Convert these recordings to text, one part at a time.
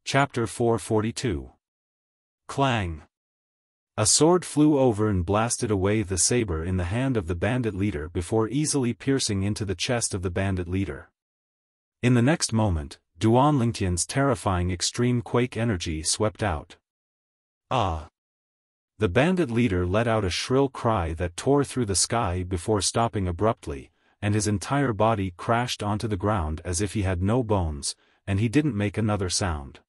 Chapter 442. Clang! A sword flew over and blasted away the saber in the hand of the bandit leader before easily piercing into the chest of the bandit leader. In the next moment, Duan Lingtian's terrifying extreme quake energy swept out. Ah! The bandit leader let out a shrill cry that tore through the sky before stopping abruptly, and his entire body crashed onto the ground as if he had no bones, and he didn't make another sound.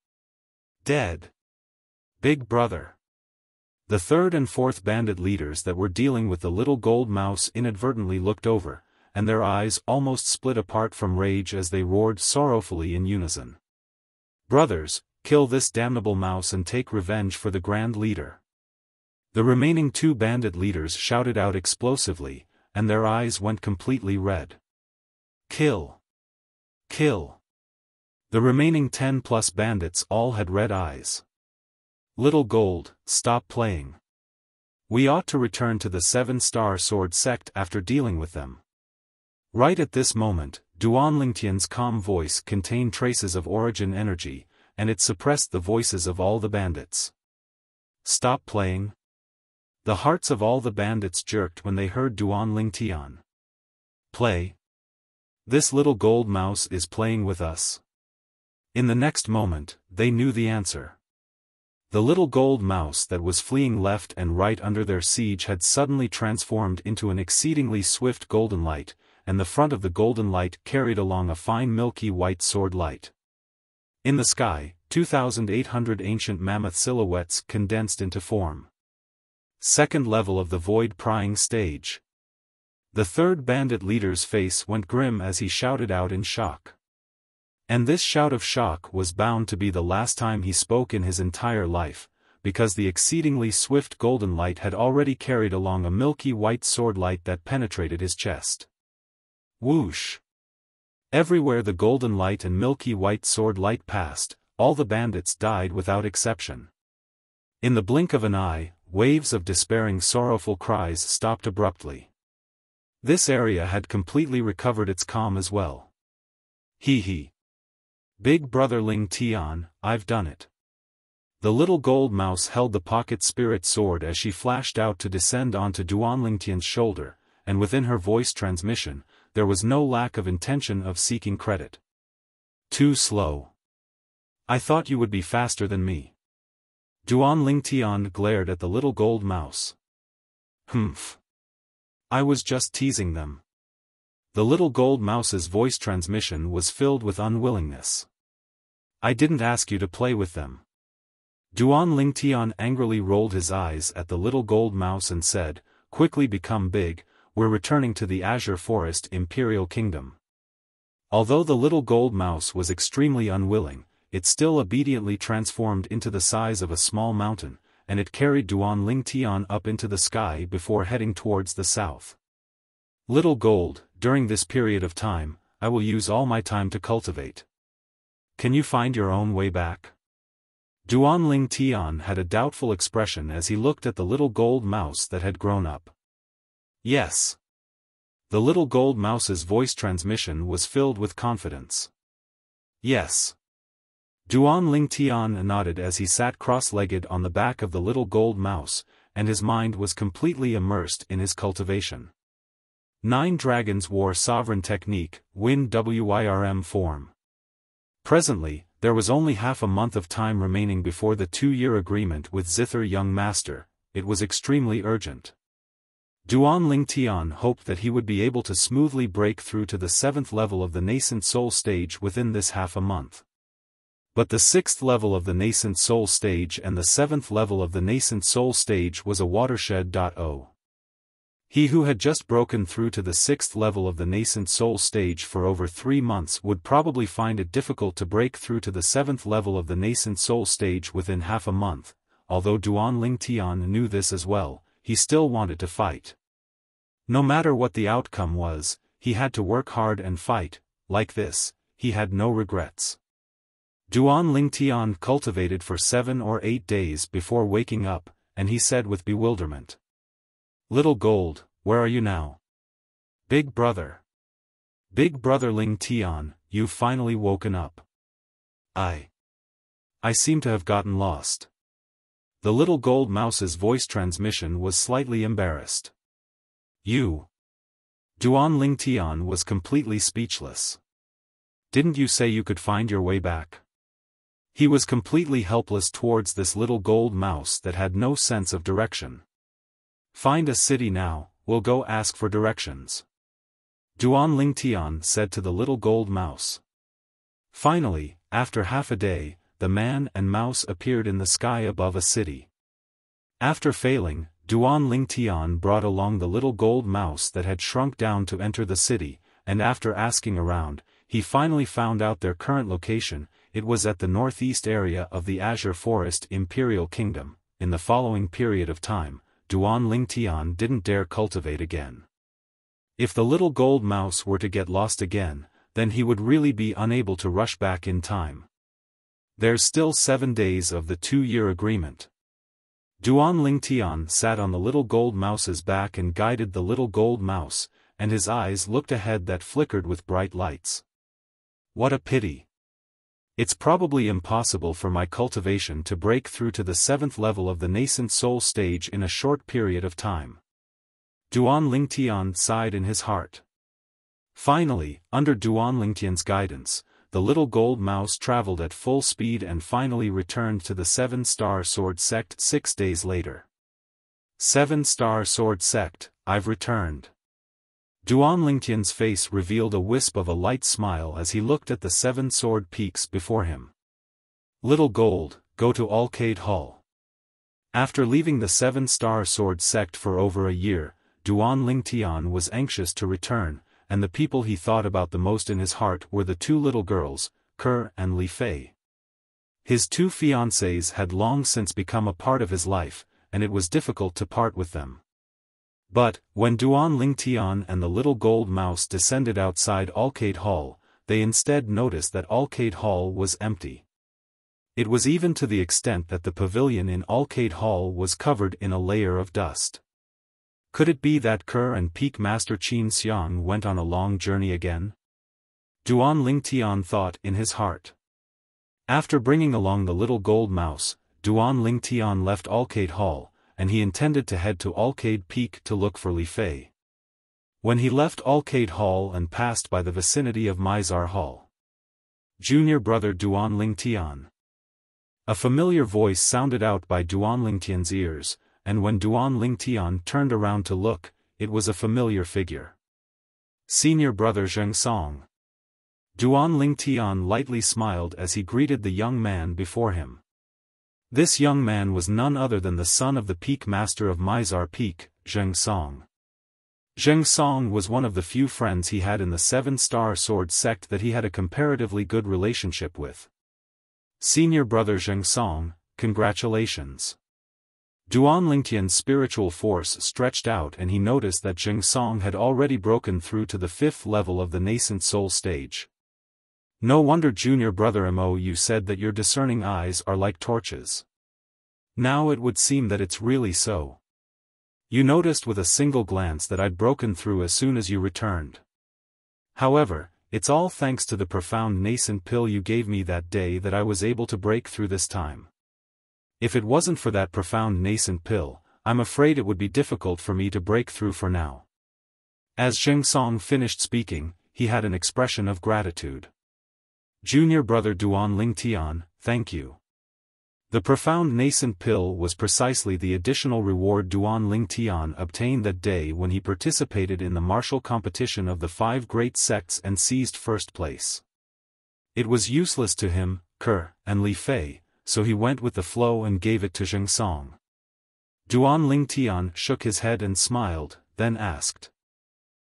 Dead. Big brother. The third and fourth bandit leaders that were dealing with the little gold mouse inadvertently looked over, and their eyes almost split apart from rage as they roared sorrowfully in unison. Brothers, kill this damnable mouse and take revenge for the grand leader. The remaining two bandit leaders shouted out explosively, and their eyes went completely red. Kill! Kill! The remaining 10+ bandits all had red eyes. Little Gold, stop playing. We ought to return to the 7-star sword sect after dealing with them. Right at this moment, Duan Lingtian's calm voice contained traces of origin energy, and it suppressed the voices of all the bandits. Stop playing? The hearts of all the bandits jerked when they heard Duan Lingtian. Play? This little gold mouse is playing with us. In the next moment, they knew the answer. The little gold mouse that was fleeing left and right under their siege had suddenly transformed into an exceedingly swift golden light, and the front of the golden light carried along a fine milky white sword light. In the sky, 2,800 ancient mammoth silhouettes condensed into form. Second level of the void prying stage. The third bandit leader's face went grim as he shouted out in shock. And this shout of shock was bound to be the last time he spoke in his entire life, because the exceedingly swift golden light had already carried along a milky white sword light that penetrated his chest. Whoosh! Everywhere the golden light and milky white sword light passed, all the bandits died without exception. In the blink of an eye, waves of despairing sorrowful cries stopped abruptly. This area had completely recovered its calm as well. Hee hee. Big brother Ling Tian, I've done it. The little gold mouse held the pocket spirit sword as she flashed out to descend onto Duan Lingtian's shoulder, and within her voice transmission, there was no lack of intention of seeking credit. Too slow. I thought you would be faster than me. Duan Lingtian glared at the little gold mouse. Humph. I was just teasing them. The little gold mouse's voice transmission was filled with unwillingness. I didn't ask you to play with them. Duan Lingtian angrily rolled his eyes at the little gold mouse and said, quickly become big, we're returning to the Azure Forest Imperial Kingdom. Although the little gold mouse was extremely unwilling, it still obediently transformed into the size of a small mountain, and it carried Duan Lingtian up into the sky before heading towards the south. Little Gold, during this period of time, I will use all my time to cultivate. Can you find your own way back? Duan Lingtian had a doubtful expression as he looked at the little gold mouse that had grown up. Yes. The little gold mouse's voice transmission was filled with confidence. Yes. Duan Lingtian nodded as he sat cross-legged on the back of the little gold mouse, and his mind was completely immersed in his cultivation. 9 dragons wore sovereign technique, win WIRM form. Presently, there was only half a month of time remaining before the 2-year agreement with Zither Young Master. It was extremely urgent. Duan Lingtian hoped that he would be able to smoothly break through to the 7th level of the nascent soul stage within this half a month. But the 6th level of the nascent soul stage and the 7th level of the nascent soul stage was a watershed. He who had just broken through to the 6th level of the nascent soul stage for over 3 months would probably find it difficult to break through to the 7th level of the nascent soul stage within half a month. Although Duan Lingtian knew this as well, he still wanted to fight. No matter what the outcome was, he had to work hard and fight. Like this, he had no regrets. Duan Lingtian cultivated for 7 or 8 days before waking up, and he said with bewilderment. Little Gold, where are you now? Big brother. Big brother Lingtian, you've finally woken up. I I seem to have gotten lost. The little gold mouse's voice transmission was slightly embarrassed. You. Duan Lingtian was completely speechless. Didn't you say you could find your way back? He was completely helpless towards this little gold mouse that had no sense of direction. Find a city now, we'll go ask for directions. Duan Lingtian said to the little gold mouse. Finally, after half a day, the man and mouse appeared in the sky above a city. After failing, Duan Lingtian brought along the little gold mouse that had shrunk down to enter the city, and after asking around, he finally found out their current location. It was at the northeast area of the Azure Forest Imperial Kingdom. In the following period of time, Duan Lingtian didn't dare cultivate again. If the little gold mouse were to get lost again, then he would really be unable to rush back in time. There's still 7 days of the 2-year agreement. Duan Lingtian sat on the little gold mouse's back and guided the little gold mouse, and his eyes looked ahead that flickered with bright lights. What a pity. It's probably impossible for my cultivation to break through to the 7th level of the nascent soul stage in a short period of time. Duan Lingtian sighed in his heart. Finally, under Duan Lingtian's guidance, the little gold mouse traveled at full speed and finally returned to the 7-star sword sect 6 days later. 7-star sword sect, I've returned. Duan Lingtian's face revealed a wisp of a light smile as he looked at the 7 sword peaks before him. Little Gold, go to Alcade Hall. After leaving the 7-star sword sect for over a year, Duan Lingtian was anxious to return, and the people he thought about the most in his heart were the 2 little girls, Ke and Li Fei. His 2 fiancées had long since become a part of his life, and it was difficult to part with them. But, when Duan Lingtian and the little gold mouse descended outside Alcade Hall, they instead noticed that Alcade Hall was empty. It was even to the extent that the pavilion in Alcade Hall was covered in a layer of dust. Could it be that Ke and Peak Master Qin Xiang went on a long journey again? Duan Lingtian thought in his heart. After bringing along the little gold mouse, Duan Lingtian left Alcade Hall, and he intended to head to Alcade Peak to look for Li Fei. When he left Alcade Hall and passed by the vicinity of Mizar Hall. Junior brother Duan Lingtian. A familiar voice sounded out by Duan Lingtian's ears, and when Duan Lingtian turned around to look, it was a familiar figure. Senior brother Zheng Song. Duan Lingtian lightly smiled as he greeted the young man before him. This young man was none other than the son of the Peak Master of Mizar Peak, Zheng Song. Zheng Song was one of the few friends he had in the 7-star sword sect that he had a comparatively good relationship with. Senior brother Zheng Song, congratulations. Duan Lingtian's spiritual force stretched out and he noticed that Zheng Song had already broken through to the 5th level of the nascent soul stage. No wonder junior brother Mo, you said that your discerning eyes are like torches. Now it would seem that it's really so. You noticed with a single glance that I'd broken through as soon as you returned. However, it's all thanks to the profound nascent pill you gave me that day that I was able to break through this time. If it wasn't for that profound nascent pill, I'm afraid it would be difficult for me to break through for now. As Zheng Song finished speaking, he had an expression of gratitude. Junior brother Duan Lingtian, thank you. The profound nascent pill was precisely the additional reward Duan Lingtian obtained that day when he participated in the martial competition of the 5 great sects and seized first place. It was useless to him, Ke, and Li Fei, so he went with the flow and gave it to Zheng Song. Duan Lingtian shook his head and smiled, then asked.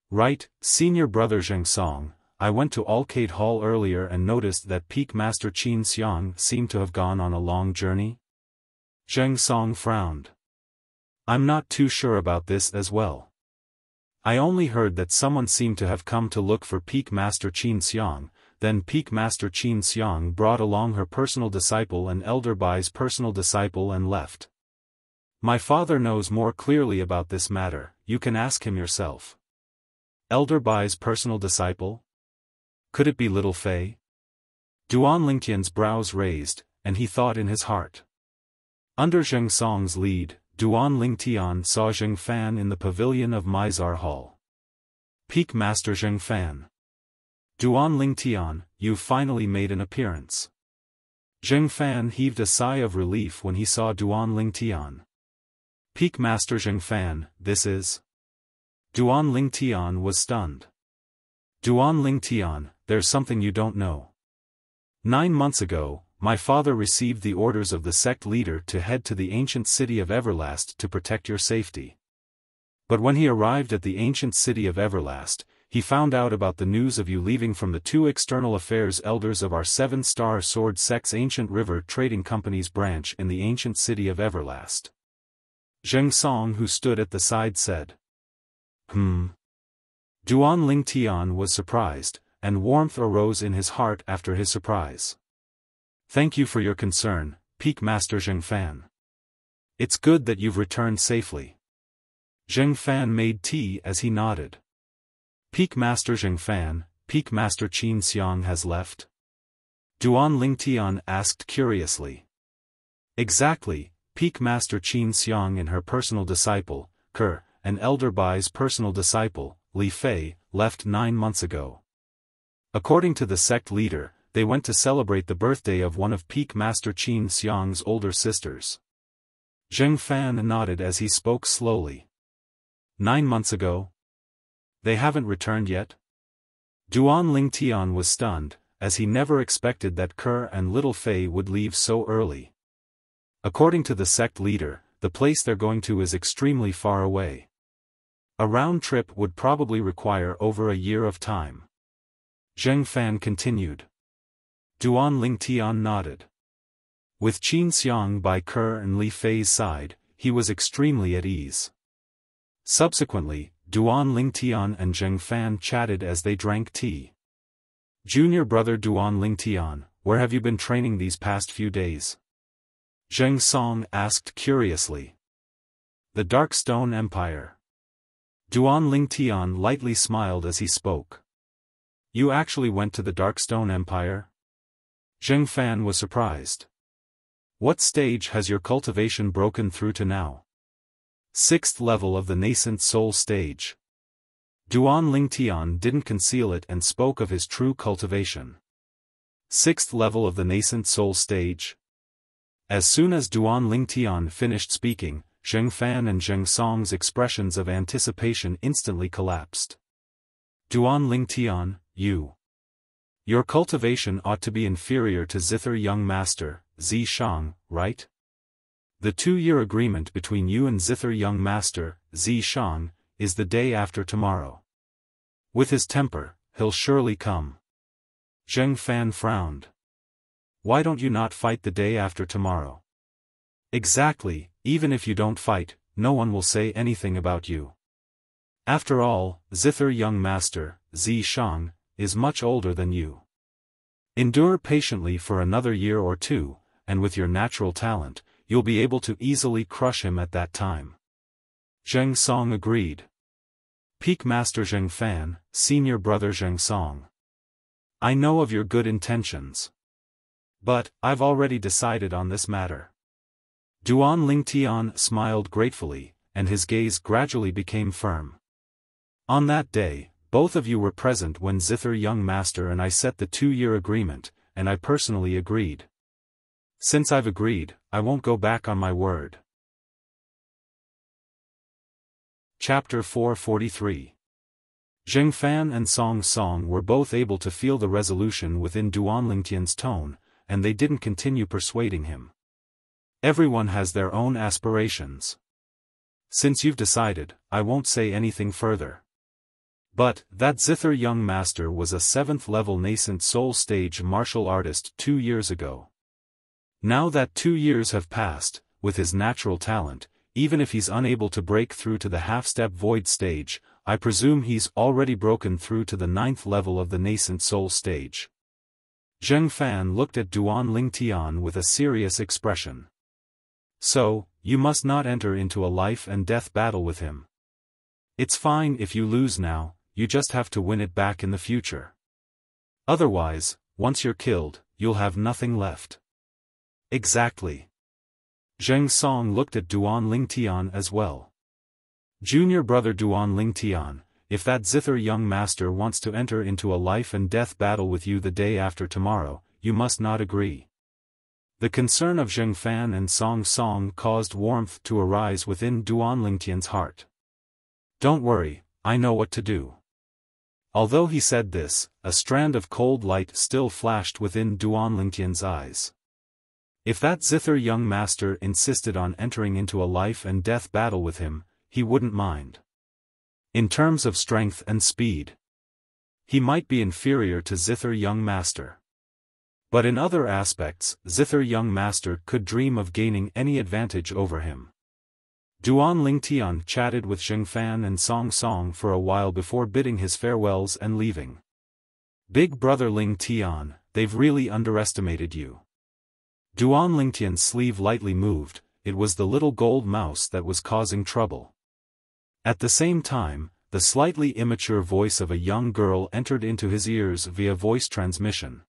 Right, senior brother Zheng Song, I went to Alcade Hall earlier and noticed that Peak Master Qin Xiang seemed to have gone on a long journey. Zheng Song frowned. I'm not too sure about this as well. I only heard that someone seemed to have come to look for Peak Master Qin Xiang, then Peak Master Qin Xiang brought along her personal disciple and Elder Bai's personal disciple and left. My father knows more clearly about this matter, you can ask him yourself. Elder Bai's personal disciple? Could it be Little Fei? Duan Lingtian's brows raised, and he thought in his heart. Under Zheng Song's lead, Duan Lingtian saw Zheng Fan in the pavilion of Mizar Hall. Peak Master Zheng Fan. Duan Lingtian, you've finally made an appearance. Zheng Fan heaved a sigh of relief when he saw Duan Lingtian. Peak Master Zheng Fan, this is... Duan Lingtian was stunned. Duan Lingtian, there's something you don't know. 9 months ago, my father received the orders of the sect leader to head to the ancient city of Everlast to protect your safety. But when he arrived at the ancient city of Everlast, he found out about the news of you leaving from the 2 external affairs elders of our 7-star sword sect's ancient river trading company's branch in the ancient city of Everlast. Zheng Song, who stood at the side, said. Duan Lingtian was surprised, and warmth arose in his heart after his surprise. Thank you for your concern, Peak Master Zheng Fan. It's good that you've returned safely. Zheng Fan made tea as he nodded. Peak Master Zheng Fan, Peak Master Qin Xiang has left? Duan Lingtian asked curiously. Exactly, Peak Master Qin Xiang and her personal disciple, Ke, and Elder Bai's personal disciple, Li Fei, left 9 months ago. According to the sect leader, they went to celebrate the birthday of one of Peak Master Qin Xiang's older sisters. Zheng Fan nodded as he spoke slowly. 9 months ago? They haven't returned yet? Duan Lingtian was stunned, as he never expected that Ke and little Fei would leave so early. According to the sect leader, the place they're going to is extremely far away. A round trip would probably require over a year of time. Zheng Fan continued. Duan Lingtian nodded. With Qin Xiang by Ke and Li Fei's side, he was extremely at ease. Subsequently, Duan Lingtian and Zheng Fan chatted as they drank tea. Junior brother Duan Lingtian, where have you been training these past few days? Zheng Song asked curiously. The Dark Stone Empire. Duan Lingtian lightly smiled as he spoke. You actually went to the Dark Stone Empire? Zheng Fan was surprised. What stage has your cultivation broken through to now? 6th level of the nascent soul stage. Duan Lingtian didn't conceal it and spoke of his true cultivation. 6th level of the nascent soul stage? As soon as Duan Lingtian finished speaking, Zheng Fan and Zheng Song's expressions of anticipation instantly collapsed. Duan Lingtian, your cultivation ought to be inferior to Zither Young Master, Zi Shang, right? The 2-year agreement between you and Zither Young Master, Zi Shang, is the day after tomorrow. With his temper, he'll surely come. Zheng Fan frowned. Why don't you not fight the day after tomorrow? Exactly, even if you don't fight, no one will say anything about you. After all, Zither Young Master, Zi Shang, is much older than you. Endure patiently for another year or 2, and with your natural talent, you'll be able to easily crush him at that time. Zheng Song agreed. Peak Master Zheng Fan, Senior Brother Zheng Song. I know of your good intentions. But, I've already decided on this matter. Duan Lingtian smiled gratefully, and his gaze gradually became firm. On that day, both of you were present when Zither Young Master and I set the 2-year agreement, and I personally agreed. Since I've agreed, I won't go back on my word. Chapter 443. Zheng Fan and Song Song were both able to feel the resolution within Duan Lingtian's tone, and they didn't continue persuading him. Everyone has their own aspirations. Since you've decided, I won't say anything further. But, that Zither Young Master was a 7th-level nascent soul stage martial artist 2 years ago. Now that 2 years have passed, with his natural talent, even if he's unable to break through to the half-step void stage, I presume he's already broken through to the 9th level of the nascent soul stage. Zheng Fan looked at Duan Lingtian with a serious expression. So, you must not enter into a life-and-death battle with him. It's fine if you lose now, you just have to win it back in the future. Otherwise, once you're killed, you'll have nothing left. Exactly. Zheng Song looked at Duan Lingtian as well. Junior brother Duan Lingtian, if that zither young master wants to enter into a life and death battle with you the day after tomorrow, you must not agree. The concern of Xiaofan and Song Song caused warmth to arise within Duan Lingtian's heart. Don't worry, I know what to do. Although he said this, a strand of cold light still flashed within Duan Lingtian's eyes. If that zither young master insisted on entering into a life and death battle with him, he wouldn't mind. In terms of strength and speed, he might be inferior to zither young master. But in other aspects, zither young master could dream of gaining any advantage over him. Duan Lingtian chatted with Xiaofan and Song Song for a while before bidding his farewells and leaving. Big brother Lingtian, they've really underestimated you. Duan Lingtian's sleeve lightly moved, it was the little gold mouse that was causing trouble. At the same time, the slightly immature voice of a young girl entered into his ears via voice transmission.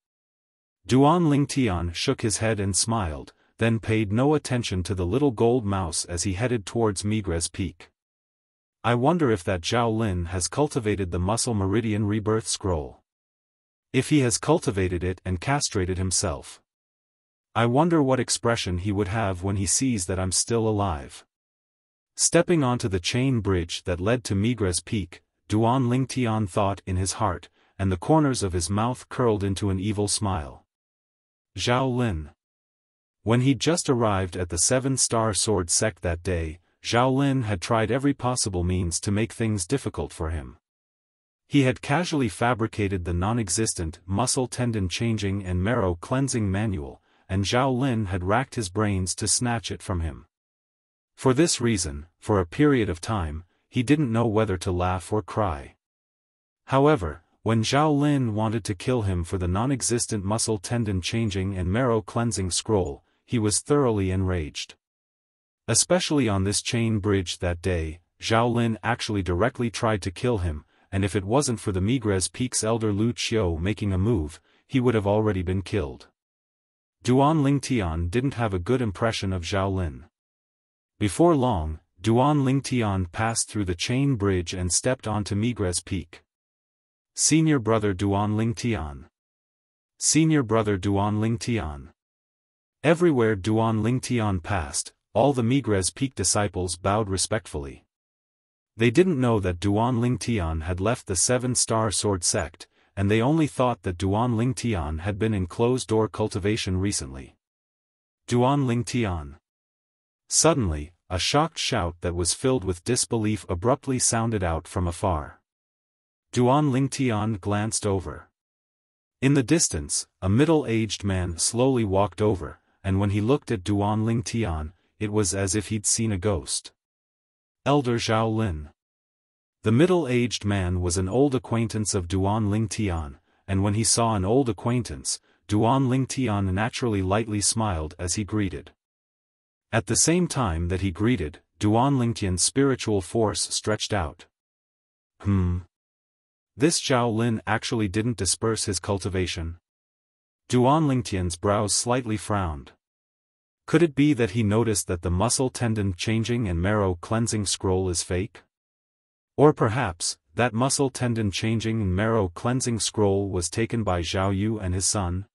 Duan Lingtian shook his head and smiled, then paid no attention to the little gold mouse as he headed towards Migres Peak. I wonder if that Zhao Lin has cultivated the muscle meridian rebirth scroll. If he has cultivated it and castrated himself, I wonder what expression he would have when he sees that I'm still alive. Stepping onto the chain bridge that led to Migres Peak, Duan Lingtian thought in his heart, and the corners of his mouth curled into an evil smile. Zhao Lin. When he'd just arrived at the 7-star sword sect that day, Zhao Lin had tried every possible means to make things difficult for him. He had casually fabricated the non-existent muscle tendon changing and marrow cleansing manual, and Zhao Lin had racked his brains to snatch it from him. For this reason, for a period of time, he didn't know whether to laugh or cry. However, when Zhao Lin wanted to kill him for the non-existent muscle tendon changing and marrow cleansing scroll, he was thoroughly enraged. Especially on this chain bridge that day, Zhao Lin actually directly tried to kill him, and if it wasn't for the Migres Peak's elder Lu Qiu making a move, he would have already been killed. Duan Lingtian didn't have a good impression of Zhao Lin. Before long, Duan Lingtian passed through the chain bridge and stepped onto Migres Peak. Senior brother Duan Lingtian. Senior brother Duan Lingtian. Everywhere Duan Lingtian passed, all the Migres Peak disciples bowed respectfully. They didn't know that Duan Lingtian had left the 7-star sword sect, and they only thought that Duan Lingtian had been in closed-door cultivation recently. Duan Lingtian. Suddenly, a shocked shout that was filled with disbelief abruptly sounded out from afar. Duan Lingtian glanced over. In the distance, a middle-aged man slowly walked over, and when he looked at Duan Lingtian, it was as if he'd seen a ghost. Elder Zhao Lin. The middle-aged man was an old acquaintance of Duan Lingtian, and when he saw an old acquaintance, Duan Lingtian naturally lightly smiled as he greeted. At the same time that he greeted, Duan Lingtian's spiritual force stretched out. This Zhao Lin actually didn't disperse his cultivation. Duan Lingtian's brows slightly frowned. Could it be that he noticed that the muscle tendon changing and marrow cleansing scroll is fake? Or perhaps, that muscle tendon changing and marrow cleansing scroll was taken by Zhao Yu and his son?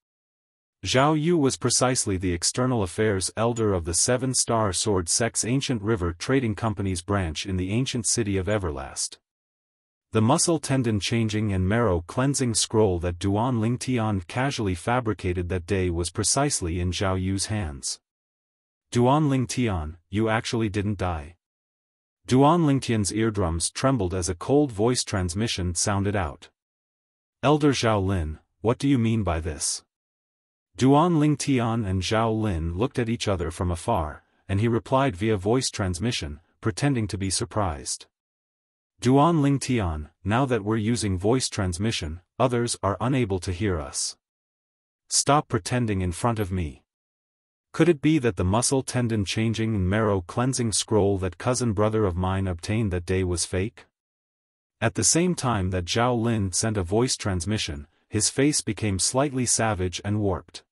Zhao Yu was precisely the external affairs elder of the 7-star sword sect's ancient river trading company's branch in the ancient city of Everlast. The muscle tendon changing and marrow cleansing scroll that Duan Lingtian casually fabricated that day was precisely in Zhao Yu's hands. Duan Lingtian, you actually didn't die. Duan Lingtian's eardrums trembled as a cold voice transmission sounded out. Elder Zhao Lin, what do you mean by this? Duan Lingtian and Zhao Lin looked at each other from afar, and he replied via voice transmission, pretending to be surprised. Duan Lingtian, now that we're using voice transmission, others are unable to hear us. Stop pretending in front of me. Could it be that the muscle tendon changing and marrow cleansing scroll that cousin brother of mine obtained that day was fake? At the same time that Zhao Lin sent a voice transmission, his face became slightly savage and warped.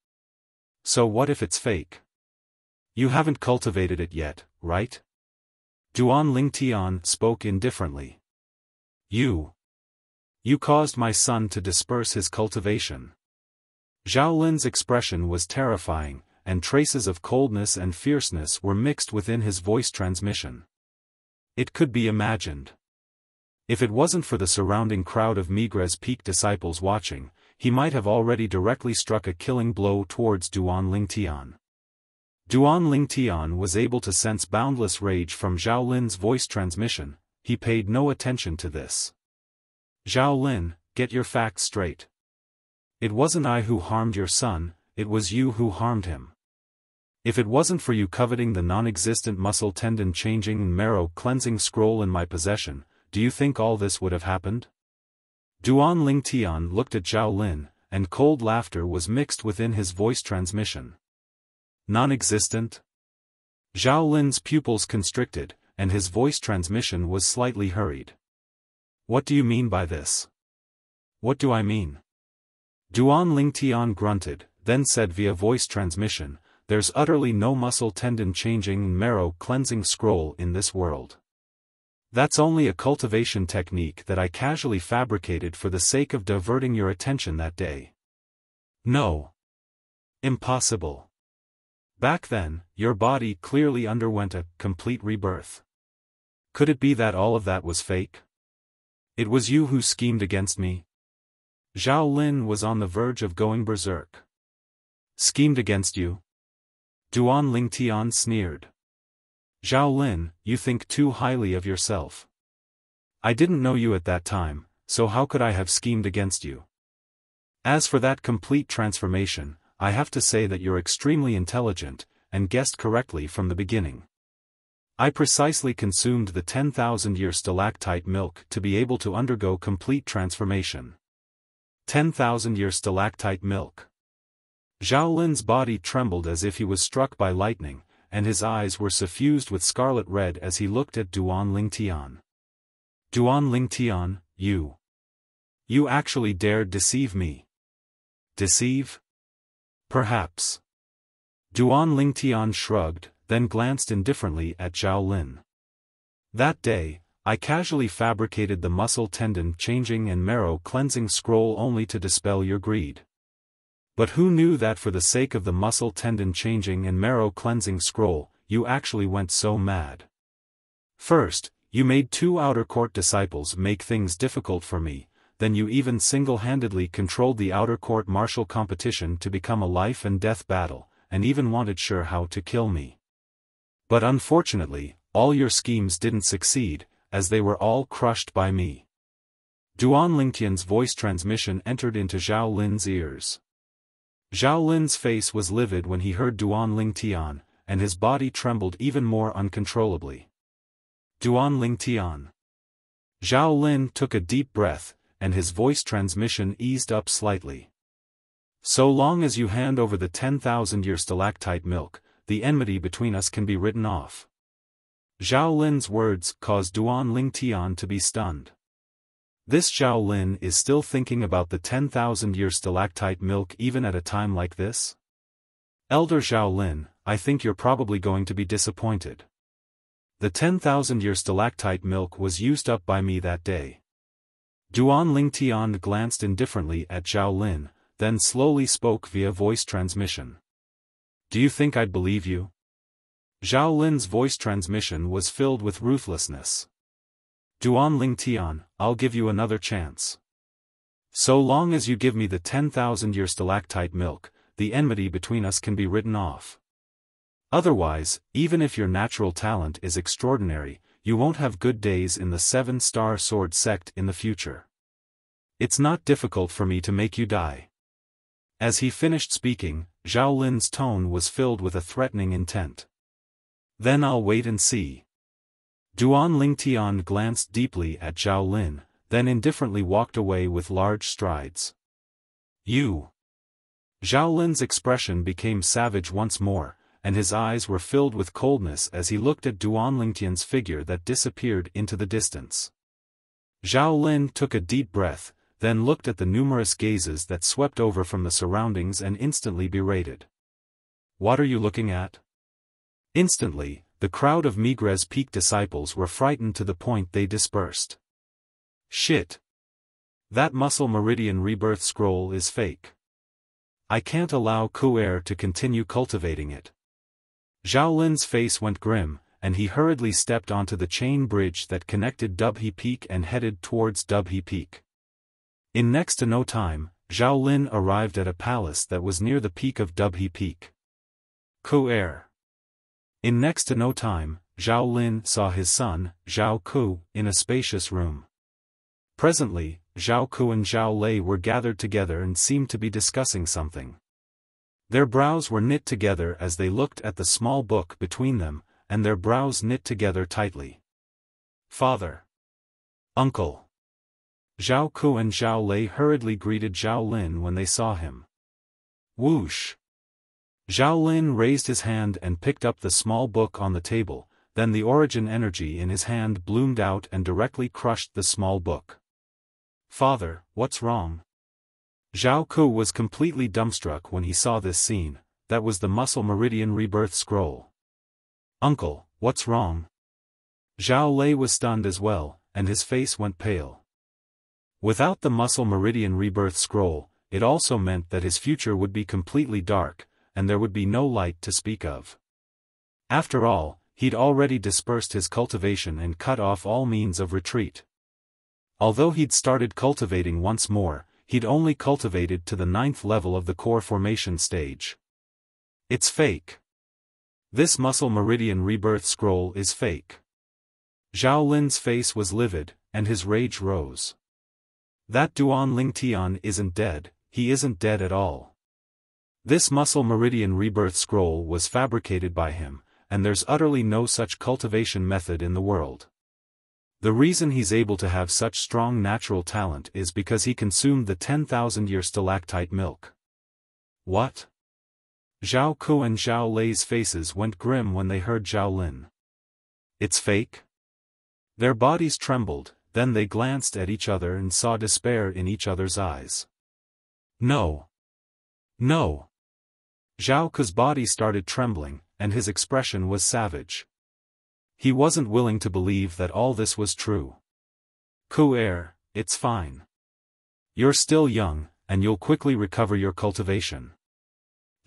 So what if it's fake? You haven't cultivated it yet, right? Duan Lingtian spoke indifferently. You caused my son to disperse his cultivation. Zhao Lin's expression was terrifying, and traces of coldness and fierceness were mixed within his voice transmission. It could be imagined. If it wasn't for the surrounding crowd of Migre's peak disciples watching, he might have already directly struck a killing blow towards Duan Lingtian. Duan Lingtian was able to sense boundless rage from Zhao Lin's voice transmission. He paid no attention to this. Zhao Lin, get your facts straight. It wasn't I who harmed your son, it was you who harmed him. If it wasn't for you coveting the non-existent muscle tendon changing and marrow cleansing scroll in my possession, do you think all this would have happened? Duan Lingtian looked at Zhao Lin, and cold laughter was mixed within his voice transmission. Non-existent? Zhao Lin's pupils constricted, and his voice transmission was slightly hurried. What do you mean by this? What do I mean? Duan Lingtian grunted, then said via voice transmission, there's utterly no muscle tendon changing and marrow cleansing scroll in this world. That's only a cultivation technique that I casually fabricated for the sake of diverting your attention that day. No. Impossible. Back then, your body clearly underwent a complete rebirth. Could it be that all of that was fake? It was you who schemed against me? Zhao Lin was on the verge of going berserk. Schemed against you? Duan Lingtian sneered. Zhao Lin, you think too highly of yourself. I didn't know you at that time, so how could I have schemed against you? As for that complete transformation, I have to say that you're extremely intelligent, and guessed correctly from the beginning. I precisely consumed the 10,000-year stalactite milk to be able to undergo complete transformation. 10,000-year stalactite milk. Zhao Lin's body trembled as if he was struck by lightning, and his eyes were suffused with scarlet red as he looked at Duan Lingtian. Duan Lingtian, you actually dared deceive me. Deceive? Perhaps. Duan Lingtian shrugged, then glanced indifferently at Zhao Lin. That day, I casually fabricated the muscle tendon changing and marrow cleansing scroll only to dispel your greed. But who knew that for the sake of the muscle tendon changing and marrow cleansing scroll, you actually went so mad? First, you made 2 outer court disciples make things difficult for me, then you even single-handedly controlled the outer court martial competition to become a life and death battle, and even wanted sure how to kill me. But unfortunately, all your schemes didn't succeed, as they were all crushed by me. Duan Lingtian's voice transmission entered into Zhao Lin's ears. Zhao Lin's face was livid when he heard Duan Lingtian, and his body trembled even more uncontrollably. Duan Lingtian. Zhao Lin took a deep breath, and his voice transmission eased up slightly. So long as you hand over the 10,000-year stalactite milk, the enmity between us can be written off. Zhao Lin's words caused Duan Lingtian to be stunned. This Zhao Lin is still thinking about the 10,000-year stalactite milk even at a time like this? Elder Zhao Lin, I think you're probably going to be disappointed. The 10,000-year stalactite milk was used up by me that day. Duan Lingtian glanced indifferently at Zhao Lin, then slowly spoke via voice transmission. Do you think I'd believe you? Zhao Lin's voice transmission was filled with ruthlessness. Duan Lingtian, I'll give you another chance. So long as you give me the 10,000-year stalactite milk, the enmity between us can be written off. Otherwise, even if your natural talent is extraordinary, you won't have good days in the 7-star sword sect in the future. It's not difficult for me to make you die. As he finished speaking, Zhao Lin's tone was filled with a threatening intent. Then I'll wait and see. Duan Lingtian glanced deeply at Zhao Lin, then indifferently walked away with large strides. You. Zhao Lin's expression became savage once more, and his eyes were filled with coldness as he looked at Duan Lingtian's figure that disappeared into the distance. Zhao Lin took a deep breath, then looked at the numerous gazes that swept over from the surroundings and instantly berated. What are you looking at? Instantly, the crowd of Migres Peak disciples were frightened to the point they dispersed. Shit! That muscle meridian rebirth scroll is fake. I can't allow Ku'er to continue cultivating it. Zhao Lin's face went grim, and he hurriedly stepped onto the chain bridge that connected Dubhe Peak and headed towards Dubhe Peak. In next to no time, Zhao Lin arrived at a palace that was near the peak of Dubhe Peak. Ku'er. In next to no time, Zhao Lin saw his son, Zhao Ku, in a spacious room. Presently, Zhao Ku and Zhao Lei were gathered together and seemed to be discussing something. Their brows were knit together as they looked at the small book between them, and their brows knit together tightly. Father. Uncle. Zhao Ku and Zhao Lei hurriedly greeted Zhao Lin when they saw him. Whoosh! Zhao Lin raised his hand and picked up the small book on the table, then the origin energy in his hand bloomed out and directly crushed the small book. Father, what's wrong? Zhao Ku was completely dumbstruck when he saw this scene. That was the muscle meridian rebirth scroll. Uncle, what's wrong? Zhao Lei was stunned as well, and his face went pale. Without the muscle meridian rebirth scroll, it also meant that his future would be completely dark, and there would be no light to speak of. After all, he'd already dispersed his cultivation and cut off all means of retreat. Although he'd started cultivating once more, he'd only cultivated to the 9th level of the core formation stage. It's fake. This muscle meridian rebirth scroll is fake. Zhao Lin's face was livid, and his rage rose. That Duan Lingtian isn't dead, he isn't dead at all. This muscle meridian rebirth scroll was fabricated by him, and there's utterly no such cultivation method in the world. The reason he's able to have such strong natural talent is because he consumed the 10,000-year stalactite milk. What? Zhao Ku and Zhao Lei's faces went grim when they heard Zhao Lin. It's fake? Their bodies trembled, then they glanced at each other and saw despair in each other's eyes. No. No. Zhao Ku's body started trembling, and his expression was savage. He wasn't willing to believe that all this was true. Ku'er, it's fine. You're still young, and you'll quickly recover your cultivation.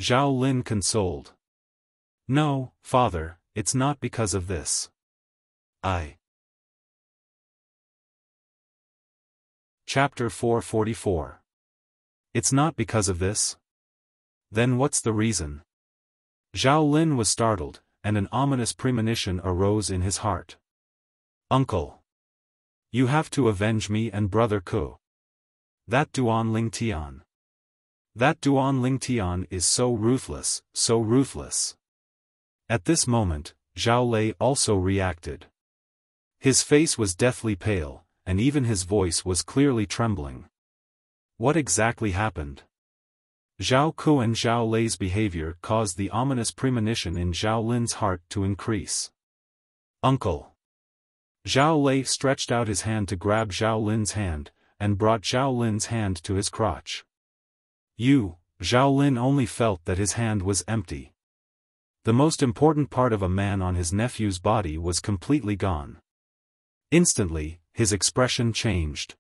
Zhao Lin consoled. No, father, it's not because of this. Chapter 444. It's not because of this? Then what's the reason? Zhao Lin was startled, and an ominous premonition arose in his heart. Uncle. You have to avenge me and brother Ku. That Duan Lingtian. That Duan Lingtian is so ruthless, so ruthless. At this moment, Zhao Lei also reacted. His face was deathly pale, and even his voice was clearly trembling. What exactly happened? Zhao Ku and Zhao Lei's behavior caused the ominous premonition in Zhao Lin's heart to increase. Uncle. Zhao Lei stretched out his hand to grab Zhao Lin's hand, and brought Zhao Lin's hand to his crotch. Zhao Lin only felt that his hand was empty. The most important part of a man on his nephew's body was completely gone. Instantly, his expression changed.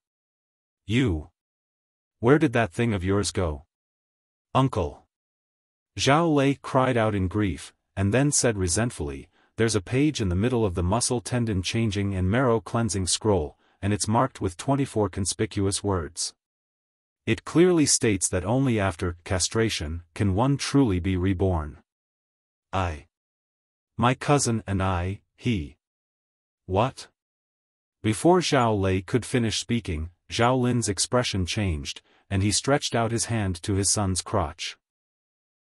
Where did that thing of yours go? Uncle. Zhao Lei cried out in grief, and then said resentfully, there's a page in the middle of the muscle tendon changing and marrow cleansing scroll, and it's marked with 24 conspicuous words. It clearly states that only after castration can one truly be reborn. My cousin and he. What? Before Zhao Lei could finish speaking, Zhao Lin's expression changed, and he stretched out his hand to his son's crotch.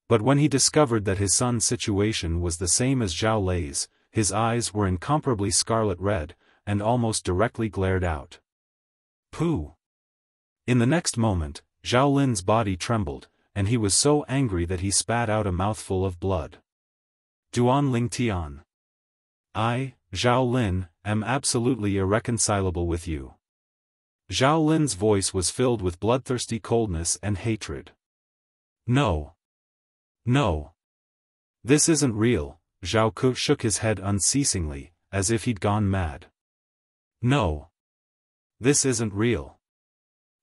But when he discovered that his son's situation was the same as Zhao Lei's, his eyes were incomparably scarlet red, and almost directly glared out. Pooh! In the next moment, Zhao Lin's body trembled, and he was so angry that he spat out a mouthful of blood. Duan Lingtian. I, Zhao Lin, am absolutely irreconcilable with you. Zhao Lin's voice was filled with bloodthirsty coldness and hatred. No. No. This isn't real, Zhao Ku shook his head unceasingly, as if he'd gone mad. No. This isn't real.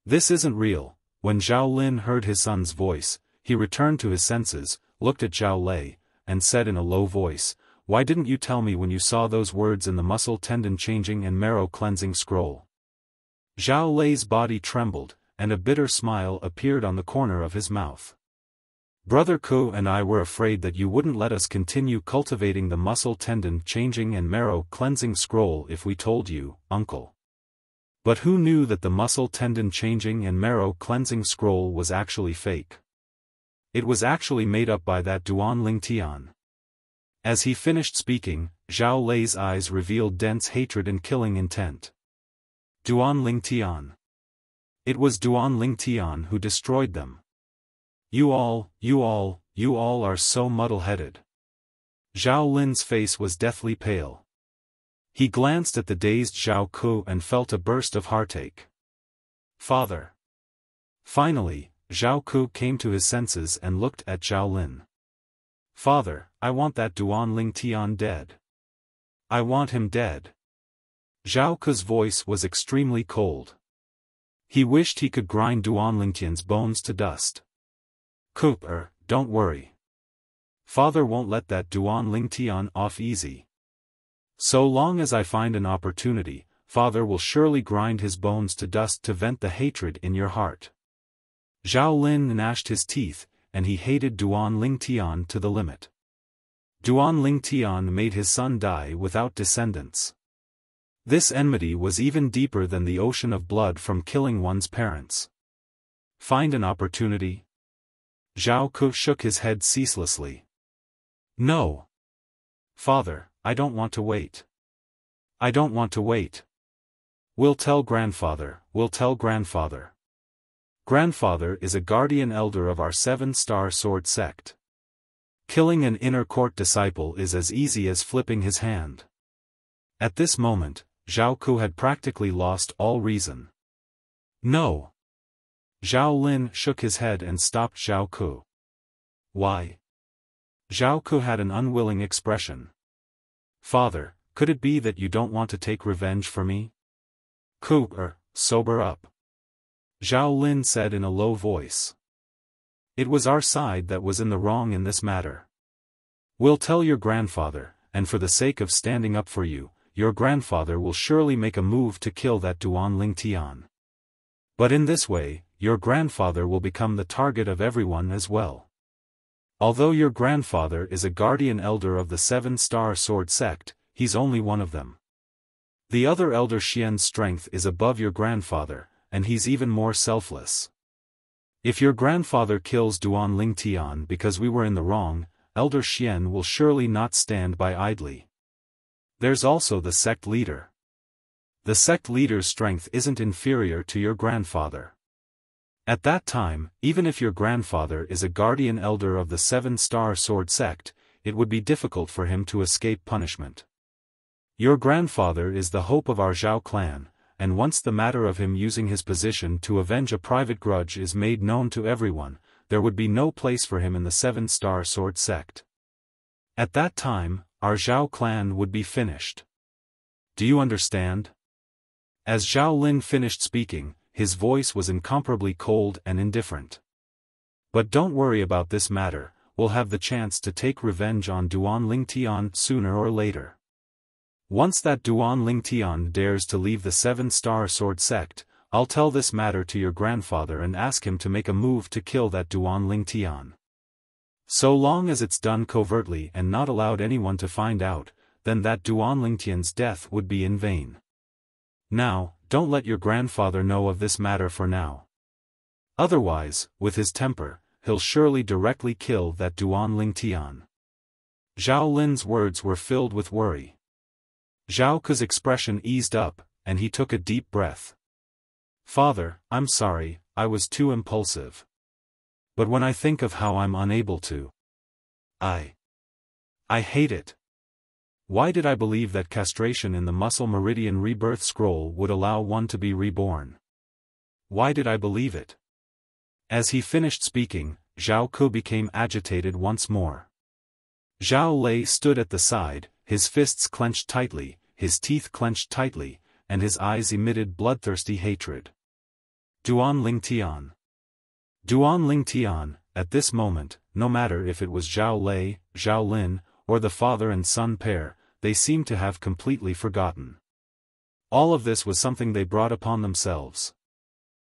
This isn't real. When Zhao Lin heard his son's voice, he returned to his senses, looked at Zhao Lei, and said in a low voice, "Why didn't you tell me when you saw those words in the muscle tendon changing and marrow cleansing scroll?" Zhao Lei's body trembled, and a bitter smile appeared on the corner of his mouth. "Brother Ku and I were afraid that you wouldn't let us continue cultivating the muscle tendon changing and marrow cleansing scroll if we told you, uncle. But who knew that the muscle tendon changing and marrow cleansing scroll was actually fake? It was actually made up by that Duan Lingtian." As he finished speaking, Zhao Lei's eyes revealed dense hatred and killing intent. Duan Lingtian. It was Duan Lingtian who destroyed them. You all are so muddle-headed." Zhao Lin's face was deathly pale. He glanced at the dazed Zhao Ku and felt a burst of heartache. "Father." Finally, Zhao Ku came to his senses and looked at Zhao Lin. "Father, I want that Duan Lingtian dead. I want him dead." Zhao Ku's voice was extremely cold. He wished he could grind Duan Lingtian's bones to dust. "Ku, don't worry. Father won't let that Duan Lingtian off easy. So long as I find an opportunity, Father will surely grind his bones to dust to vent the hatred in your heart." Zhao Lin gnashed his teeth, and he hated Duan Lingtian to the limit. Duan Lingtian made his son die without descendants. This enmity was even deeper than the ocean of blood from killing one's parents. Find an opportunity? Zhao Ku shook his head ceaselessly. "No. Father, I don't want to wait. I don't want to wait. We'll tell grandfather, we'll tell grandfather. Grandfather is a guardian elder of our 7-star sword sect. Killing an inner court disciple is as easy as flipping his hand." At this moment, Zhao Ku had practically lost all reason. "No." Zhao Lin shook his head and stopped Zhao Ku. "Why?" Zhao Ku had an unwilling expression. "Father, could it be that you don't want to take revenge for me?" "Ku, sober up," Zhao Lin said in a low voice. "It was our side that was in the wrong in this matter. We'll tell your grandfather, and for the sake of standing up for you, your grandfather will surely make a move to kill that Duan Lingtian. But in this way, your grandfather will become the target of everyone as well. Although your grandfather is a guardian elder of the 7-star sword sect, he's only one of them. The other elder Xian's strength is above your grandfather, and he's even more selfless. If your grandfather kills Duan Lingtian because we were in the wrong, Elder Xian will surely not stand by idly. There's also the sect leader. The sect leader's strength isn't inferior to your grandfather. At that time, even if your grandfather is a guardian elder of the 7-star sword sect, it would be difficult for him to escape punishment. Your grandfather is the hope of our Zhao clan, and once the matter of him using his position to avenge a private grudge is made known to everyone, there would be no place for him in the 7-star sword sect. At that time, our Zhao clan would be finished. Do you understand?" As Zhao Lin finished speaking, his voice was incomparably cold and indifferent. "But don't worry about this matter, we'll have the chance to take revenge on Duan Lingtian sooner or later. Once that Duan Lingtian dares to leave the 7-star sword sect, I'll tell this matter to your grandfather and ask him to make a move to kill that Duan Lingtian. So long as it's done covertly and not allowed anyone to find out, then that Duan Lingtian's death would be in vain. Now, don't let your grandfather know of this matter for now. Otherwise, with his temper, he'll surely directly kill that Duan Lingtian." Zhao Lin's words were filled with worry. Zhao Ku's expression eased up, and he took a deep breath. "Father, I'm sorry, I was too impulsive. But when I think of how I'm unable to... I hate it. Why did I believe that castration in the muscle meridian rebirth scroll would allow one to be reborn? Why did I believe it?" As he finished speaking, Zhao Ku became agitated once more. Zhao Lei stood at the side, his fists clenched tightly, his teeth clenched tightly, and his eyes emitted bloodthirsty hatred. Duan Lingtian. Duan Lingtian, at this moment, no matter if it was Zhao Lei, Zhao Lin, or the father and son pair, they seemed to have completely forgotten. All of this was something they brought upon themselves.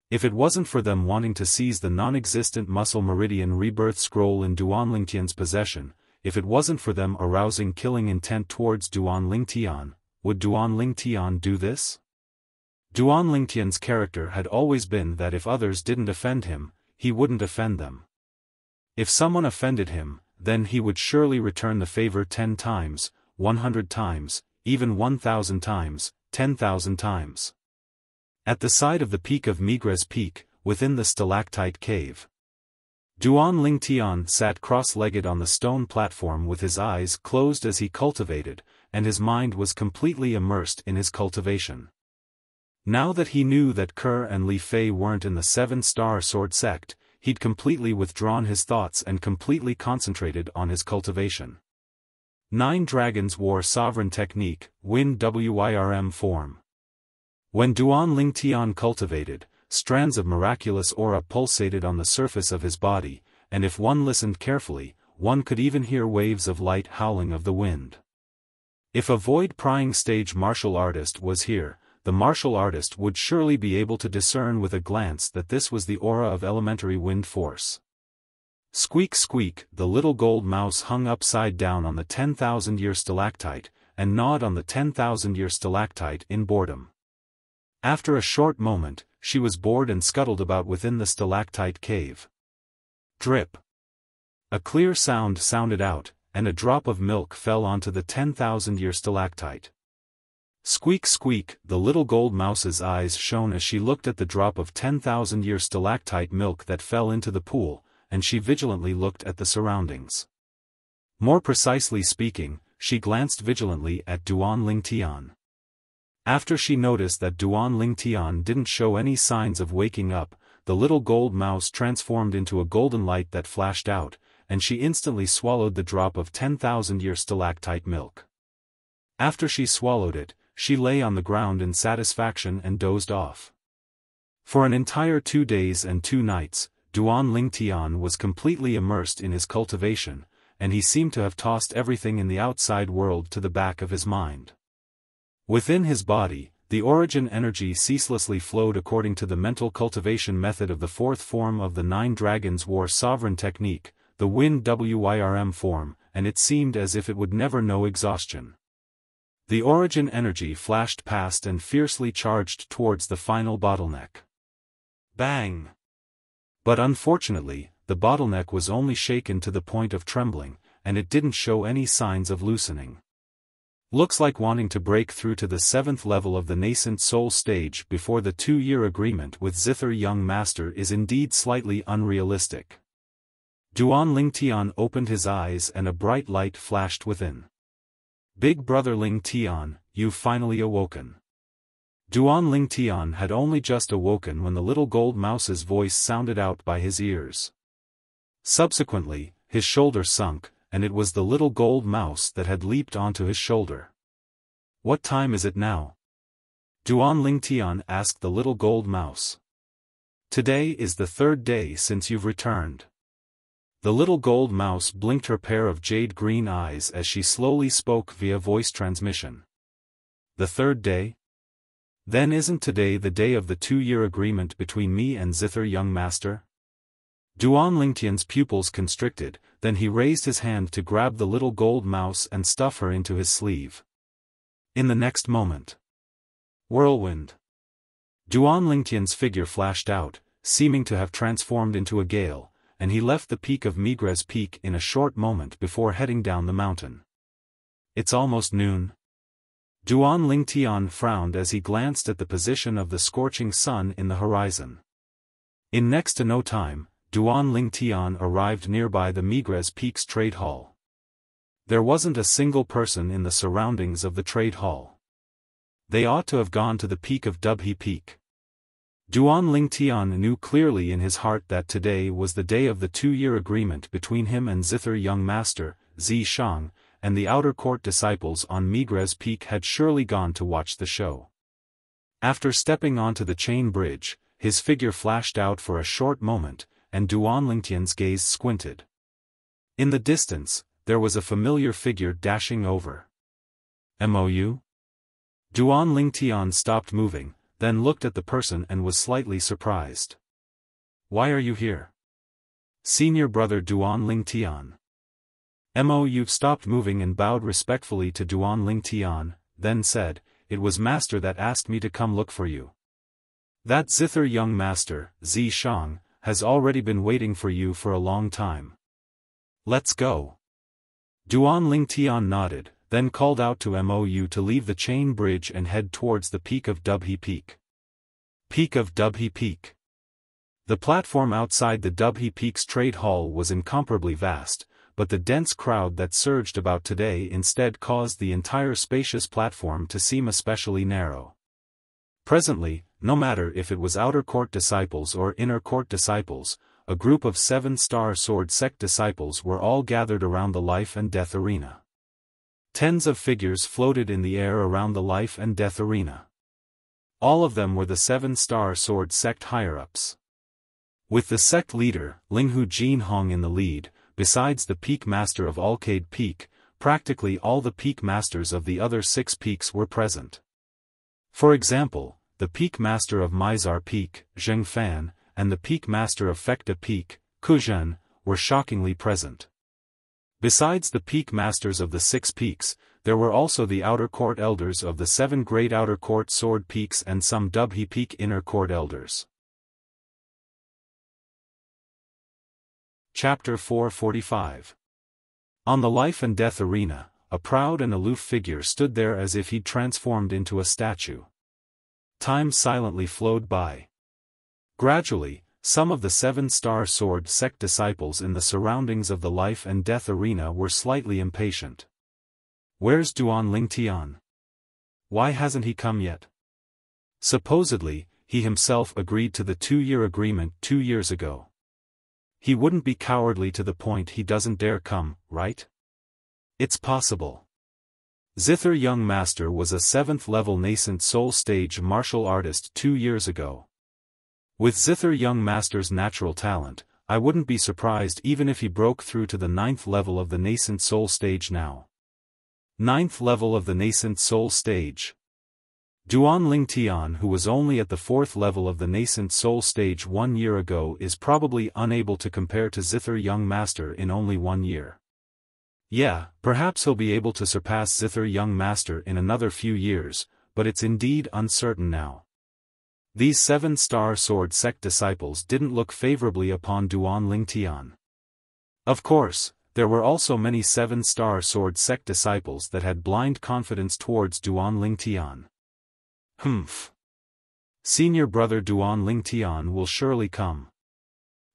If it wasn't for them wanting to seize the non-existent muscle meridian rebirth scroll in Duan Lingtian's possession, if it wasn't for them arousing killing intent towards Duan Lingtian, would Duan Lingtian do this? Duan Lingtian's character had always been that if others didn't offend him, he wouldn't offend them. If someone offended him, then he would surely return the favor 10 times, 100 times, even 1,000 times, 10,000 times. At the side of the peak of Migres Peak, within the stalactite cave, Duan Lingtian sat cross-legged on the stone platform with his eyes closed as he cultivated, and his mind was completely immersed in his cultivation. Now that he knew that Kerr and Li Fei weren't in the 7-star sword sect, he'd completely withdrawn his thoughts and completely concentrated on his cultivation. 9 Dragons War Sovereign Technique, Win Wirm Form. When Duan Lingtian cultivated, strands of miraculous aura pulsated on the surface of his body, and if one listened carefully, one could even hear waves of light howling of the wind. If a void-prying stage martial artist was here, the martial artist would surely be able to discern with a glance that this was the aura of elementary wind force. Squeak squeak, the little gold mouse hung upside down on the 10,000-year stalactite, and gnawed on the 10,000-year stalactite in boredom. After a short moment, she was bored and scuttled about within the stalactite cave. Drip. A clear sound sounded out, and a drop of milk fell onto the 10,000-year stalactite. Squeak squeak, the little gold mouse's eyes shone as she looked at the drop of 10,000-year stalactite milk that fell into the pool, and she vigilantly looked at the surroundings. More precisely speaking, she glanced vigilantly at Duan Lingtian. After she noticed that Duan Lingtian didn't show any signs of waking up, the little gold mouse transformed into a golden light that flashed out, and she instantly swallowed the drop of 10,000-year stalactite milk. After she swallowed it, she lay on the ground in satisfaction and dozed off. For an entire 2 days and 2 nights, Duan Lingtian was completely immersed in his cultivation, and he seemed to have tossed everything in the outside world to the back of his mind. Within his body, the origin energy ceaselessly flowed according to the mental cultivation method of the 4th form of the 9 Dragons War Sovereign Technique, the Win Wirm form, and it seemed as if it would never know exhaustion. The origin energy flashed past and fiercely charged towards the final bottleneck. Bang! But unfortunately, the bottleneck was only shaken to the point of trembling, and it didn't show any signs of loosening. Looks like wanting to break through to the 7th level of the nascent soul stage before the 2-year agreement with Zither Young Master is indeed slightly unrealistic. Duan Lingtian opened his eyes and a bright light flashed within. Big brother Lingtian, you've finally awoken. Duan Lingtian had only just awoken when the little gold mouse's voice sounded out by his ears. Subsequently, his shoulder sunk, and it was the little gold mouse that had leaped onto his shoulder. What time is it now? Duan Lingtian asked the little gold mouse. Today is the 3rd day since you've returned. The little gold mouse blinked her pair of jade-green eyes as she slowly spoke via voice transmission. The 3rd day? Then isn't today the day of the 2-year agreement between me and Zither Young Master? Duan Lingtian's pupils constricted, then he raised his hand to grab the little gold mouse and stuff her into his sleeve. In the next moment. Whirlwind. Duan Lingtian's figure flashed out, seeming to have transformed into a gale, and he left the peak of Migres Peak in a short moment before heading down the mountain. It's almost noon. Duan Lingtian frowned as he glanced at the position of the scorching sun in the horizon. In next to no time, Duan Lingtian arrived nearby the Migres Peak's trade hall. There wasn't a single person in the surroundings of the trade hall. They ought to have gone to the peak of Dubhe Peak. Duan Lingtian knew clearly in his heart that today was the day of the 2-year agreement between him and Zither Young Master, Xiaofan, and the outer court disciples on Migres Peak had surely gone to watch the show. After stepping onto the chain bridge, his figure flashed out for a short moment, and Duan Lingtian's gaze squinted. In the distance, there was a familiar figure dashing over. "Mou?" Duan Lingtian stopped moving, then looked at the person and was slightly surprised. "Why are you here?" "Senior brother Duan Lingtian." Mou stopped moving and bowed respectfully to Duan Lingtian, then said, "It was master that asked me to come look for you. That zither young master, Xiaofan, has already been waiting for you for a long time. Let's go." Duan Lingtian nodded, then called out to Mou to leave the chain bridge and head towards the peak of Dubhe Peak. Peak of Dubhe Peak. The platform outside the Dubhe Peak's trade hall was incomparably vast, but the dense crowd that surged about today instead caused the entire spacious platform to seem especially narrow. Presently, no matter if it was outer court disciples or inner court disciples, a group of 7-star sword sect disciples were all gathered around the life and death arena. Tens of figures floated in the air around the life and death arena. All of them were the 7-star sword sect higher-ups. With the sect leader, Linghu Jinhong in the lead, besides the peak master of Alcade Peak, practically all the peak masters of the other 6 peaks were present. For example, the peak master of Mizar Peak, Xiaofan, and the peak master of Fekta Peak, Kuzhen, were shockingly present. Besides the peak masters of the 6 peaks, there were also the outer court elders of the 7 great outer court sword peaks and some Dubhe Peak inner court elders. Chapter 445. On the life and death arena, a proud and aloof figure stood there as if he'd transformed into a statue. Time silently flowed by. Gradually, some of the 7-star sword sect disciples in the surroundings of the life and death arena were slightly impatient. "Where's Duan Lingtian? Why hasn't he come yet?" Supposedly, he himself agreed to the 2-year agreement 2 years ago. He wouldn't be cowardly to the point he doesn't dare come, right? It's possible. Zither Young Master was a 7th-level nascent soul stage martial artist 2 years ago. With Zither Young Master's natural talent, I wouldn't be surprised even if he broke through to the 9th level of the nascent soul stage now. 9th level of the nascent soul stage. Duan Lingtian, who was only at the 4th level of the nascent soul stage 1 year ago, is probably unable to compare to Zither Young Master in only 1 year. Yeah, perhaps he'll be able to surpass Zither Young Master in another few years, but it's indeed uncertain now. These 7-star sword sect disciples didn't look favorably upon Duan Lingtian. Of course, there were also many 7-star sword sect disciples that had blind confidence towards Duan Lingtian. Humph. Senior brother Duan Lingtian will surely come.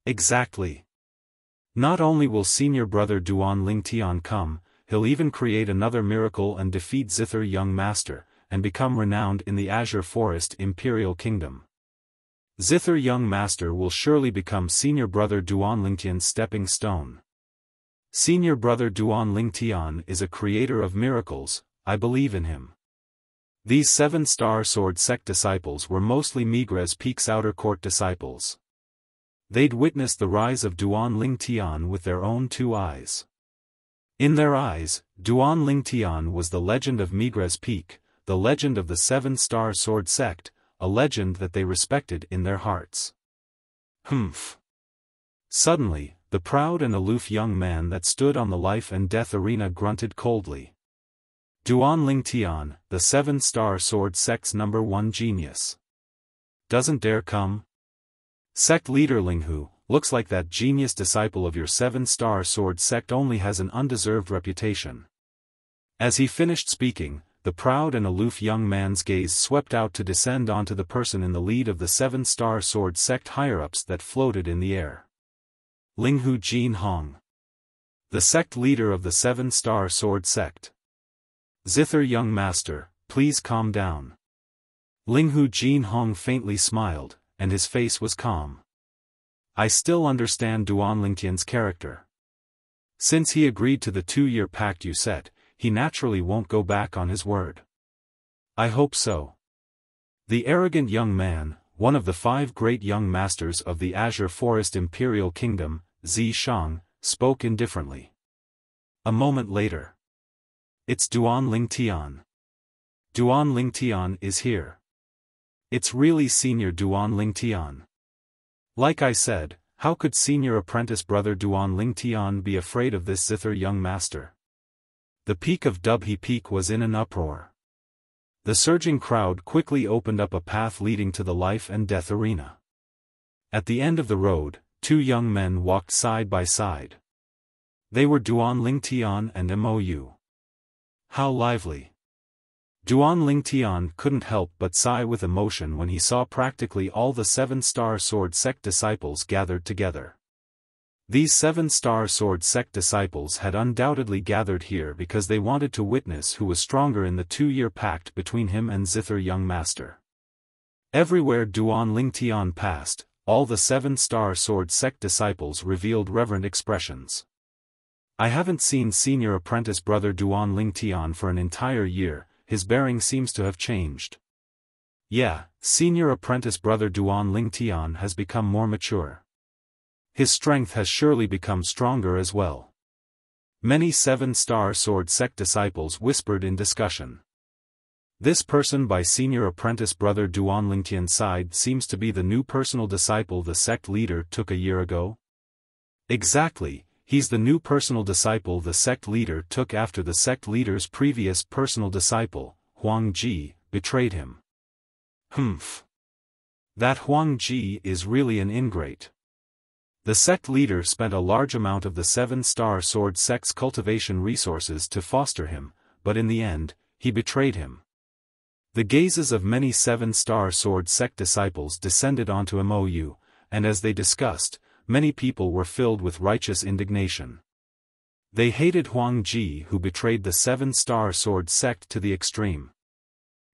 Exactly. Not only will senior brother Duan Lingtian come, he'll even create another miracle and defeat Zither Young Master, and become renowned in the Azure Forest Imperial Kingdom. Zither Young Master will surely become senior brother Duan Lingtian's stepping stone. Senior brother Duan Lingtian is a creator of miracles, I believe in him. These 7-star sword sect disciples were mostly Migres Peak's outer court disciples. They'd witnessed the rise of Duan Lingtian with their own 2 eyes. In their eyes, Duan Lingtian was the legend of Migres Peak, the legend of the 7-star sword sect, a legend that they respected in their hearts. Humph. Suddenly, the proud and aloof young man that stood on the life and death arena grunted coldly. Duan Lingtian, the 7-star sword sect's #1 genius. Doesn't dare come? Sect leader Linghu, looks like that genius disciple of your 7-star sword sect only has an undeserved reputation. As he finished speaking, the proud and aloof young man's gaze swept out to descend onto the person in the lead of the 7-star sword sect higher-ups that floated in the air. Linghu Jinhong. The sect leader of the 7-star sword sect. Zither Young Master, please calm down. Linghu Jinhong faintly smiled, and his face was calm. I still understand Duan Lingtian's character. Since he agreed to the 2-year pact you set, he naturally won't go back on his word. I hope so. The arrogant young man, one of the 5 great young masters of the Azure Forest Imperial Kingdom, Shang, spoke indifferently. A moment later. It's Duan Lingtian. Duan Lingtian is here. It's really Senior Duan Lingtian. Like I said, how could senior apprentice brother Duan Lingtian be afraid of this zither young master? The peak of Dubhe Peak was in an uproar. The surging crowd quickly opened up a path leading to the life and death arena. At the end of the road, 2 young men walked side by side. They were Duan Lingtian and Mou. How lively! Duan Lingtian couldn't help but sigh with emotion when he saw practically all the 7-star sword sect disciples gathered together. These 7-star sword sect disciples had undoubtedly gathered here because they wanted to witness who was stronger in the 2-year pact between him and Zither young master. Everywhere Duan Lingtian passed, all the 7-star sword sect disciples revealed reverent expressions. I haven't seen senior apprentice brother Duan Lingtian for an entire year, his bearing seems to have changed. Yeah, senior apprentice brother Duan Lingtian has become more mature. His strength has surely become stronger as well. Many 7-star sword sect disciples whispered in discussion. This person by senior apprentice brother Duan Lingtian's side seems to be the new personal disciple the sect leader took a year ago. Exactly, he's the new personal disciple the sect leader took after the sect leader's previous personal disciple, Huang Ji, betrayed him. Humph. That Huang Ji is really an ingrate. The sect leader spent a large amount of the 7-star sword sect's cultivation resources to foster him, but in the end, he betrayed him. The gazes of many 7-star sword sect disciples descended onto Mou, and as they discussed, many people were filled with righteous indignation. They hated Huang Ji who betrayed the 7-star sword sect to the extreme.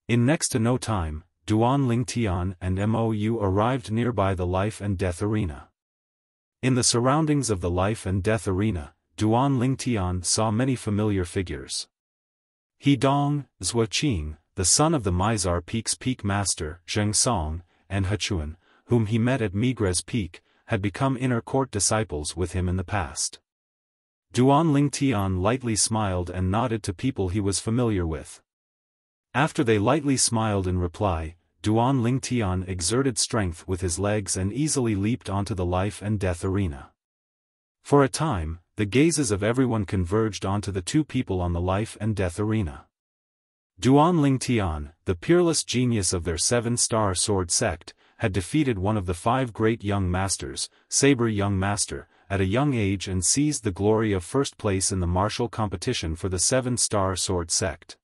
In next to no time, Duan Lingtian and Mou arrived nearby the life and death arena. In the surroundings of the life and death arena, Duan Lingtian saw many familiar figures. He Dong, Zuoqing, the son of the Mizar Peak's peak master, Zheng Song, and Hechuan, whom he met at Migres Peak, had become inner court disciples with him in the past. Duan Lingtian lightly smiled and nodded to people he was familiar with. After they lightly smiled in reply, Duan Lingtian exerted strength with his legs and easily leaped onto the life and death arena. For a time, the gazes of everyone converged onto the 2 people on the life and death arena. Duan Lingtian, the peerless genius of their 7-star sword sect, had defeated one of the 5 great young masters, Saber young master, at a young age and seized the glory of first place in the martial competition for the 7-star sword sect.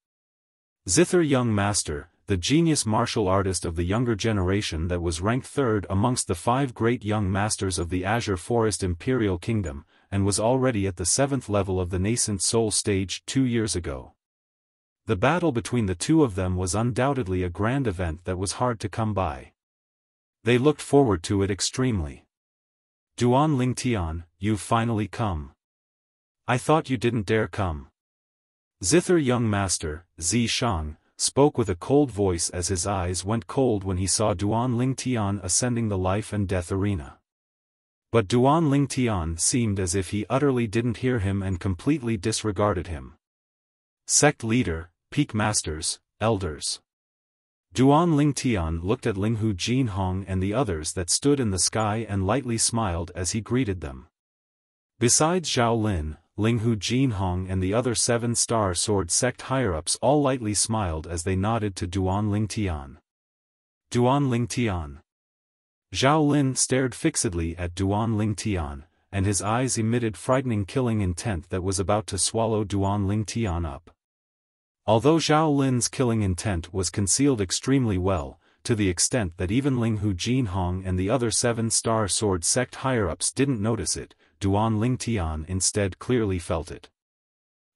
Zither young master, the genius martial artist of the younger generation that was ranked 3rd amongst the 5 great young masters of the Azure Forest Imperial Kingdom, and was already at the 7th level of the nascent soul stage 2 years ago. The battle between the 2 of them was undoubtedly a grand event that was hard to come by. They looked forward to it extremely. Duan Lingtian, you've finally come. I thought you didn't dare come. Zither young master, Shang, spoke with a cold voice as his eyes went cold when he saw Duan Lingtian ascending the life and death arena. But Duan Lingtian seemed as if he utterly didn't hear him and completely disregarded him. Sect leader, peak masters, elders. Duan Lingtian looked at Linghu Jinhong and the others that stood in the sky and lightly smiled as he greeted them. Besides Zhao Lin, Linghu Jinhong and the other 7-star sword sect higher-ups all lightly smiled as they nodded to Duan Lingtian. Duan Lingtian. Zhao Lin stared fixedly at Duan Lingtian, and his eyes emitted frightening killing intent that was about to swallow Duan Lingtian up. Although Zhao Lin's killing intent was concealed extremely well, to the extent that even Linghu Jinhong and the other 7-star sword sect higher-ups didn't notice it, Duan Lingtian instead clearly felt it.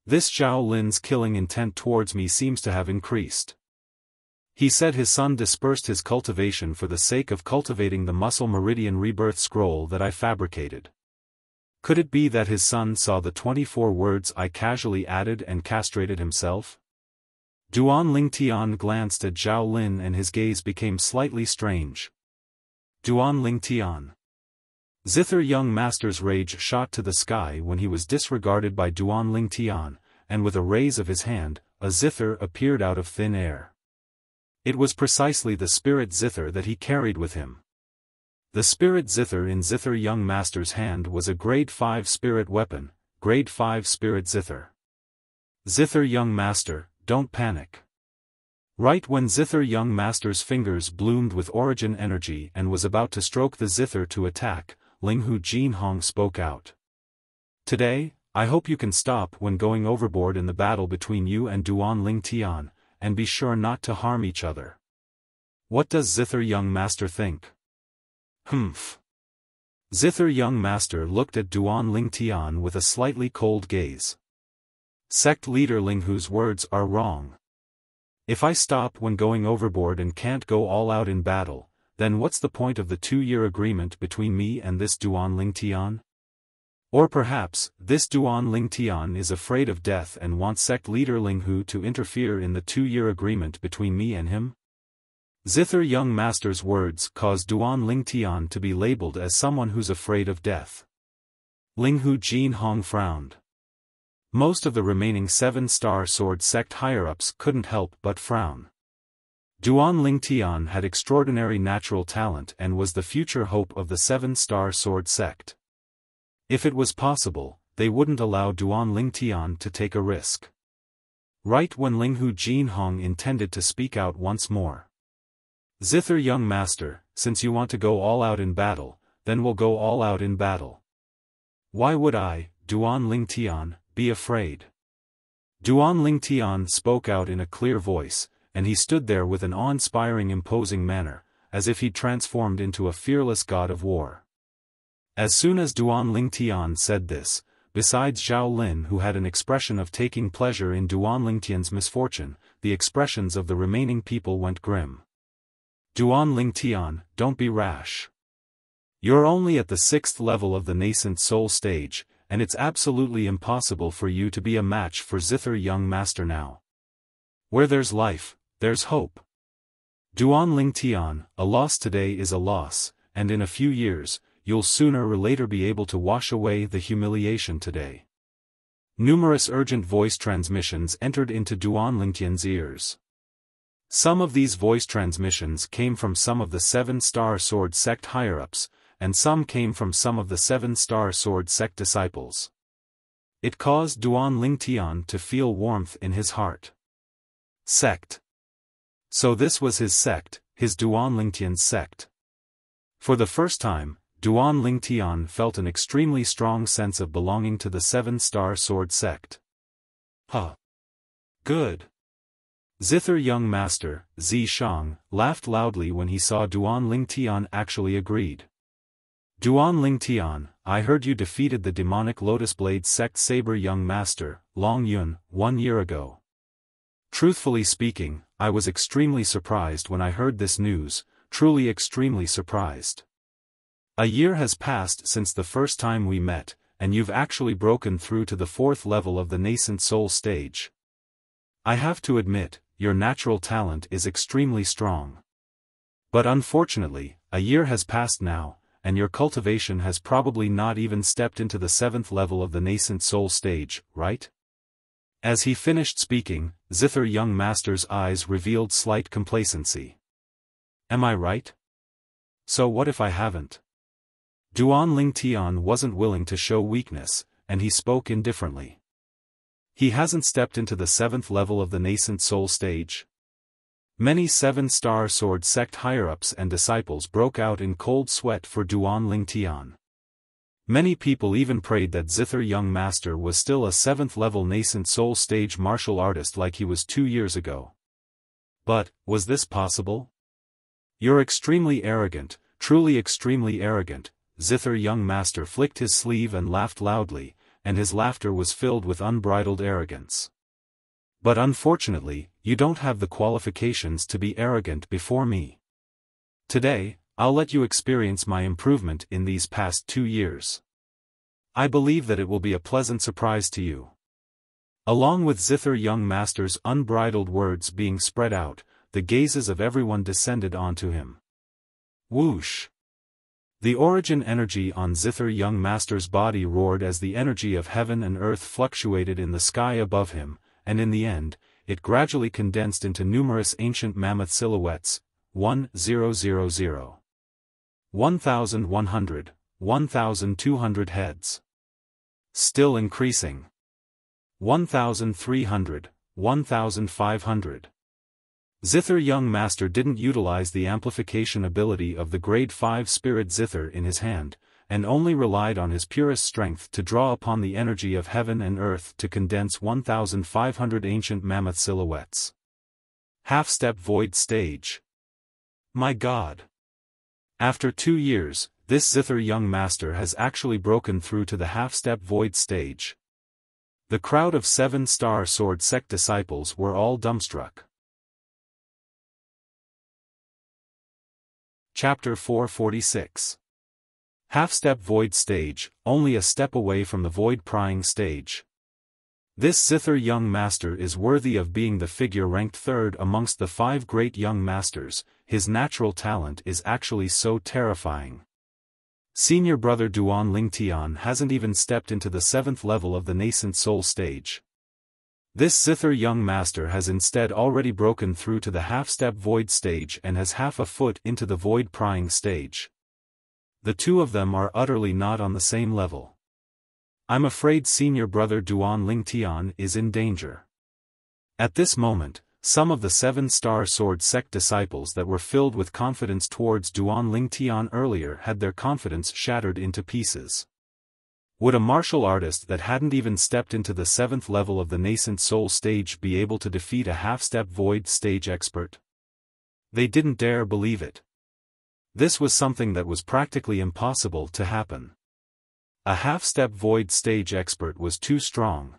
This Zhao Lin's killing intent towards me seems to have increased. He said his son dispersed his cultivation for the sake of cultivating the muscle meridian rebirth scroll that I fabricated. Could it be that his son saw the 24 words I casually added and castrated himself? Duan Lingtian glanced at Zhao Lin and his gaze became slightly strange. Duan Lingtian. Zither young master's rage shot to the sky when he was disregarded by Duan Lingtian, and with a raise of his hand, a zither appeared out of thin air. It was precisely the spirit zither that he carried with him. The spirit zither in Zither young master's hand was a grade 5 spirit weapon, grade 5 spirit zither. Zither young master, don't panic. Right when Zither young master's fingers bloomed with origin energy and was about to stroke the zither to attack, Linghu Jinhong spoke out. Today, I hope you can stop when going overboard in the battle between you and Duan Lingtian, and be sure not to harm each other. What does Zither young master think? Humph. Zither young master looked at Duan Lingtian with a slightly cold gaze. Sect leader Linghu's words are wrong. If I stop when going overboard and can't go all out in battle, then what's the point of the 2-year agreement between me and this Duan Lingtian? Or perhaps, this Duan Lingtian is afraid of death and wants sect leader Linghu to interfere in the 2-year agreement between me and him? Zither young master's words caused Duan Lingtian to be labeled as someone who's afraid of death. Linghu Jinhong frowned. Most of the remaining 7-star sword sect higher-ups couldn't help but frown. Duan Lingtian had extraordinary natural talent and was the future hope of the 7-star sword sect. If it was possible, they wouldn't allow Duan Lingtian to take a risk. Right when Linghu Jinhong intended to speak out once more. Zither young master, since you want to go all out in battle, then we'll go all out in battle. Why would I, Duan Lingtian, be afraid? Duan Lingtian spoke out in a clear voice, and he stood there with an awe-inspiring imposing manner, as if he'd transformed into a fearless god of war. As soon as Duan Lingtian said this, besides Zhao Lin who had an expression of taking pleasure in Duan Lingtian's misfortune, the expressions of the remaining people went grim. Duan Lingtian, don't be rash. You're only at the 6th level of the nascent soul stage, and it's absolutely impossible for you to be a match for Zither young master now. Where there's life, there's hope. Duan Lingtian, a loss today is a loss, and in a few years, you'll sooner or later be able to wash away the humiliation today. Numerous urgent voice transmissions entered into Duan Lingtian's ears. Some of these voice transmissions came from some of the 7-star sword sect higher-ups, and some came from some of the 7-star sword sect disciples. It caused Duan Lingtian to feel warmth in his heart. Sect. So this was his sect, his Duan Lingtian's sect. For the first time, Duan Lingtian felt an extremely strong sense of belonging to the 7-star sword sect. Huh. Good. Zither young master, Zi Shang, laughed loudly when he saw Duan Lingtian actually agreed. Duan Lingtian, I heard you defeated the demonic Lotus Blade sect saber young master, Long Yun, 1 year ago. Truthfully speaking, I was extremely surprised when I heard this news, truly extremely surprised. A year has passed since the first time we met, and you've actually broken through to the 4th level of the nascent soul stage. I have to admit, your natural talent is extremely strong. But unfortunately, a year has passed now, and your cultivation has probably not even stepped into the 7th level of the nascent soul stage, right? As he finished speaking, Zither young master's eyes revealed slight complacency. Am I right? So what if I haven't? Duan Lingtian wasn't willing to show weakness, and he spoke indifferently. He hasn't stepped into the 7th level of the nascent soul stage. Many 7-star sword sect higher-ups and disciples broke out in cold sweat for Duan Lingtian. Many people even prayed that Zither young master was still a 7th level nascent soul stage martial artist like he was 2 years ago. But, was this possible? You're extremely arrogant, truly extremely arrogant. Zither young master flicked his sleeve and laughed loudly, and his laughter was filled with unbridled arrogance. But unfortunately, you don't have the qualifications to be arrogant before me. Today, I'll let you experience my improvement in these past 2 years. I believe that it will be a pleasant surprise to you. Along with zither young master's unbridled words being spread out, the gazes of everyone descended onto him. Whoosh! The origin energy on zither young master's body roared as the energy of heaven and earth fluctuated in the sky above him, and in the end, it gradually condensed into numerous ancient mammoth silhouettes, 1000, 1100, 1200 heads. Still increasing. 1300, 1500. Zither young master didn't utilize the amplification ability of the grade 5 spirit zither in his hand, and only relied on his purest strength to draw upon the energy of heaven and earth to condense 1500 ancient mammoth silhouettes. Half-step void stage. My God! After 2 years, this zither young master has actually broken through to the half-step void stage. The crowd of 7-star sword sect disciples were all dumbstruck. Chapter 446. Half-step void stage, only a step away from the void prying stage. This zither young master is worthy of being the figure ranked third amongst the 5 great young masters. His natural talent is actually so terrifying. Senior brother Duan Lingtian hasn't even stepped into the 7th level of the nascent soul stage. This zither young master has instead already broken through to the half-step void stage and has half a foot into the void prying stage. The two of them are utterly not on the same level. I'm afraid senior brother Duan Lingtian is in danger. At this moment, some of the 7-star sword sect disciples that were filled with confidence towards Duan Lingtian earlier had their confidence shattered into pieces. Would a martial artist that hadn't even stepped into the 7th level of the nascent soul stage be able to defeat a half-step void stage expert? They didn't dare believe it. This was something that was practically impossible to happen. A half-step void stage expert was too strong.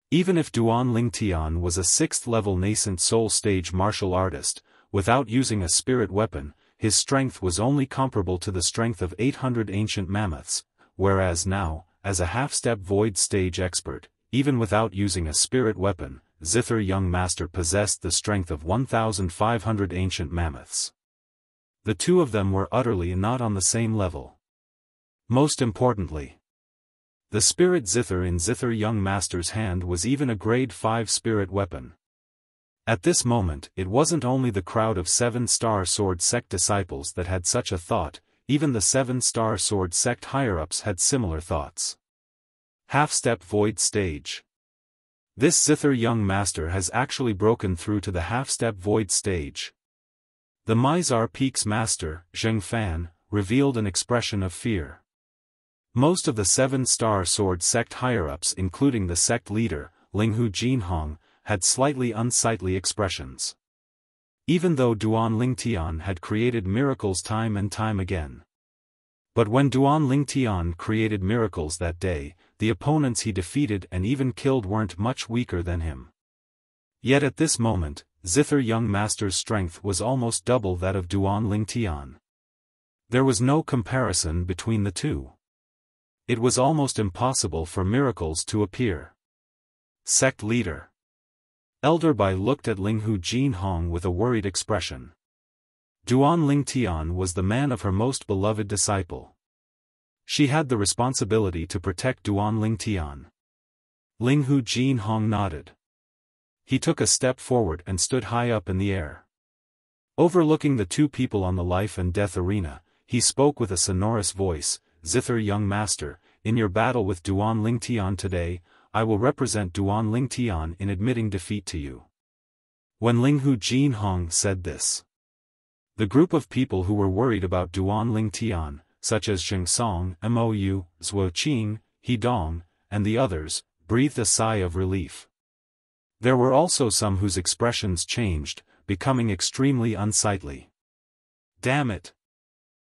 Even if Duan Lingtian was a 6th level nascent soul stage martial artist, without using a spirit weapon, his strength was only comparable to the strength of 800 ancient mammoths. Whereas now, as a half-step void stage expert, even without using a spirit weapon, zither young master possessed the strength of 1500 ancient mammoths. The two of them were utterly not on the same level. Most importantly, the spirit zither in zither young master's hand was even a grade 5 spirit weapon. At this moment, it wasn't only the crowd of 7-star sword sect disciples that had such a thought. Even the 7-star sword sect higher-ups had similar thoughts. Half-step void stage. This zither young master has actually broken through to the half-step void stage. The Mizar Peak's master, Xiaofan, revealed an expression of fear. Most of the 7-star sword sect higher-ups including the sect leader, Linghu Jinhong, had slightly unsightly expressions. Even though Duan Lingtian had created miracles time and time again. But when Duan Lingtian created miracles that day, the opponents he defeated and even killed weren't much weaker than him. Yet at this moment, zither young master's strength was almost double that of Duan Lingtian. There was no comparison between the two. It was almost impossible for miracles to appear. Sect leader. Elder Bai looked at Linghu Jinhong with a worried expression. Duan Lingtian was the man of her most beloved disciple. She had the responsibility to protect Duan Lingtian. Linghu Jinhong nodded. He took a step forward and stood high up in the air. Overlooking the two people on the life and death arena, he spoke with a sonorous voice, "Zither young master, in your battle with Duan Lingtian today, I will represent Duan Lingtian in admitting defeat to you." When Linghu Jinhong said this, the group of people who were worried about Duan Lingtian, such as Zheng Song, Mou, Zhuo Qing, He Dong, and the others, breathed a sigh of relief. There were also some whose expressions changed, becoming extremely unsightly. Damn it!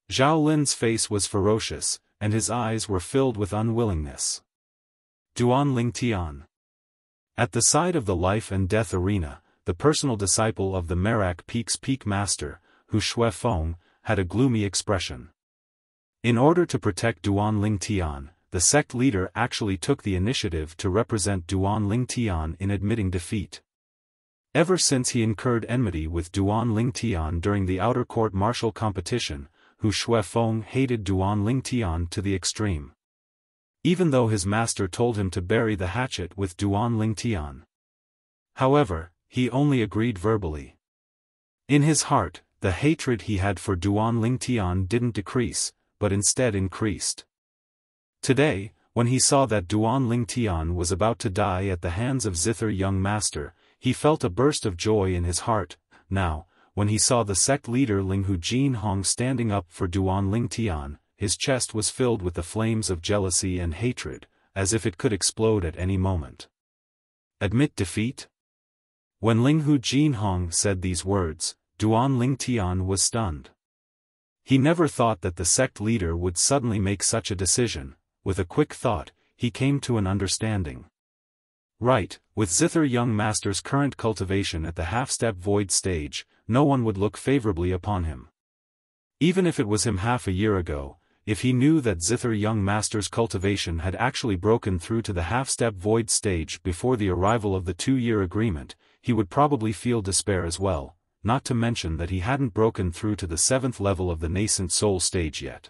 Zhao Lin's face was ferocious, and his eyes were filled with unwillingness. Duan Lingtian. At the side of the life and death arena, the personal disciple of the Merak Peak's peak master, Hu Shuefeng, had a gloomy expression. In order to protect Duan Lingtian, the sect leader actually took the initiative to represent Duan Lingtian in admitting defeat. Ever since he incurred enmity with Duan Lingtian during the outer court martial competition, Hu Shuifeng hated Duan Lingtian to the extreme. Even though his master told him to bury the hatchet with Duan Lingtian. However, he only agreed verbally. In his heart, the hatred he had for Duan Lingtian didn't decrease, but instead increased. Today, when he saw that Duan Lingtian was about to die at the hands of Zither young master, he felt a burst of joy in his heart. Now, when he saw the sect leader Linghu Jinhong standing up for Duan Lingtian, his chest was filled with the flames of jealousy and hatred, as if it could explode at any moment. Admit defeat? When Linghu Jinhong said these words, Duan Lingtian was stunned. He never thought that the sect leader would suddenly make such a decision. With a quick thought, he came to an understanding. Right, with Zither young master's current cultivation at the half-step void stage, no one would look favorably upon him. Even if it was him half a year ago, if he knew that Zither young master's cultivation had actually broken through to the half-step void stage before the arrival of the 2-year agreement, he would probably feel despair as well, not to mention that he hadn't broken through to the 7th level of the nascent soul stage yet.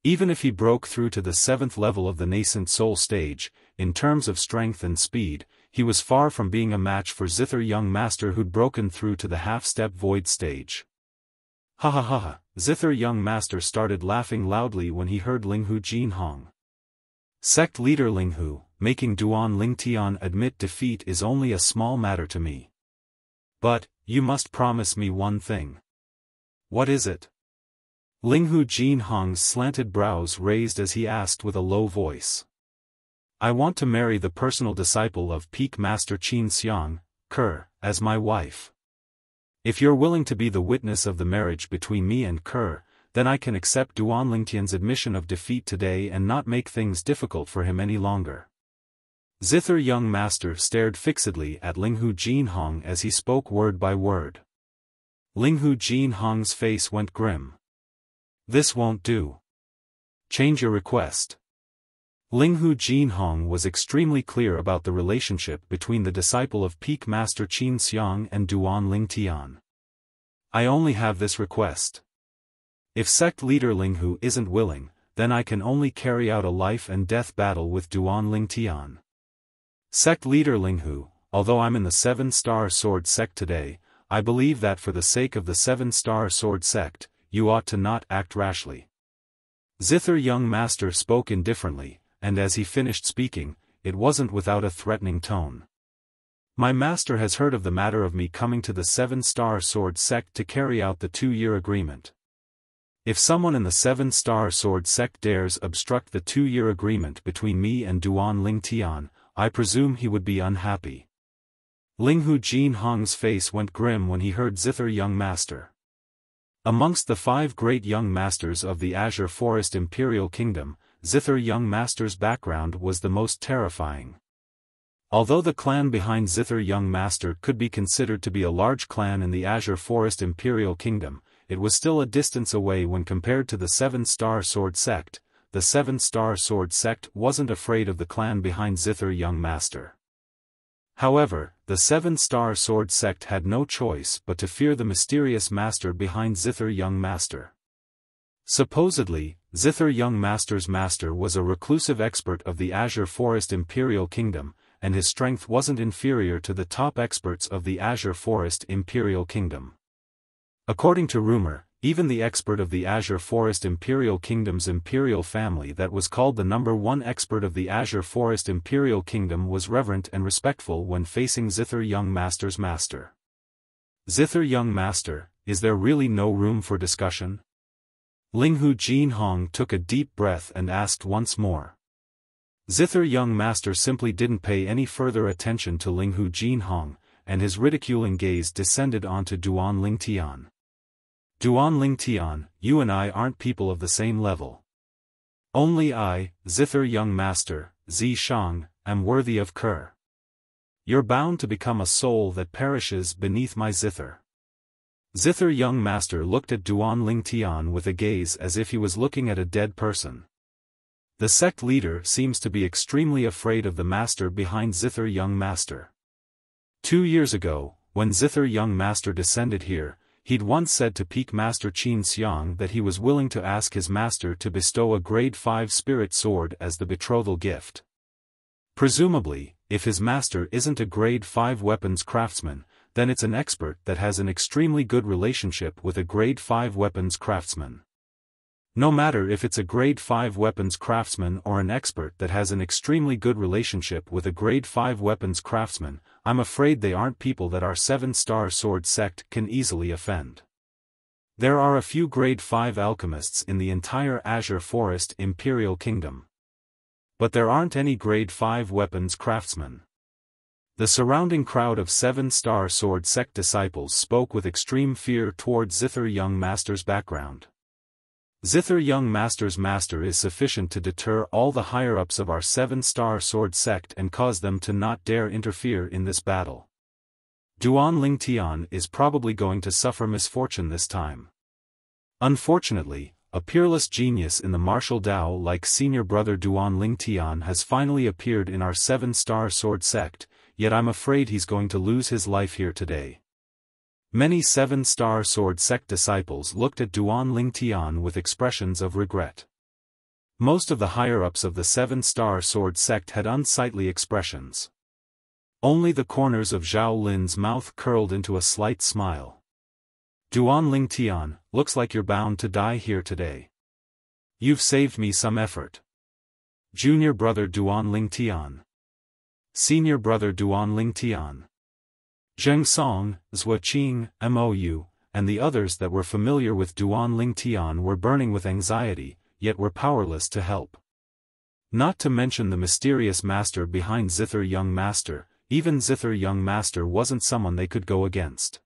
Even if he broke through to the 7th level of the nascent soul stage, in terms of strength and speed, he was far from being a match for Zither young master who'd broken through to the half-step void stage. Ha ha ha ha, Zither young master started laughing loudly when he heard Linghu Jinhong. Sect leader Linghu, making Duan Lingtian admit defeat is only a small matter to me. But, you must promise me one thing. What is it? Linghu Jinhong's slanted brows raised as he asked with a low voice. I want to marry the personal disciple of Peak Master Qin Xiang, Ke, as my wife. If you're willing to be the witness of the marriage between me and Ke, then I can accept Duan Lingtian's admission of defeat today and not make things difficult for him any longer. Zither young master stared fixedly at Linghu Jinhong as he spoke word by word. Linghu Jinhong's face went grim. This won't do. Change your request. Linghu Jinhong was extremely clear about the relationship between the disciple of Peak Master Qin Xiang and Duan Lingtian. I only have this request. If sect leader Linghu isn't willing, then I can only carry out a life and death battle with Duan Lingtian. Sect leader Linghu, although I'm in the 7-star sword sect today, I believe that for the sake of the 7-star sword sect, you ought to not act rashly. Zither young master spoke indifferently, and as he finished speaking, it wasn't without a threatening tone. My master has heard of the matter of me coming to the 7-star sword sect to carry out the 2-year agreement. If someone in the 7-star sword sect dares obstruct the 2-year agreement between me and Duan Lingtian, I presume he would be unhappy. Linghu Jinhong's face went grim when he heard Zither young master. Amongst the 5 great young masters of the Azure Forest Imperial Kingdom, Zither young master's background was the most terrifying. Although the clan behind Zither young master could be considered to be a large clan in the Azure Forest Imperial Kingdom, it was still a distance away when compared to the 7-star sword sect. The 7-star sword sect wasn't afraid of the clan behind Zither young master. However, the 7-star sword sect had no choice but to fear the mysterious master behind Zither young master. Supposedly, Zither young master's master was a reclusive expert of the Azure Forest Imperial Kingdom, and his strength wasn't inferior to the top experts of the Azure Forest Imperial Kingdom. According to rumor, even the expert of the Azure Forest Imperial Kingdom's imperial family that was called the number 1 expert of the Azure Forest Imperial Kingdom was reverent and respectful when facing Zither young master's master. Zither young master, is there really no room for discussion? Linghu Jinhong took a deep breath and asked once more. Zither young master simply didn't pay any further attention to Linghu Jinhong, and his ridiculing gaze descended onto Duan Lingtian. Duan Lingtian, you and I aren't people of the same level. Only I, Zither young master, Zi Shang, am worthy of Ke. You're bound to become a soul that perishes beneath my Zither. Zither young master looked at Duan Lingtian with a gaze as if he was looking at a dead person. The sect leader seems to be extremely afraid of the master behind Zither Young Master. 2 years ago, when Zither Young Master descended here, he'd once said to Peak Master Qin Xiang that he was willing to ask his master to bestow a grade 5 spirit sword as the betrothal gift. Presumably, if his master isn't a grade 5 weapons craftsman, then it's an expert that has an extremely good relationship with a grade 5 weapons craftsman. No matter if it's a grade 5 weapons craftsman or an expert that has an extremely good relationship with a grade 5 weapons craftsman, I'm afraid they aren't people that our 7-star sword sect can easily offend. There are a few grade 5 alchemists in the entire Azure Forest Imperial Kingdom. But there aren't any grade 5 weapons craftsmen. The surrounding crowd of 7-star sword sect disciples spoke with extreme fear toward Zither Young Master's background. Zither Young Master's master is sufficient to deter all the higher-ups of our 7-star sword sect and cause them to not dare interfere in this battle. Duan Lingtian is probably going to suffer misfortune this time. Unfortunately, a peerless genius in the martial Dao like senior brother Duan Lingtian has finally appeared in our 7-star sword sect, yet I'm afraid he's going to lose his life here today. Many 7-star sword sect disciples looked at Duan Lingtian with expressions of regret. Most of the higher-ups of the 7-star sword sect had unsightly expressions. Only the corners of Zhao Lin's mouth curled into a slight smile. Duan Lingtian, looks like you're bound to die here today. You've saved me some effort. Junior brother Duan Lingtian. Senior brother Duan Lingtian. Zheng Song, Zhua Qing, Mou, and the others that were familiar with Duan Lingtian were burning with anxiety, yet were powerless to help. Not to mention the mysterious master behind Zither Young Master, even Zither Young Master wasn't someone they could go against.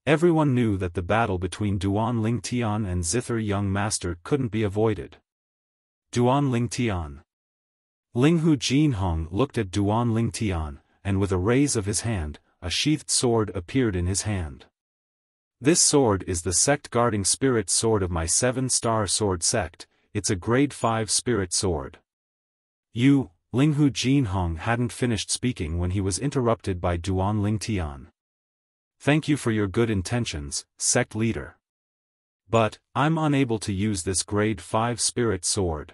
Everyone knew that the battle between Duan Lingtian and Zither Young Master couldn't be avoided. Duan Lingtian. Linghu Jinhong looked at Duan Lingtian, and with a raise of his hand, a sheathed sword appeared in his hand. This sword is the sect-guarding spirit sword of my 7-star sword sect. It's a grade 5 spirit sword. Linghu Jinhong hadn't finished speaking when he was interrupted by Duan Lingtian. Thank you for your good intentions, sect leader. But, I'm unable to use this grade 5 spirit sword.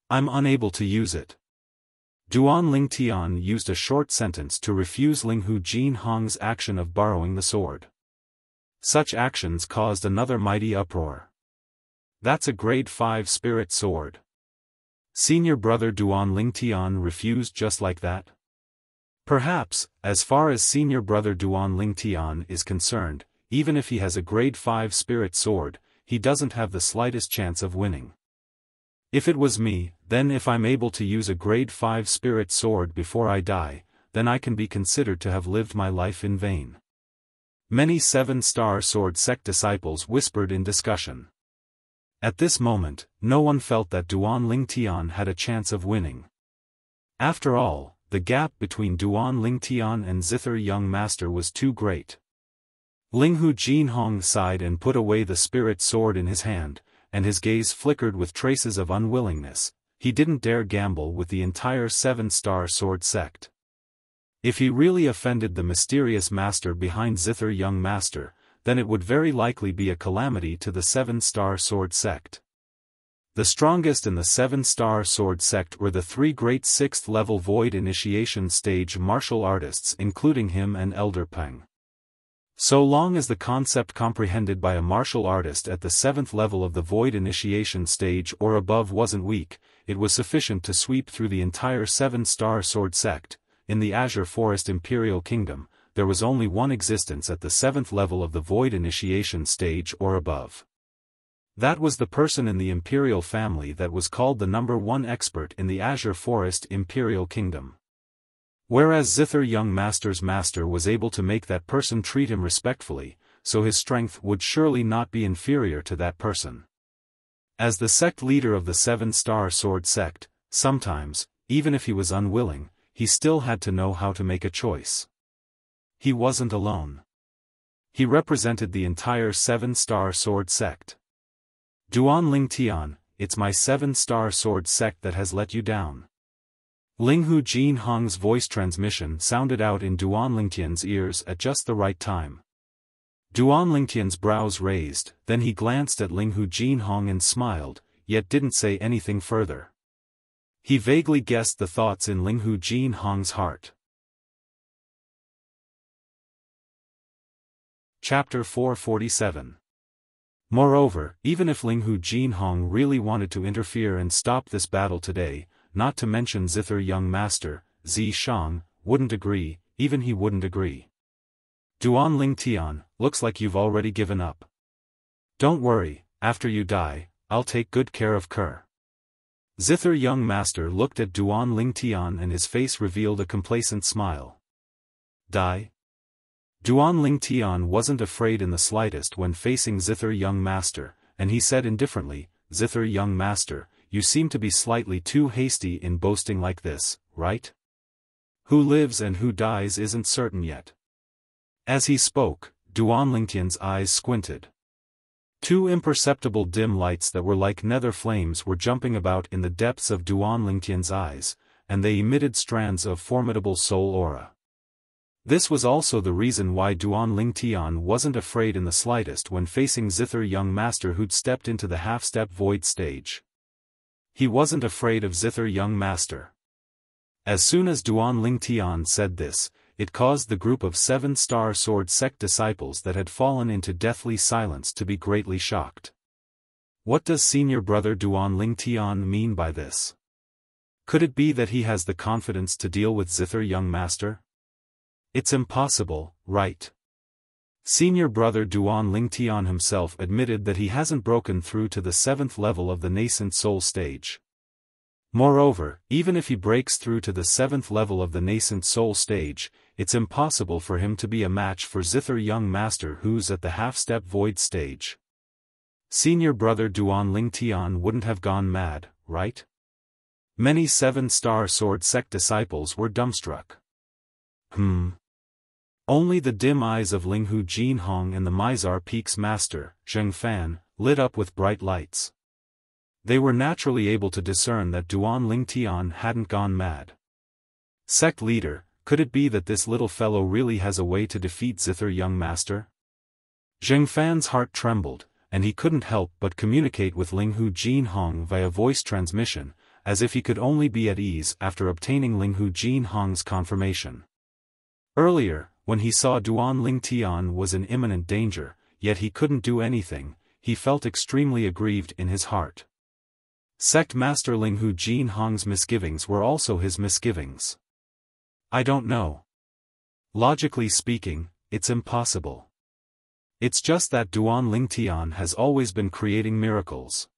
I'm unable to use it. Duan Lingtian used a short sentence to refuse Linghu Jinhong's action of borrowing the sword. Such actions caused another mighty uproar. That's a grade 5 spirit sword. Senior brother Duan Lingtian refused just like that? Perhaps, as far as senior brother Duan Lingtian is concerned, even if he has a grade 5 spirit sword, he doesn't have the slightest chance of winning. If it was me, then if I'm able to use a grade 5 spirit sword before I die, then I can be considered to have lived my life in vain. Many 7-star sword sect disciples whispered in discussion. At this moment, no one felt that Duan Lingtian had a chance of winning. After all, the gap between Duan Lingtian and Zither Young Master was too great. Linghu Jinhong sighed and put away the spirit sword in his hand, and his gaze flickered with traces of unwillingness. He didn't dare gamble with the entire 7-star sword sect. If he really offended the mysterious master behind Zither Young Master, then it would very likely be a calamity to the 7-star sword sect. The strongest in the 7-star sword sect were the 3 great 6th-level Void Initiation stage martial artists, including him and Elder Peng. So long as the concept comprehended by a martial artist at the 7th level of the Void Initiation stage or above wasn't weak, it was sufficient to sweep through the entire 7-star sword sect. In the Azure Forest Imperial Kingdom, there was only one existence at the 7th level of the Void Initiation stage or above. That was the person in the Imperial family that was called the #1 expert in the Azure Forest Imperial Kingdom. Whereas Zither Young Master's master was able to make that person treat him respectfully, so his strength would surely not be inferior to that person. As the sect leader of the 7-star sword sect, sometimes, even if he was unwilling, he still had to know how to make a choice. He wasn't alone. He represented the entire 7-star sword sect. Duan Lingtian, it's my 7-star sword sect that has let you down. Linghu Jin Hong's voice transmission sounded out in Duan Lingtian's ears at just the right time. Duan Lingtian's brows raised, then he glanced at Linghu Jin Hong and smiled, yet didn't say anything further. He vaguely guessed the thoughts in Linghu Jin Hong's heart. Chapter 447. Moreover, even if Linghu Jin Hong really wanted to interfere and stop this battle today, not to mention Zither young master, Zi Shang, wouldn't agree, even he wouldn't agree. Duan Lingtian, looks like you've already given up. Don't worry, after you die, I'll take good care of Kerr. Zither young master looked at Duan Lingtian and his face revealed a complacent smile. Die? Duan Lingtian wasn't afraid in the slightest when facing Zither young master, and he said indifferently, Zither young master, you seem to be slightly too hasty in boasting like this, right? Who lives and who dies isn't certain yet. As he spoke, Duan Lingtian's eyes squinted. Two imperceptible dim lights that were like nether flames were jumping about in the depths of Duan Lingtian's eyes, and they emitted strands of formidable soul aura. This was also the reason why Duan Lingtian wasn't afraid in the slightest when facing Zither young master who'd stepped into the half-step void stage. He wasn't afraid of Zither young master. As soon as Duan Lingtian said this, it caused the group of 7-star sword sect disciples that had fallen into deathly silence to be greatly shocked. What does senior brother Duan Lingtian mean by this? Could it be that he has the confidence to deal with Zither young master? It's impossible, right? Senior brother Duan Lingtian himself admitted that he hasn't broken through to the 7th level of the nascent soul stage. Moreover, even if he breaks through to the 7th level of the nascent soul stage, it's impossible for him to be a match for Zither young master who's at the half-step void stage. Senior brother Duan Lingtian wouldn't have gone mad, right? Many 7-star sword sect disciples were dumbstruck. Only the dim eyes of Linghu Jin Hong and the Mizar Peak's master, Xiaofan, lit up with bright lights. They were naturally able to discern that Duan Lingtian hadn't gone mad. Sect leader, could it be that this little fellow really has a way to defeat Zither young master? Xiaofan's heart trembled, and he couldn't help but communicate with Linghu Jin Hong via voice transmission, as if he could only be at ease after obtaining Linghu Jin Hong's confirmation. Earlier, when he saw Duan Lingtian was in imminent danger, yet he couldn't do anything, he felt extremely aggrieved in his heart. Sect Master Linghu Jin Hong's misgivings were also his misgivings. I don't know. Logically speaking, it's impossible. It's just that Duan Lingtian has always been creating miracles.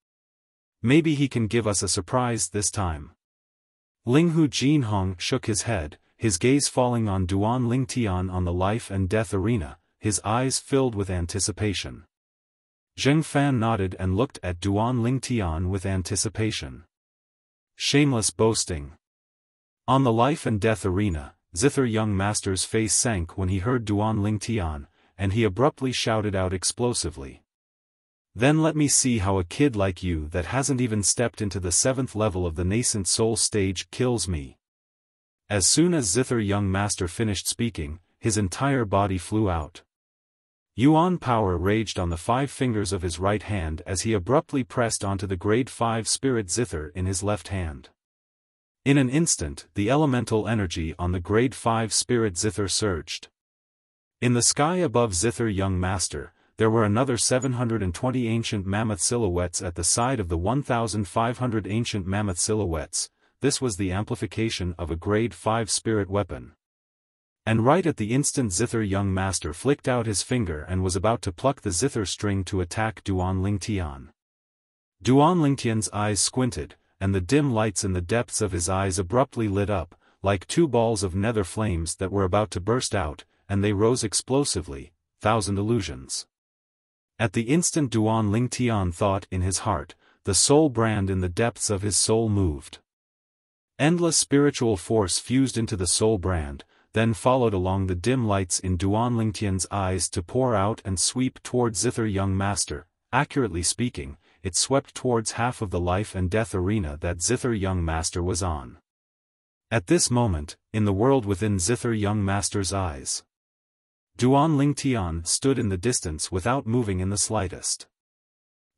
Maybe he can give us a surprise this time. Linghu Jin Hong shook his head, his gaze falling on Duan Lingtian on the life and death arena, his eyes filled with anticipation. Xiaofan nodded and looked at Duan Lingtian with anticipation. Shameless boasting. On the life and death arena, Zither young master's face sank when he heard Duan Lingtian, and he abruptly shouted out explosively. Then let me see how a kid like you that hasn't even stepped into the 7th level of the nascent soul stage kills me. As soon as Zither young master finished speaking, his entire body flew out. Yuan power raged on the 5 fingers of his right hand as he abruptly pressed onto the grade 5 spirit Zither in his left hand. In an instant, the elemental energy on the grade 5 spirit Zither surged. In the sky above Zither young master, there were another 720 ancient mammoth silhouettes at the side of the 1,500 ancient mammoth silhouettes. This was the amplification of a grade 5 spirit weapon. And right at the instant Zither young master flicked out his finger and was about to pluck the Zither string to attack Duan Lingtian. Duan Lingtian's eyes squinted, and the dim lights in the depths of his eyes abruptly lit up, like 2 balls of nether flames that were about to burst out, and they rose explosively, 1,000 illusions. At the instant Duan Lingtian thought in his heart, the soul brand in the depths of his soul moved. Endless spiritual force fused into the soul brand, then followed along the dim lights in Duan Lingtian's eyes to pour out and sweep toward Zither young master. Accurately speaking, it swept towards half of the life and death arena that Zither Young Master was on. At this moment, in the world within Zither Young Master's eyes, Duan Lingtian stood in the distance without moving in the slightest.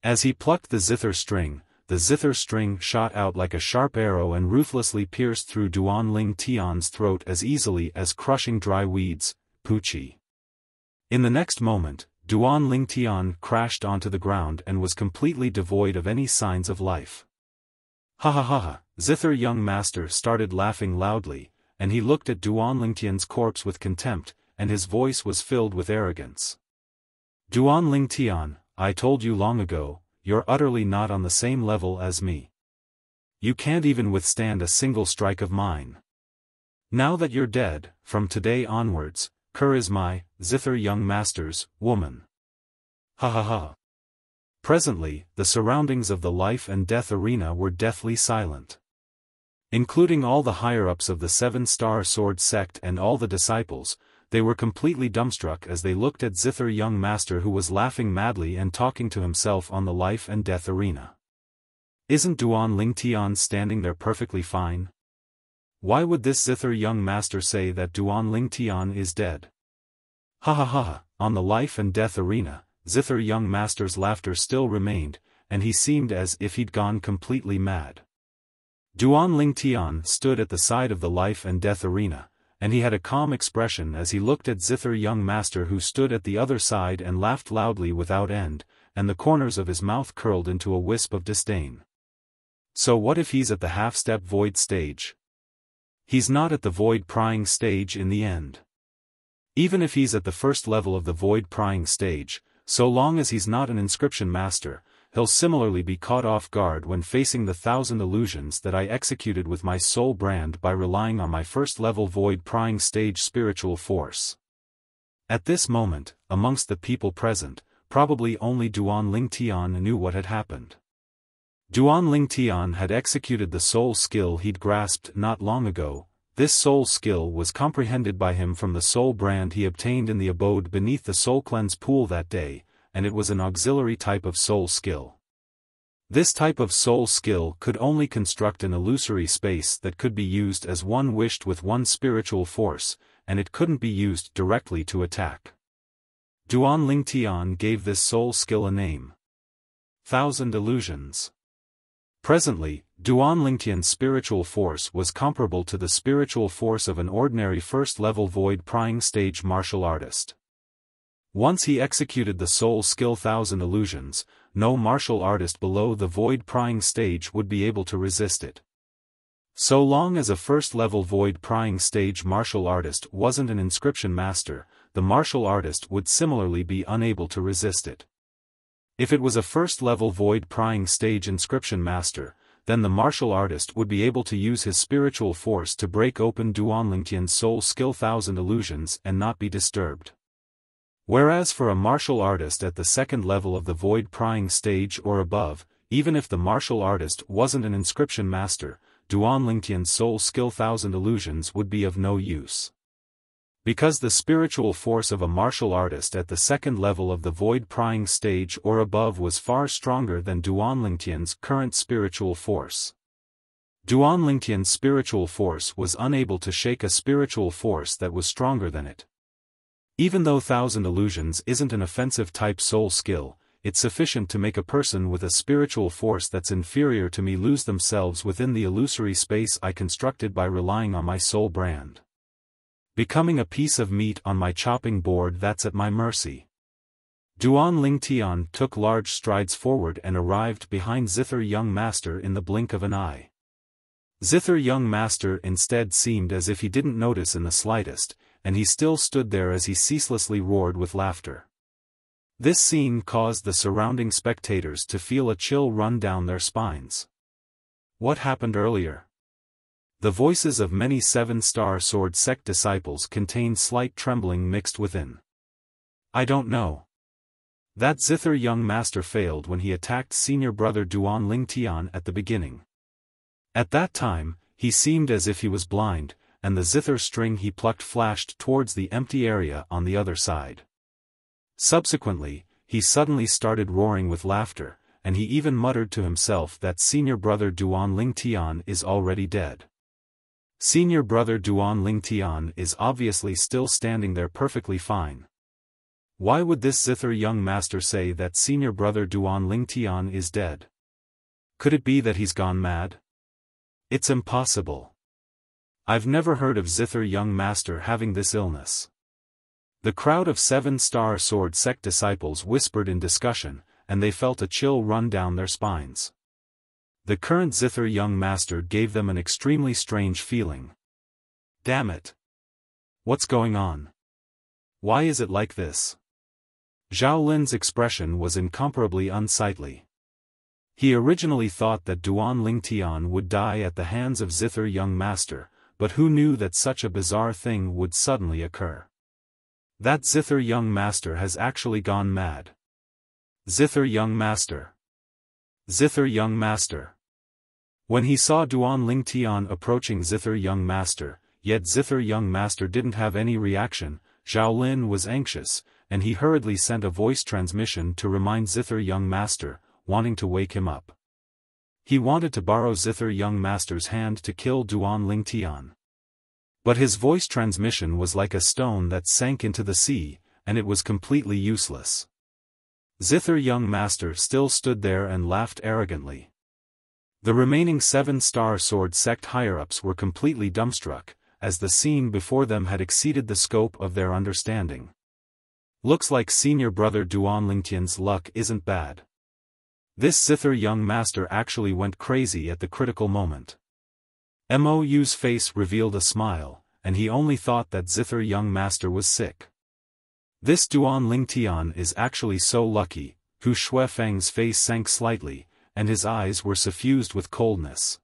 As he plucked the zither string shot out like a sharp arrow and ruthlessly pierced through Duan Lingtian's throat as easily as crushing dry weeds, Pucci. In the next moment, Duan Lingtian crashed onto the ground and was completely devoid of any signs of life. Ha ha ha ha, Zither Young Master started laughing loudly, and he looked at Duan Lingtian's corpse with contempt, and his voice was filled with arrogance. Duan Lingtian, I told you long ago, you're utterly not on the same level as me. You can't even withstand a single strike of mine. Now that you're dead, from today onwards, Kerr is my, Zither Young Master's, woman. Ha ha ha. Presently, the surroundings of the life and death arena were deathly silent. Including all the higher-ups of the Seven-Star Sword sect and all the disciples, they were completely dumbstruck as they looked at Zither Young Master, who was laughing madly and talking to himself on the life and death arena. Isn't Duan Lingtian standing there perfectly fine? Why would this Zither Young Master say that Duan Lingtian is dead? Ha ha ha, on the life and death arena, Zither Young Master's laughter still remained, and he seemed as if he'd gone completely mad. Duan Lingtian stood at the side of the life and death arena, and he had a calm expression as he looked at Zither Young Master, who stood at the other side and laughed loudly without end, and the corners of his mouth curled into a wisp of disdain. So what if he's at the half-step void stage? He's not at the void prying stage in the end. Even if he's at the first level of the void prying stage, so long as he's not an inscription master, he'll similarly be caught off guard when facing the 1,000 illusions that I executed with my soul brand by relying on my first-level void prying stage spiritual force. At this moment, amongst the people present, probably only Duan Lingtian knew what had happened. Duan Lingtian had executed the soul skill he'd grasped not long ago. This soul skill was comprehended by him from the soul brand he obtained in the abode beneath the soul cleanse pool that day, and it was an auxiliary type of soul skill. This type of soul skill could only construct an illusory space that could be used as one wished with one spiritual force, and it couldn't be used directly to attack. Duan Lingtian gave this soul skill a name: 1,000 Illusions. Presently, Duan Lingtian's spiritual force was comparable to the spiritual force of an ordinary first-level void prying stage martial artist. Once he executed the soul skill 1,000 Illusions, no martial artist below the void prying stage would be able to resist it. So long as a first-level void prying stage martial artist wasn't an inscription master, the martial artist would similarly be unable to resist it. If it was a first-level void prying stage inscription master, then the martial artist would be able to use his spiritual force to break open Duan Lingtian's soul skill 1,000 Illusions and not be disturbed. Whereas for a martial artist at the second level of the void prying stage or above, even if the martial artist wasn't an inscription master, Duan Lingtian's soul skill 1,000 Illusions would be of no use. Because the spiritual force of a martial artist at the second level of the void prying stage or above was far stronger than Duan Lingtian's current spiritual force. Duan Lingtian's spiritual force was unable to shake a spiritual force that was stronger than it. Even though 1,000 Illusions isn't an offensive type soul skill, it's sufficient to make a person with a spiritual force that's inferior to me lose themselves within the illusory space I constructed by relying on my soul brand. Becoming a piece of meat on my chopping board that's at my mercy. Duan Lingtian took large strides forward and arrived behind Zither Young Master in the blink of an eye. Zither Young Master instead seemed as if he didn't notice in the slightest, and he still stood there as he ceaselessly roared with laughter. This scene caused the surrounding spectators to feel a chill run down their spines. What happened earlier? The voices of many Seven-Star Sword sect disciples contained slight trembling mixed within. I don't know. That Zither Young Master failed when he attacked senior brother Duan Lingtian at the beginning. At that time, he seemed as if he was blind, and the zither string he plucked flashed towards the empty area on the other side. Subsequently, he suddenly started roaring with laughter, and he even muttered to himself that senior brother Duan Lingtian is already dead. Senior brother Duan Lingtian is obviously still standing there perfectly fine. Why would this zither young master say that senior brother Duan Lingtian is dead? Could it be that he's gone mad? It's impossible. I've never heard of zither young master having this illness. The crowd of 7-star sword sect disciples whispered in discussion, and they felt a chill run down their spines. The current zither young master gave them an extremely strange feeling. Damn it! What's going on? Why is it like this? Zhao Lin's expression was incomparably unsightly. He originally thought that Duan Lingtian would die at the hands of zither young master, but who knew that such a bizarre thing would suddenly occur? That zither young master has actually gone mad. Zither young master. Zither young master. When he saw Duan Lingtian approaching zither young master, yet zither young master didn't have any reaction, Zhao Lin was anxious, and he hurriedly sent a voice transmission to remind zither young master, wanting to wake him up. He wanted to borrow zither young master's hand to kill Duan Lingtian. But his voice transmission was like a stone that sank into the sea, and it was completely useless. Zither young master still stood there and laughed arrogantly. The remaining 7-star sword sect higher-ups were completely dumbstruck, as the scene before them had exceeded the scope of their understanding. Looks like senior brother Duan Lingtian's luck isn't bad. This zither young master actually went crazy at the critical moment. Mou's face revealed a smile, and he only thought that zither young master was sick. This Duan Lingtian is actually so lucky. Hu Shuefeng's face sank slightly, and his eyes were suffused with coldness.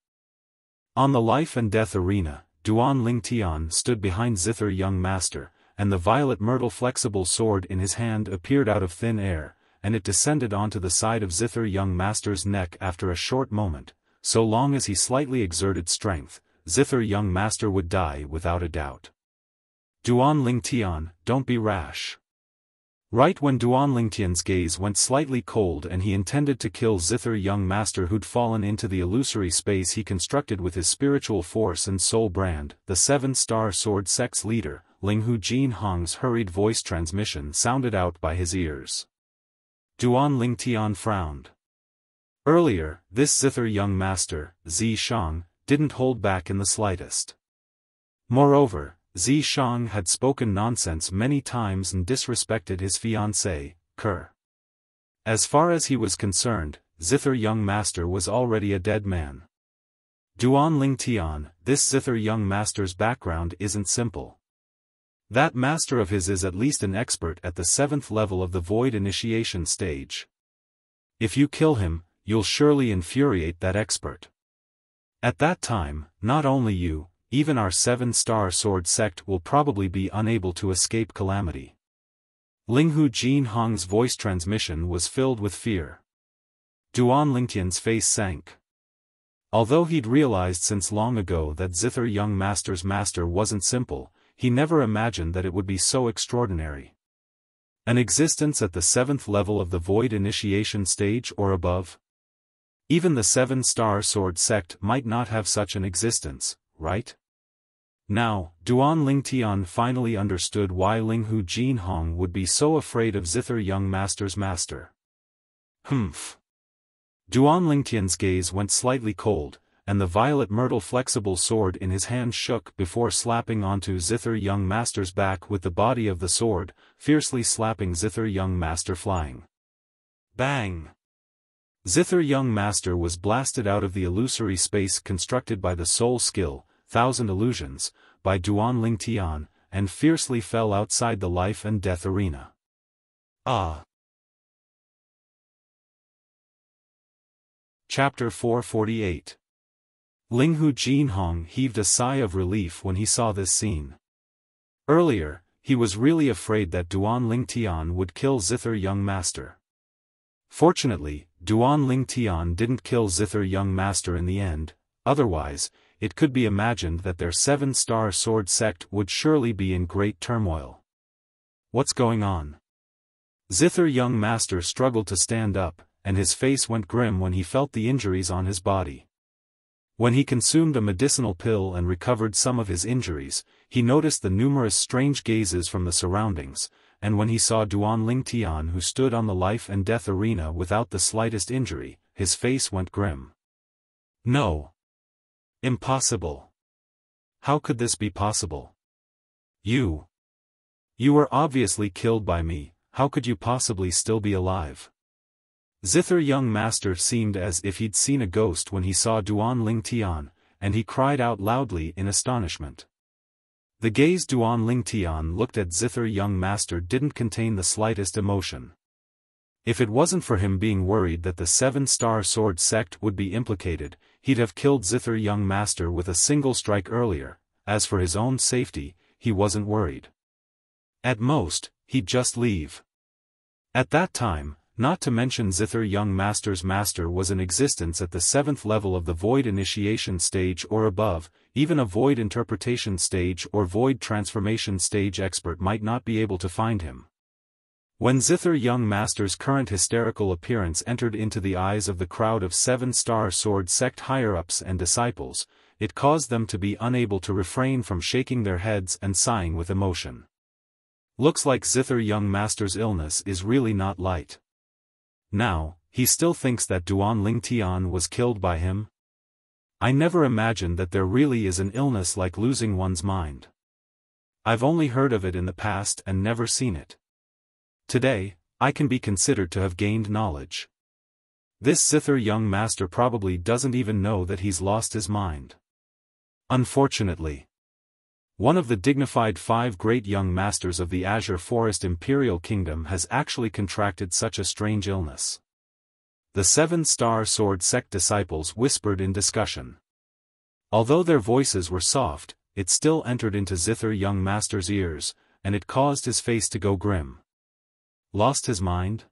On the life and death arena, Duan Lingtian stood behind zither young master, and the violet myrtle flexible sword in his hand appeared out of thin air, and it descended onto the side of zither young master's neck after a short moment. So long as he slightly exerted strength, zither young master would die without a doubt. Duan Lingtian, don't be rash. Right when Duan Lingtian's gaze went slightly cold and he intended to kill zither young master who'd fallen into the illusory space he constructed with his spiritual force and soul brand, the 7-star sword sect's leader, Linghu Jinhong's hurried voice transmission sounded out by his ears. Duan Lingtian frowned. Earlier, this zither young master, Zi Shang, didn't hold back in the slightest. Moreover, Zi Shang had spoken nonsense many times and disrespected his fiancée, Ker. As far as he was concerned, zither young master was already a dead man. Duan Lingtian, this zither young master's background isn't simple. That master of his is at least an expert at the 7th level of the void initiation stage. If you kill him, you'll surely infuriate that expert. At that time, not only you, even our 7-star sword sect will probably be unable to escape calamity. Linghu Jinhong's voice transmission was filled with fear. Duan Lingtian's face sank. Although he'd realized since long ago that zither young master's master wasn't simple, he never imagined that it would be so extraordinary. An existence at the 7th level of the void initiation stage or above? Even the 7-star sword sect might not have such an existence, right? Now, Duan Lingtian finally understood why Linghu Jinhong would be so afraid of zither young master's master. Humph. Duan Lingtian's gaze went slightly cold, and the violet myrtle flexible sword in his hand shook before slapping onto zither young master's back with the body of the sword, fiercely slapping zither young master flying. Bang! Zither young master was blasted out of the illusory space constructed by the soul skill, 1000 illusions, by Duan Lingtian, and fiercely fell outside the life and death arena. Ah! Chapter 448. Linghu Jinhong heaved a sigh of relief when he saw this scene. Earlier, he was really afraid that Duan Lingtian would kill zither young master. Fortunately, Duan Lingtian didn't kill zither young master in the end, otherwise, it could be imagined that their 7-star sword sect would surely be in great turmoil. What's going on? Zither young master struggled to stand up, and his face went grim when he felt the injuries on his body. When he consumed a medicinal pill and recovered some of his injuries, he noticed the numerous strange gazes from the surroundings, and when he saw Duan Lingtian who stood on the life and death arena without the slightest injury, his face went grim. No. Impossible. How could this be possible? You were obviously killed by me, how could you possibly still be alive? Zither young master seemed as if he'd seen a ghost when he saw Duan Lingtian, and he cried out loudly in astonishment. The gaze Duan Lingtian looked at Zither young master didn't contain the slightest emotion. If it wasn't for him being worried that the 7-star sword sect would be implicated, he'd have killed Zither young master with a single strike earlier. As for his own safety, he wasn't worried. At most, he'd just leave. At that time, not to mention Zither young master's master was in existence at the 7th level of the void initiation stage or above, even a void interpretation stage or void transformation stage expert might not be able to find him. When Zither young master's current hysterical appearance entered into the eyes of the crowd of 7-star sword sect higher-ups and disciples, it caused them to be unable to refrain from shaking their heads and sighing with emotion. Looks like Zither young master's illness is really not light. Now, he still thinks that Duan Lingtian was killed by him? I never imagined that there really is an illness like losing one's mind. I've only heard of it in the past and never seen it. Today, I can be considered to have gained knowledge. This Zither young master probably doesn't even know that he's lost his mind. Unfortunately, one of the dignified 5 great young masters of the Azure Forest Imperial Kingdom has actually contracted such a strange illness. The 7-star sword sect disciples whispered in discussion. Although their voices were soft, it still entered into Zither young master's ears, and it caused his face to go grim. Lost his mind?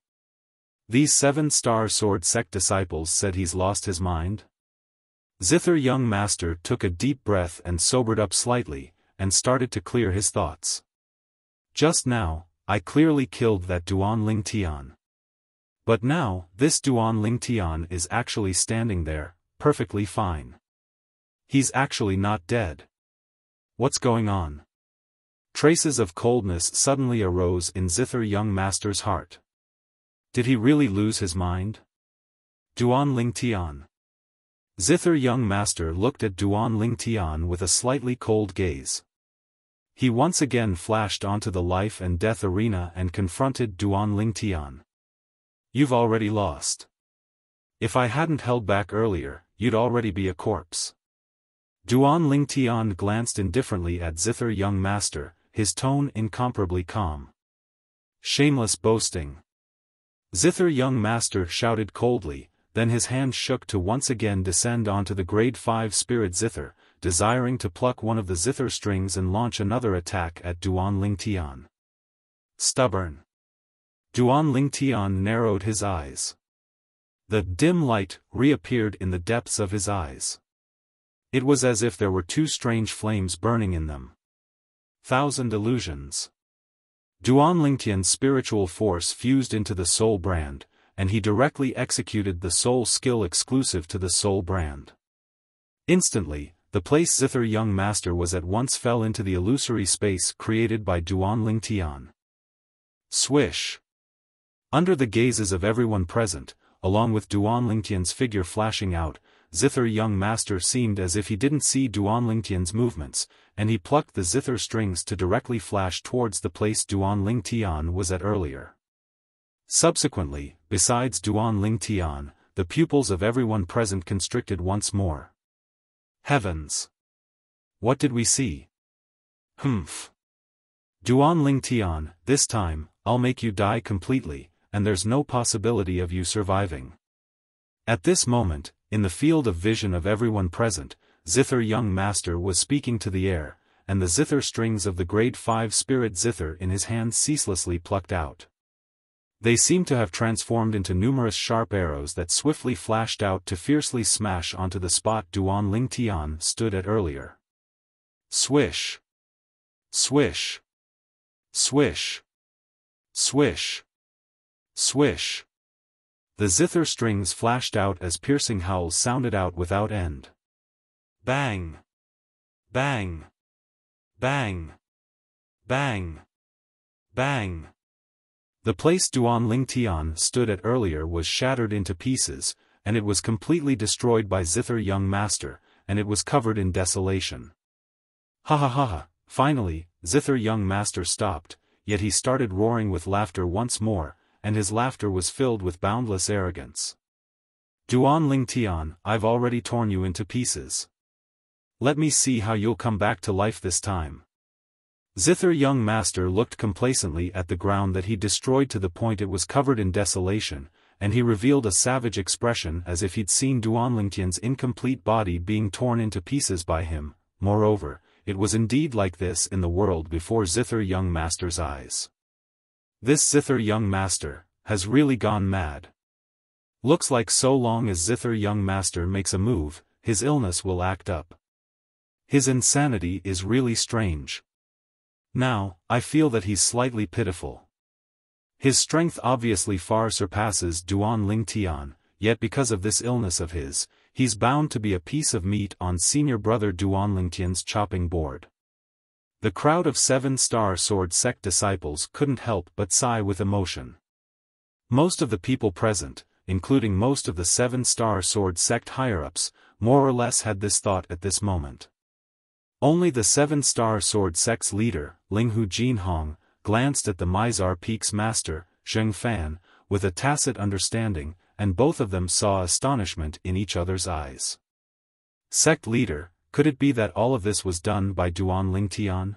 These 7-star sword sect disciples said he's lost his mind? Zither young master took a deep breath and sobered up slightly, and started to clear his thoughts. Just now, I clearly killed that Duan Lingtian. But now, this Duan Lingtian is actually standing there, perfectly fine. He's actually not dead. What's going on? Traces of coldness suddenly arose in Zither young master's heart. Did he really lose his mind? Duan Lingtian. Zither young master looked at Duan Lingtian with a slightly cold gaze. He once again flashed onto the life and death arena and confronted Duan Lingtian. You've already lost. If I hadn't held back earlier, you'd already be a corpse. Duan Lingtian glanced indifferently at Zither young master, his tone incomparably calm. Shameless boasting. Zither young master shouted coldly, then his hand shook to once again descend onto the grade 5 spirit Zither, desiring to pluck one of the Zither strings and launch another attack at Duan Lingtian. Stubborn. Duan Lingtian narrowed his eyes. The dim light reappeared in the depths of his eyes. It was as if there were 2 strange flames burning in them. 1,000 illusions. Duan Lingtian's spiritual force fused into the soul brand, and he directly executed the soul skill exclusive to the soul brand. Instantly, the place Zither young master was at once fell into the illusory space created by Duan Lingtian. Swish. Under the gazes of everyone present, along with Duan Lingtian's figure flashing out, Zither young master seemed as if he didn't see Duan Lingtian's movements, and he plucked the Zither strings to directly flash towards the place Duan Lingtian was at earlier. Subsequently, besides Duan Lingtian, the pupils of everyone present constricted once more. Heavens! What did we see? Humph! Duan Lingtian, this time, I'll make you die completely, and there's no possibility of you surviving. At this moment, in the field of vision of everyone present, Zither young master was speaking to the air, and the Zither strings of the grade 5 spirit Zither in his hand ceaselessly plucked out. They seemed to have transformed into numerous sharp arrows that swiftly flashed out to fiercely smash onto the spot Duan Lingtian stood at earlier. Swish! Swish! Swish! Swish! Swish! The zither strings flashed out as piercing howls sounded out without end. Bang! Bang! Bang! Bang! Bang! The place Duan Lingtian stood at earlier was shattered into pieces, and it was completely destroyed by Zither Young Master, and it was covered in desolation. Ha ha ha ha! Finally, Zither Young Master stopped, yet he started roaring with laughter once more, and his laughter was filled with boundless arrogance. Duan Lingtian, I've already torn you into pieces. Let me see how you'll come back to life this time. Zither Young Master looked complacently at the ground that he destroyed to the point it was covered in desolation, and he revealed a savage expression as if he'd seen Duan Lingtian's incomplete body being torn into pieces by him. Moreover, it was indeed like this in the world before Zither Young Master's eyes. This Zither Young Master has really gone mad. Looks like so long as Zither Young Master makes a move, his illness will act up. His insanity is really strange. Now, I feel that he's slightly pitiful. His strength obviously far surpasses Duan Lingtian, yet because of this illness of his, he's bound to be a piece of meat on senior brother Duan Lingtian's chopping board. The crowd of 7-star sword sect disciples couldn't help but sigh with emotion. Most of the people present, including most of the 7-star sword sect higher-ups, more or less had this thought at this moment. Only the 7-star sword sect's leader, Linghu Jinhong, glanced at the Mizar Peak's master, Xiaofan, with a tacit understanding, and both of them saw astonishment in each other's eyes. Sect leader, could it be that all of this was done by Duan Lingtian?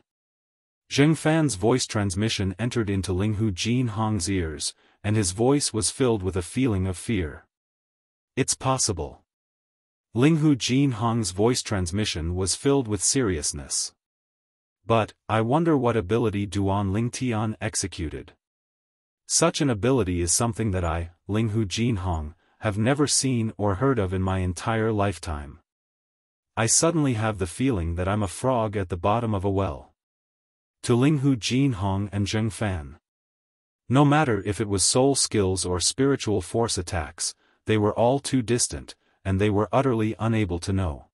Xiaofan's voice transmission entered into Linghu Jinhong's ears, and his voice was filled with a feeling of fear. It's possible. Linghu Jinhong's voice transmission was filled with seriousness. But, I wonder what ability Duan Lingtian executed. Such an ability is something that I, Linghu Jinhong, have never seen or heard of in my entire lifetime. I suddenly have the feeling that I'm a frog at the bottom of a well. To Linghu Jinhong and Xiaofan. No matter if it was soul skills or spiritual force attacks, they were all too distant, and they were utterly unable to know.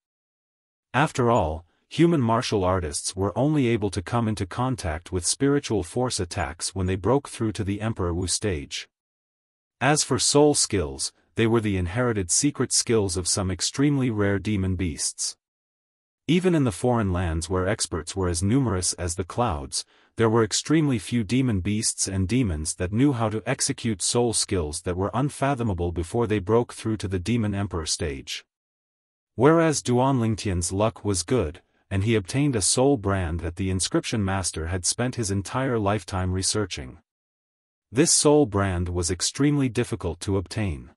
After all, human martial artists were only able to come into contact with spiritual force attacks when they broke through to the Emperor Wu stage. As for soul skills, they were the inherited secret skills of some extremely rare demon beasts. Even in the foreign lands where experts were as numerous as the clouds, there were extremely few demon beasts and demons that knew how to execute soul skills that were unfathomable before they broke through to the Demon Emperor stage. Whereas Duan Lingtian's luck was good, and he obtained a soul brand that the inscription master had spent his entire lifetime researching. This soul brand was extremely difficult to obtain.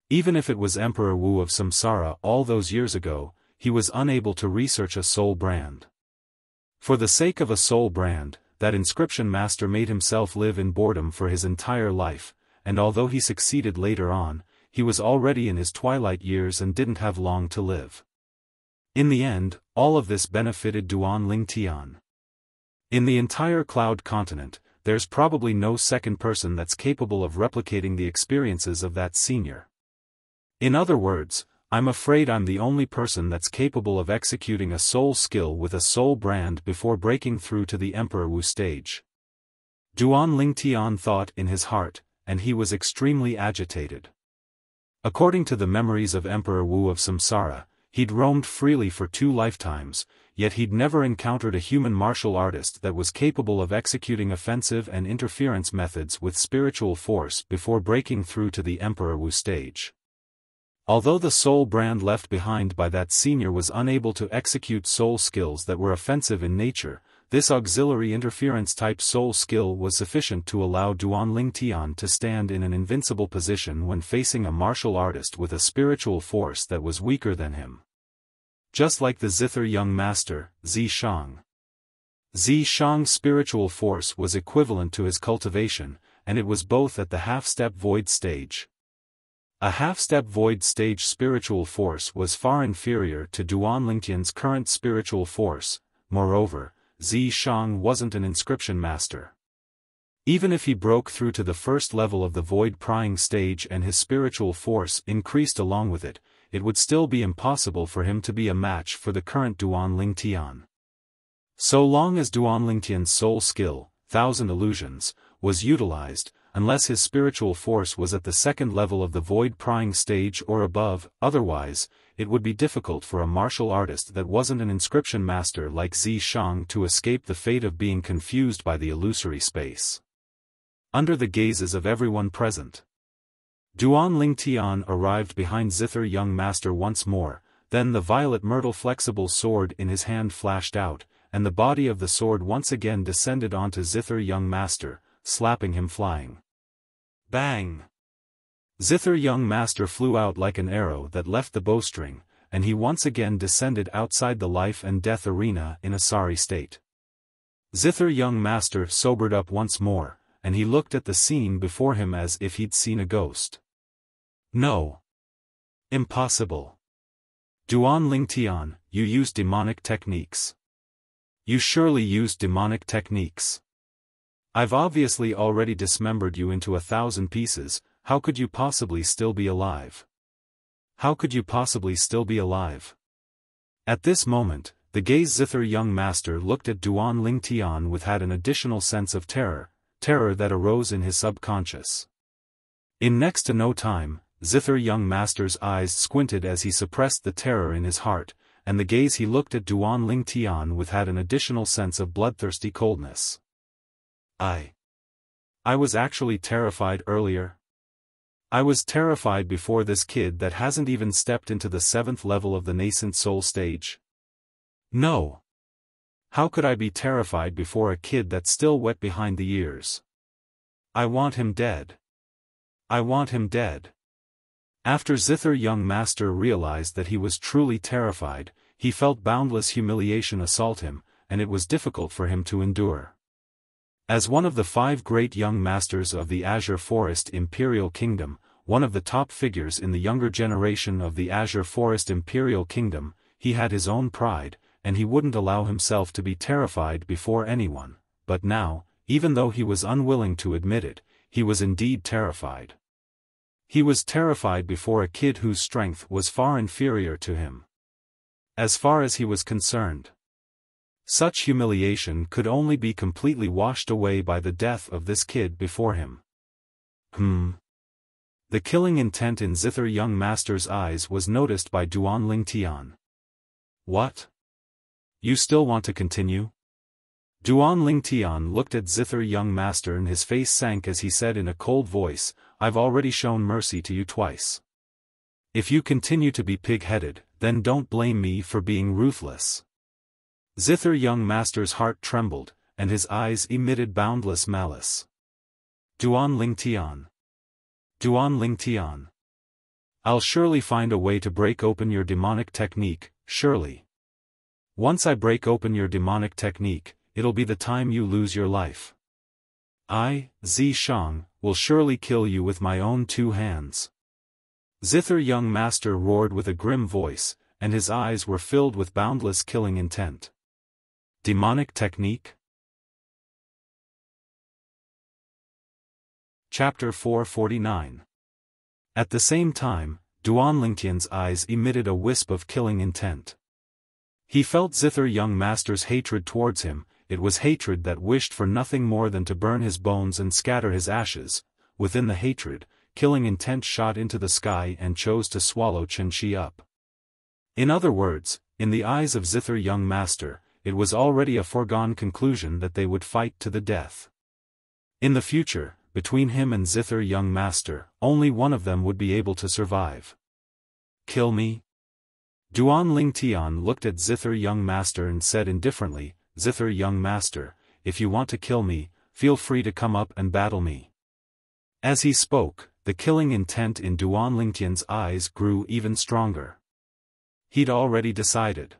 Even if it was Emperor Wu of Samsara all those years ago, he was unable to research a soul brand. For the sake of a soul brand, that inscription master made himself live in boredom for his entire life, and although he succeeded later on, he was already in his twilight years and didn't have long to live. In the end, all of this benefited Duan Lingtian. In the entire Cloud continent, there's probably no second person that's capable of replicating the experiences of that senior. In other words, I'm afraid I'm the only person that's capable of executing a soul skill with a soul brand before breaking through to the Emperor Wu stage. Duan Lingtian thought in his heart, and he was extremely agitated. According to the memories of Emperor Wu of Samsara, he'd roamed freely for 2 lifetimes, yet he'd never encountered a human martial artist that was capable of executing offensive and interference methods with spiritual force before breaking through to the Emperor Wu stage. Although the soul brand left behind by that senior was unable to execute soul skills that were offensive in nature, this auxiliary interference-type soul skill was sufficient to allow Duan Lingtian to stand in an invincible position when facing a martial artist with a spiritual force that was weaker than him. Just like the Zither Young Master, Zishang. Zishang's spiritual force was equivalent to his cultivation, and it was both at the half-step void stage. A half-step void stage spiritual force was far inferior to Duan Lingtian's current spiritual force. Moreover, Zishang wasn't an inscription master. Even if he broke through to the first level of the void prying stage and his spiritual force increased along with it, it would still be impossible for him to be a match for the current Duan Lingtian. So long as Duan Lingtian's soul skill, Thousand Illusions, was utilized, unless his spiritual force was at the second level of the void prying stage or above, otherwise, it would be difficult for a martial artist that wasn't an inscription master like Shang to escape the fate of being confused by the illusory space. Under the gazes of everyone present, Duan Lingtian arrived behind Zither Young Master once more, then the violet myrtle flexible sword in his hand flashed out, and the body of the sword once again descended onto Zither Young Master, slapping him flying. Bang! Zither Young Master flew out like an arrow that left the bowstring, and he once again descended outside the life and death arena in a sorry state. Zither Young Master sobered up once more, and he looked at the scene before him as if he'd seen a ghost. No. Impossible. Duan Lingtian, you used demonic techniques. You surely used demonic techniques. I've obviously already dismembered you into 1,000 pieces, how could you possibly still be alive? How could you possibly still be alive? At this moment, the gaze Zither Young Master looked at Duan Lingtian with had an additional sense of terror that arose in his subconscious. In next to no time, Zither Young Master's eyes squinted as he suppressed the terror in his heart, and the gaze he looked at Duan Lingtian with had an additional sense of bloodthirsty coldness. I was actually terrified earlier. I was terrified before this kid that hasn't even stepped into the 7th level of the nascent soul stage. No. How could I be terrified before a kid that's still wet behind the ears? I want him dead. I want him dead. After Zither Young Master realized that he was truly terrified, he felt boundless humiliation assault him, and it was difficult for him to endure. As one of the 5 great young masters of the Azure Forest Imperial Kingdom, one of the top figures in the younger generation of the Azure Forest Imperial Kingdom, he had his own pride, and he wouldn't allow himself to be terrified before anyone, but now, even though he was unwilling to admit it, he was indeed terrified. He was terrified before a kid whose strength was far inferior to him. As far as he was concerned, such humiliation could only be completely washed away by the death of this kid before him. The killing intent in Zither Young Master's eyes was noticed by Duan Lingtian. What? You still want to continue? Duan Lingtian looked at Zither Young Master and his face sank as he said in a cold voice, I've already shown mercy to you twice. If you continue to be pig-headed, then don't blame me for being ruthless. Zither Young Master's heart trembled, and his eyes emitted boundless malice. Duan Lingtian. Duan Lingtian. I'll surely find a way to break open your demonic technique, surely. Once I break open your demonic technique, it'll be the time you lose your life. I, Shang, will surely kill you with my own 2 hands. Zither Young Master roared with a grim voice, and his eyes were filled with boundless killing intent. Demonic technique? Chapter 449. At the same time, Duan Lingtian's eyes emitted a wisp of killing intent. He felt Zither Young Master's hatred towards him, it was hatred that wished for nothing more than to burn his bones and scatter his ashes. Within the hatred, killing intent shot into the sky and chose to swallow Chen-Chi up. In other words, in the eyes of Zither Young Master, it was already a foregone conclusion that they would fight to the death. In the future, between him and Zither Young Master, only one of them would be able to survive. Kill me? Duan Lingtian looked at Zither Young Master and said indifferently, Zither Young Master, if you want to kill me, feel free to come up and battle me. As he spoke, the killing intent in Duan Lingtian's eyes grew even stronger. He'd already decided.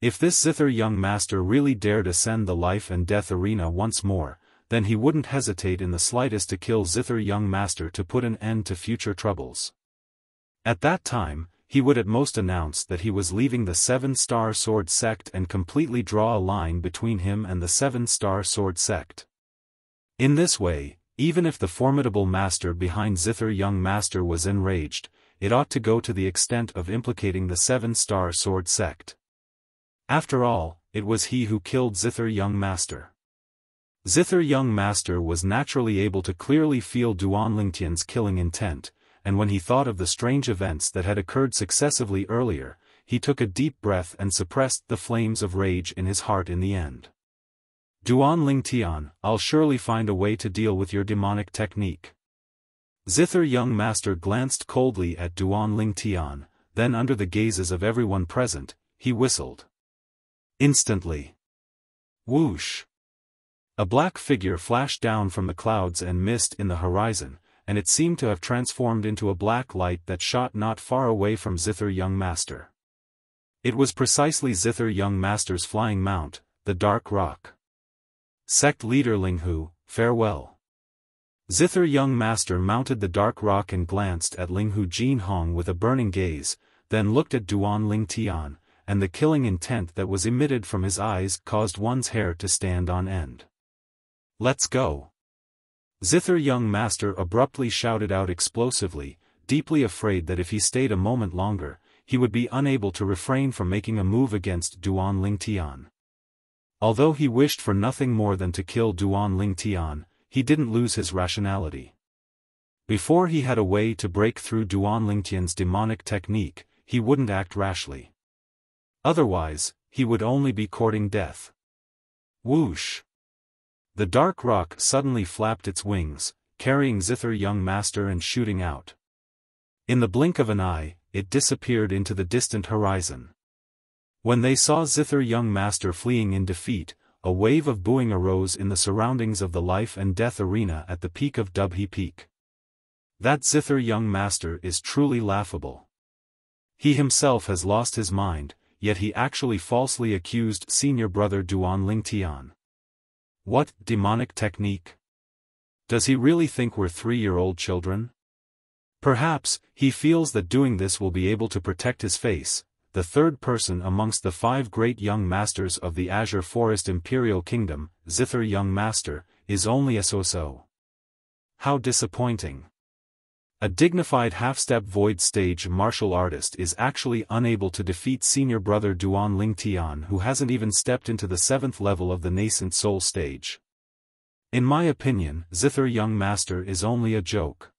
If this Zither Young Master really dared ascend the life and death arena once more, then he wouldn't hesitate in the slightest to kill Zither Young Master to put an end to future troubles. At that time, he would at most announce that he was leaving the 7-Star Sword Sect and completely draw a line between him and the 7-Star Sword Sect. In this way, even if the formidable master behind Zither Young Master was enraged, it ought to go to the extent of implicating the Seven-Star Sword sect. After all, it was he who killed Zither Young Master. Zither Young Master was naturally able to clearly feel Duan Lingtian's killing intent, and when he thought of the strange events that had occurred successively earlier, he took a deep breath and suppressed the flames of rage in his heart in the end. Duan Lingtian, I'll surely find a way to deal with your demonic technique. Zither Young Master glanced coldly at Duan Lingtian, then under the gazes of everyone present, he whistled. Instantly. Whoosh! A black figure flashed down from the clouds and mist in the horizon, and it seemed to have transformed into a black light that shot not far away from Zither Young Master. It was precisely Zither Young Master's flying mount, the Dark Rock. Sect leader Linghu, farewell. Zither Young Master mounted the Dark Rock and glanced at Linghu Jinhong with a burning gaze, then looked at Duan Lingtian, and the killing intent that was emitted from his eyes caused one's hair to stand on end. Let's go. Zither Young Master abruptly shouted out explosively, deeply afraid that if he stayed a moment longer, he would be unable to refrain from making a move against Duan Lingtian. Although he wished for nothing more than to kill Duan Lingtian, he didn't lose his rationality. Before he had a way to break through Duan Lingtian's demonic technique, he wouldn't act rashly. Otherwise, he would only be courting death. Whoosh! The Dark Rock suddenly flapped its wings, carrying Zither Young Master and shooting out. In the blink of an eye, it disappeared into the distant horizon. When they saw Zither Young Master fleeing in defeat, a wave of booing arose in the surroundings of the life and death arena at the peak of Dubhe Peak. That Zither Young Master is truly laughable. He himself has lost his mind, yet he actually falsely accused senior brother Duan Lingtian. What demonic technique? Does he really think we're 3-year-old children? Perhaps, he feels that doing this will be able to protect his face. The third person amongst the 5 great young masters of the Azure Forest Imperial Kingdom, Zither Young Master, is only a so-so. How disappointing. A dignified half-step void stage martial artist is actually unable to defeat senior brother Duan Lingtian, who hasn't even stepped into the 7th level of the nascent soul stage. In my opinion, Zither Young Master is only a joke.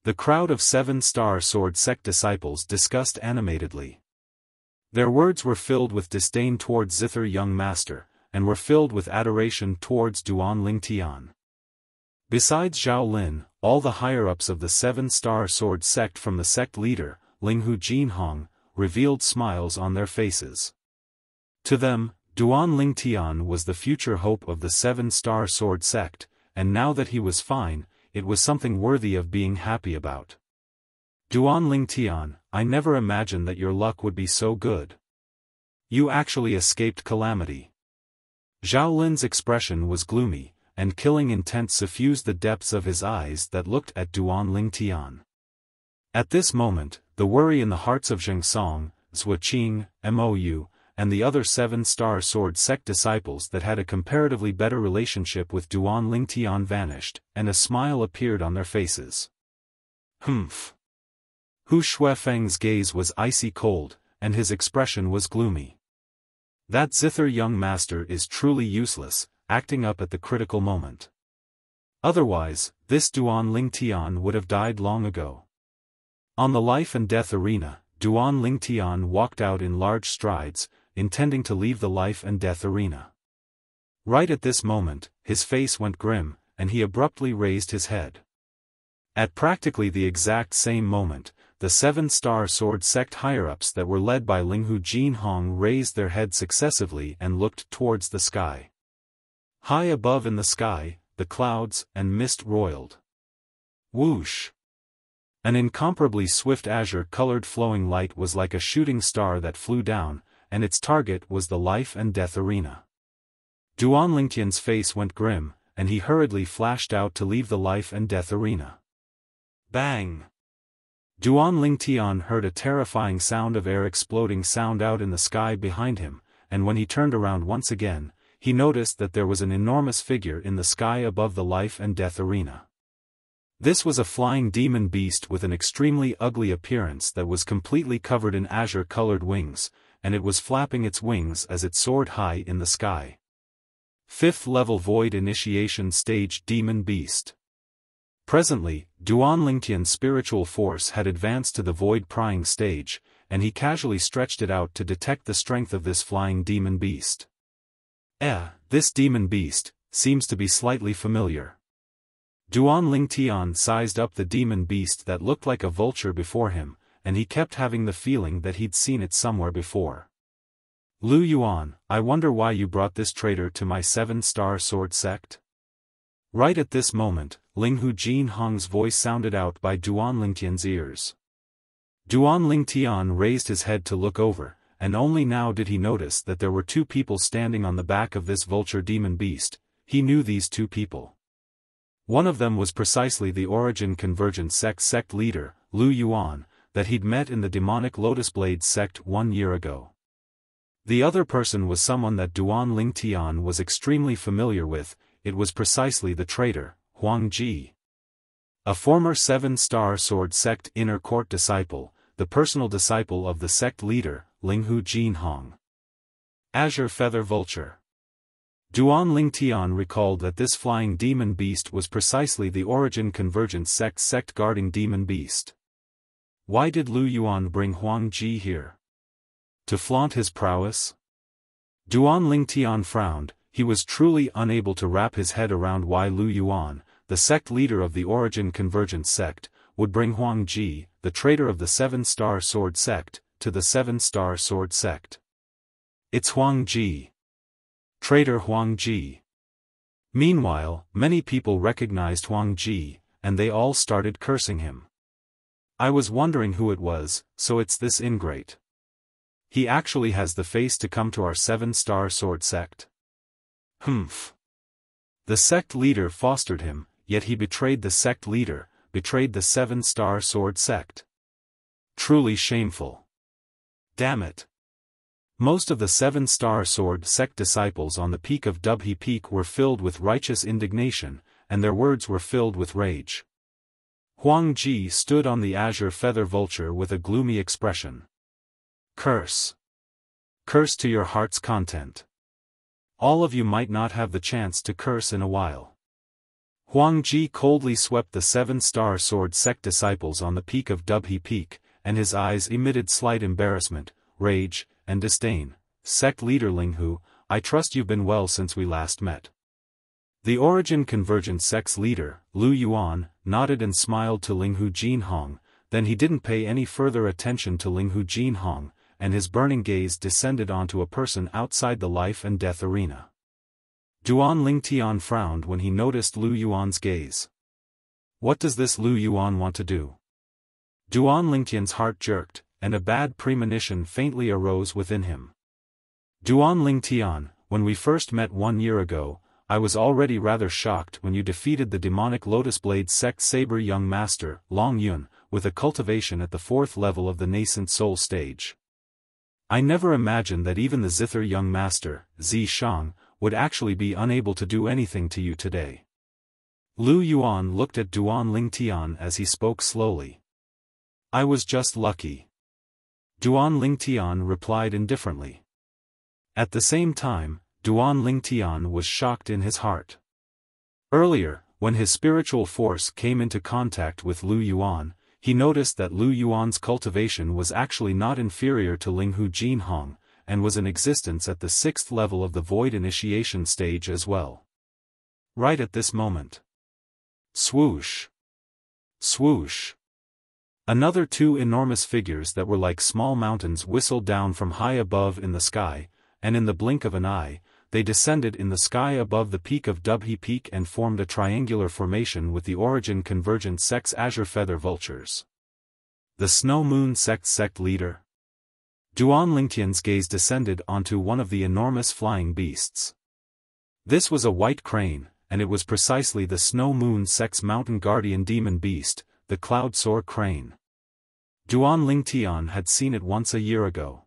The crowd of 7-star sword sect disciples discussed animatedly. Their words were filled with disdain towards Zither Young Master, and were filled with adoration towards Duan Lingtian. Besides Zhao Lin, all the higher-ups of the 7-star sword sect from the sect leader, Linghu Jinhong, revealed smiles on their faces. To them, Duan Lingtian was the future hope of the 7-star sword sect, and now that he was fine, it was something worthy of being happy about. Duan Lingtian, I never imagined that your luck would be so good. You actually escaped calamity. Zhao Lin's expression was gloomy, and killing intent suffused the depths of his eyes that looked at Duan Lingtian. At this moment, the worry in the hearts of Zheng Song, Zhou Qing, Mou, and the other 7-star sword sect disciples that had a comparatively better relationship with Duan Lingtian vanished, and a smile appeared on their faces. Humph. Hu Shuefeng's gaze was icy cold, and his expression was gloomy. That Zither Young Master is truly useless, acting up at the critical moment. Otherwise, this Duan Lingtian would have died long ago. On the life and death arena, Duan Lingtian walked out in large strides, intending to leave the life and death arena. Right at this moment, his face went grim, and he abruptly raised his head. At practically the exact same moment, the 7-star sword sect higher-ups that were led by Linghu Jinhong raised their heads successively and looked towards the sky. High above in the sky, the clouds and mist roiled. Whoosh! An incomparably swift azure-colored flowing light was like a shooting star that flew down, and its target was the life and death arena. Duan Lingtian's face went grim, and he hurriedly flashed out to leave the life and death arena. Bang! Duan Lingtian heard a terrifying sound of air exploding sound out in the sky behind him, and when he turned around once again, he noticed that there was an enormous figure in the sky above the life and death arena. This was a flying demon beast with an extremely ugly appearance that was completely covered in azure-colored wings, and it was flapping its wings as it soared high in the sky. 5th level Void Initiation Stage Demon Beast. Presently, Duan Lingtian's spiritual force had advanced to the Void Prying stage, and he casually stretched it out to detect the strength of this flying demon beast. This demon beast seems to be slightly familiar. Duan Lingtian sized up the demon beast that looked like a vulture before him, and he kept having the feeling that he'd seen it somewhere before. Lu Yuan, I wonder why you brought this traitor to my 7-star sword sect? Right at this moment, Linghu Jinhong's voice sounded out by Duan Lingtian's ears. Duan Lingtian raised his head to look over, and only now did he notice that there were 2 people standing on the back of this vulture demon beast. He knew these 2 people. One of them was precisely the Origin Convergence sect leader, Lu Yuan, that he'd met in the demonic Lotus Blade sect 1 year ago. The other person was someone that Duan Lingtian was extremely familiar with. It was precisely the traitor, Huang Ji. A former 7-star sword sect inner court disciple, the personal disciple of the sect leader, Linghu Jinhong. Azure Feather Vulture. Duan Lingtian recalled that this flying demon beast was precisely the Origin Convergence sect guarding demon beast. Why did Lu Yuan bring Huang Ji here? To flaunt his prowess? Duan Lingtian frowned. He was truly unable to wrap his head around why Lu Yuan, the sect leader of the Origin Convergence sect, would bring Huang Ji, the traitor of the 7-star sword sect, to the 7-star sword sect. It's Huang Ji. Traitor Huang Ji. Meanwhile, many people recognized Huang Ji, and they all started cursing him. I was wondering who it was, so it's this ingrate. He actually has the face to come to our 7-star sword sect. Humph. The sect leader fostered him, yet he betrayed the sect leader, betrayed the 7-star sword sect. Truly shameful. Damn it. Most of the 7-star sword sect disciples on the peak of Dubhe Peak were filled with righteous indignation, and their words were filled with rage. Huang Ji stood on the azure feather vulture with a gloomy expression. Curse. Curse to your heart's content. All of you might not have the chance to curse in a while. Huang Ji coldly swept the 7-star sword sect disciples on the peak of Dubhe Peak, and his eyes emitted slight embarrassment, rage, and disdain. Sect leader Linghu, I trust you've been well since we last met. The Origin Convergence sect's leader, Lu Yuan, nodded and smiled to Linghu Jinhong, then he didn't pay any further attention to Linghu Jinhong, and his burning gaze descended onto a person outside the life and death arena. Duan Lingtian frowned when he noticed Lu Yuan's gaze. What does this Lu Yuan want to do? Duan Lingtian's heart jerked, and a bad premonition faintly arose within him. Duan Lingtian, when we first met 1 year ago, I was already rather shocked when you defeated the demonic Lotus Blade sect saber young master, Long Yun, with a cultivation at the 4th level of the nascent soul stage. I never imagined that even the Zither young master, Zi Shang, would actually be unable to do anything to you today. Lu Yuan looked at Duan Lingtian as he spoke slowly. I was just lucky. Duan Lingtian replied indifferently. At the same time, Duan Lingtian was shocked in his heart. Earlier, when his spiritual force came into contact with Lu Yuan, he noticed that Lu Yuan's cultivation was actually not inferior to Linghu Jinhong, and was in existence at the 6th level of the Void Initiation stage as well. Right at this moment. Swoosh. Swoosh. Another 2 enormous figures that were like small mountains whistled down from high above in the sky, and in the blink of an eye, they descended in the sky above the peak of Dubhe Peak and formed a triangular formation with the Origin Convergence sect's azure feather vultures. The Snow Moon sect leader. Duan Lingtian's gaze descended onto one of the enormous flying beasts. This was a white crane, and it was precisely the Snow Moon sect's mountain guardian demon beast, the Cloud Soar crane. Duan Lingtian had seen it once a year ago.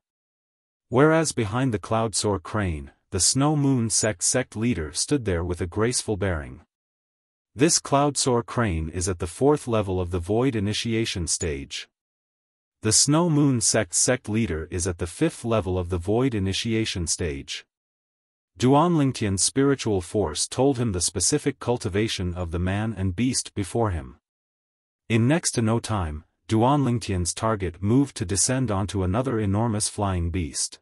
Whereas behind the Cloud Soar crane, the Snow Moon sect leader stood there with a graceful bearing. This cloud-soar crane is at the 4th level of the Void Initiation stage. The Snow Moon sect leader is at the 5th level of the Void Initiation stage. Duan Lingtian's spiritual force told him the specific cultivation of the man and beast before him. In next to no time, Duan Lingtian's target moved to descend onto another enormous flying beast.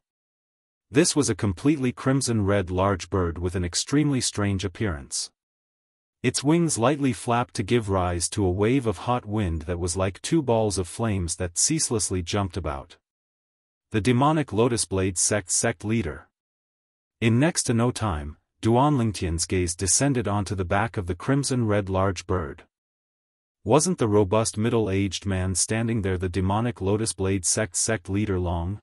This was a completely crimson-red large bird with an extremely strange appearance. Its wings lightly flapped to give rise to a wave of hot wind that was like 2 balls of flames that ceaselessly jumped about. The demonic Lotus Blade sect leader. In next to no time, Duan Lingtian's gaze descended onto the back of the crimson-red large bird. Wasn't the robust middle-aged man standing there the demonic Lotus Blade sect leader long?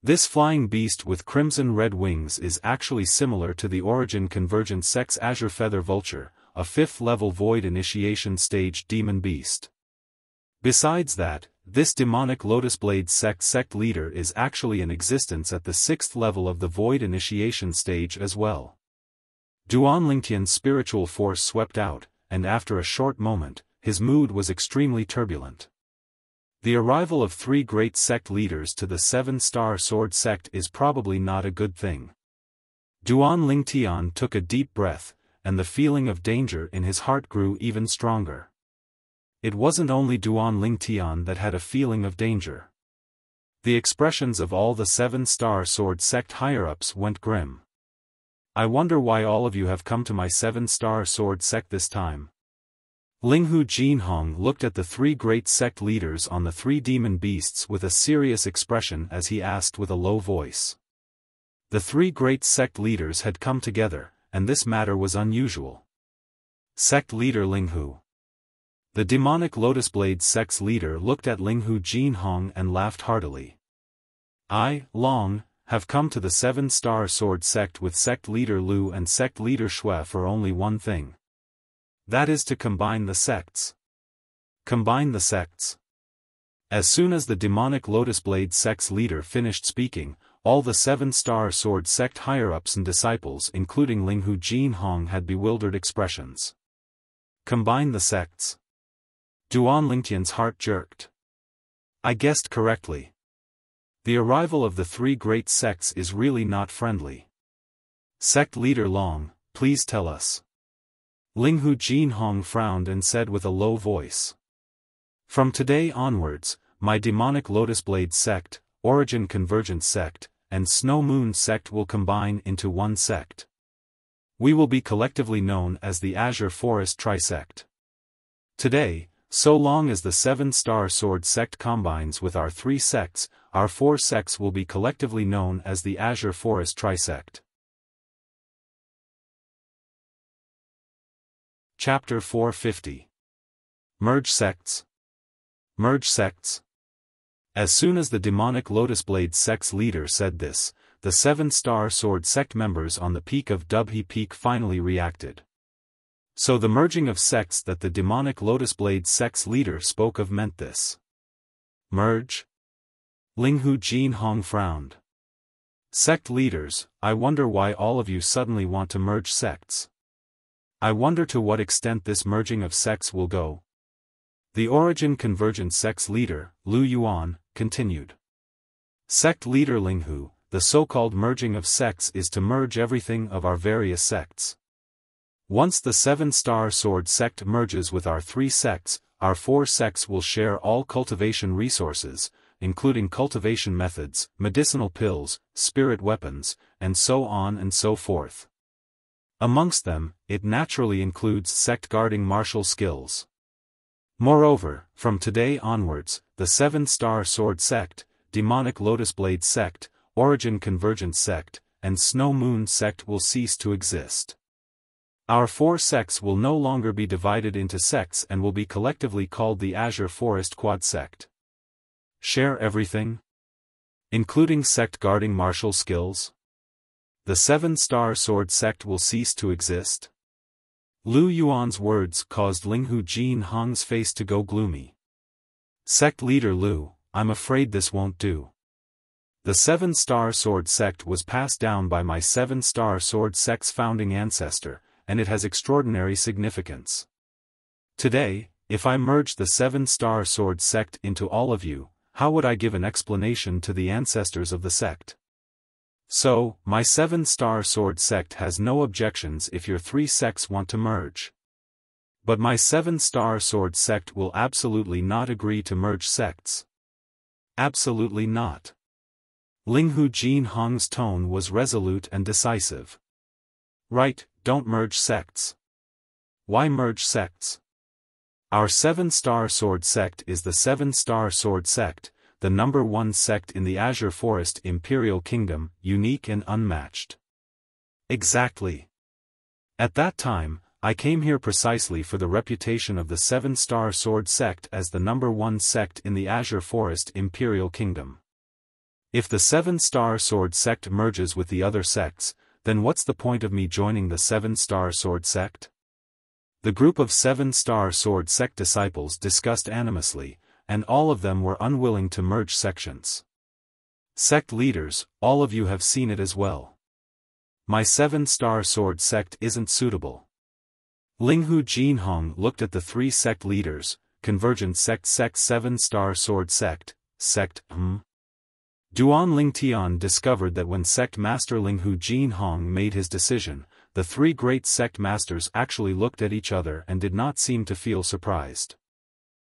This flying beast with crimson-red wings is actually similar to the Origin Convergent sect's Azure Feather Vulture, a 5th-level Void Initiation stage demon beast. Besides that, this demonic Lotus Blade sect leader is actually in existence at the 6th level of the Void Initiation stage as well. Duan Lingtian's spiritual force swept out, and after a short moment, his mood was extremely turbulent. The arrival of 3 great sect leaders to the 7-star sword sect is probably not a good thing. Duan Lingtian took a deep breath, and the feeling of danger in his heart grew even stronger. It wasn't only Duan Lingtian that had a feeling of danger. The expressions of all the 7-star sword sect higher-ups went grim. I wonder why all of you have come to my 7-star sword sect this time. Linghu Jinhong looked at the 3 great sect leaders on the 3 demon beasts with a serious expression as he asked with a low voice. The 3 great sect leaders had come together, and this matter was unusual. Sect leader Linghu. The demonic Lotus Blade sect's leader looked at Linghu Jinhong and laughed heartily. I, Long, have come to the 7-star sword sect with sect leader Lu and sect leader Shui for only one thing. That is to combine the sects. Combine the sects. As soon as the demonic Lotus Blade sect's leader finished speaking, all the 7-star sword sect higher-ups and disciples including Linghu Jinhong had bewildered expressions. Combine the sects. Duan Lingtian's heart jerked. I guessed correctly. The arrival of the 3 great sects is really not friendly. Sect leader Long, please tell us. Linghu Jinhong frowned and said with a low voice. From today onwards, my demonic Lotus Blade sect, Origin Convergence sect, and Snow Moon sect will combine into one sect. We will be collectively known as the Azure Forest Trisect. Today, so long as the 7-star sword sect combines with our 3 sects, our 4 sects will be collectively known as the Azure Forest Trisect. Chapter 450. Merge sects. Merge sects. As soon as the demonic Lotus Blade sect's leader said this, the 7-star sword sect members on the peak of Dubhe Peak finally reacted. So the merging of sects that the demonic Lotus Blade sect's leader spoke of meant this. Merge? Linghu Jinhong frowned. Sect leaders, I wonder why all of you suddenly want to merge sects. I wonder to what extent this merging of sects will go. The Origin Convergent sect's leader, Lu Yuan, continued. Sect leader Linghu, the so-called merging of sects is to merge everything of our various sects. Once the 7-star sword sect merges with our 3 sects, our 4 sects will share all cultivation resources, including cultivation methods, medicinal pills, spirit weapons, and so on and so forth. Amongst them, it naturally includes sect-guarding martial skills. Moreover, from today onwards, the 7-star sword sect, demonic Lotus Blade sect, Origin Convergence sect, and Snow Moon sect will cease to exist. Our 4 sects will no longer be divided into sects and will be collectively called the Azure Forest Quad sect. Share everything? Including sect-guarding martial skills? The 7-star sword sect will cease to exist? Lu Yuan's words caused Linghu Jinhong's face to go gloomy. Sect leader Lu, I'm afraid this won't do. The 7-Star Sword sect was passed down by my 7-Star Sword sect's founding ancestor, and it has extraordinary significance. Today, if I merged the 7-Star Sword sect into all of you, how would I give an explanation to the ancestors of the sect? So, my 7-Star Sword sect has no objections if your 3 sects want to merge. But my 7-Star Sword sect will absolutely not agree to merge sects. Absolutely not. Linghu Jinhong's tone was resolute and decisive. Right, don't merge sects. Why merge sects? Our 7-Star Sword sect is the 7-Star Sword sect, the number 1 sect in the Azure Forest Imperial Kingdom, unique and unmatched. Exactly. At that time, I came here precisely for the reputation of the 7-Star Sword sect as the number 1 sect in the Azure Forest Imperial Kingdom. If the 7-Star Sword sect merges with the other sects, then what's the point of me joining the 7-Star Sword sect? The group of 7-Star Sword sect disciples discussed animously, and all of them were unwilling to merge sections. Sect leaders, all of you have seen it as well. My 7-Star Sword sect isn't suitable. Linghu Jinhong looked at the 3 sect leaders, Convergent Sect 7-Star Sword Sect, Duan Lingtian discovered that when Sect Master Linghu Jinhong made his decision, the 3 great sect masters actually looked at each other and did not seem to feel surprised.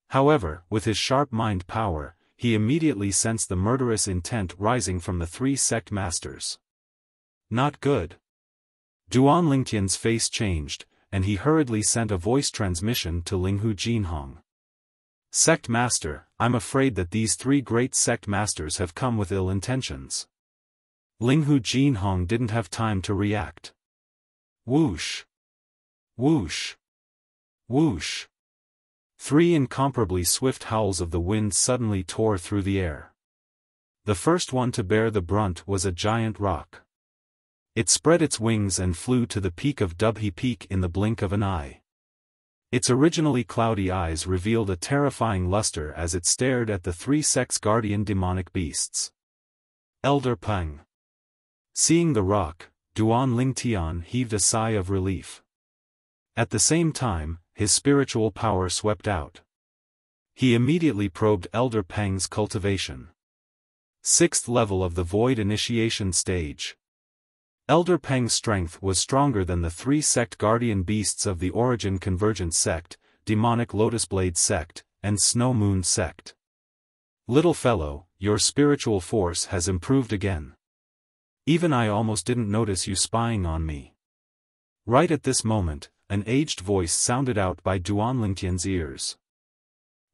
However, with his sharp mind power, he immediately sensed the murderous intent rising from the 3 sect masters. Not good. Duan Lingtian's face changed, and he hurriedly sent a voice transmission to Linghu Jinhong. Sect Master, I'm afraid that these 3 great sect masters have come with ill intentions. Linghu Jinhong didn't have time to react. Whoosh! Whoosh! Whoosh! 3 incomparably swift howls of the wind suddenly tore through the air. The first one to bear the brunt was a giant rock. It spread its wings and flew to the peak of Dubhe Peak in the blink of an eye. Its originally cloudy eyes revealed a terrifying luster as it stared at the 3 sects' guardian demonic beasts. Elder Peng. Seeing the rock, Duan Lingtian heaved a sigh of relief. At the same time, his spiritual power swept out. He immediately probed Elder Peng's cultivation. 6th level of the Void Initiation stage. Elder Peng's strength was stronger than the 3 sect guardian beasts of the Origin Convergent Sect, Demonic Lotus Blade Sect, and Snow Moon Sect. Little fellow, your spiritual force has improved again. Even I almost didn't notice you spying on me. Right at this moment, an aged voice sounded out by Duan Lingtian's ears.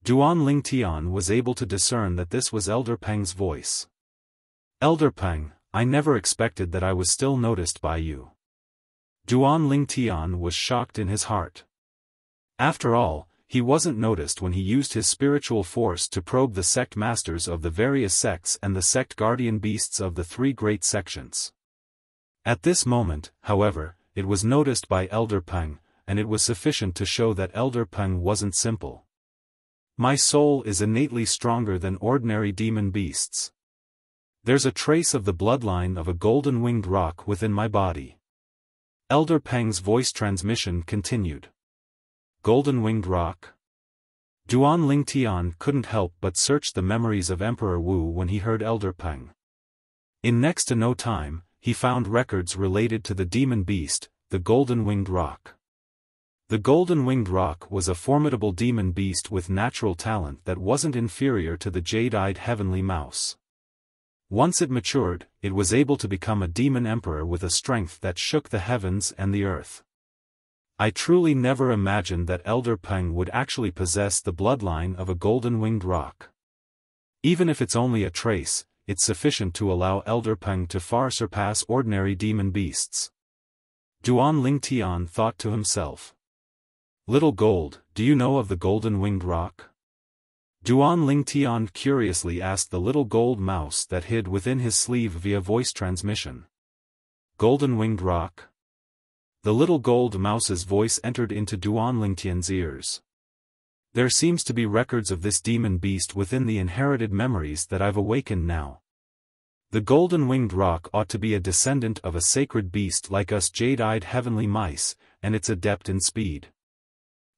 Duan Lingtian was able to discern that this was Elder Peng's voice. Elder Peng, I never expected that I was still noticed by you. Duan Lingtian was shocked in his heart. After all, he wasn't noticed when he used his spiritual force to probe the sect masters of the various sects and the sect guardian beasts of the 3 great sections. At this moment, however, it was noticed by Elder Peng, and it was sufficient to show that Elder Peng wasn't simple. My soul is innately stronger than ordinary demon beasts. There's a trace of the bloodline of a golden-winged rock within my body. Elder Peng's voice transmission continued. Golden-winged rock? Duan Lingtian couldn't help but search the memories of Emperor Wu when he heard Elder Peng. In next to no time, he found records related to the demon beast, the golden-winged rock. The golden-winged rock was a formidable demon beast with natural talent that wasn't inferior to the jade-eyed heavenly mouse. Once it matured, it was able to become a demon emperor with a strength that shook the heavens and the earth. I truly never imagined that Elder Peng would actually possess the bloodline of a golden-winged rock. Even if it's only a trace, it's sufficient to allow Elder Peng to far surpass ordinary demon beasts. Duan Lingtian thought to himself. Little Gold, do you know of the golden-winged rock? Duan Lingtian curiously asked the little gold mouse that hid within his sleeve via voice transmission. Golden-winged rock? The little gold mouse's voice entered into Duan Lingtian's ears. There seems to be records of this demon beast within the inherited memories that I've awakened now. The golden-winged rock ought to be a descendant of a sacred beast like us jade-eyed heavenly mice, and it's adept in speed.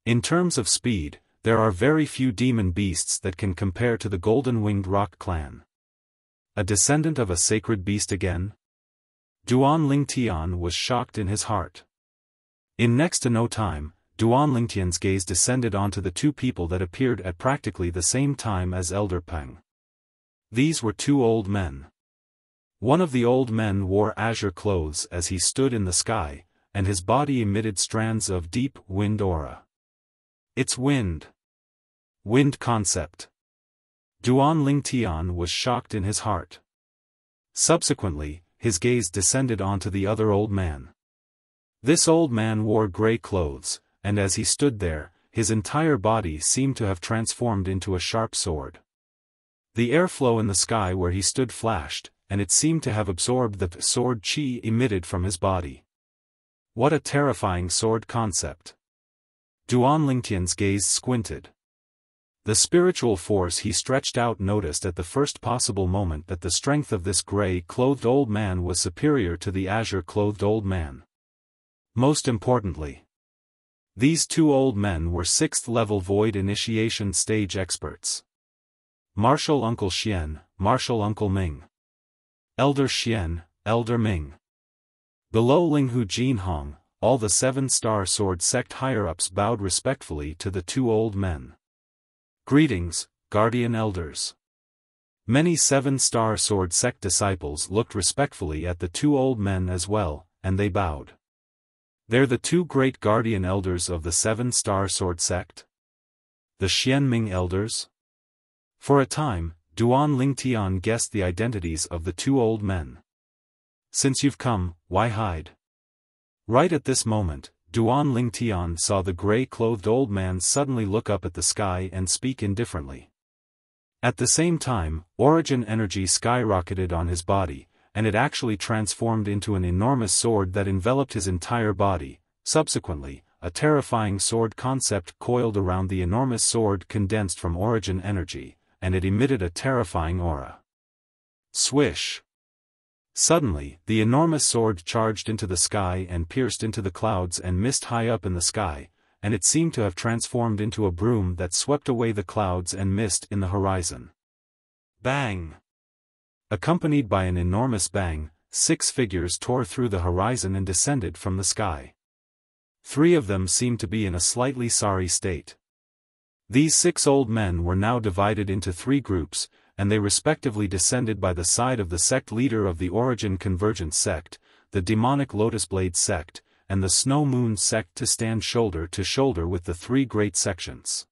In terms of speed, there are very few demon beasts that can compare to the golden-winged rock clan. A descendant of a sacred beast again? Duan Lingtian was shocked in his heart. In next to no time, Duan Lingtian's gaze descended onto the two people that appeared at practically the same time as Elder Peng. These were two old men. One of the old men wore azure clothes as he stood in the sky, and his body emitted strands of deep wind aura. It's wind. Wind concept. Duan Lingtian was shocked in his heart. Subsequently, his gaze descended onto the other old man. This old man wore gray clothes, and as he stood there, his entire body seemed to have transformed into a sharp sword. The airflow in the sky where he stood flashed, and it seemed to have absorbed the sword chi emitted from his body. What a terrifying sword concept. Duan Lingtian's gaze squinted. The spiritual force he stretched out noticed at the first possible moment that the strength of this gray-clothed old man was superior to the azure-clothed old man. Most importantly, these two old men were 6th-level void initiation stage experts. Martial Uncle Xian, Martial Uncle Ming. Elder Xian, Elder Ming. Below Linghu Jinhong, all the 7-star sword sect higher-ups bowed respectfully to the two old men. Greetings, guardian elders. Many 7-star sword sect disciples looked respectfully at the two old men as well, and they bowed. They're the two great guardian elders of the 7-star sword sect? The Xianming elders? For a time, Duan Lingtian guessed the identities of the two old men. Since you've come, why hide? Right at this moment, Duan Lingtian saw the gray-clothed old man suddenly look up at the sky and speak indifferently. At the same time, origin energy skyrocketed on his body, and it actually transformed into an enormous sword that enveloped his entire body. Subsequently, a terrifying sword concept coiled around the enormous sword condensed from origin energy, and it emitted a terrifying aura. Swish! Suddenly, the enormous sword charged into the sky and pierced into the clouds and mist high up in the sky, and it seemed to have transformed into a broom that swept away the clouds and mist in the horizon. Bang! Accompanied by an enormous bang, 6 figures tore through the horizon and descended from the sky. 3 of them seemed to be in a slightly sorry state. These 6 old men were now divided into 3 groups, and they respectively descended by the side of the sect leader of the Origin Convergence sect, the Demonic Lotus Blade sect, and the Snow Moon sect to stand shoulder to shoulder with the 3 great sections.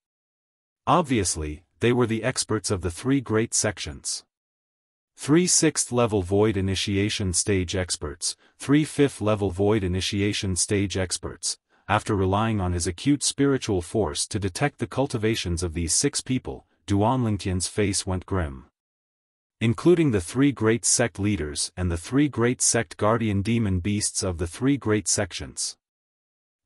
Obviously, they were the experts of the 3 great sections. 3 6th-level Void Initiation Stage experts, 3 5th-level Void Initiation Stage experts. After relying on his acute spiritual force to detect the cultivations of these 6 people, Duan Lingtian's face went grim. Including the 3 great sect leaders and the 3 great sect guardian demon beasts of the 3 great sections.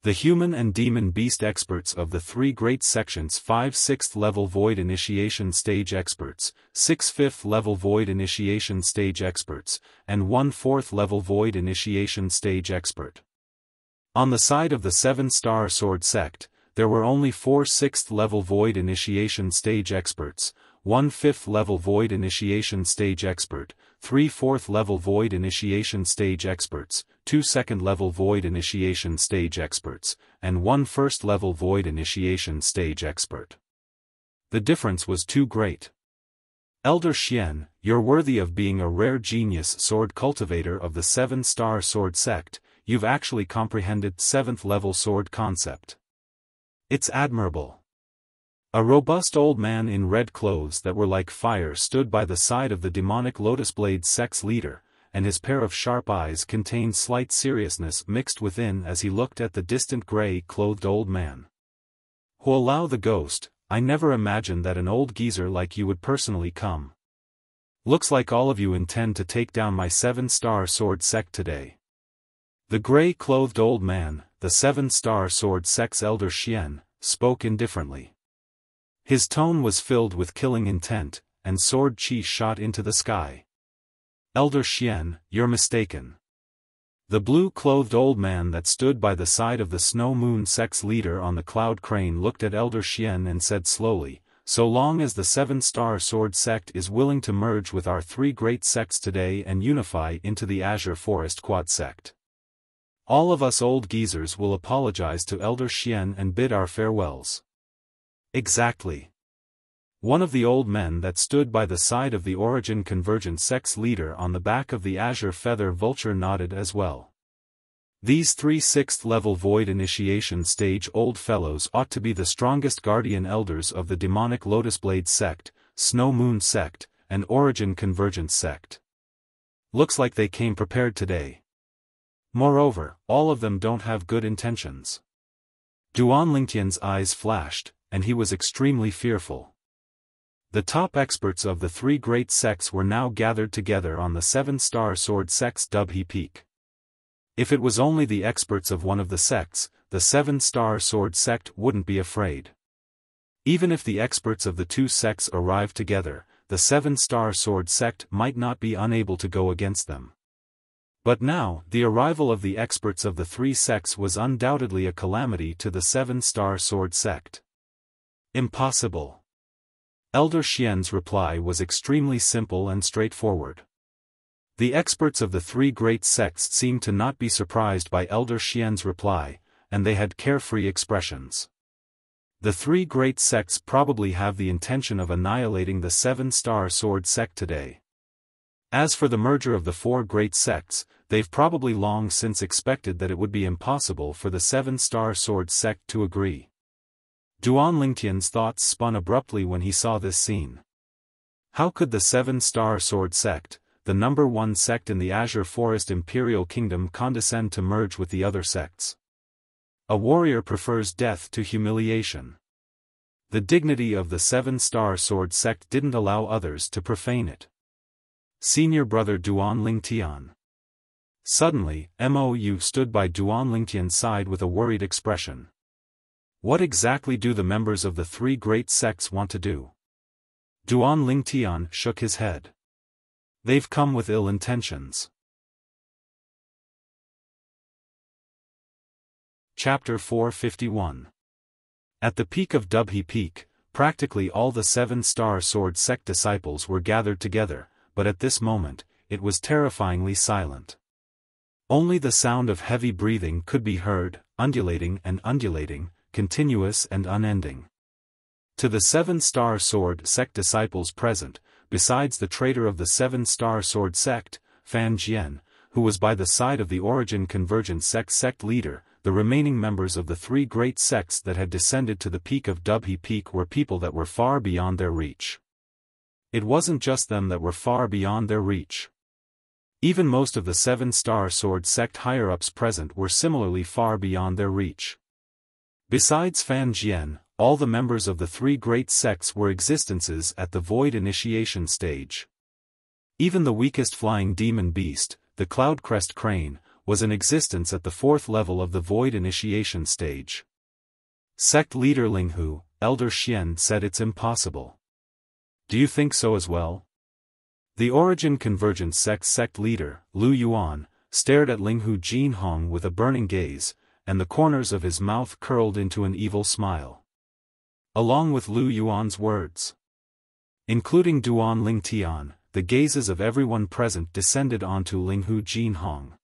The human and demon beast experts of the 3 great sections, 5 6th-level Void Initiation Stage experts, 6 5th-level Void Initiation Stage experts, and 1 4th-level Void Initiation Stage expert. On the side of the 7-star sword sect, there were only 4 6th-level Void Initiation Stage experts, 1 5th-level Void Initiation Stage expert, 3 4th-level Void Initiation Stage experts, 2 2nd-level Void Initiation Stage experts, and 1 1st-level Void Initiation Stage expert. The difference was too great. Elder Xian, you're worthy of being a rare genius sword cultivator of the 7-star sword sect. You've actually comprehended 7th-level sword concept. It's admirable. A robust old man in red clothes that were like fire stood by the side of the Demonic Lotus Blade sect's leader, and his pair of sharp eyes contained slight seriousness mixed within as he looked at the distant gray-clothed old man. Allow the ghost, I never imagined that an old geezer like you would personally come. Looks like all of you intend to take down my 7-star sword sect today. The gray-clothed old man, the 7-star sword sect's Elder Xian, spoke indifferently. His tone was filled with killing intent, and sword chi shot into the sky. Elder Xian, you're mistaken. The blue-clothed old man that stood by the side of the Snow Moon sect's leader on the cloud crane looked at Elder Xian and said slowly, so long as the Seven-Star Sword sect is willing to merge with our three great sects today and unify into the Azure Forest Quad sect, all of us old geezers will apologize to Elder Xian and bid our farewells. Exactly. One of the old men that stood by the side of the Origin Convergent sect's leader on the back of the Azure Feather Vulture nodded as well. These 3 6th-level Void Initiation stage old fellows ought to be the strongest guardian elders of the demonic Lotus Blade sect, Snow Moon sect, and Origin Convergence sect. Looks like they came prepared today. Moreover, all of them don't have good intentions. Duan Lingtian's eyes flashed, and he was extremely fearful. The top experts of the 3 great sects were now gathered together on the 7-Star Sword sect's Dubhe Peak. If it was only the experts of one of the sects, the 7-Star Sword sect wouldn't be afraid. Even if the experts of the 2 sects arrived together, the 7-Star Sword sect might not be unable to go against them. But now, the arrival of the experts of the 3 sects was undoubtedly a calamity to the 7-Star Sword sect. Impossible. Elder Xian's reply was extremely simple and straightforward. The experts of the 3 great sects seemed to not be surprised by Elder Xian's reply, and they had carefree expressions. The 3 great sects probably have the intention of annihilating the 7-Star Sword sect today. As for the merger of the 4 great sects, they've probably long since expected that it would be impossible for the 7-Star Sword sect to agree. Duan Lingtian's thoughts spun abruptly when he saw this scene. How could the 7-Star Sword sect, the number 1 sect in the Azure Forest Imperial Kingdom, condescend to merge with the other sects? A warrior prefers death to humiliation. The dignity of the 7-Star Sword sect didn't allow others to profane it. Senior brother Duan Lingtian. Suddenly, Mou stood by Duan Lingtian's side with a worried expression. What exactly do the members of the 3 great sects want to do? Duan Lingtian shook his head. They've come with ill intentions. Chapter 451. At the peak of Dubhe Peak, practically all the 7-Star Sword sect disciples were gathered together, but at this moment, it was terrifyingly silent. Only the sound of heavy breathing could be heard, undulating and undulating, continuous and unending. To the 7-Star Sword sect disciples present, besides the traitor of the 7-Star Sword sect, Fan Jian, who was by the side of the Origin Convergent sect leader, the remaining members of the 3 great sects that had descended to the peak of Dubhe Peak were people that were far beyond their reach. It wasn't just them that were far beyond their reach. Even most of the 7-Star Sword sect higher-ups present were similarly far beyond their reach. Besides Fan Jian, all the members of the 3 great sects were existences at the Void Initiation stage. Even the weakest flying demon beast, the Cloudcrest Crane, was in existence at the 4th level of the Void Initiation stage. Sect leader Linghu, Elder Xian, said it's impossible. Do you think so as well? The Origin Convergence sect leader, Lu Yuan, stared at Linghu Jinhong with a burning gaze, and the corners of his mouth curled into an evil smile. Along with Lu Yuan's words, including Duan Lingtian, the gazes of everyone present descended onto Linghu Jinhong.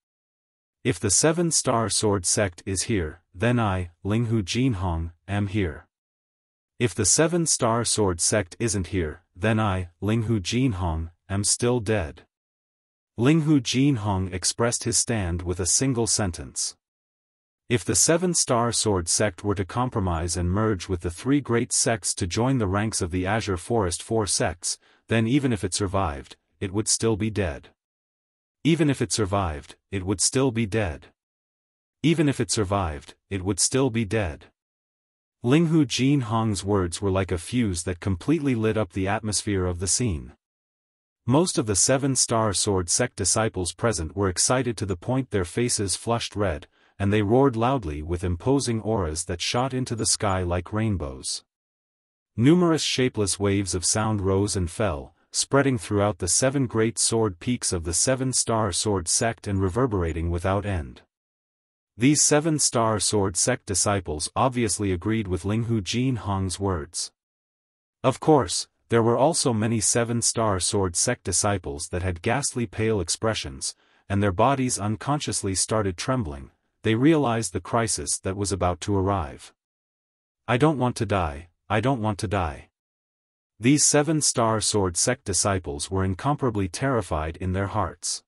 If the 7-Star Sword sect is here, then I, Linghu Jinhong, am here. If the 7-Star Sword sect isn't here, then I, Linghu Jinhong, am still dead. Linghu Jinhong expressed his stand with a single sentence. If the 7-Star Sword sect were to compromise and merge with the 3 great sects to join the ranks of the Azure Forest 4 sects, then even if it survived, it would still be dead. Even if it survived, it would still be dead. Even if it survived, it would still be dead. Linghu Jinhong's words were like a fuse that completely lit up the atmosphere of the scene. Most of the 7-Star Sword sect disciples present were excited to the point their faces flushed red, and they roared loudly with imposing auras that shot into the sky like rainbows. Numerous shapeless waves of sound rose and fell, spreading throughout the 7 great sword peaks of the 7-star sword sect and reverberating without end. These 7-star sword sect disciples obviously agreed with Linghu Jinhong's words. Of course, there were also many 7-star sword sect disciples that had ghastly pale expressions, and their bodies unconsciously started trembling. They realized the crisis that was about to arrive. I don't want to die, I don't want to die. These 7-star sword sect disciples were incomparably terrified in their hearts.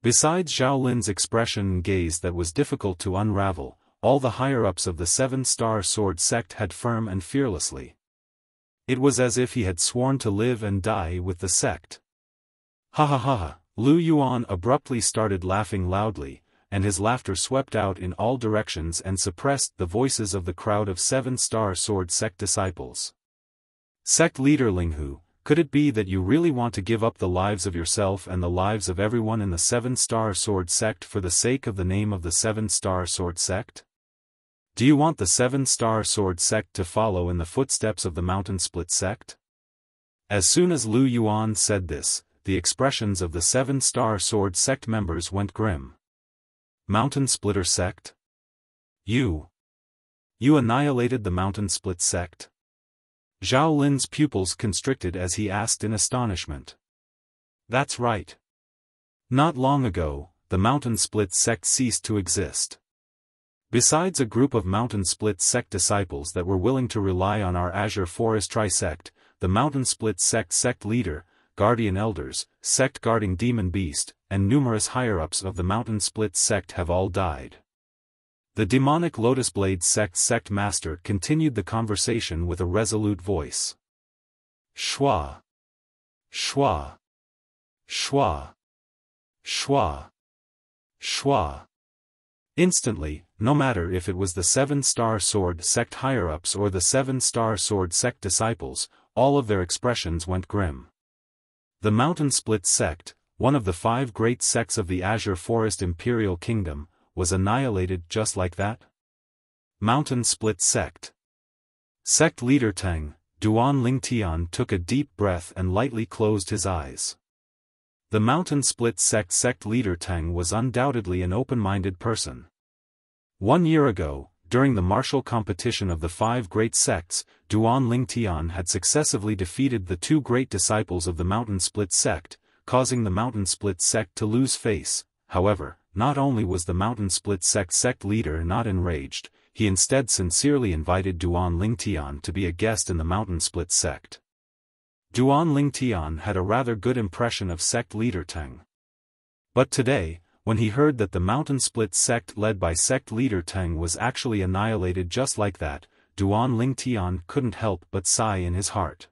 Besides Zhao Lin's expression and gaze that was difficult to unravel, all the higher-ups of the 7-star sword sect had firm and fearlessly. It was as if he had sworn to live and die with the sect. Ha ha ha ha! Lu Yuan abruptly started laughing loudly, and his laughter swept out in all directions and suppressed the voices of the crowd of 7-star sword sect disciples. Sect leader Linghu, could it be that you really want to give up the lives of yourself and the lives of everyone in the 7-star sword sect for the sake of the name of the 7-star sword sect? Do you want the 7-star sword sect to follow in the footsteps of the mountain split sect? As soon as Lu Yuan said this, the expressions of the 7-star sword sect members went grim. Mountain splitter sect? You annihilated the mountain split sect? Zhao Lin's pupils constricted as he asked in astonishment. That's right. Not long ago, the mountain split sect ceased to exist. Besides a group of mountain split sect disciples that were willing to rely on our Azure Forest Tri-sect, the mountain split sect leader, guardian elders, sect guarding demon beast, and numerous higher-ups of the mountain split sect have all died. The demonic Lotus Blade sect master continued the conversation with a resolute voice. Shua. Shua. Shua. Shua. Shua. Instantly, no matter if it was the 7-star sword sect higher-ups or the 7-star sword sect disciples, all of their expressions went grim. The Mountain Split sect, one of the 5 great sects of the Azure Forest Imperial Kingdom, was annihilated just like that? Mountain Split sect. Sect leader Teng, Duan Lingtian took a deep breath and lightly closed his eyes. The Mountain Split sect leader Teng was undoubtedly an open-minded person. 1 year ago, during the martial competition of the 5 great sects, Duan Lingtian had successively defeated the 2 great disciples of the Mountain Split sect, causing the Mountain Split sect to lose face. However, not only was the Mountain Split sect leader not enraged, he instead sincerely invited Duan Lingtian to be a guest in the Mountain Split sect. Duan Lingtian had a rather good impression of sect leader Teng. But today, when he heard that the Mountain Split sect led by sect leader Teng was actually annihilated just like that, Duan Lingtian couldn't help but sigh in his heart.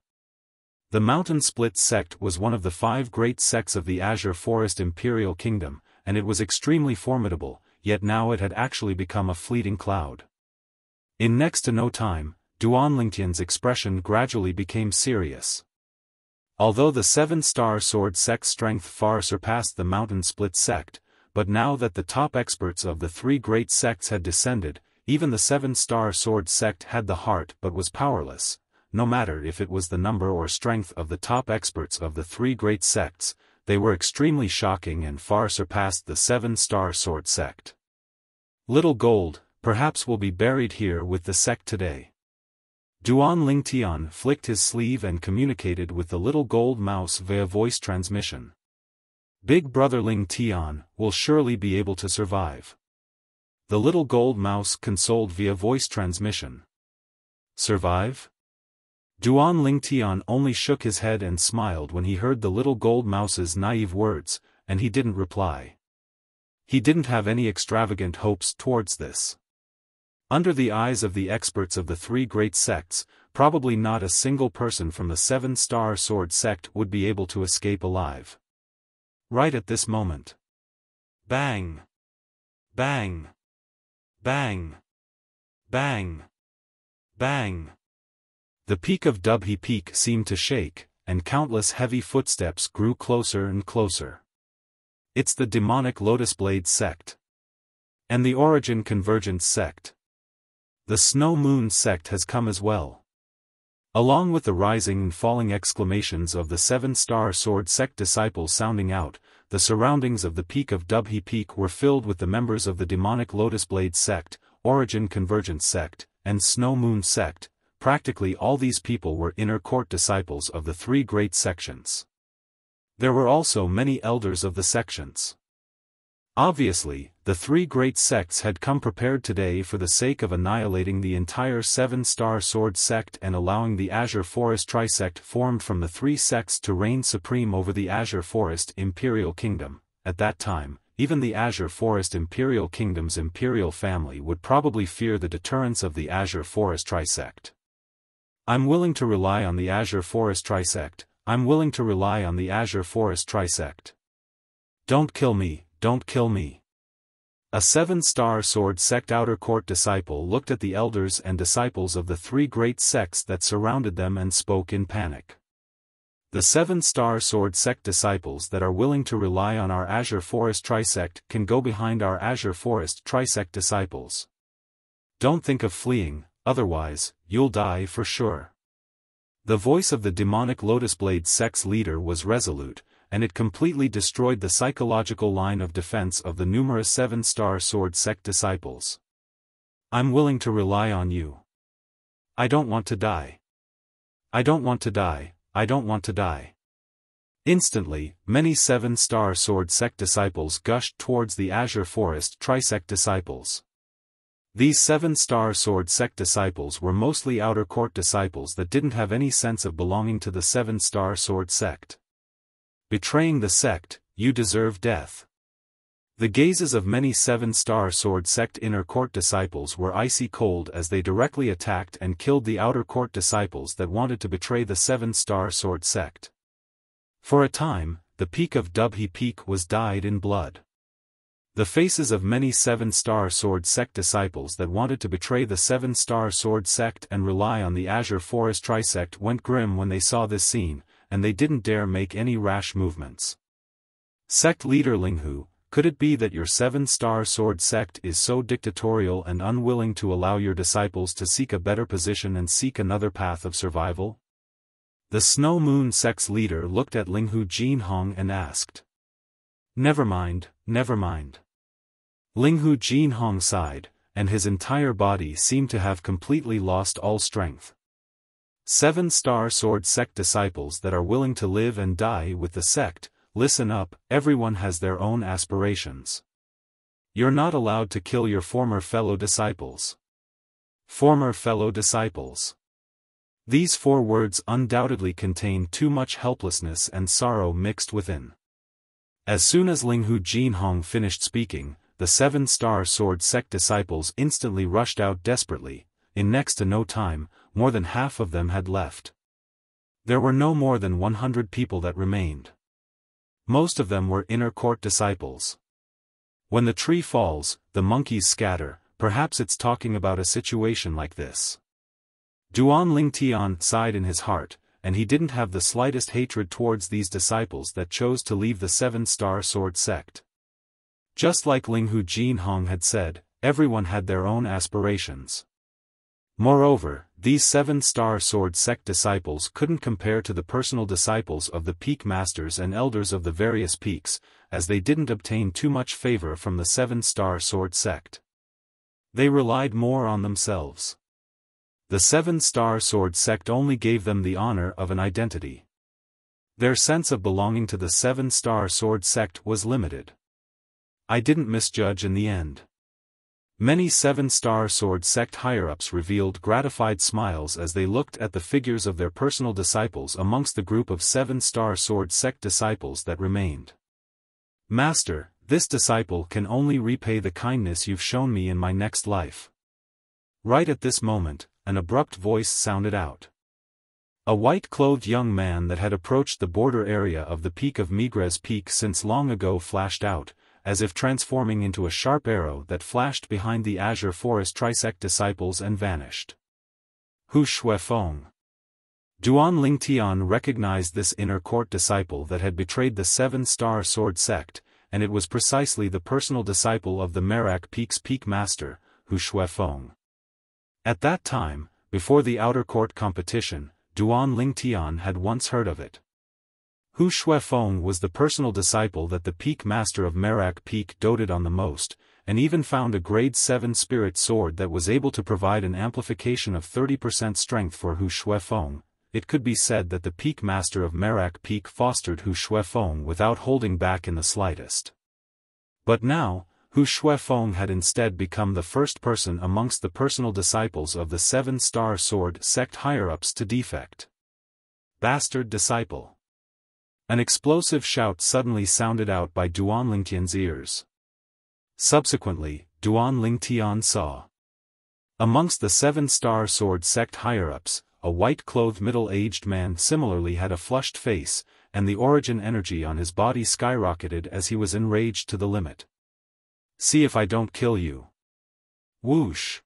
The Mountain Split sect was one of the 5 great sects of the Azure Forest Imperial Kingdom, and it was extremely formidable, yet now it had actually become a fleeting cloud. In next to no time, Duan Lingtian's expression gradually became serious. Although the 7-star sword sect's strength far surpassed the Mountain Split sect, but now that the top experts of the 3 great sects had descended, even the 7-star sword sect had the heart but was powerless. No matter if it was the number or strength of the top experts of the 3 great sects, they were extremely shocking and far surpassed the 7-star sword sect. Little gold, perhaps will be buried here with the sect today. Duan Lingtian flicked his sleeve and communicated with the little gold mouse via voice transmission. Big brother Lingtian will surely be able to survive. The little gold mouse consoled via voice transmission. Survive? Duan Lingtian only shook his head and smiled when he heard the little gold mouse's naive words, and he didn't reply. He didn't have any extravagant hopes towards this. Under the eyes of the experts of the 3 great sects, probably not a single person from the 7-star sword sect would be able to escape alive. Right at this moment. Bang! Bang! Bang! Bang! Bang! The peak of Dubhe Peak seemed to shake, and countless heavy footsteps grew closer and closer. It's the demonic Lotus Blade sect. And the Origin Convergence sect. The Snow Moon sect has come as well. Along with the rising and falling exclamations of the 7-star sword sect disciples sounding out, the surroundings of the peak of Dubhe Peak were filled with the members of the demonic Lotus Blade sect, Origin Convergence sect, and Snow Moon sect. Practically all these people were inner court disciples of the three great sections. There were also many elders of the sections. Obviously, the three great sects had come prepared today for the sake of annihilating the entire 7-star sword sect and allowing the Azure Forest Trisect formed from the three sects to reign supreme over the Azure Forest Imperial Kingdom. At that time, even the Azure Forest Imperial Kingdom's imperial family would probably fear the deterrence of the Azure Forest Trisect. I'm willing to rely on the Azure Forest Trisect. I'm willing to rely on the Azure Forest Trisect. Don't kill me. Don't kill me. A 7-star sword sect outer court disciple looked at the elders and disciples of the three great sects that surrounded them and spoke in panic. The 7-star sword sect disciples that are willing to rely on our Azure Forest Trisect can go behind our Azure Forest Trisect disciples. Don't think of fleeing, otherwise, you'll die for sure. The voice of the demonic Lotus Blade sect's leader was resolute, and it completely destroyed the psychological line of defense of the numerous 7-star sword sect disciples. I'm willing to rely on you. I don't want to die. I don't want to die. I don't want to die. Instantly, many 7-star sword sect disciples gushed towards the Azure Forest Trisect disciples. These 7-star sword sect disciples were mostly outer court disciples that didn't have any sense of belonging to the 7-star sword sect. Betraying the sect, you deserve death. The gazes of many 7-star sword sect inner court disciples were icy cold as they directly attacked and killed the outer court disciples that wanted to betray the 7-star sword sect. For a time, the peak of Dubhe Peak was dyed in blood. The faces of many 7-star sword sect disciples that wanted to betray the 7-star sword sect and rely on the Azure Forest Trisect went grim when they saw this scene, and they didn't dare make any rash movements. Sect leader Linghu, could it be that your 7-star sword sect is so dictatorial and unwilling to allow your disciples to seek a better position and seek another path of survival? The Snow Moon sect's leader looked at Linghu Jinhong and asked. Never mind, never mind. Linghu Jinhong sighed, and his entire body seemed to have completely lost all strength. 7-star sword sect disciples that are willing to live and die with the sect, listen up, everyone has their own aspirations. You're not allowed to kill your former fellow disciples. Former fellow disciples. These 4 words undoubtedly contain too much helplessness and sorrow mixed within. As soon as Linghu Jinhong finished speaking, the 7-star sword sect disciples instantly rushed out desperately. In next to no time, more than half of them had left. There were no more than 100 people that remained. Most of them were inner court disciples. When the tree falls, the monkeys scatter. Perhaps it's talking about a situation like this. Duan Lingtian sighed in his heart, and he didn't have the slightest hatred towards these disciples that chose to leave the 7-star sword sect. Just like Linghu Jinhong had said, everyone had their own aspirations. Moreover, these 7-star sword sect disciples couldn't compare to the personal disciples of the peak masters and elders of the various peaks, as they didn't obtain too much favor from the 7-star sword sect. They relied more on themselves. The 7-star sword sect only gave them the honor of an identity. Their sense of belonging to the 7-star sword sect was limited. I didn't misjudge in the end. Many 7-star sword sect higher-ups revealed gratified smiles as they looked at the figures of their personal disciples amongst the group of 7-star sword sect disciples that remained. Master, this disciple can only repay the kindness you've shown me in my next life. Right at this moment, an abrupt voice sounded out. A white-clothed young man that had approached the border area of the peak of Migres Peak since long ago flashed out, as if transforming into a sharp arrow that flashed behind the Azure Forest Trisect disciples and vanished. Hu Shuefeng. Duan Lingtian recognized this inner court disciple that had betrayed the 7-star sword sect, and it was precisely the personal disciple of the Merak Peak's peak master, Hu Shuefeng. At that time, before the outer court competition, Duan Lingtian had once heard of it. Hu Shuifeng was the personal disciple that the peak master of Merak Peak doted on the most, and even found a grade 7 spirit sword that was able to provide an amplification of 30% strength for Hu Shuifeng. It could be said that the peak master of Merak Peak fostered Hu Shuifeng without holding back in the slightest. But now, Hu Shuifeng had instead become the first person amongst the personal disciples of the 7-star sword sect higher-ups to defect. Bastard disciple! An explosive shout suddenly sounded out by Duan Lingtian's ears. Subsequently, Duan Lingtian saw. Amongst the 7-star sword sect higher-ups, a white-clothed middle-aged man similarly had a flushed face, and the origin energy on his body skyrocketed as he was enraged to the limit. See if I don't kill you. Whoosh!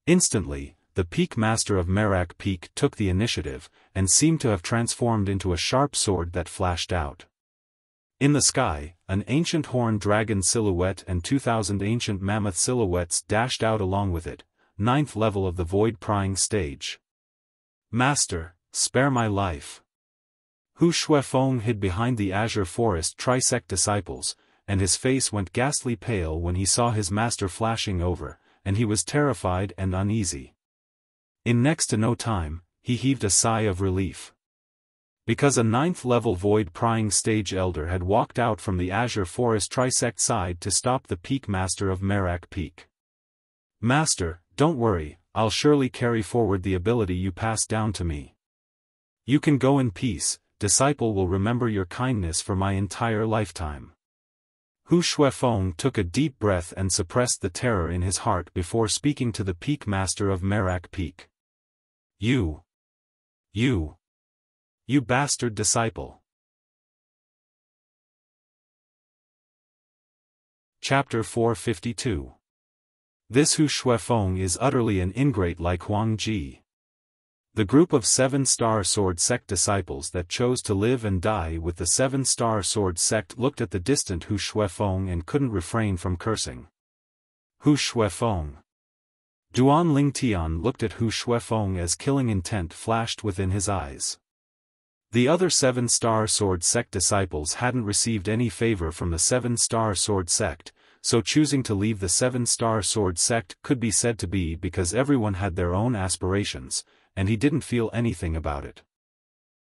Instantly, the peak master of Merak Peak took the initiative, and seemed to have transformed into a sharp sword that flashed out. In the sky, an ancient horned dragon silhouette and 2,000 ancient mammoth silhouettes dashed out along with it, 9th level of the void prying stage. Master, spare my life. Hu Shuifeng hid behind the azure forest trisect disciples, and his face went ghastly pale when he saw his master flashing over, and he was terrified and uneasy. In next to no time, he heaved a sigh of relief. Because a 9th level void prying stage elder had walked out from the azure forest trisect side to stop the peak master of Merak Peak. Master, don't worry, I'll surely carry forward the ability you passed down to me. You can go in peace, disciple will remember your kindness for my entire lifetime. Hu Shuifeng took a deep breath and suppressed the terror in his heart before speaking to the peak master of Merak Peak. You bastard disciple. Chapter 452. This Hu Shuifeng is utterly an ingrate like Huang Ji. The group of 7-star sword sect disciples that chose to live and die with the 7-star sword sect looked at the distant Hu Shuifeng and couldn't refrain from cursing. Hu Shuifeng. Duan Lingtian looked at Hu Shuifeng as killing intent flashed within his eyes. The other 7-star sword sect disciples hadn't received any favor from the 7-star sword sect, so choosing to leave the 7-star sword sect could be said to be because everyone had their own aspirations, and he didn't feel anything about it.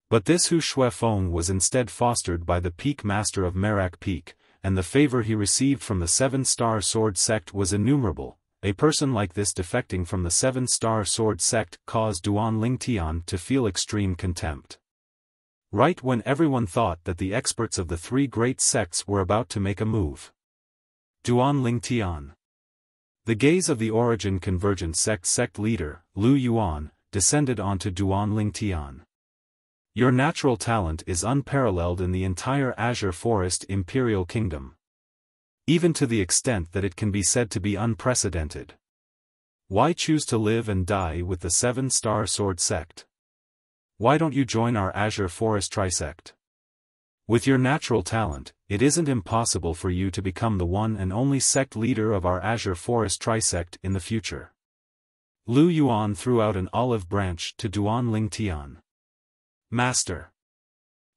But this Hu Shuifeng was instead fostered by the peak master of Merak Peak, and the favor he received from the 7-star sword sect was innumerable. A person like this defecting from the 7-star sword sect caused Duan Lingtian to feel extreme contempt. Right when everyone thought that the experts of the 3 great sects were about to make a move. Duan Lingtian. The gaze of the Origin Convergent sect leader, Lu Yuan, descended onto Duan Lingtian. Your natural talent is unparalleled in the entire Azure Forest Imperial Kingdom. Even to the extent that it can be said to be unprecedented. Why choose to live and die with the 7-star sword sect? Why don't you join our Azure Forest Trisect? With your natural talent, it isn't impossible for you to become the one and only sect leader of our Azure Forest Trisect in the future. Lu Yuan threw out an olive branch to Duan Lingtian. Master.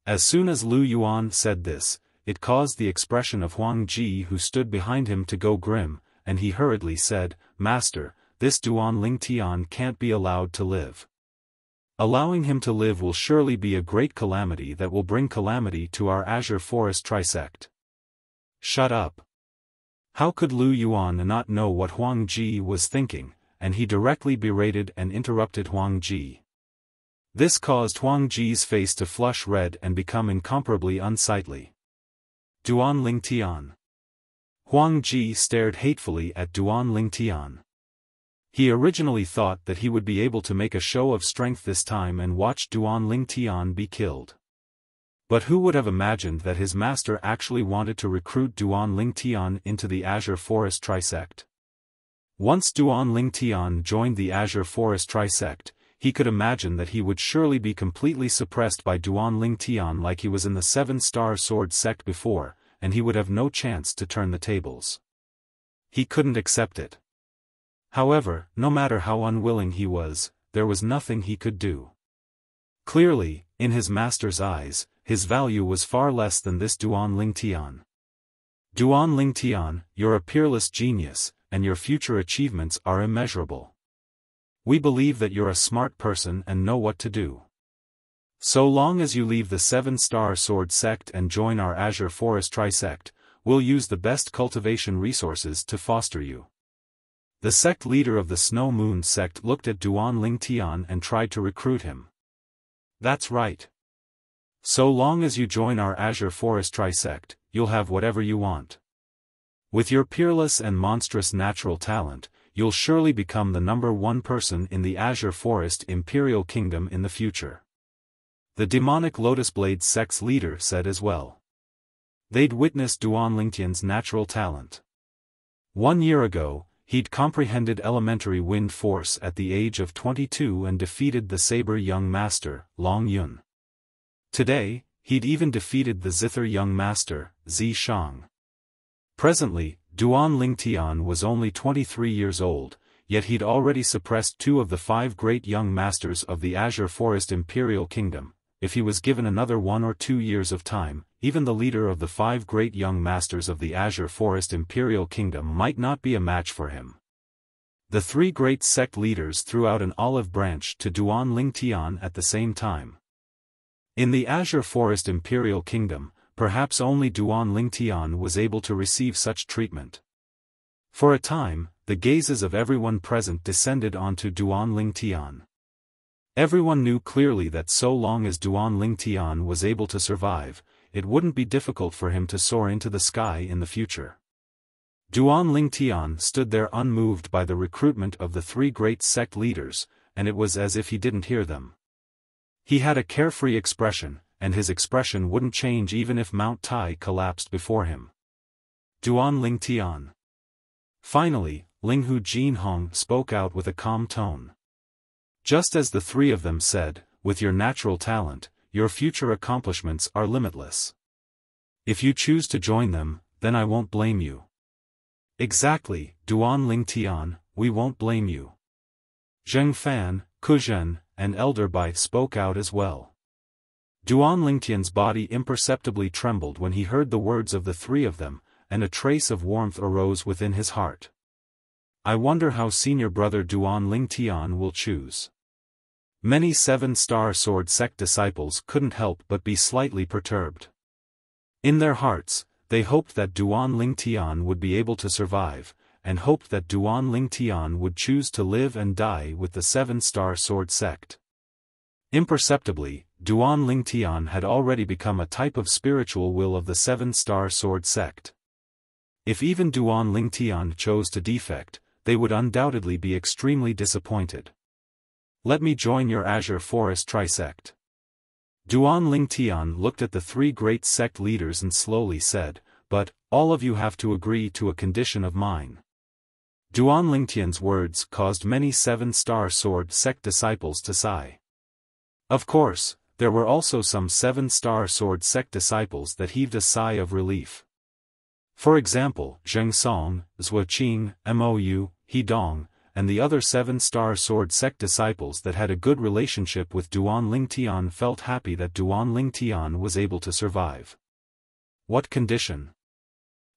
As soon as Lu Yuan said this, it caused the expression of Huang Ji who stood behind him to go grim, and he hurriedly said, Master, this Duan Lingtian can't be allowed to live. Allowing him to live will surely be a great calamity that will bring calamity to our Azure Forest Trisect. Shut up. How could Lu Yuan not know what Huang Ji was thinking, and he directly berated and interrupted Huang Ji. This caused Huang Ji's face to flush red and become incomparably unsightly. Duan Lingtian. Huang Ji stared hatefully at Duan Lingtian. He originally thought that he would be able to make a show of strength this time and watch Duan Lingtian be killed. But who would have imagined that his master actually wanted to recruit Duan Lingtian into the Azure Forest Trisect? Once Duan Lingtian joined the Azure Forest Trisect, he could imagine that he would surely be completely suppressed by Duan Lingtian like he was in the 7-star sword sect before, and he would have no chance to turn the tables. He couldn't accept it. However, no matter how unwilling he was, there was nothing he could do. Clearly, in his master's eyes, his value was far less than this Duan Lingtian. Duan Lingtian, you're a peerless genius, and your future achievements are immeasurable. We believe that you're a smart person and know what to do. So long as you leave the 7-Star Sword Sect and join our Azure Forest Trisect, we'll use the best cultivation resources to foster you. The sect leader of the Snow Moon sect looked at Duan Lingtian and tried to recruit him. That's right. So long as you join our Azure Forest Trisect, you'll have whatever you want. With your peerless and monstrous natural talent, you'll surely become the #1 person in the Azure Forest Imperial Kingdom in the future. The demonic Lotus Blade sect's leader said as well. They'd witnessed Duan Lingtian's natural talent. 1 year ago, he'd comprehended elementary wind force at the age of 22 and defeated the Saber Young Master, Long Yun. Today, he'd even defeated the Zither Young Master, Zi Shang. Presently, Duan Lingtian was only 23 years old, yet he'd already suppressed 2 of the 5 great young masters of the Azure Forest Imperial Kingdom. If he was given another 1 or 2 years of time, even the leader of the 5 great young masters of the Azure Forest Imperial Kingdom might not be a match for him. The 3 great sect leaders threw out an olive branch to Duan Lingtian at the same time. In the Azure Forest Imperial Kingdom, perhaps only Duan Lingtian was able to receive such treatment. For a time, the gazes of everyone present descended onto Duan Lingtian. Everyone knew clearly that so long as Duan Lingtian was able to survive, it wouldn't be difficult for him to soar into the sky in the future. Duan Lingtian stood there unmoved by the recruitment of the 3 great sect leaders, and it was as if he didn't hear them. He had a carefree expression, and his expression wouldn't change even if Mount Tai collapsed before him. Duan Lingtian. Finally, Linghu Jinhong spoke out with a calm tone. Just as the 3 of them said, with your natural talent, your future accomplishments are limitless. If you choose to join them, then I won't blame you. Exactly, Duan Lingtian, we won't blame you. Zheng Fan, Kuzhen, and Elder Bai spoke out as well. Duan Lingtian's body imperceptibly trembled when he heard the words of the 3 of them, and a trace of warmth arose within his heart. I wonder how senior brother Duan Lingtian will choose. Many 7-Star Sword Sect disciples couldn't help but be slightly perturbed. In their hearts, they hoped that Duan Lingtian would be able to survive, and hoped that Duan Lingtian would choose to live and die with the 7-Star Sword Sect. Imperceptibly, Duan Lingtian had already become a type of spiritual will of the 7-Star Sword Sect. If even Duan Lingtian chose to defect, they would undoubtedly be extremely disappointed. Let me join your Azure Forest Trisect. Duan Lingtian looked at the 3 great sect leaders and slowly said, but, all of you have to agree to a condition of mine. Duan Lingtian's words caused many 7-Star Sword Sect disciples to sigh. Of course, there were also some 7-Star Sword Sect disciples that heaved a sigh of relief. For example, Zheng Song, Zuoqing, Mou, Hidong, and the other 7-Star Sword Sect disciples that had a good relationship with Duan Lingtian felt happy that Duan Lingtian was able to survive. What condition?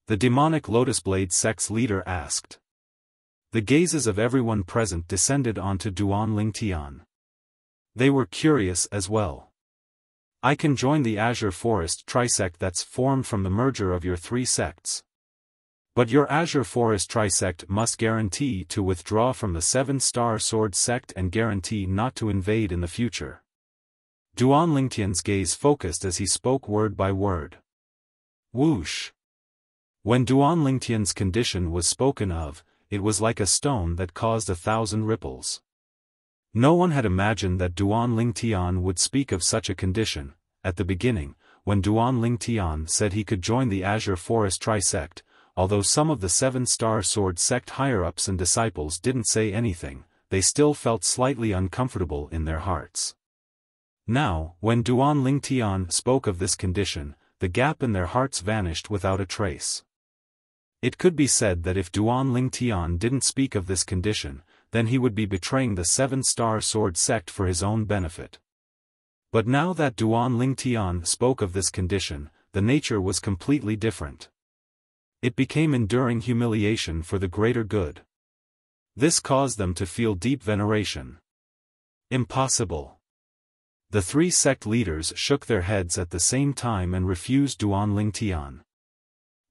The demonic Lotus Blade sect's leader asked. The gazes of everyone present descended onto Duan Lingtian. They were curious as well. I can join the Azure Forest Trisect that's formed from the merger of your 3 sects. But your Azure Forest Trisect must guarantee to withdraw from the 7-Star Sword Sect and guarantee not to invade in the future. Duan Lingtian's gaze focused as he spoke word by word. Whoosh! When Duan Lingtian's condition was spoken of, it was like a stone that caused 1,000 ripples. No one had imagined that Duan Lingtian would speak of such a condition. At the beginning, when Duan Lingtian said he could join the Azure Forest Trisect, although some of the 7-Star Sword Sect higher-ups and disciples didn't say anything, they still felt slightly uncomfortable in their hearts. Now, when Duan Lingtian spoke of this condition, the gap in their hearts vanished without a trace. It could be said that if Duan Lingtian didn't speak of this condition, then he would be betraying the 7-Star Sword Sect for his own benefit. But now that Duan Lingtian spoke of this condition, the nature was completely different. It became enduring humiliation for the greater good. This caused them to feel deep veneration. Impossible. The three sect leaders shook their heads at the same time and refused Duan Lingtian.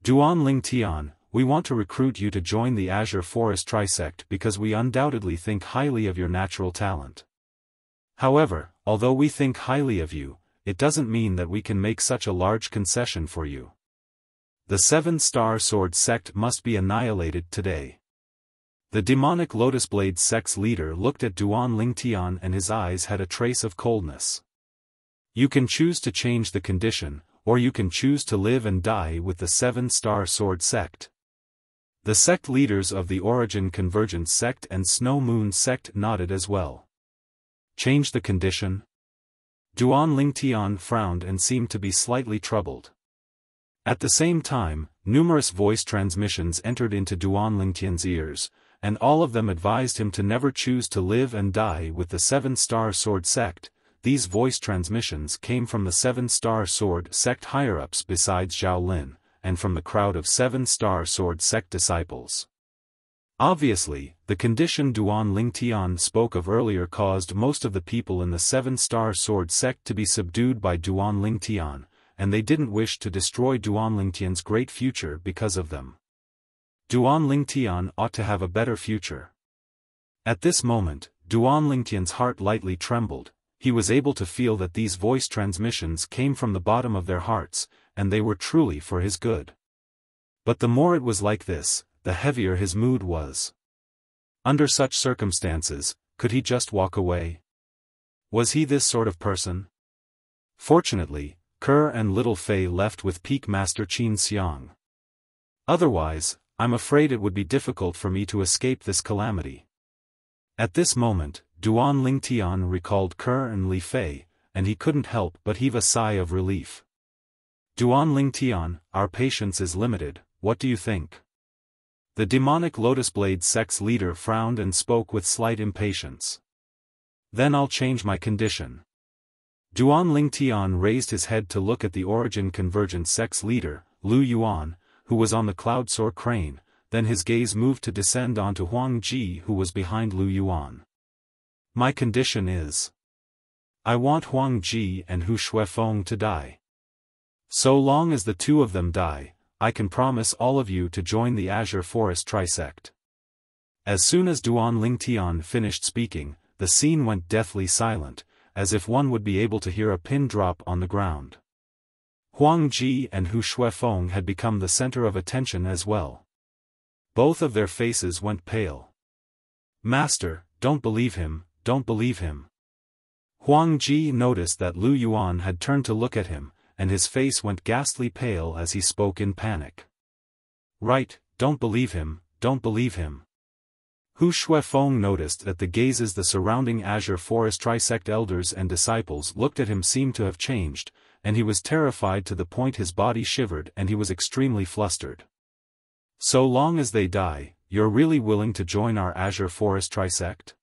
Duan Lingtian, we want to recruit you to join the Azure Forest Trisect because we undoubtedly think highly of your natural talent. However, although we think highly of you, it doesn't mean that we can make such a large concession for you. The Seven-Star Sword Sect must be annihilated today. The demonic Lotus Blade sect's leader looked at Duan Lingtian and his eyes had a trace of coldness. You can choose to change the condition, or you can choose to live and die with the Seven-Star Sword Sect. The sect leaders of the Origin Convergence Sect and Snow Moon Sect nodded as well. Change the condition? Duan Lingtian frowned and seemed to be slightly troubled. At the same time, numerous voice transmissions entered into Duan Lingtian's ears, and all of them advised him to never choose to live and die with the Seven-Star Sword Sect. These voice transmissions came from the Seven-Star Sword Sect higher-ups besides Zhao Lin, and from the crowd of Seven-Star Sword Sect disciples. Obviously, the condition Duan Lingtian spoke of earlier caused most of the people in the Seven-Star Sword Sect to be subdued by Duan Lingtian, and they didn't wish to destroy Duan Lingtian's great future because of them. Duan Lingtian ought to have a better future. At this moment, Duan Lingtian's heart lightly trembled. He was able to feel that these voice transmissions came from the bottom of their hearts, and they were truly for his good. But the more it was like this, the heavier his mood was. Under such circumstances, could he just walk away? Was he this sort of person? Fortunately, Kerr and Little Fei left with Peak Master Qin Xiang. Otherwise, I'm afraid it would be difficult for me to escape this calamity. At this moment, Duan Lingtian recalled Kerr and Li Fei, and he couldn't help but heave a sigh of relief. Duan Lingtian, our patience is limited, what do you think? The demonic Lotus Blade sect's leader frowned and spoke with slight impatience. Then I'll change my condition. Duan Lingtian raised his head to look at the Origin Convergence sect's leader, Lu Yuan, who was on the cloud-soar crane, then his gaze moved to descend onto Huang Ji who was behind Lu Yuan. My condition is. I want Huang Ji and Hu Shuifeng to die. So long as the two of them die, I can promise all of you to join the Azure Forest Trisect. As soon as Duan Lingtian finished speaking, the scene went deathly silent, as if one would be able to hear a pin drop on the ground. Huang Ji and Hu Shuifeng had become the center of attention as well. Both of their faces went pale. Master, don't believe him, don't believe him. Huang Ji noticed that Lu Yuan had turned to look at him, and his face went ghastly pale as he spoke in panic. Right, don't believe him, don't believe him. Hu Shuifeng noticed that the gazes the surrounding Azure Forest Trisect elders and disciples looked at him seemed to have changed, and he was terrified to the point his body shivered and he was extremely flustered. So long as they die, you're really willing to join our Azure Forest Trisect?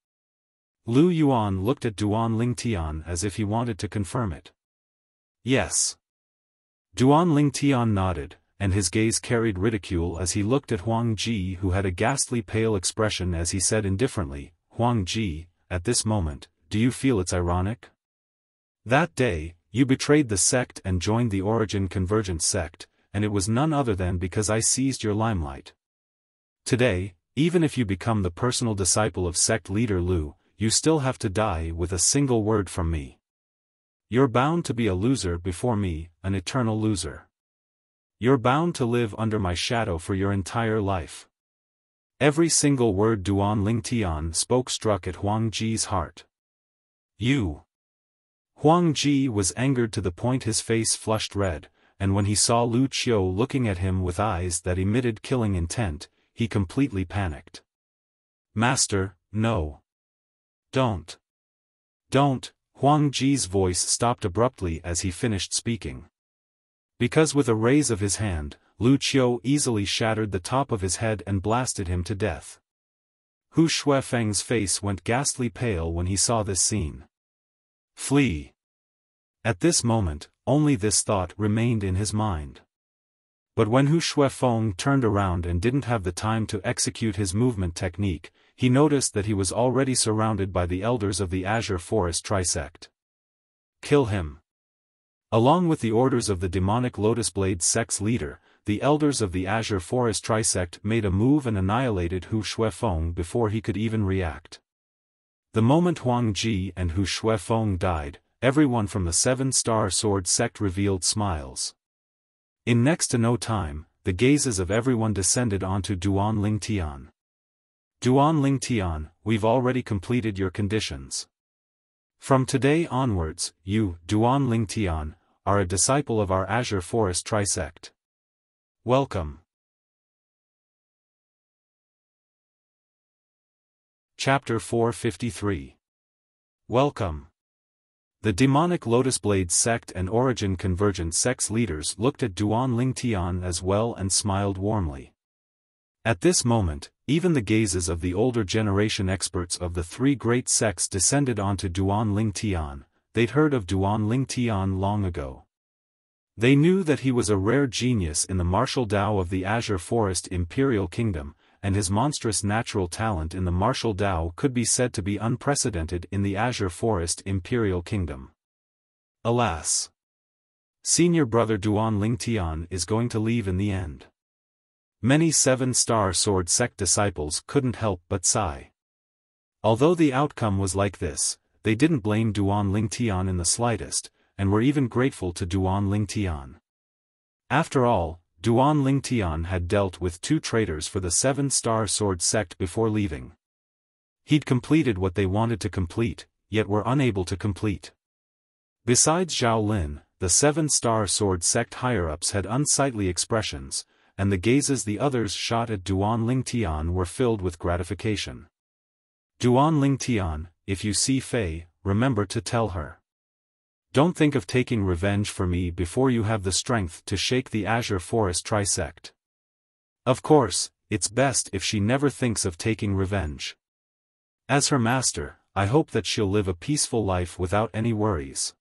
Lu Yuan looked at Duan Lingtian as if he wanted to confirm it. Yes. Duan Lingtian nodded, and his gaze carried ridicule as he looked at Huang Ji who had a ghastly pale expression as he said indifferently, Huang Ji, at this moment, do you feel it's ironic? That day, you betrayed the sect and joined the Origin Convergence sect, and it was none other than because I seized your limelight. Today, even if you become the personal disciple of sect leader Lu, you still have to die with a single word from me. You're bound to be a loser before me, an eternal loser. You're bound to live under my shadow for your entire life. Every single word Duan Lingtian spoke struck at Huang Ji's heart. You. Huang Ji was angered to the point his face flushed red, and when he saw Lu Qiu looking at him with eyes that emitted killing intent, he completely panicked. Master, no. Don't. Don't. Huang Ji's voice stopped abruptly as he finished speaking. Because with a raise of his hand, Lu Qiu easily shattered the top of his head and blasted him to death. Hu Shuifeng's face went ghastly pale when he saw this scene. Flee. At this moment, only this thought remained in his mind. But when Xiaofan turned around and didn't have the time to execute his movement technique, he noticed that he was already surrounded by the elders of the Azure Forest Trisect. Kill him. Along with the orders of the demonic Lotus Blade sect's leader, the elders of the Azure Forest Trisect made a move and annihilated Xiaofan before he could even react. The moment Huang Ji and Xiaofan died, everyone from the Seven-Star Sword sect revealed smiles. In next to no time, the gazes of everyone descended onto Duan Lingtian. Duan Lingtian, we've already completed your conditions. From today onwards, you, Duan Lingtian, are a disciple of our Azure Forest Trisect. Welcome. Chapter 453. Welcome. The demonic Lotus Blade sect and Origin Convergent sect's leaders looked at Duan Lingtian as well and smiled warmly. At this moment, even the gazes of the older generation experts of the three great sects descended onto Duan Lingtian. They'd heard of Duan Lingtian long ago. They knew that he was a rare genius in the martial Tao of the Azure Forest Imperial Kingdom, and his monstrous natural talent in the martial Tao could be said to be unprecedented in the Azure Forest Imperial Kingdom. Alas! Senior brother Duan Lingtian is going to leave in the end. Many Seven-Star Sword sect disciples couldn't help but sigh. Although the outcome was like this, they didn't blame Duan Lingtian in the slightest, and were even grateful to Duan Lingtian. After all, Duan Lingtian had dealt with two traitors for the Seven-Star Sword sect before leaving. He'd completed what they wanted to complete, yet were unable to complete. Besides Zhao Lin, the Seven-Star Sword sect higher-ups had unsightly expressions, and the gazes the others shot at Duan Lingtian were filled with gratification. Duan Lingtian, if you see Fei, remember to tell her. Don't think of taking revenge for me before you have the strength to shake the Azure Forest Trisect. Of course, it's best if she never thinks of taking revenge. As her master, I hope that she'll live a peaceful life without any worries.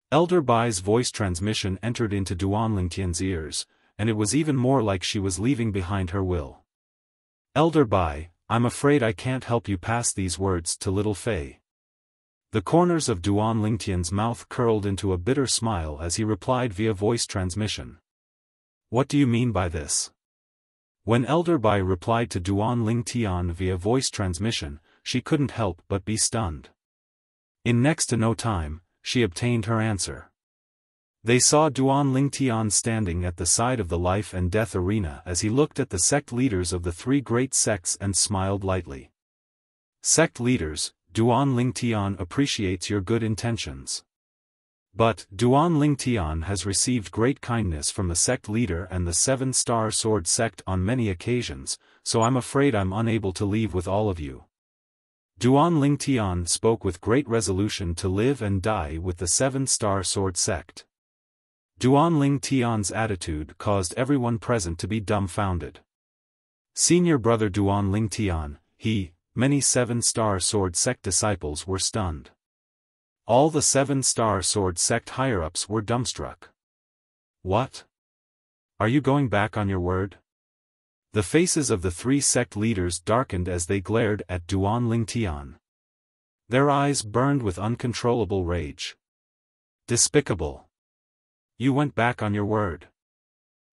Elder Bai's voice transmission entered into Duan Lingtian's ears, and it was even more like she was leaving behind her will. Elder Bai, I'm afraid I can't help you pass these words to little Fei. The corners of Duan Lingtian's mouth curled into a bitter smile as he replied via voice transmission. What do you mean by this? When Elder Bai replied to Duan Lingtian via voice transmission, she couldn't help but be stunned. In next to no time, she obtained her answer. They saw Duan Lingtian standing at the side of the life and death arena as he looked at the sect leaders of the three great sects and smiled lightly. Sect leaders, Duan Lingtian appreciates your good intentions. But, Duan Lingtian has received great kindness from the sect leader and the Seven-Star Sword sect on many occasions, so I'm afraid I'm unable to leave with all of you. Duan Lingtian spoke with great resolution to live and die with the Seven-Star Sword sect. Duan Lingtian's attitude caused everyone present to be dumbfounded. Senior brother Duan Lingtian, many Seven-Star Sword sect disciples were stunned. All the Seven-Star Sword sect higher-ups were dumbstruck. What? Are you going back on your word? The faces of the three sect leaders darkened as they glared at Duan Lingtian. Their eyes burned with uncontrollable rage. Despicable. You went back on your word.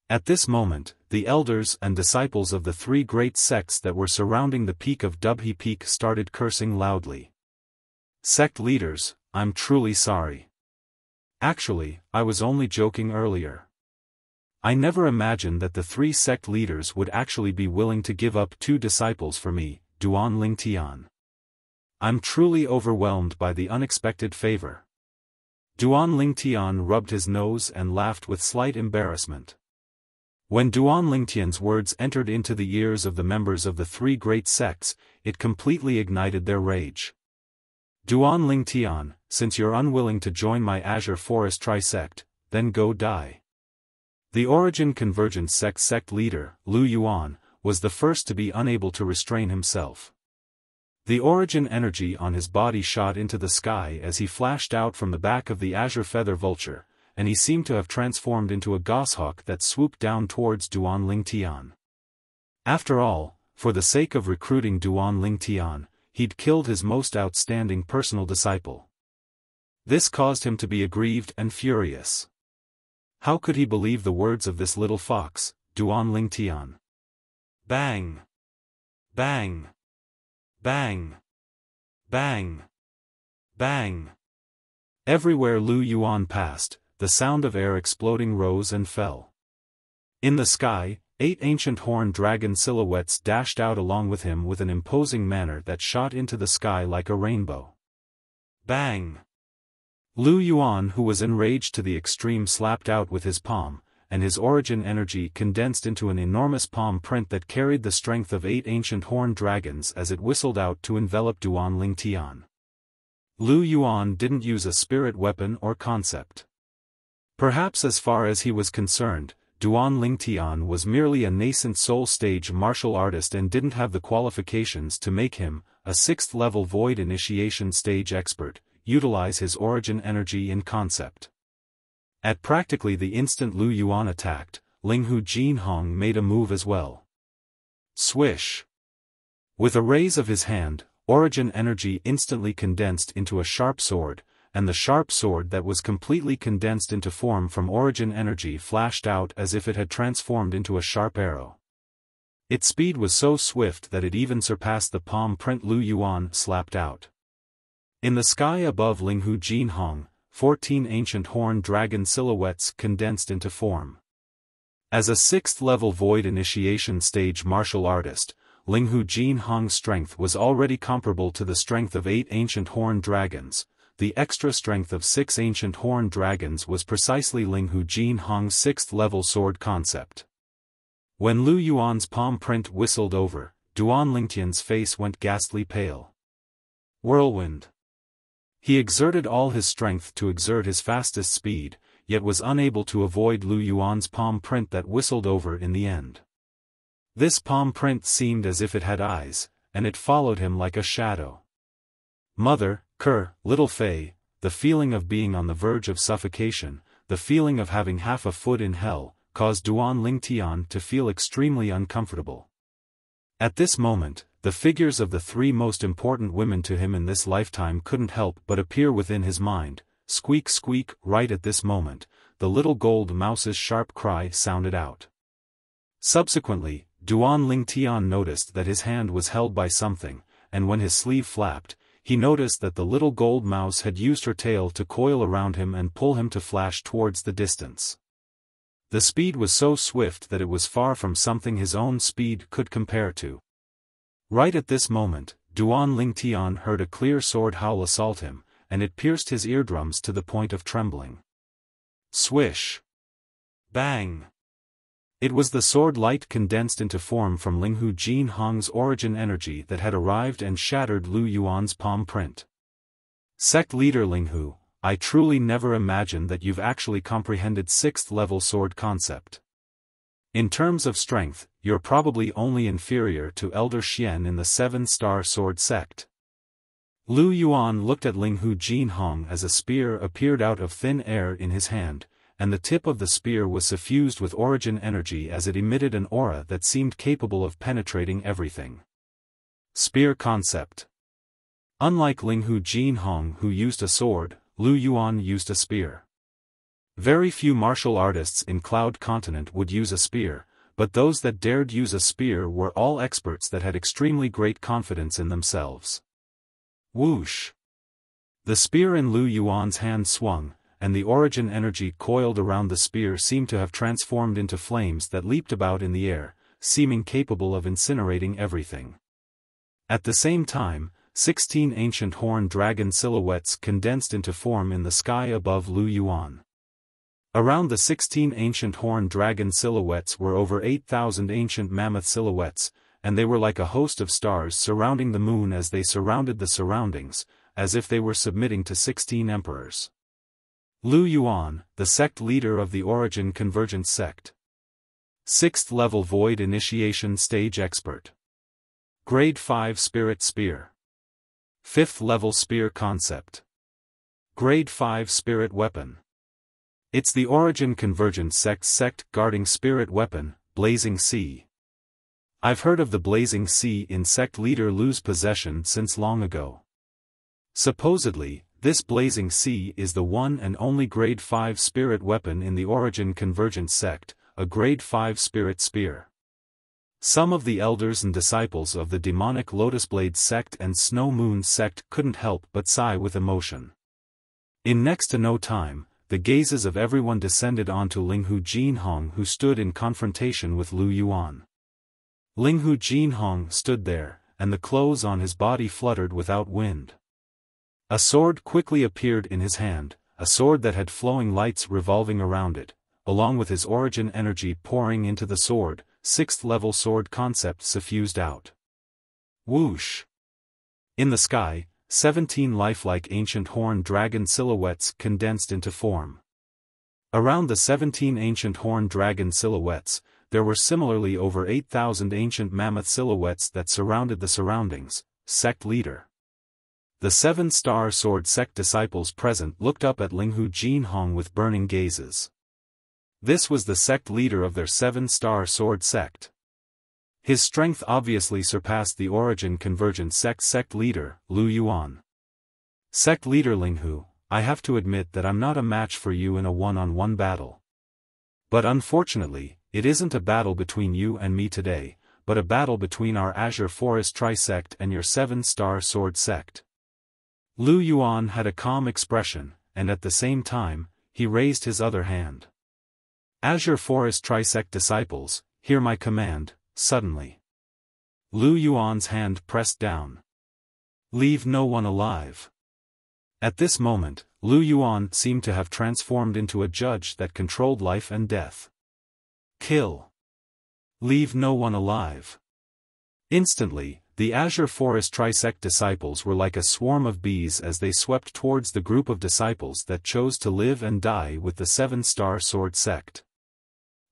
At this moment, the elders and disciples of the three great sects that were surrounding the peak of Dubhe Peak started cursing loudly. Sect leaders, I'm truly sorry. Actually, I was only joking earlier. I never imagined that the three sect leaders would actually be willing to give up two disciples for me, Duan Lingtian. I'm truly overwhelmed by the unexpected favor. Duan Lingtian rubbed his nose and laughed with slight embarrassment. When Duan Lingtian's words entered into the ears of the members of the three great sects, it completely ignited their rage. Duan Lingtian, since you're unwilling to join my Azure Forest Trisect, then go die. The Origin Convergent sect leader, Lu Yuan, was the first to be unable to restrain himself. The origin energy on his body shot into the sky as he flashed out from the back of the azure feather vulture, and he seemed to have transformed into a goshawk that swooped down towards Duan Lingtian. After all, for the sake of recruiting Duan Lingtian, he'd killed his most outstanding personal disciple. This caused him to be aggrieved and furious. How could he believe the words of this little fox, Duan Lingtian? Bang! Bang! Bang! Bang! Bang! Everywhere Lu Yuan passed, the sound of air exploding rose and fell. In the sky, 8 ancient horned dragon silhouettes dashed out along with him with an imposing manner that shot into the sky like a rainbow. Bang! Lu Yuan, who was enraged to the extreme, slapped out with his palm, and his origin energy condensed into an enormous palm print that carried the strength of 8 ancient horned dragons as it whistled out to envelop Duan Lingtian. Lu Yuan didn't use a spirit weapon or concept. Perhaps as far as he was concerned, Duan Lingtian was merely a nascent soul stage martial artist and didn't have the qualifications to make him, a 6th level void initiation stage expert, utilize his origin energy in concept. At practically the instant Lu Yuan attacked, Linghu Jinhong made a move as well. Swish! With a raise of his hand, origin energy instantly condensed into a sharp sword, and the sharp sword that was completely condensed into form from origin energy flashed out as if it had transformed into a sharp arrow. Its speed was so swift that it even surpassed the palm print Lu Yuan slapped out. In the sky above Linghu Jinhong, 14 ancient horned dragon silhouettes condensed into form. As a 6th level void initiation stage martial artist, Linghu Jinhong's strength was already comparable to the strength of 8 ancient horned dragons. The extra strength of 6 ancient horned dragons was precisely Linghu Jinhong's 6th level sword concept. When Lu Yuan's palm print whistled over, Duan Lingtian's face went ghastly pale. Whirlwind. He exerted all his strength to exert his fastest speed, yet was unable to avoid Lu Yuan's palm print that whistled over in the end. This palm print seemed as if it had eyes, and it followed him like a shadow. Mother, little Fei, the feeling of being on the verge of suffocation, the feeling of having half a foot in hell, caused Duan Lingtian to feel extremely uncomfortable. At this moment, the figures of the 3 most important women to him in this lifetime couldn't help but appear within his mind. Squeak squeak. Right at this moment, the little gold mouse's sharp cry sounded out. Subsequently, Duan Lingtian noticed that his hand was held by something, and when his sleeve flapped, he noticed that the little gold mouse had used her tail to coil around him and pull him to flash towards the distance. The speed was so swift that it was far from something his own speed could compare to. Right at this moment, Duan Lingtian heard a clear sword howl assault him, and it pierced his eardrums to the point of trembling. Swish! Bang! It was the sword light condensed into form from Linghu Jinhong's origin energy that had arrived and shattered Lu Yuan's palm print. Sect leader Linghu, I truly never imagined that you've actually comprehended 6th level sword concept. In terms of strength, you're probably only inferior to Elder Xian in the 7-star sword sect. Lu Yuan looked at Linghu Jinhong as a spear appeared out of thin air in his hand, and the tip of the spear was suffused with origin energy as it emitted an aura that seemed capable of penetrating everything. Spear concept. Unlike Linghu Jinhong, who used a sword, Lu Yuan used a spear. Very few martial artists in Cloud Continent would use a spear, but those that dared use a spear were all experts that had extremely great confidence in themselves. Whoosh! The spear in Lu Yuan's hand swung, and the origin energy coiled around the spear seemed to have transformed into flames that leaped about in the air, seeming capable of incinerating everything. At the same time, 16 ancient horned dragon silhouettes condensed into form in the sky above Lu Yuan. Around the 16 ancient horned dragon silhouettes were over 8,000 ancient mammoth silhouettes, and they were like a host of stars surrounding the moon as they surrounded the surroundings, as if they were submitting to 16 emperors. Lu Yuan, the sect leader of the Origin Convergence sect. 6th level Void Initiation Stage Expert. Grade 5 Spirit Spear. 5th level spear concept. Grade 5 spirit weapon. It's the Origin Convergent sect guarding spirit weapon, Blazing Sea. I've heard of the Blazing Sea in sect leader Lu's possession since long ago. Supposedly, this Blazing Sea is the one and only grade 5 spirit weapon in the Origin Convergent sect, a grade 5 spirit spear. Some of the elders and disciples of the demonic Lotusblade sect and Snow Moon sect couldn't help but sigh with emotion. In next to no time, the gazes of everyone descended onto Linghu Jinhong, who stood in confrontation with Lu Yuan. Linghu Jinhong stood there, and the clothes on his body fluttered without wind. A sword quickly appeared in his hand, a sword that had flowing lights revolving around it, along with his origin energy pouring into the sword. 6th level sword concept suffused out. Whoosh! In the sky, 17 lifelike ancient horned dragon silhouettes condensed into form. Around the 17 ancient horned dragon silhouettes, there were similarly over 8,000 ancient mammoth silhouettes that surrounded the surroundings. Sect leader. The 7-star sword sect disciples present looked up at Linghu Jinhong with burning gazes. This was the sect leader of their 7-star sword sect. His strength obviously surpassed the Origin Convergent sect leader, Lu Yuan. Sect leader Linghu, I have to admit that I'm not a match for you in a one-on-one battle. But unfortunately, it isn't a battle between you and me today, but a battle between our Azure Forest Tri-sect and your 7-star sword sect. Lu Yuan had a calm expression, and at the same time, he raised his other hand. Azure Forest Tri-sect disciples, hear my command. Suddenly, Lu Yuan's hand pressed down. Leave no one alive. At this moment, Lu Yuan seemed to have transformed into a judge that controlled life and death. Kill. Leave no one alive. Instantly, the Azure Forest Tri-sect disciples were like a swarm of bees as they swept towards the group of disciples that chose to live and die with the 7-star sword sect.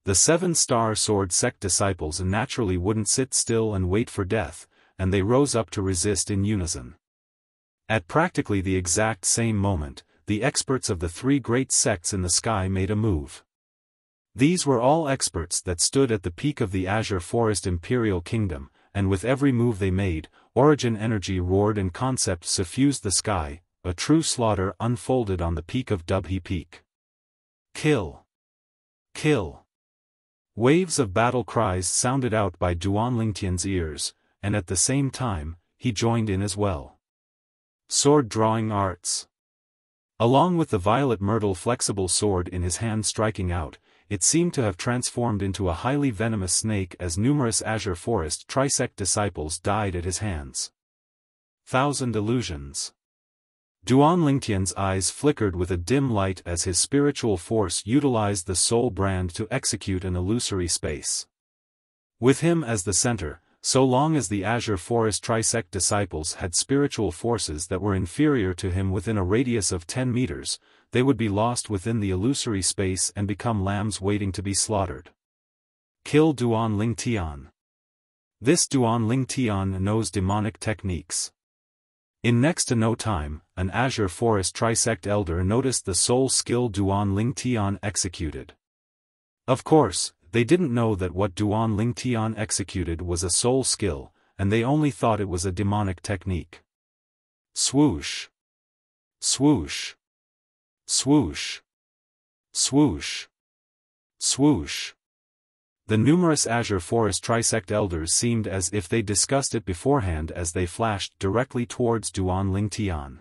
The 7-star sword sect disciples naturally wouldn't sit still and wait for death, and they rose up to resist in unison. At practically the exact same moment, the experts of the 3 great sects in the sky made a move. These were all experts that stood at the peak of the Azure Forest Imperial Kingdom, and with every move they made, origin energy roared and concept suffused the sky. A true slaughter unfolded on the peak of Dubhe Peak. Kill! Kill! Waves of battle cries sounded out by Duan Lingtian's ears, and at the same time, he joined in as well. Sword drawing arts. Along with the violet myrtle flexible sword in his hand striking out, it seemed to have transformed into a highly venomous snake as numerous Azure Forest Tri-sect disciples died at his hands. 1,000 illusions. Duan Lingtian's eyes flickered with a dim light as his spiritual force utilized the soul brand to execute an illusory space. With him as the center, so long as the Azure Forest Tri-sect disciples had spiritual forces that were inferior to him within a radius of 10 meters, they would be lost within the illusory space and become lambs waiting to be slaughtered. Kill Duan Lingtian. This Duan Lingtian knows demonic techniques. In next to no time, an Azure Forest Tri-sect elder noticed the soul skill Duan Lingtian executed. Of course, they didn't know that what Duan Lingtian executed was a soul skill, and they only thought it was a demonic technique. Swoosh! Swoosh! Swoosh! Swoosh! Swoosh! The numerous Azure Forest Tri-sect elders seemed as if they discussed it beforehand as they flashed directly towards Duan Lingtian.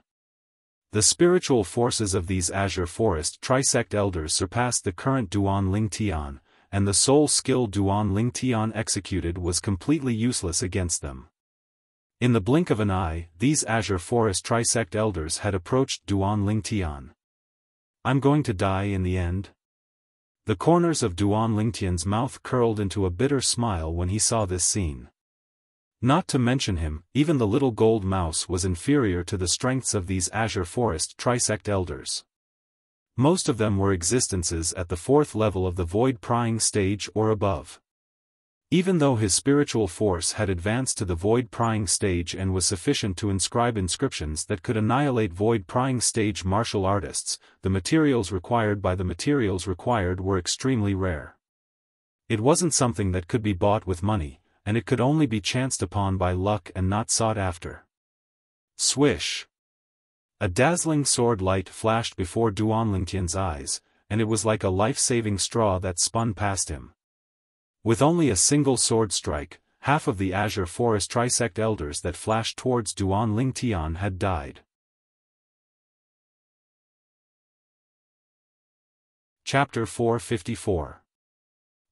The spiritual forces of these Azure Forest Tri-sect elders surpassed the current Duan Lingtian, and the soul skill Duan Lingtian executed was completely useless against them. In the blink of an eye, these Azure Forest Tri-sect elders had approached Duan Lingtian. I'm going to die in the end? The corners of Duan Lingtian's mouth curled into a bitter smile when he saw this scene. Not to mention him, even the little gold mouse was inferior to the strengths of these Azure Forest Tri-sect elders. Most of them were existences at the 4th level of the void prying stage or above. Even though his spiritual force had advanced to the void-prying stage and was sufficient to inscribe inscriptions that could annihilate void-prying stage martial artists, the materials required were extremely rare. It wasn't something that could be bought with money, and it could only be chanced upon by luck and not sought after. Swish! A dazzling sword light flashed before Duan Lingtian's eyes, and it was like a life-saving straw that spun past him. With only a single sword strike, half of the Azure Forest Trisect Elders that flashed towards Duan Lingtian had died. Chapter 454.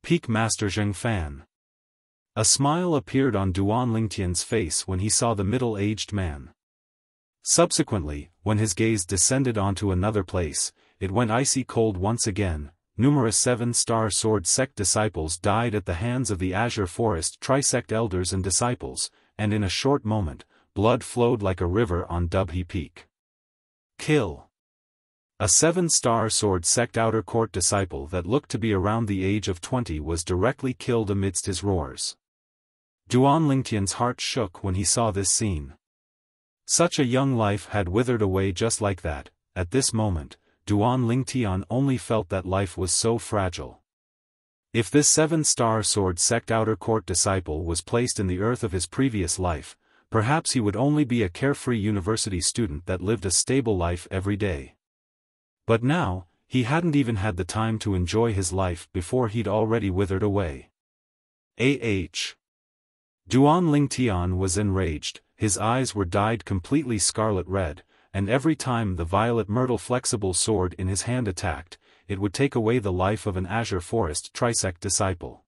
Peak Master Xiaofan. A smile appeared on Duan Lingtian's face when he saw the middle-aged man. Subsequently, when his gaze descended onto another place, it went icy cold once again. Numerous 7-star sword sect disciples died at the hands of the Azure Forest Trisect Elders and disciples, and in a short moment, blood flowed like a river on Dubhe Peak. Kill. A 7-star sword sect outer court disciple that looked to be around the age of 20 was directly killed amidst his roars. Duan Lingtian's heart shook when he saw this scene. Such a young life had withered away just like that. At this moment, Duan Lingtian only felt that life was so fragile. If this 7-star sword sect outer court disciple was placed in the earth of his previous life, perhaps he would only be a carefree university student that lived a stable life every day. But now, he hadn't even had the time to enjoy his life before he'd already withered away. Duan Lingtian was enraged, his eyes were dyed completely scarlet red, and every time the violet myrtle flexible sword in his hand attacked, it would take away the life of an Azure Forest Trisect disciple.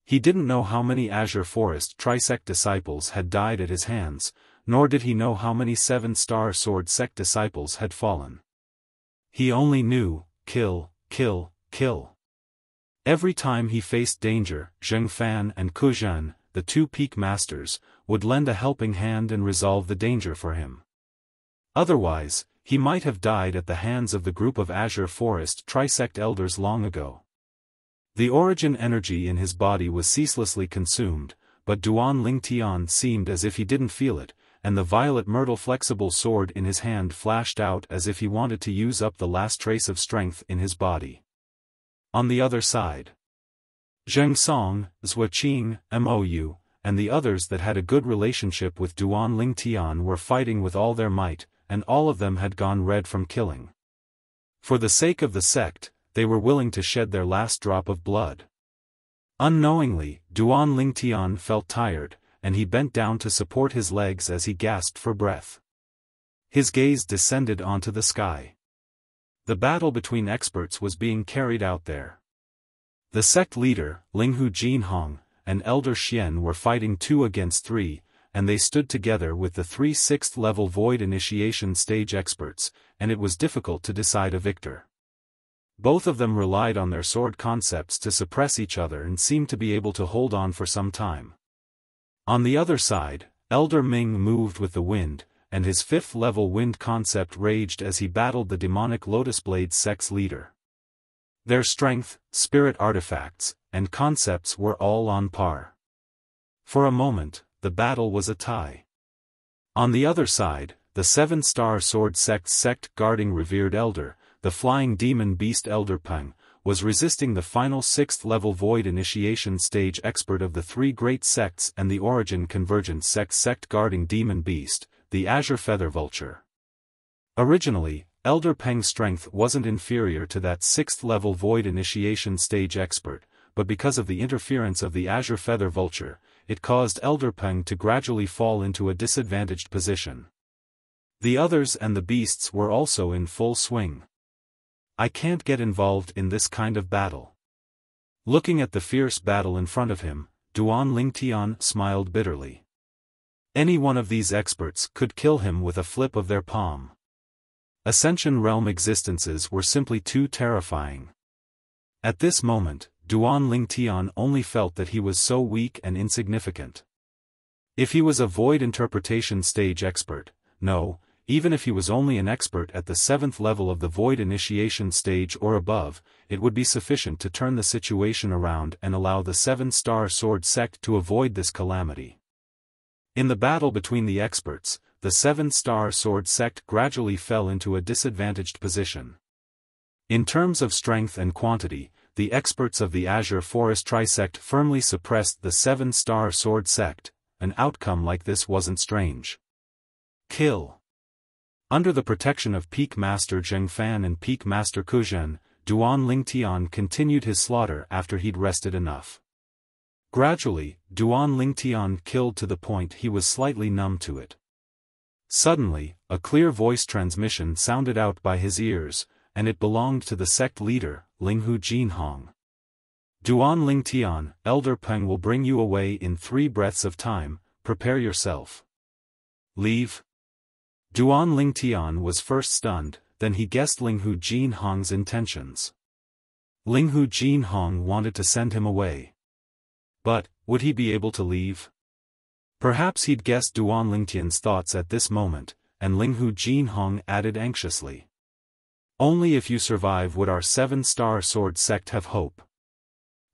He didn't know how many Azure Forest Trisect disciples had died at his hands, nor did he know how many 7-star sword sect disciples had fallen. He only knew, kill, kill, kill. Every time he faced danger, Xiaofan and Kuzhan, the two peak masters, would lend a helping hand and resolve the danger for him. Otherwise, he might have died at the hands of the group of Azure Forest Trisect Elders long ago. The origin energy in his body was ceaselessly consumed, but Duan Lingtian seemed as if he didn't feel it, and the violet myrtle flexible sword in his hand flashed out as if he wanted to use up the last trace of strength in his body. On the other side, Zheng Song, Zuoqing, Mou, and the others that had a good relationship with Duan Lingtian were fighting with all their might, and all of them had gone red from killing. For the sake of the sect, they were willing to shed their last drop of blood. Unknowingly, Duan Lingtian felt tired, and he bent down to support his legs as he gasped for breath. His gaze descended onto the sky. The battle between experts was being carried out there. The sect leader, Linghu Jinhong, and Elder Xian were fighting 2 against 3, and they stood together with the 3 6th-level Void Initiation stage experts, and it was difficult to decide a victor. Both of them relied on their sword concepts to suppress each other and seemed to be able to hold on for some time. On the other side, Elder Ming moved with the wind, and his 5th-level wind concept raged as he battled the demonic Lotus Blade sect's leader. Their strength, spirit artifacts, and concepts were all on par. For a moment, the battle was a tie. On the other side, the 7-star sword sect guarding revered elder, the flying demon beast Elder Peng, was resisting the final 6th-level Void Initiation stage expert of the 3 great sects and the Origin Convergent sect guarding demon beast, the Azure Feather Vulture. Originally, Elder Peng's strength wasn't inferior to that 6th-level Void Initiation stage expert, but because of the interference of the Azure Feather Vulture, it caused Elder Peng to gradually fall into a disadvantaged position. The others and the beasts were also in full swing. I can't get involved in this kind of battle. Looking at the fierce battle in front of him, Duan Lingtian smiled bitterly. Any one of these experts could kill him with a flip of their palm. Ascension Realm existences were simply too terrifying. At this moment, Duan Lingtian only felt that he was so weak and insignificant. If he was a Void Interpretation stage expert, no, even if he was only an expert at the 7th level of the Void Initiation stage or above, it would be sufficient to turn the situation around and allow the 7-star sword sect to avoid this calamity. In the battle between the experts, the 7-star sword sect gradually fell into a disadvantaged position. In terms of strength and quantity, the experts of the Azure Forest Trisect firmly suppressed the 7-star sword sect. An outcome like this wasn't strange. Kill. Under the protection of Peak Master Xiaofan and Peak Master Kuzhen, Duan Lingtian continued his slaughter after he'd rested enough. Gradually, Duan Lingtian killed to the point he was slightly numb to it. Suddenly, a clear voice transmission sounded out by his ears, and it belonged to the sect leader, Linghu Jinhong. Duan Lingtian, Elder Peng will bring you away in 3 breaths of time, prepare yourself. Leave. Duan Lingtian was first stunned, then he guessed Linghu Jinhong's intentions. Linghu Jinhong wanted to send him away. But, would he be able to leave? Perhaps he'd guessed Duan Lingtian's thoughts at this moment, and Linghu Jinhong added anxiously. Only if you survive would our 7-star sword sect have hope.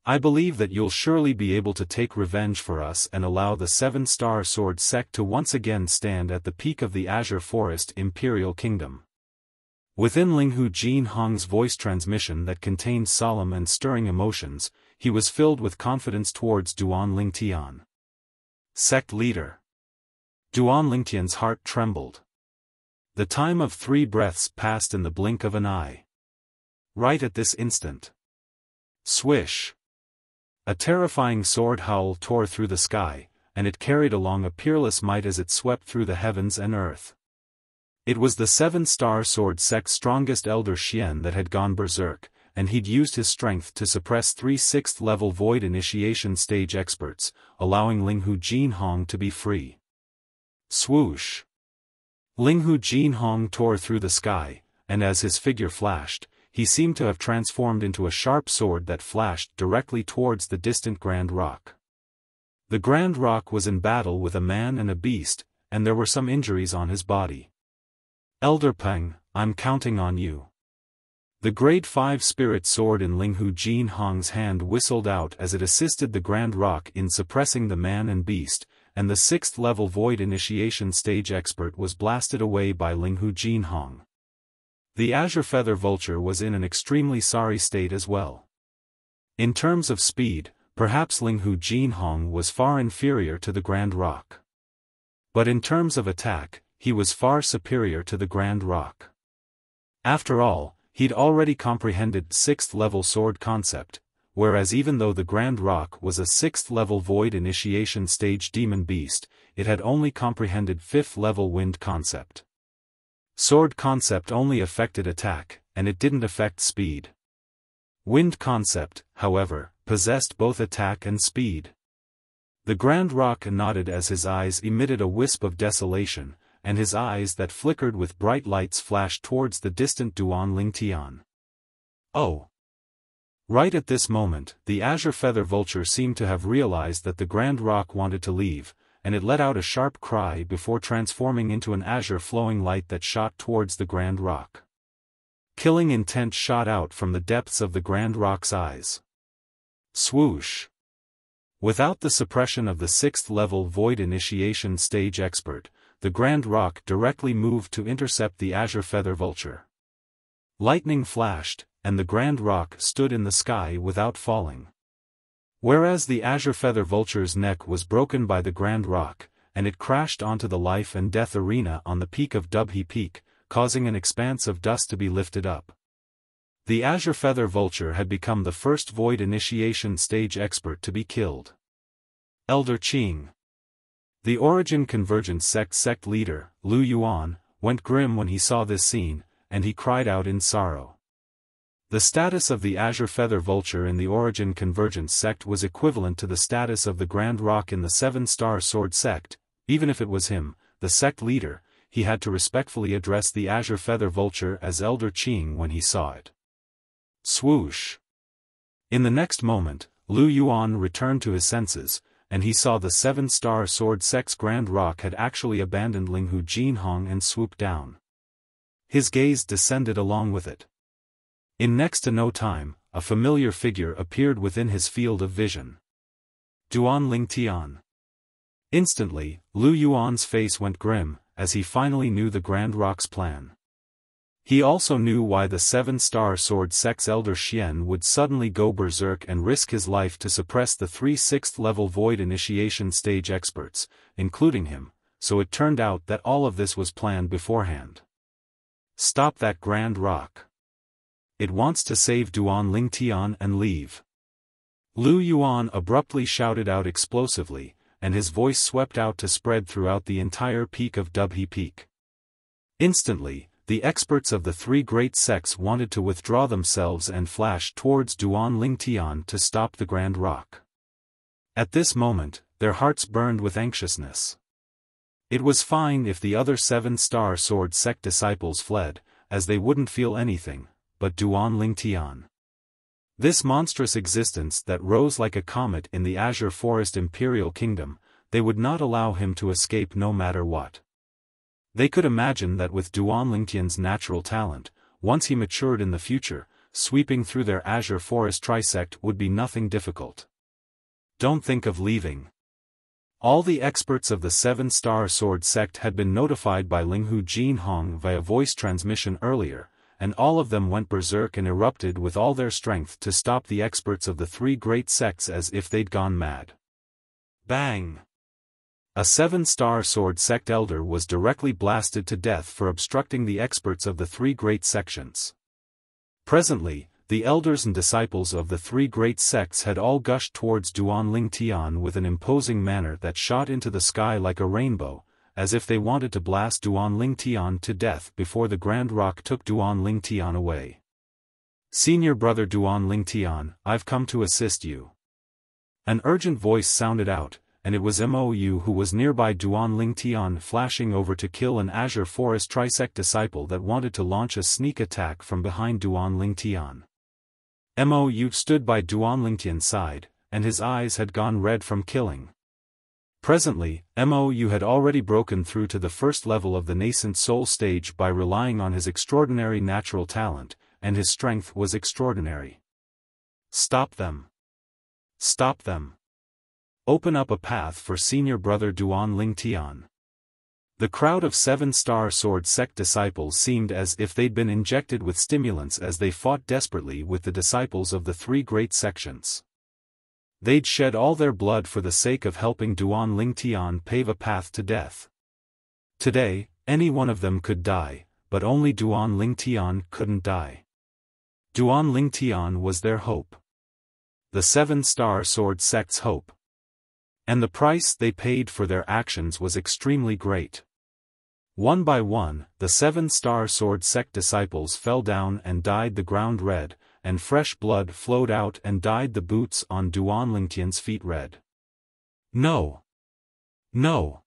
I believe that you'll surely be able to take revenge for us and allow the 7-star sword sect to once again stand at the peak of the Azure Forest Imperial Kingdom. Within Linghu Jinhong's voice transmission that contained solemn and stirring emotions, he was filled with confidence towards Duan Lingtian. Sect leader. Duan Lingtian's heart trembled. The time of 3 breaths passed in the blink of an eye. Right at this instant. Swish. A terrifying sword howl tore through the sky, and it carried along a peerless might as it swept through the heavens and earth. It was the 7-star sword sect's strongest Elder Xian that had gone berserk, and he'd used his strength to suppress 3 6th-level Void Initiation stage experts, allowing Linghu Jinhong to be free. Swoosh! Linghu Jinhong tore through the sky, and as his figure flashed, he seemed to have transformed into a sharp sword that flashed directly towards the distant Grand Rock. The Grand Rock was in battle with a man and a beast, and there were some injuries on his body. Elder Peng, I'm counting on you. The Grade 5 Spirit Sword in Linghu Jinhong's hand whistled out as it assisted the Grand Rock in suppressing the man and beast, and the 6th-level Void Initiation stage expert was blasted away by Linghu Jinhong. The Azure Feather Vulture was in an extremely sorry state as well. In terms of speed, perhaps Linghu Jinhong was far inferior to the Grand Rock. But in terms of attack, he was far superior to the Grand Rock. After all, he'd already comprehended 6th-level sword concept, whereas even though the Grand Rock was a 6th-level Void Initiation stage demon beast, it had only comprehended 5th-level wind concept. Sword concept only affected attack, and it didn't affect speed. Wind concept, however, possessed both attack and speed. The Grand Rock nodded as his eyes emitted a wisp of desolation, and his eyes that flickered with bright lights flashed towards the distant Duan Lingtian. Oh! Right at this moment, the Azure Feather Vulture seemed to have realized that the Grand Rock wanted to leave, and it let out a sharp cry before transforming into an azure flowing light that shot towards the Grand Rock. Killing intent shot out from the depths of the Grand Rock's eyes. Swoosh! Without the suppression of the 6th-level Void Initiation stage expert, the Grand Rock directly moved to intercept the Azure Feather Vulture. Lightning flashed, and the Grand Rock stood in the sky without falling. Whereas the Azure Feather Vulture's neck was broken by the Grand Rock, and it crashed onto the life and death arena on the peak of Dubhe Peak, causing an expanse of dust to be lifted up. The Azure Feather Vulture had become the first Void Initiation stage expert to be killed. Elder Qing. The Origin Convergence sect leader, Lu Yuan, went grim when he saw this scene, and he cried out in sorrow. The status of the Azure Feather Vulture in the Origin Convergence sect was equivalent to the status of the Grand Rock in the 7-star Sword sect. Even if it was him, the sect leader, he had to respectfully address the Azure Feather Vulture as Elder Qing when he saw it. Swoosh! In the next moment, Lu Yuan returned to his senses, and he saw the 7-star sword sect's Grand Rock had actually abandoned Linghu Jinhong and swooped down. His gaze descended along with it. In next to no time, a familiar figure appeared within his field of vision. Duan Lingtian. Instantly, Lu Yuan's face went grim, as he finally knew the Grand Rock's plan. He also knew why the 7-star sword sect's elder Xian would suddenly go berserk and risk his life to suppress the 3 6th level void initiation stage experts, including him, so it turned out that all of this was planned beforehand. Stop that Grand Rock. It wants to save Duan Lingtian and leave. Lu Yuan abruptly shouted out explosively, and his voice swept out to spread throughout the entire peak of Dubhe Peak. Instantly, the experts of the 3 great sects wanted to withdraw themselves and flashed towards Duan Lingtian to stop the Grand Rock. At this moment, their hearts burned with anxiousness. It was fine if the other 7-star sword sect disciples fled, as they wouldn't feel anything, but Duan Lingtian. This monstrous existence that rose like a comet in the Azure Forest Imperial Kingdom, they would not allow him to escape no matter what. They could imagine that with Duan Lingtian's natural talent, once he matured in the future, sweeping through their Azure Forest trisect would be nothing difficult. Don't think of leaving. All the experts of the 7-star sword sect had been notified by Linghu Jinhong via voice transmission earlier, and all of them went berserk and erupted with all their strength to stop the experts of the 3 great sects as if they'd gone mad. Bang! A 7-star sword sect elder was directly blasted to death for obstructing the experts of the 3 great sections. Presently, the elders and disciples of the 3 great sects had all gushed towards Duan Lingtian with an imposing manner that shot into the sky like a rainbow, as if they wanted to blast Duan Lingtian to death before the Grand Rock took Duan Lingtian away. Senior brother Duan Lingtian, I've come to assist you. An urgent voice sounded out, and it was Mou who was nearby Duan Lingtian flashing over to kill an Azure Forest trisect disciple that wanted to launch a sneak attack from behind Duan Lingtian. Mou stood by Duan Lingtian's side, and his eyes had gone red from killing. Presently, Mou had already broken through to the first level of the nascent soul stage by relying on his extraordinary natural talent, and his strength was extraordinary. Stop them. Stop them. Open up a path for senior brother Duan Lingtian. The crowd of 7-star sword sect disciples seemed as if they'd been injected with stimulants as they fought desperately with the disciples of the 3 great sections. They'd shed all their blood for the sake of helping Duan Lingtian pave a path to death. Today, any one of them could die, but only Duan Lingtian couldn't die. Duan Lingtian was their hope. The 7-star sword sect's hope. And the price they paid for their actions was extremely great. One by one, the 7-star sword sect disciples fell down and dyed the ground red, and fresh blood flowed out and dyed the boots on Duan Lingtian's feet red. No! No!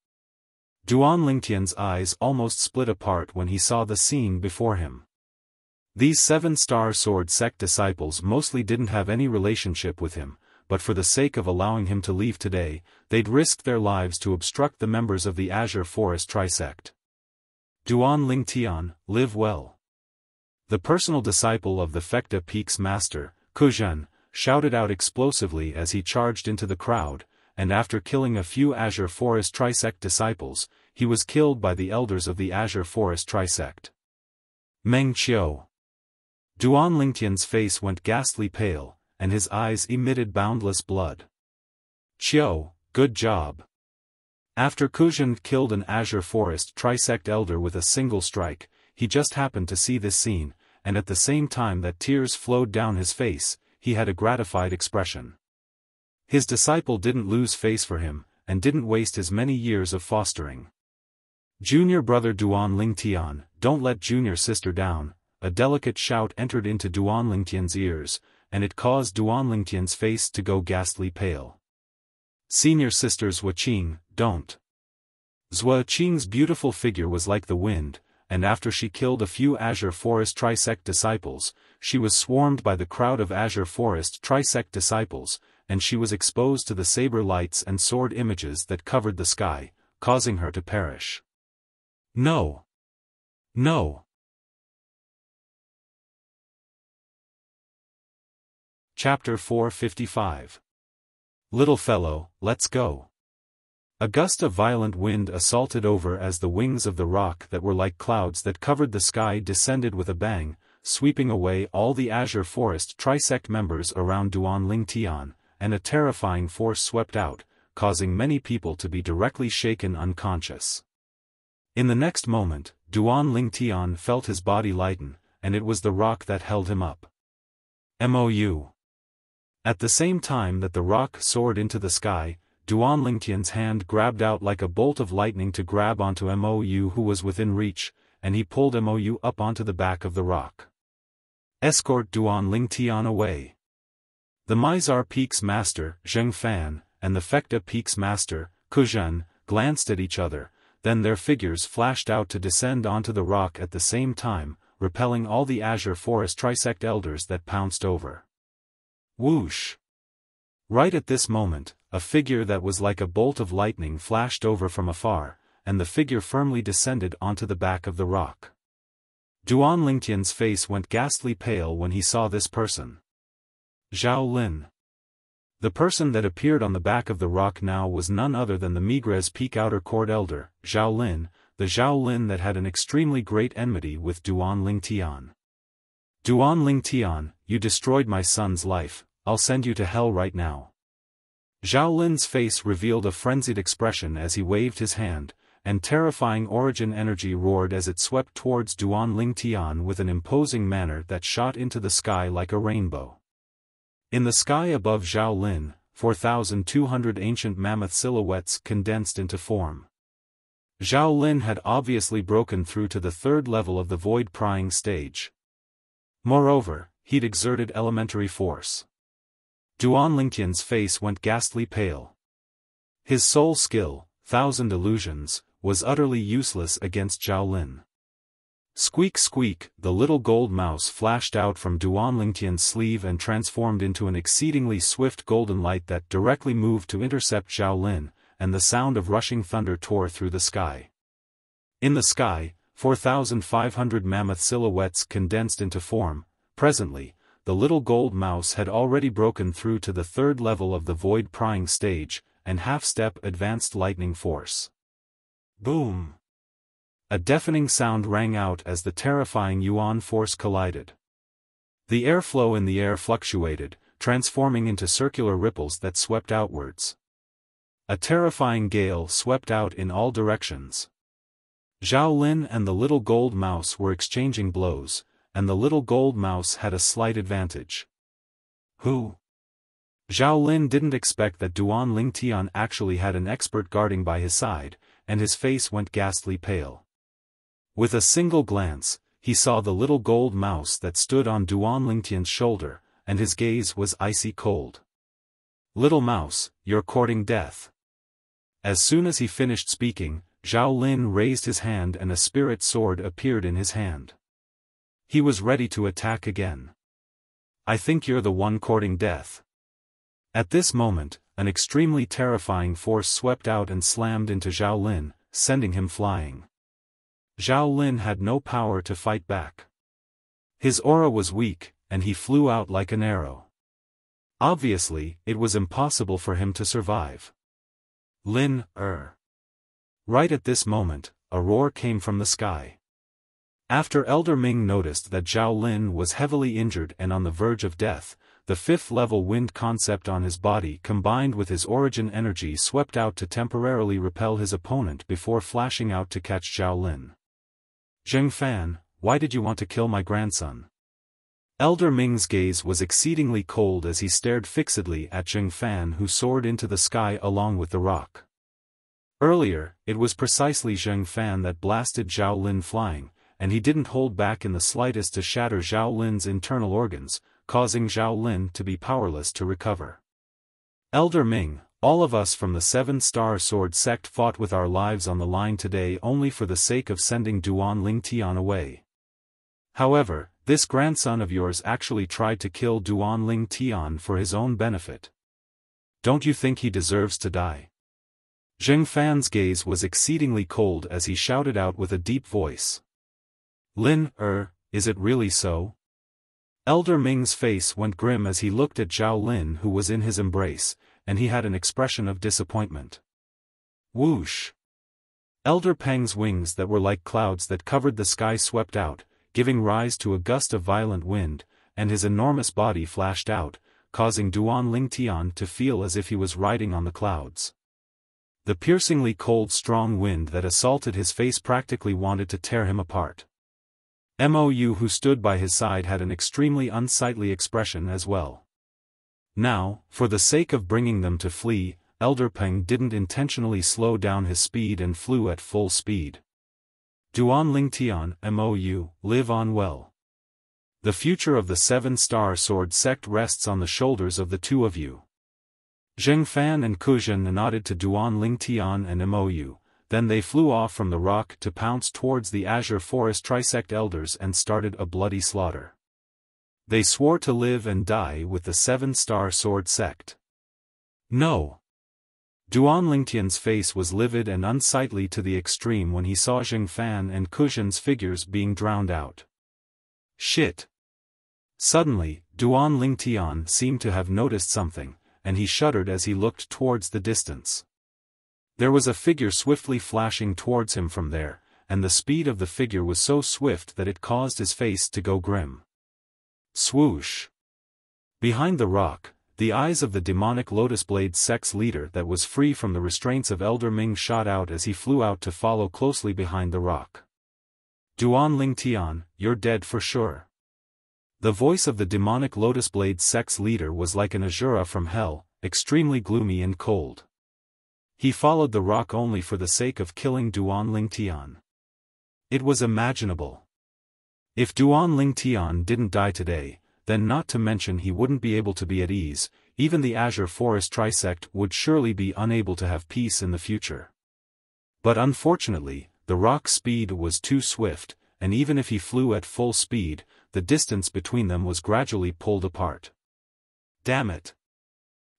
Duan Lingtian's eyes almost split apart when he saw the scene before him. These 7-star sword sect disciples mostly didn't have any relationship with him, but for the sake of allowing him to leave today, they'd risked their lives to obstruct the members of the Azure Forest trisect. Duan Lingtian, live well. The personal disciple of the Fekta Peak's master, Kuzhen, shouted out explosively as he charged into the crowd, and after killing a few Azure Forest trisect disciples, he was killed by the elders of the Azure Forest trisect. Meng Qiu. Duan Lingtian's face went ghastly pale, and his eyes emitted boundless blood. Qiu, good job. After Kuzhen killed an Azure Forest trisect elder with a single strike, he just happened to see this scene, and at the same time that tears flowed down his face, he had a gratified expression. His disciple didn't lose face for him, and didn't waste his many years of fostering. Junior brother Duan Lingtian, don't let junior sister down. A delicate shout entered into Duan Lingtian's ears, and it caused Duan Lingtian's face to go ghastly pale. Senior sisters Zhua Qing, don't. Zhua Qing's beautiful figure was like the wind, and after she killed a few Azure Forest trisect disciples, she was swarmed by the crowd of Azure Forest trisect disciples, and she was exposed to the saber lights and sword images that covered the sky, causing her to perish. No! No! Chapter 455. Little fellow, let's go. A gust of violent wind assaulted over as the wings of the rock that were like clouds that covered the sky descended with a bang, sweeping away all the Azure Forest Trisect members around Duan Ling Tian, and a terrifying force swept out, causing many people to be directly shaken unconscious. In the next moment, Duan Ling Tian felt his body lighten, and it was the rock that held him up. Mou. At the same time that the rock soared into the sky, Duan Lingtian's hand grabbed out like a bolt of lightning to grab onto Mou who was within reach, and he pulled Mou up onto the back of the rock. Escort Duan Lingtian away. The Mizar Peak's master, Xiaofan, and the Fekta Peak's master, Kuzhan, glanced at each other, then their figures flashed out to descend onto the rock at the same time, repelling all the Azure Forest Trisect elders that pounced over. Whoosh! Right at this moment, a figure that was like a bolt of lightning flashed over from afar, and the figure firmly descended onto the back of the rock. Duan Lingtian's face went ghastly pale when he saw this person. Zhao Lin. The person that appeared on the back of the rock now was none other than the Migres Peak Outer Court Elder, Zhao Lin, the Zhao Lin that had an extremely great enmity with Duan Lingtian. Duan Lingtian, you destroyed my son's life, I'll send you to hell right now. Zhao Lin's face revealed a frenzied expression as he waved his hand, and terrifying origin energy roared as it swept towards Duan Lingtian with an imposing manner that shot into the sky like a rainbow. In the sky above Zhao Lin, 4,200 ancient mammoth silhouettes condensed into form. Zhao Lin had obviously broken through to the third level of the void prying stage. Moreover, he'd exerted elementary force. Duan Lingtian's face went ghastly pale. His soul skill, 1,000 illusions, was utterly useless against Zhao Lin. Squeak squeak, the little gold mouse flashed out from Duan Lingtian's sleeve and transformed into an exceedingly swift golden light that directly moved to intercept Zhao Lin, and the sound of rushing thunder tore through the sky. In the sky, 4,500 mammoth silhouettes condensed into form. Presently, the little gold mouse had already broken through to the third level of the void prying stage, and half-step advanced lightning force. Boom! A deafening sound rang out as the terrifying Yuan force collided. The airflow in the air fluctuated, transforming into circular ripples that swept outwards. A terrifying gale swept out in all directions. Zhao Lin and the little gold mouse were exchanging blows, and the little gold mouse had a slight advantage. Who? Zhao Lin didn't expect that Duan Lingtian actually had an expert guarding by his side, and his face went ghastly pale. With a single glance, he saw the little gold mouse that stood on Duan Lingtian's shoulder, and his gaze was icy cold. Little mouse, you're courting death. As soon as he finished speaking, Zhao Lin raised his hand and a spirit sword appeared in his hand. He was ready to attack again. I think you're the one courting death. At this moment, an extremely terrifying force swept out and slammed into Zhao Lin, sending him flying. Zhao Lin had no power to fight back. His aura was weak, and he flew out like an arrow. Obviously, it was impossible for him to survive. Right at this moment, a roar came from the sky. After Elder Ming noticed that Zhao Lin was heavily injured and on the verge of death, the fifth-level wind concept on his body combined with his origin energy swept out to temporarily repel his opponent before flashing out to catch Zhao Lin. Xiaofan, why did you want to kill my grandson? Elder Ming's gaze was exceedingly cold as he stared fixedly at Xiaofan who soared into the sky along with the rock. Earlier, it was precisely Xiaofan that blasted Zhao Lin flying, and he didn't hold back in the slightest to shatter Zhao Lin's internal organs, causing Zhao Lin to be powerless to recover. Elder Ming, all of us from the Seven-Star Sword Sect fought with our lives on the line today only for the sake of sending Duan Lingtian away. However, this grandson of yours actually tried to kill Duan Lingtian for his own benefit. Don't you think he deserves to die? Xiaofan's gaze was exceedingly cold as he shouted out with a deep voice. Lin, is it really so? Elder Ming's face went grim as he looked at Zhao Lin, who was in his embrace, and he had an expression of disappointment. Whoosh! Elder Peng's wings that were like clouds that covered the sky swept out, giving rise to a gust of violent wind, and his enormous body flashed out, causing Duan Lingtian to feel as if he was riding on the clouds. The piercingly cold strong wind that assaulted his face practically wanted to tear him apart. Mou who stood by his side had an extremely unsightly expression as well. Now, for the sake of bringing them to flee, Elder Peng didn't intentionally slow down his speed and flew at full speed. Duan Lingtian, Mou, live on well. The future of the Seven-Star Sword sect rests on the shoulders of the two of you. Xiaofan and Kuzhen nodded to Duan Lingtian and Mou, then they flew off from the rock to pounce towards the Azure Forest Trisect elders and started a bloody slaughter. They swore to live and die with the Seven-Star Sword sect. No! Duan Lingtian's face was livid and unsightly to the extreme when he saw Xiaofan and Kuzhen's figures being drowned out. Shit! Suddenly, Duan Lingtian seemed to have noticed something, and he shuddered as he looked towards the distance. There was a figure swiftly flashing towards him from there, and the speed of the figure was so swift that it caused his face to go grim. Swoosh! Behind the rock, the eyes of the demonic Lotus Blade sect's leader that was free from the restraints of Elder Ming shot out as he flew out to follow closely behind the rock. Duan Lingtian, you're dead for sure. The voice of the demonic Lotus Blade sect's leader was like an Azura from hell, extremely gloomy and cold. He followed the rock only for the sake of killing Duan Lingtian. It was imaginable. If Duan Lingtian didn't die today, then not to mention he wouldn't be able to be at ease, even the Azure Forest Trisect would surely be unable to have peace in the future. But unfortunately, the rock's speed was too swift, and even if he flew at full speed, the distance between them was gradually pulled apart. Damn it!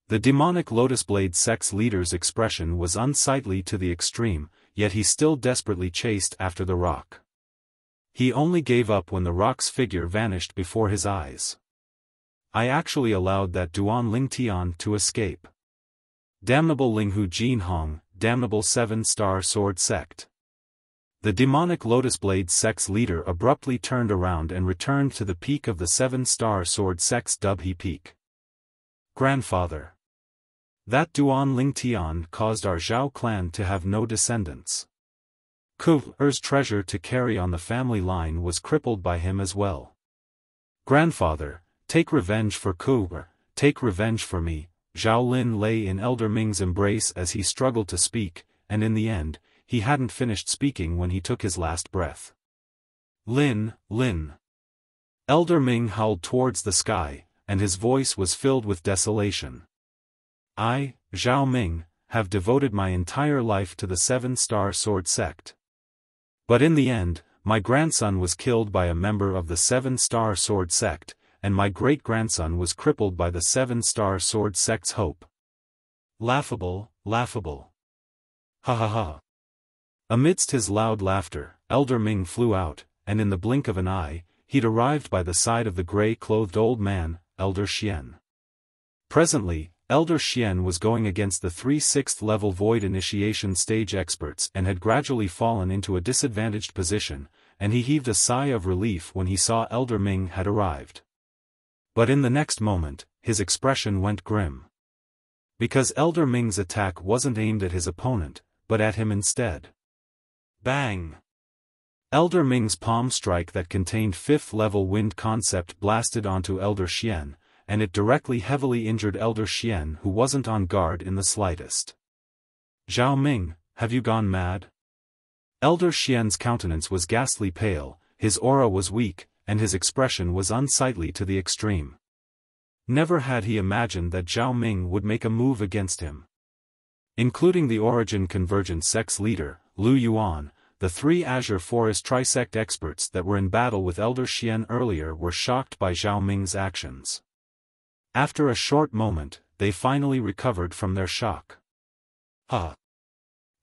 The demonic Lotus Blade sect's leader's expression was unsightly to the extreme, yet he still desperately chased after the rock. He only gave up when the rock's figure vanished before his eyes. I actually allowed that Duan Lingtian to escape. Damnable Linghu Jinhong, damnable Seven-Star Sword sect. The demonic Lotus Blade sect's leader abruptly turned around and returned to the peak of the Seven-Star Sword sect's Dubhe Peak. Grandfather. That Duan Lingtian caused our Zhao clan to have no descendants. Ku'er's treasure to carry on the family line was crippled by him as well. Grandfather, take revenge for Ku'er, take revenge for me. Zhao Lin lay in Elder Ming's embrace as he struggled to speak, and in the end, he hadn't finished speaking when he took his last breath. Lin. Elder Ming howled towards the sky, and his voice was filled with desolation. I, Zhao Ming, have devoted my entire life to the Seven-Star Sword sect. But in the end, my grandson was killed by a member of the Seven-Star Sword sect, and my great-grandson was crippled by the Seven-Star Sword sect's hope. Laughable. Ha ha ha. Amidst his loud laughter, Elder Ming flew out, and in the blink of an eye, he'd arrived by the side of the gray-clothed old man, Elder Xian. Presently, Elder Xian was going against the 3 6th level Void Initiation stage experts and had gradually fallen into a disadvantaged position, and he heaved a sigh of relief when he saw Elder Ming had arrived. But in the next moment, his expression went grim. Because Elder Ming's attack wasn't aimed at his opponent, but at him instead. Bang! Elder Ming's palm strike that contained 5th level wind concept blasted onto Elder Xian, and it directly heavily injured Elder Xian, who wasn't on guard in the slightest. Zhao Ming, have you gone mad? Elder Xian's countenance was ghastly pale, his aura was weak, and his expression was unsightly to the extreme. Never had he imagined that Zhao Ming would make a move against him. Including the Origin Convergent sect's leader, Lu Yuan, the 3 Azure Forest Trisect experts that were in battle with Elder Xian earlier were shocked by Zhao Ming's actions. After a short moment, they finally recovered from their shock.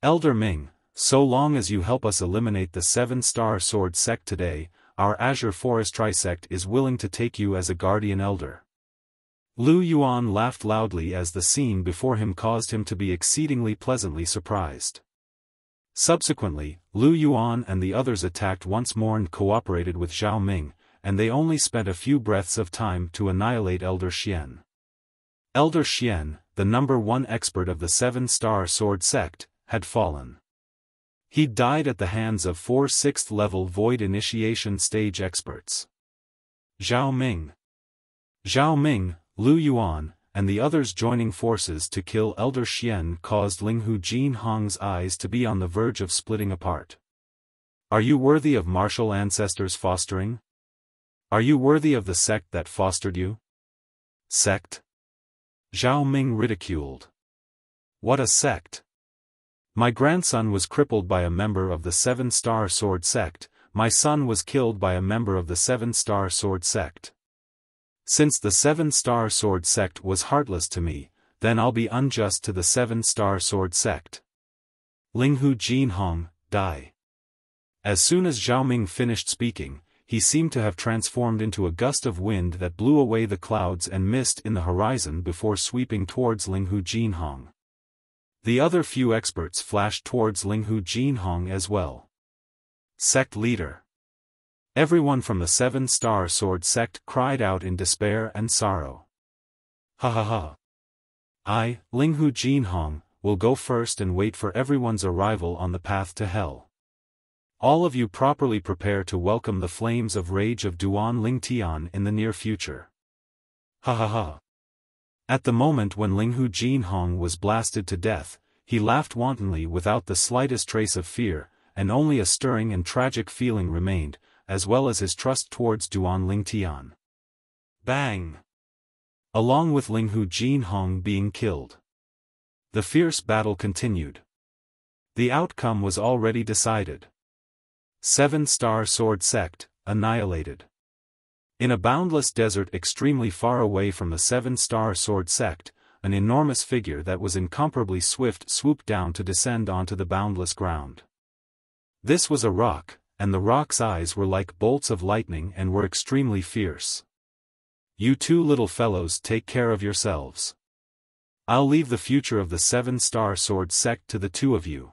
Elder Ming, so long as you help us eliminate the 7-star sword sect today, our Azure Forest Trisect is willing to take you as a guardian elder. Lu Yuan laughed loudly as the scene before him caused him to be exceedingly pleasantly surprised. Subsequently, Lu Yuan and the others attacked once more and cooperated with Zhao Ming, and they only spent a few breaths of time to annihilate Elder Xian. Elder Xian, the number 1 expert of the 7-star sword sect, had fallen. He died at the hands of 4 6th-level Void Initiation stage experts. Zhao Ming, Lu Yuan, and the others joining forces to kill Elder Xian caused Linghu Jinhong's eyes to be on the verge of splitting apart. Are you worthy of martial ancestors' fostering? Are you worthy of the sect that fostered you? Sect? Zhao Ming ridiculed. What a sect! My grandson was crippled by a member of the 7-star sword sect, my son was killed by a member of the 7-star sword sect. Since the 7-star sword sect was heartless to me, then I'll be unjust to the 7-star sword sect. Linghu Jinhong, die. As soon as Zhao Ming finished speaking, he seemed to have transformed into a gust of wind that blew away the clouds and mist in the horizon before sweeping towards Linghu Jinhong. The other few experts flashed towards Linghu Jinhong as well. Sect leader. Everyone from the 7-star sword sect cried out in despair and sorrow. I, Linghu Jinhong, will go first and wait for everyone's arrival on the path to hell. All of you properly prepare to welcome the flames of rage of Duan Lingtian in the near future. At the moment when Linghu Jinhong was blasted to death, he laughed wantonly without the slightest trace of fear, and only a stirring and tragic feeling remained, as well as his trust towards Duan Lingtian. Bang! Along with Linghu Jinhong being killed, the fierce battle continued. The outcome was already decided. 7-star sword sect, annihilated. In a boundless desert extremely far away from the 7-star sword sect, an enormous figure that was incomparably swift swooped down to descend onto the boundless ground. This was a rock, and the rock's eyes were like bolts of lightning and were extremely fierce. You two little fellows take care of yourselves. I'll leave the future of the 7-star sword sect to the two of you.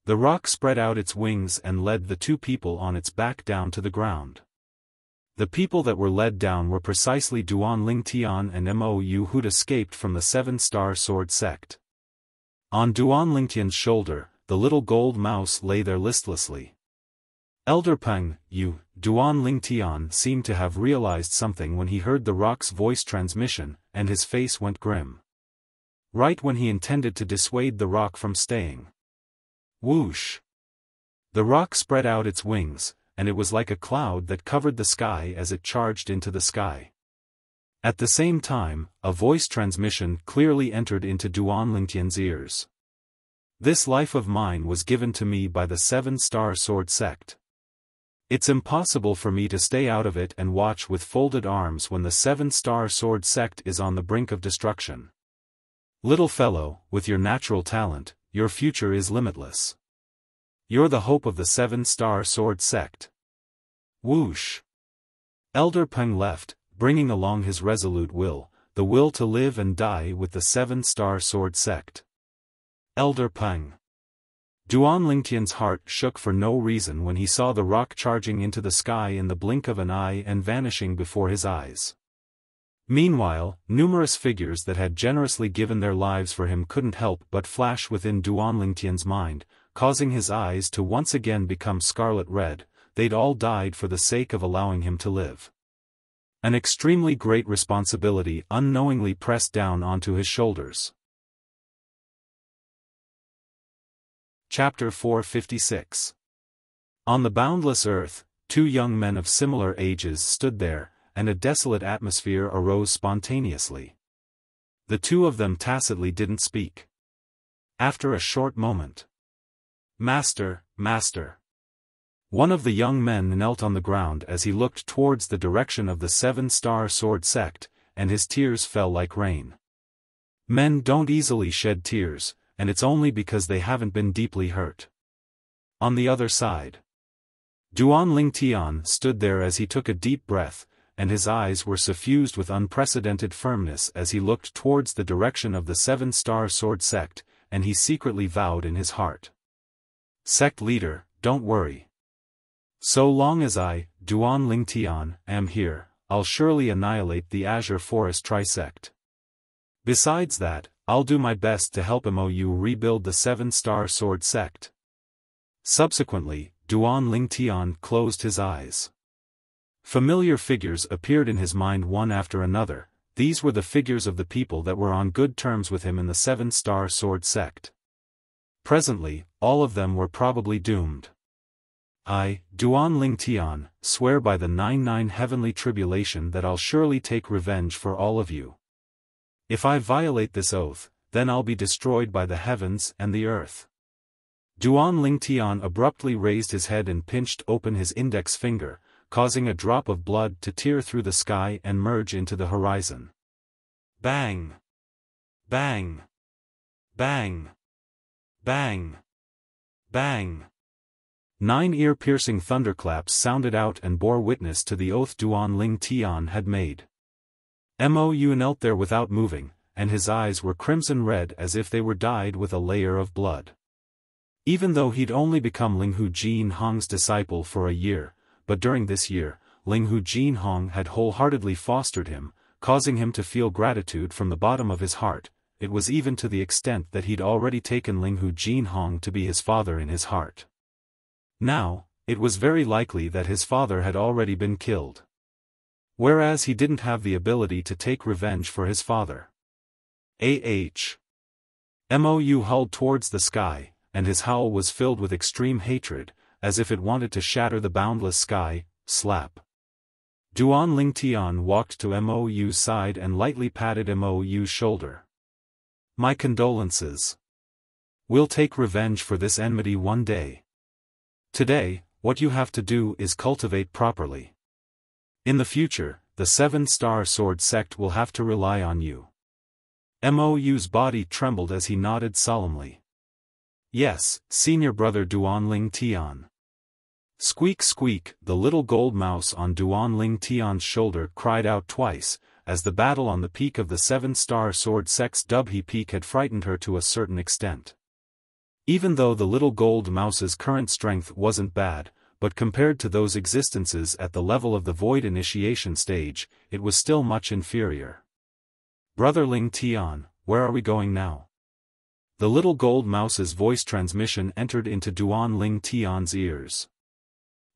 The rock spread out its wings and led the two people on its back down to the ground. The people that were led down were precisely Duan Lingtian and Mou who'd escaped from the 7-star sword sect. On Duan Lingtian's shoulder, the little gold mouse lay there listlessly. Elder Peng, Duan Lingtian seemed to have realized something when he heard the rock's voice transmission, and his face went grim. Right when he intended to dissuade the rock from staying. Whoosh! The rock spread out its wings, and it was like a cloud that covered the sky as it charged into the sky. At the same time, a voice transmission clearly entered into Duan Lingtian's ears. This life of mine was given to me by the 7-star sword sect. It's impossible for me to stay out of it and watch with folded arms when the 7-star sword sect is on the brink of destruction. Little fellow, with your natural talent, your future is limitless. You're the hope of the 7-star sword sect. Whoosh! Elder Peng left, bringing along his resolute will, the will to live and die with the 7-star sword sect. Elder Peng. Duan Lingtian's heart shook for no reason when he saw the rock charging into the sky in the blink of an eye and vanishing before his eyes. Meanwhile, numerous figures that had generously given their lives for him couldn't help but flash within Duan Lingtian's mind, causing his eyes to once again become scarlet red. They'd all died for the sake of allowing him to live. An extremely great responsibility unknowingly pressed down onto his shoulders. Chapter 456. On the boundless earth, two young men of similar ages stood there, and a desolate atmosphere arose spontaneously. The two of them tacitly didn't speak. After a short moment, "Master, Master." One of the young men knelt on the ground as he looked towards the direction of the 7-star sword sect, and his tears fell like rain. Men don't easily shed tears, and it's only because they haven't been deeply hurt. On the other side, Duan Ling Tian stood there as he took a deep breath, and his eyes were suffused with unprecedented firmness as he looked towards the direction of the Seven-Star Sword sect, and he secretly vowed in his heart. Sect leader, don't worry. So long as I, Duan Ling Tian, am here, I'll surely annihilate the Azure Forest Trisect. Besides that, I'll do my best to help MOU rebuild the Seven-Star Sword sect. Subsequently, Duan Ling Tian closed his eyes. Familiar figures appeared in his mind one after another. These were the figures of the people that were on good terms with him in the Seven-Star Sword sect. Presently, all of them were probably doomed. I, Duan Ling Tian, swear by the 99 heavenly tribulation that I'll surely take revenge for all of you. If I violate this oath, then I'll be destroyed by the heavens and the earth. Duan Ling Tian abruptly raised his head and pinched open his index finger, causing a drop of blood to tear through the sky and merge into the horizon. Bang! Bang! Bang! Bang! Bang! 9 ear-piercing thunderclaps sounded out and bore witness to the oath Duan Ling Tian had made. Mou knelt there without moving, and his eyes were crimson red as if they were dyed with a layer of blood. Even though he'd only become Linghu Jinhong's disciple for a year, but during this year, Linghu Jinhong had wholeheartedly fostered him, causing him to feel gratitude from the bottom of his heart. It was even to the extent that he'd already taken Linghu Jinhong to be his father in his heart. Now, it was very likely that his father had already been killed. Whereas he didn't have the ability to take revenge for his father. Mou hulled towards the sky, and his howl was filled with extreme hatred, as if it wanted to shatter the boundless sky. Slap. Duan Ling Tian walked to Mou's side and lightly patted Mou's shoulder. My condolences. We'll take revenge for this enmity one day. Today, what you have to do is cultivate properly. In the future, the Seven-Star Sword sect will have to rely on you. Mou's body trembled as he nodded solemnly. Yes, senior brother Duan Ling Tian. Squeak squeak, the little gold mouse on Duan Ling Tian's shoulder cried out twice, as the battle on the peak of the Seven-Star Sword sect's Dubhe Peak had frightened her to a certain extent. Even though the little gold mouse's current strength wasn't bad, but compared to those existences at the level of the Void Initiation stage, it was still much inferior. Brother Ling Tian, where are we going now? The little gold mouse's voice transmission entered into Duan Ling Tian's ears.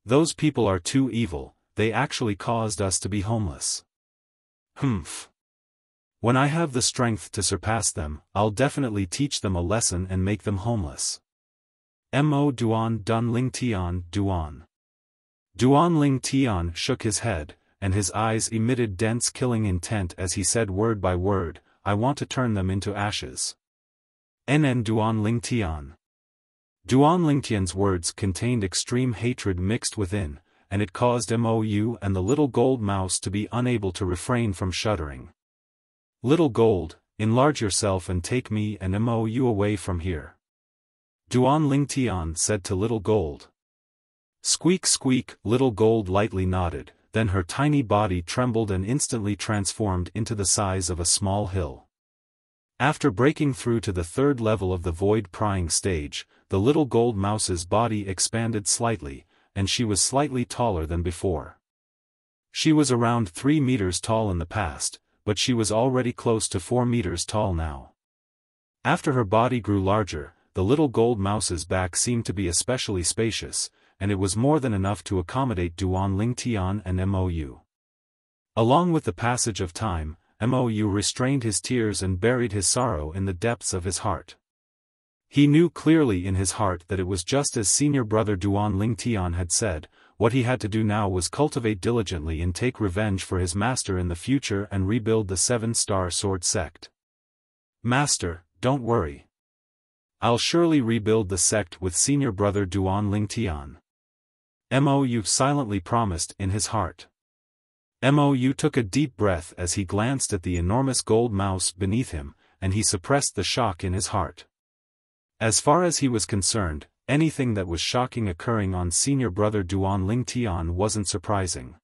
Those people are too evil, they actually caused us to be homeless. Humph. When I have the strength to surpass them, I'll definitely teach them a lesson and make them homeless. Mo Duan Dun Ling Tian Duan. Duan Ling Tian shook his head, and his eyes emitted dense killing intent as he said word by word, I want to turn them into ashes. Nen Duan Ling Tian. Duan Ling Tian's words contained extreme hatred mixed within, and it caused Mou and the little gold mouse to be unable to refrain from shuddering. Little Gold, enlarge yourself and take me and Mou away from here. Duan Ling Tian said to Little Gold. Squeak squeak, Little Gold lightly nodded, then her tiny body trembled and instantly transformed into the size of a small hill. After breaking through to the 3rd level of the void prying stage, the little gold mouse's body expanded slightly, and she was slightly taller than before. She was around 3 meters tall in the past, but she was already close to 4 meters tall now. After her body grew larger, the little gold mouse's back seemed to be especially spacious, and it was more than enough to accommodate Duan Ling Tian and Mou. Along with the passage of time, Mou restrained his tears and buried his sorrow in the depths of his heart. He knew clearly in his heart that it was just as senior brother Duan Ling Tian had said. What he had to do now was cultivate diligently and take revenge for his master in the future and rebuild the Seven-Star Sword sect. Master, don't worry. I'll surely rebuild the sect with senior brother Duan Ling Tian. Mou silently promised in his heart. Mou took a deep breath as he glanced at the enormous gold mouse beneath him, and he suppressed the shock in his heart. As far as he was concerned, anything that was shocking occurring on senior brother Duan Lingtian wasn't surprising.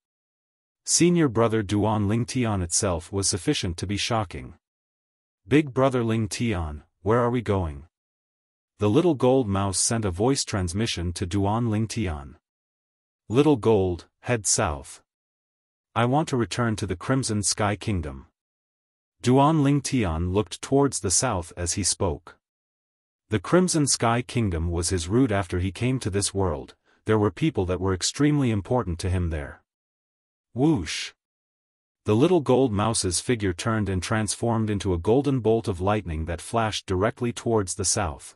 Senior brother Duan Lingtian itself was sufficient to be shocking. Big brother Lingtian, where are we going? The little gold mouse sent a voice transmission to Duan Lingtian. Little gold, head south. I want to return to the Crimson Sky Kingdom. Duan Lingtian looked towards the south as he spoke. The Crimson Sky Kingdom was his root after he came to this world. There were people that were extremely important to him there. Whoosh! The little gold mouse's figure turned and transformed into a golden bolt of lightning that flashed directly towards the south.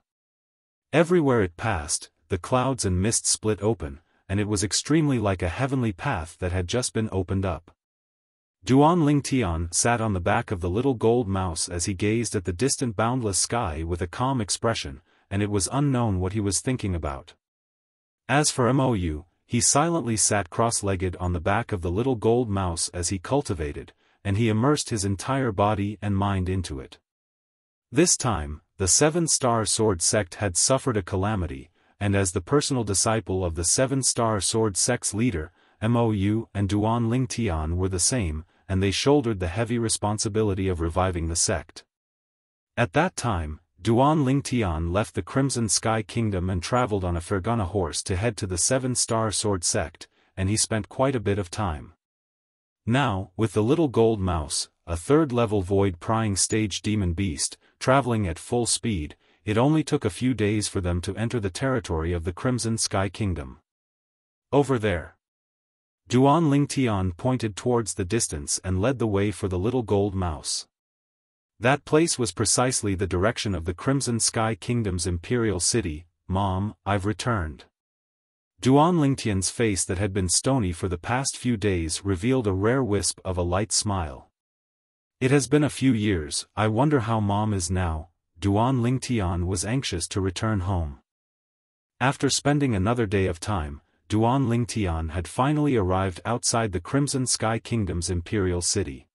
Everywhere it passed, the clouds and mist split open, and it was extremely like a heavenly path that had just been opened up. Duan Lingtian sat on the back of the little gold mouse as he gazed at the distant boundless sky with a calm expression, and it was unknown what he was thinking about. As for Mou, he silently sat cross-legged on the back of the little gold mouse as he cultivated, and he immersed his entire body and mind into it. This time, the Seven-Star Sword Sect had suffered a calamity, and as the personal disciple of the Seven-Star Sword Sect's leader, Mou and Duan Lingtian were the same, and they shouldered the heavy responsibility of reviving the sect. At that time, Duan Lingtian left the Crimson Sky Kingdom and traveled on a Fergana horse to head to the Seven-Star Sword Sect, and he spent quite a bit of time. Now, with the little gold mouse, a third-level void-prying stage demon beast, traveling at full speed, it only took a few days for them to enter the territory of the Crimson Sky Kingdom. Over there. Duan Lingtian pointed towards the distance and led the way for the little gold mouse. That place was precisely the direction of the Crimson Sky Kingdom's imperial city. Mom, I've returned. Duan Lingtian's face that had been stony for the past few days revealed a rare wisp of a light smile. It has been a few years, I wonder how Mom is now. Duan Lingtian was anxious to return home. After spending another day of time, Duan Lingtian had finally arrived outside the Crimson Sky Kingdom's imperial city.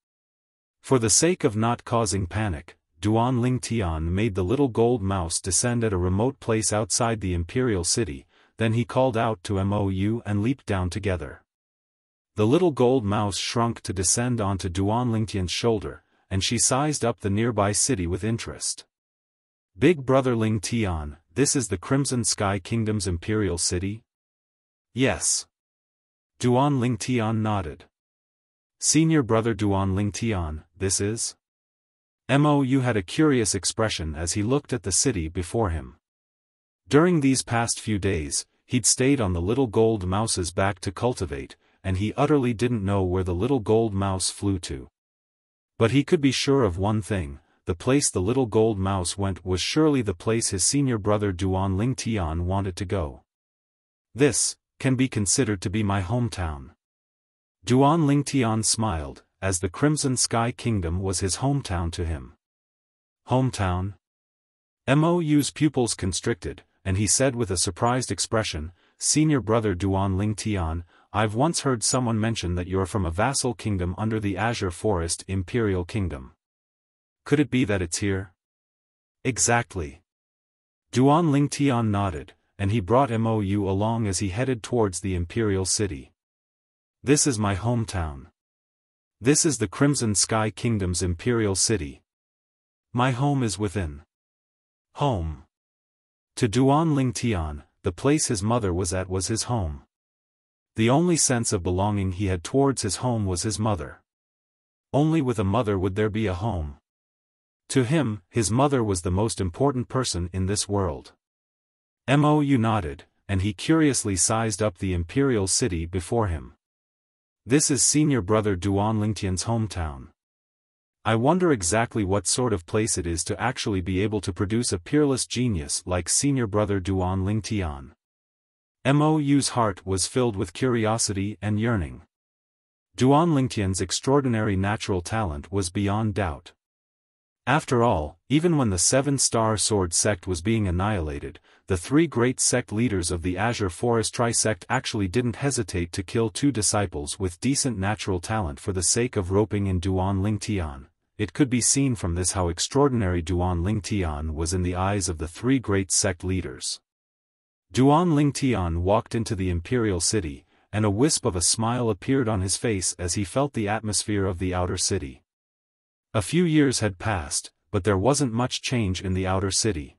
For the sake of not causing panic, Duan Lingtian made the little gold mouse descend at a remote place outside the imperial city, then he called out to Mou and leaped down together. The little gold mouse shrunk to descend onto Duan Lingtian's shoulder, and she sized up the nearby city with interest. Big brother Lingtian, this is the Crimson Sky Kingdom's imperial city? Yes. Duan Lingtian nodded. Senior brother Duan Lingtian, this is? Mou had a curious expression as he looked at the city before him. During these past few days, he'd stayed on the little gold mouse's back to cultivate, and he utterly didn't know where the little gold mouse flew to. But he could be sure of one thing, the place the little gold mouse went was surely the place his senior brother Duan Lingtian wanted to go. This can be considered to be my hometown. Duan Lingtian smiled, as the Crimson Sky Kingdom was his hometown to him. Hometown? Mou's pupils constricted, and he said with a surprised expression, Senior brother Duan Lingtian, I've once heard someone mention that you're from a vassal kingdom under the Azure Forest Imperial Kingdom. Could it be that it's here? Exactly. Duan Lingtian nodded, and he brought Mou along as he headed towards the imperial city. This is my hometown. This is the Crimson Sky Kingdom's imperial city. My home is within. Home. To Duan Lingtian, the place his mother was at was his home. The only sense of belonging he had towards his home was his mother. Only with a mother would there be a home. To him, his mother was the most important person in this world. Mou nodded, and he curiously sized up the imperial city before him. This is senior brother Duan Lingtian's hometown. I wonder exactly what sort of place it is to actually be able to produce a peerless genius like senior brother Duan Lingtian. Mou's heart was filled with curiosity and yearning. Duan Lingtian's extraordinary natural talent was beyond doubt. After all, even when the Seven-Star Sword sect was being annihilated, the three great sect leaders of the Azure Forest Tri-sect actually didn't hesitate to kill two disciples with decent natural talent for the sake of roping in Duan Lingtian. It could be seen from this how extraordinary Duan Lingtian was in the eyes of the three great sect leaders. Duan Lingtian walked into the imperial city, and a wisp of a smile appeared on his face as he felt the atmosphere of the outer city. A few years had passed, but there wasn't much change in the outer city.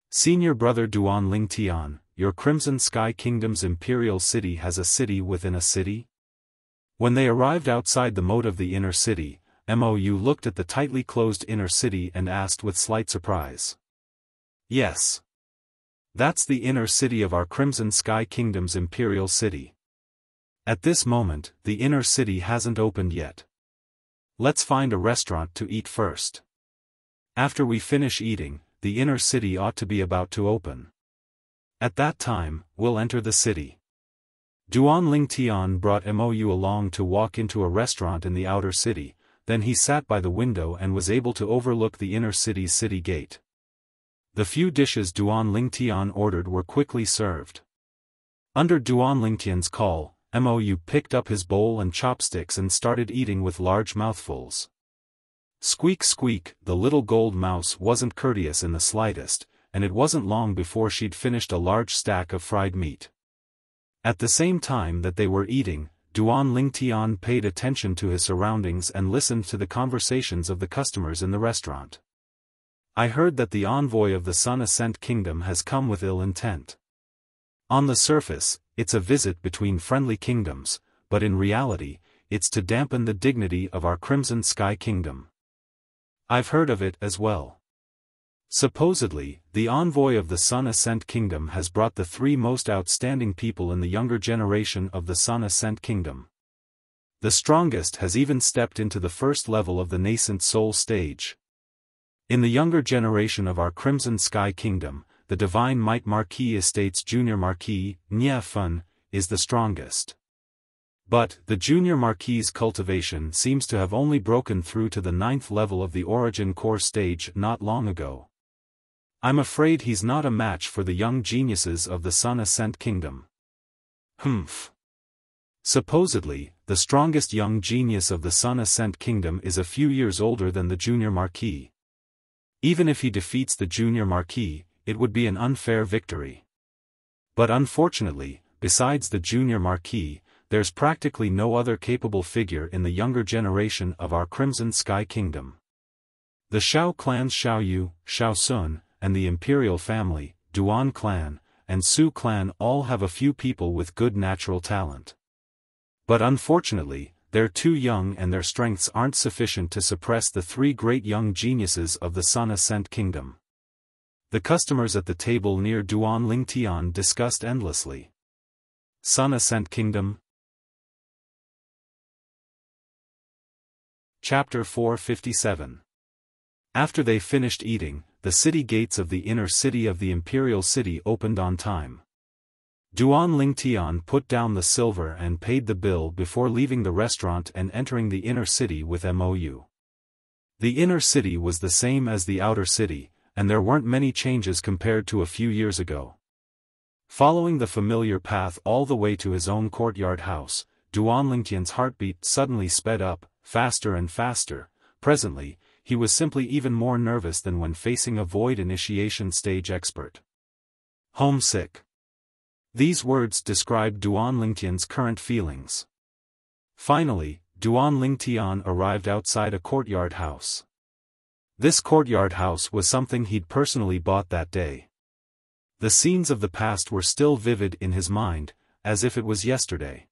Senior brother Duan Lingtian, your Crimson Sky Kingdom's imperial city has a city within a city? When they arrived outside the moat of the inner city, Mou looked at the tightly closed inner city and asked with slight surprise. Yes. That's the inner city of our Crimson Sky Kingdom's imperial city. At this moment, the inner city hasn't opened yet. Let's find a restaurant to eat first. After we finish eating, the inner city ought to be about to open. At that time, we'll enter the city. Duan Lingtian brought Mou along to walk into a restaurant in the outer city, then he sat by the window and was able to overlook the inner city's city gate. The few dishes Duan Lingtian ordered were quickly served. Under Duan Lingtian's call, Mou picked up his bowl and chopsticks and started eating with large mouthfuls. Squeak squeak, the little gold mouse wasn't courteous in the slightest, and it wasn't long before she'd finished a large stack of fried meat. At the same time that they were eating, Duan Lingtian paid attention to his surroundings and listened to the conversations of the customers in the restaurant. I heard that the envoy of the Sun Ascent Kingdom has come with ill intent. On the surface, it's a visit between friendly kingdoms, but in reality, it's to dampen the dignity of our Crimson Sky Kingdom. I've heard of it as well. Supposedly, the envoy of the Sun Ascent Kingdom has brought the three most outstanding people in the younger generation of the Sun Ascent Kingdom. The strongest has even stepped into the first level of the nascent soul stage. In the younger generation of our Crimson Sky Kingdom, the Divine Might Marquis Estate's Junior Marquis, Xiaofan, is the strongest. But, the Junior Marquis's cultivation seems to have only broken through to the 9th level of the Origin Core stage not long ago. I'm afraid he's not a match for the young geniuses of the Sun Ascent Kingdom. Humph. Supposedly, the strongest young genius of the Sun Ascent Kingdom is a few years older than the Junior Marquis. Even if he defeats the Junior Marquis, it would be an unfair victory. But unfortunately, besides the Junior Marquis, there's practically no other capable figure in the younger generation of our Crimson Sky Kingdom. The Xiao clans Xiaoyu, Xiaosun, and the Imperial family, Duan clan, and Su clan all have a few people with good natural talent. But unfortunately, they're too young and their strengths aren't sufficient to suppress the three great young geniuses of the Sun Ascent Kingdom. The customers at the table near Duan Lingtian discussed endlessly. Sun Ascent Kingdom. Chapter 457. After they finished eating, the city gates of the inner city of the Imperial City opened on time. Duan Lingtian put down the silver and paid the bill before leaving the restaurant and entering the inner city with Mou. The inner city was the same as the outer city, and there weren't many changes compared to a few years ago. Following the familiar path all the way to his own courtyard house, Duan Lingtian's heartbeat suddenly sped up, faster and faster. Presently, he was simply even more nervous than when facing a void initiation stage expert. Homesick. These words describe Duan Lingtian's current feelings. Finally, Duan Lingtian arrived outside a courtyard house. This courtyard house was something he'd personally bought that day. The scenes of the past were still vivid in his mind, as if it was yesterday.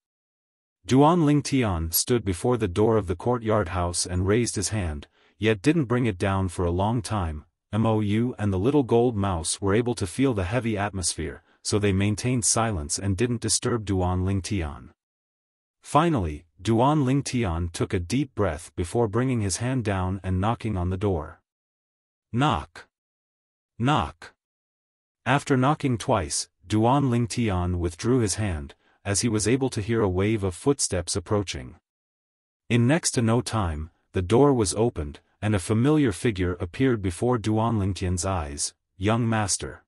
Duan Lingtian stood before the door of the courtyard house and raised his hand, yet didn't bring it down for a long time. Mou and the little gold mouse were able to feel the heavy atmosphere, so they maintained silence and didn't disturb Duan Lingtian. Finally, Duan Lingtian took a deep breath before bringing his hand down and knocking on the door. Knock. Knock. After knocking twice, Duan Lingtian withdrew his hand, as he was able to hear a wave of footsteps approaching. In next to no time, the door was opened, and a familiar figure appeared before Duan Lingtian's eyes, "Young master."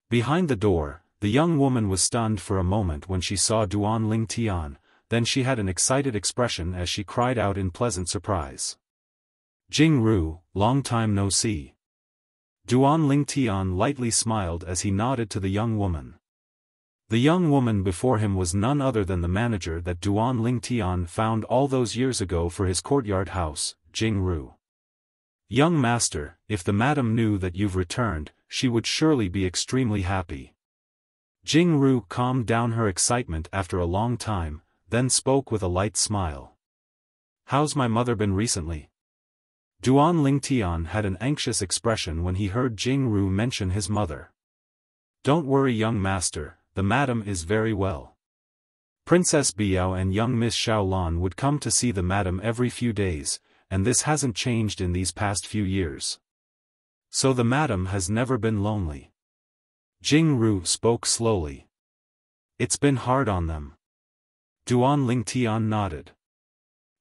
Behind the door, the young woman was stunned for a moment when she saw Duan Lingtian, then she had an excited expression as she cried out in pleasant surprise. "Jing Ru, long time no see." Duan Lingtian lightly smiled as he nodded to the young woman. The young woman before him was none other than the manager that Duan Lingtian found all those years ago for his courtyard house, Jing Ru. "Young master, if the madam knew that you've returned, she would surely be extremely happy." Jing Ru calmed down her excitement after a long time, then spoke with a light smile. "How's my mother been recently?" Duan Lingtian had an anxious expression when he heard Jing Ru mention his mother. "Don't worry, young master, the madam is very well. Princess Biao and young Miss Xiaolan would come to see the madam every few days, and this hasn't changed in these past few years. So the madam has never been lonely." Jing Ru spoke slowly. "It's been hard on them." Duan Lingtian nodded.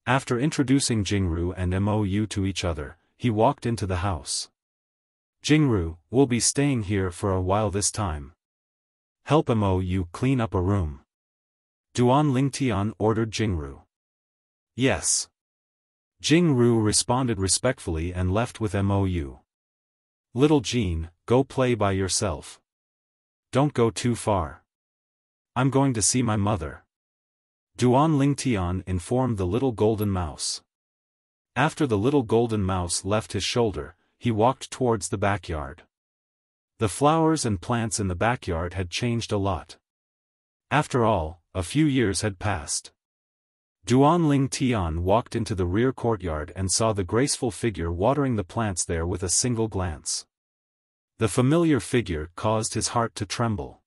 After introducing Jingru and Mou to each other, he walked into the house. "Jingru, we'll be staying here for a while this time. Help Mou clean up a room." Duan Lingtian ordered Jingru. "Yes." Jingru responded respectfully and left with Mou. "Little Jean, go play by yourself. Don't go too far. I'm going to see my mother." Duan Lingtian informed the little golden mouse. After the little golden mouse left his shoulder, he walked towards the backyard. The flowers and plants in the backyard had changed a lot. After all, a few years had passed. Duan Lingtian walked into the rear courtyard and saw the graceful figure watering the plants there with a single glance. The familiar figure caused his heart to tremble.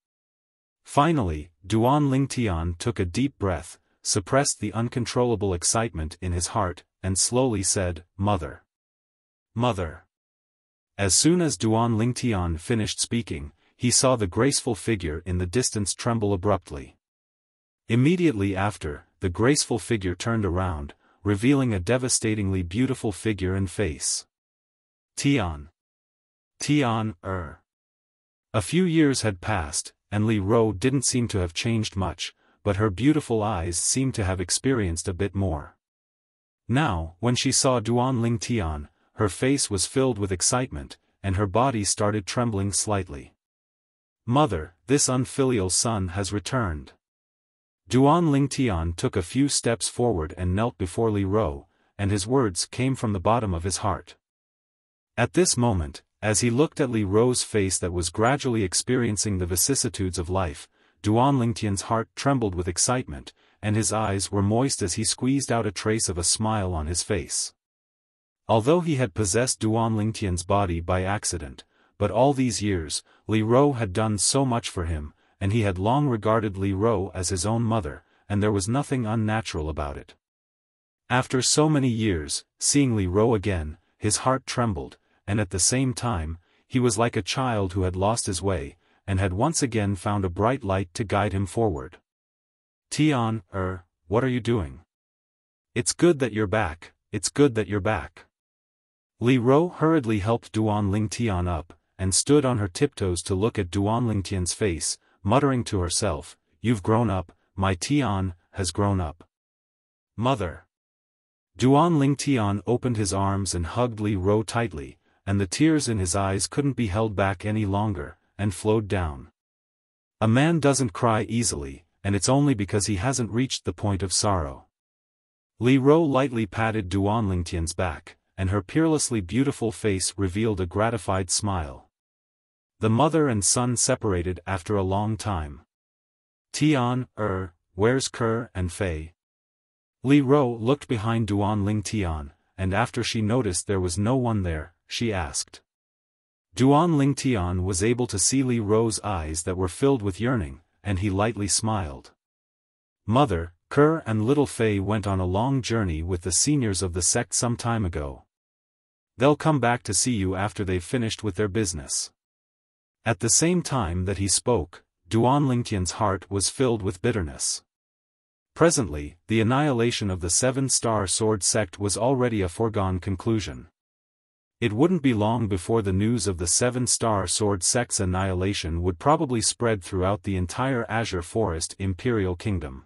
Finally, Duan Lingtian took a deep breath, suppressed the uncontrollable excitement in his heart, and slowly said, "Mother. Mother." As soon as Duan Lingtian finished speaking, he saw the graceful figure in the distance tremble abruptly. Immediately after, the graceful figure turned around, revealing a devastatingly beautiful figure and face. Tian. A few years had passed, and Li Ro didn't seem to have changed much, but her beautiful eyes seemed to have experienced a bit more. Now, when she saw Duan Lingtian, her face was filled with excitement, and her body started trembling slightly. "Mother, this unfilial son has returned." Duan Lingtian took a few steps forward and knelt before Li Ro, and his words came from the bottom of his heart. At this moment, as he looked at Li Ro's face that was gradually experiencing the vicissitudes of life, Duan Lingtian's heart trembled with excitement, and his eyes were moist as he squeezed out a trace of a smile on his face. Although he had possessed Duan Lingtian's body by accident, but all these years, Li Ro had done so much for him, and he had long regarded Li Ro as his own mother, and there was nothing unnatural about it. After so many years, seeing Li Ro again, his heart trembled, and at the same time, he was like a child who had lost his way, and had once again found a bright light to guide him forward. "Tian, what are you doing? It's good that you're back, it's good that you're back." Li Ro hurriedly helped Duan Lingtian up, and stood on her tiptoes to look at Duan Lingtian's face, muttering to herself, "You've grown up, my Tian has grown up." "Mother." Duan Lingtian opened his arms and hugged Li Ro tightly, and the tears in his eyes couldn't be held back any longer, and flowed down. A man doesn't cry easily, and it's only because he hasn't reached the point of sorrow. Li Ro lightly patted Duan Lingtian's back, and her peerlessly beautiful face revealed a gratified smile. The mother and son separated after a long time. "Tian, where's Kerr and Fei?" Li Ro looked behind Duan Lingtian, and after she noticed there was no one there, she asked. Duan Lingtian was able to see Li Ro's eyes that were filled with yearning, and he lightly smiled. "Mother, Kerr and little Fei went on a long journey with the seniors of the sect some time ago. They'll come back to see you after they've finished with their business." At the same time that he spoke, Duan Lingtian's heart was filled with bitterness. Presently, the annihilation of the 7-star sword sect was already a foregone conclusion. It wouldn't be long before the news of the Seven-Star Sword sect's annihilation would probably spread throughout the entire Azure Forest Imperial Kingdom.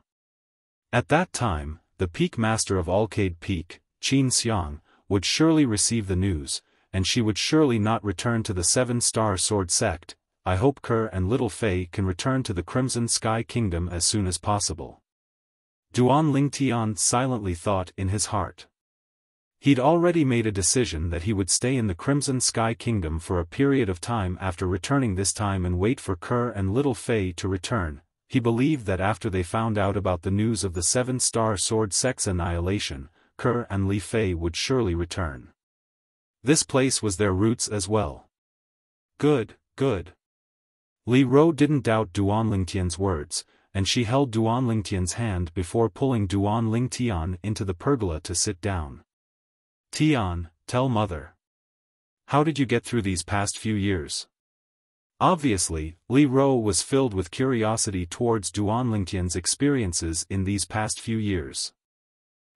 At that time, the Peak Master of Alcade Peak, Qin Xiang, would surely receive the news, and she would surely not return to the Seven-Star Sword sect. I hope Kerr and Little Fei can return to the Crimson Sky Kingdom as soon as possible. Duan Lingtian silently thought in his heart. He'd already made a decision that he would stay in the Crimson Sky Kingdom for a period of time after returning this time and wait for Kerr and Little Fei to return. He believed that after they found out about the news of the Seven-Star Sword sect's annihilation, Kerr and Li Fei would surely return. This place was their roots as well. Good, good. Li Ro didn't doubt Duan Lingtian's words, and she held Duan Lingtian's hand before pulling Duan Lingtian into the pergola to sit down. Tian, tell mother. How did you get through these past few years? Obviously, Li Ro was filled with curiosity towards Duan Lingtian's experiences in these past few years.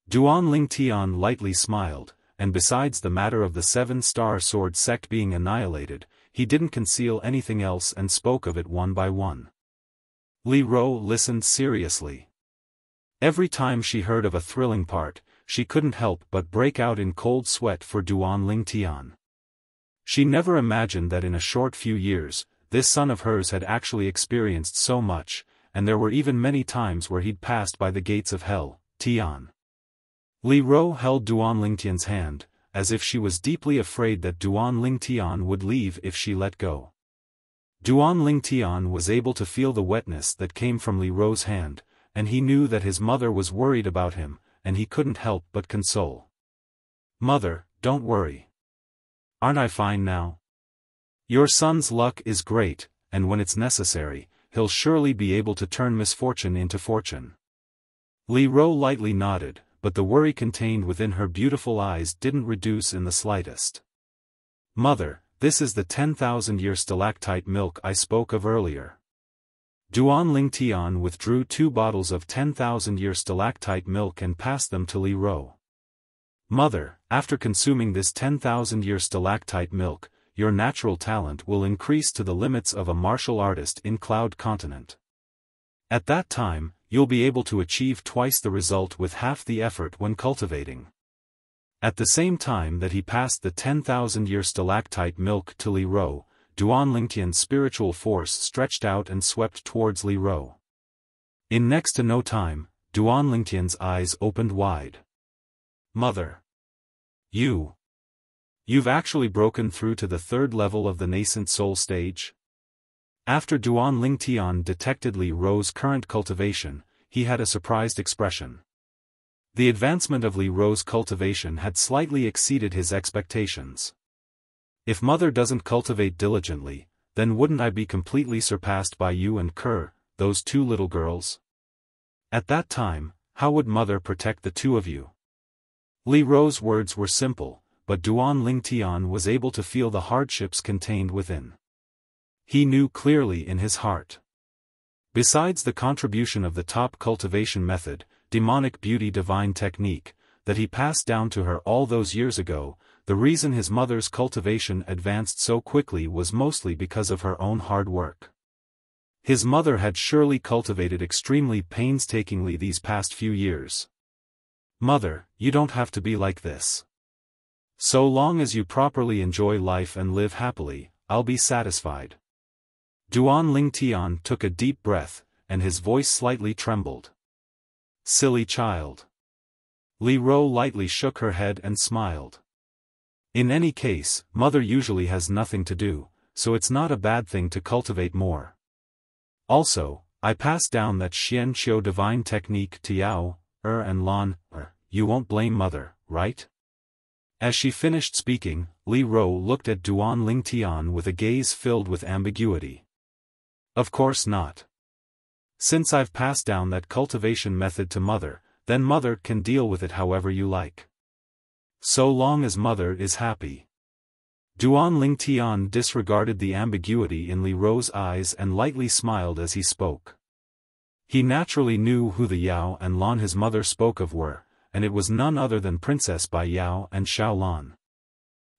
Duan Lingtian lightly smiled, and besides the matter of the Seven-Star Sword sect being annihilated, he didn't conceal anything else and spoke of it one by one. Li Ro listened seriously. Every time she heard of a thrilling part, she couldn't help but break out in cold sweat for Duan Lingtian. She never imagined that in a short few years, this son of hers had actually experienced so much, and there were even many times where he'd passed by the gates of hell. Tian. Li Ro held Duan Lingtian's hand, as if she was deeply afraid that Duan Lingtian would leave if she let go. Duan Lingtian was able to feel the wetness that came from Li Ro's hand, and he knew that his mother was worried about him, and he couldn't help but console. Mother, don't worry. Aren't I fine now? Your son's luck is great, and when it's necessary, he'll surely be able to turn misfortune into fortune. Li Ro lightly nodded, but the worry contained within her beautiful eyes didn't reduce in the slightest. Mother, this is the 10,000-year stalactite milk I spoke of earlier. Duan Lingtian withdrew 2 bottles of 10,000-year stalactite milk and passed them to Li Ro. Mother, after consuming this 10,000-year stalactite milk, your natural talent will increase to the limits of a martial artist in Cloud Continent. At that time, you'll be able to achieve twice the result with half the effort when cultivating. At the same time that he passed the 10,000-year stalactite milk to Li Ro, Duan Lingtian's spiritual force stretched out and swept towards Li Ro. In next to no time, Duan Lingtian's eyes opened wide. Mother. You've actually broken through to the 3rd level of the nascent soul stage? After Duan Lingtian detected Li Ro's current cultivation, he had a surprised expression. The advancement of Li Ro's cultivation had slightly exceeded his expectations. If mother doesn't cultivate diligently, then wouldn't I be completely surpassed by you and Kerr, those 2 little girls? At that time, how would mother protect the 2 of you? Li Ro's words were simple, but Duan Lingtian was able to feel the hardships contained within. He knew clearly in his heart. Besides the contribution of the top cultivation method, demonic beauty divine technique, that he passed down to her all those years ago, the reason his mother's cultivation advanced so quickly was mostly because of her own hard work. His mother had surely cultivated extremely painstakingly these past few years. Mother, you don't have to be like this. So long as you properly enjoy life and live happily, I'll be satisfied. Duan Lingtian took a deep breath, and his voice slightly trembled. Silly child. Li Ro lightly shook her head and smiled. In any case, mother usually has nothing to do, so it's not a bad thing to cultivate more. Also, I passed down that Xian Qiu divine technique to Yao, and Lan, you won't blame mother, right? As she finished speaking, Li Ro looked at Duan Lingtian with a gaze filled with ambiguity. Of course not. Since I've passed down that cultivation method to mother, then mother can deal with it however you like. So long as mother is happy. Duan Lingtian disregarded the ambiguity in Li Ro's eyes and lightly smiled as he spoke. He naturally knew who the Yao and Lan his mother spoke of were, and it was none other than Princess Bai Yao and Xiao Lan.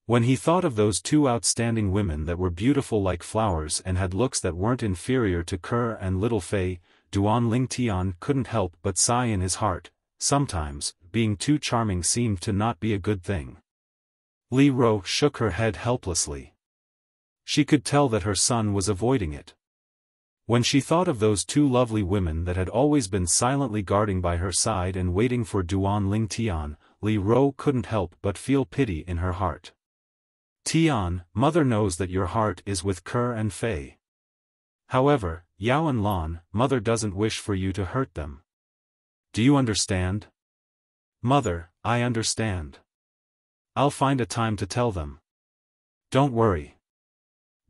When he thought of those two outstanding women that were beautiful like flowers and had looks that weren't inferior to Kerr and little Fei, Duan Lingtian couldn't help but sigh in his heart. Sometimes, being too charming seemed to not be a good thing. Li Ro shook her head helplessly. She could tell that her son was avoiding it. When she thought of those two lovely women that had always been silently guarding by her side and waiting for Duan Lingtian, Li Ro couldn't help but feel pity in her heart. Tian, mother knows that your heart is with Kerr and Fei. However, Yao and Lan, mother doesn't wish for you to hurt them. Do you understand? Mother, I understand. I'll find a time to tell them. Don't worry.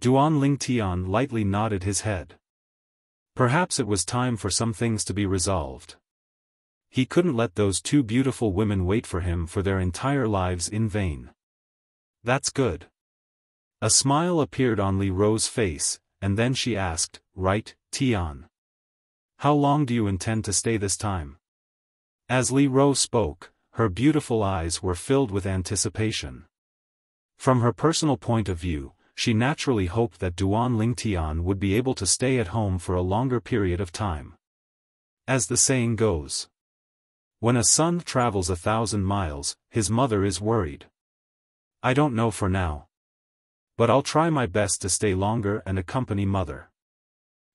Duan Lingtian lightly nodded his head. Perhaps it was time for some things to be resolved. He couldn't let those two beautiful women wait for him for their entire lives in vain. That's good. A smile appeared on Li Ro's face, and then she asked, right, Tian? How long do you intend to stay this time? As Li Ro spoke, her beautiful eyes were filled with anticipation. From her personal point of view, she naturally hoped that Duan Lingtian would be able to stay at home for a longer period of time. As the saying goes, when a son travels 1,000 miles, his mother is worried. I don't know for now. But I'll try my best to stay longer and accompany mother.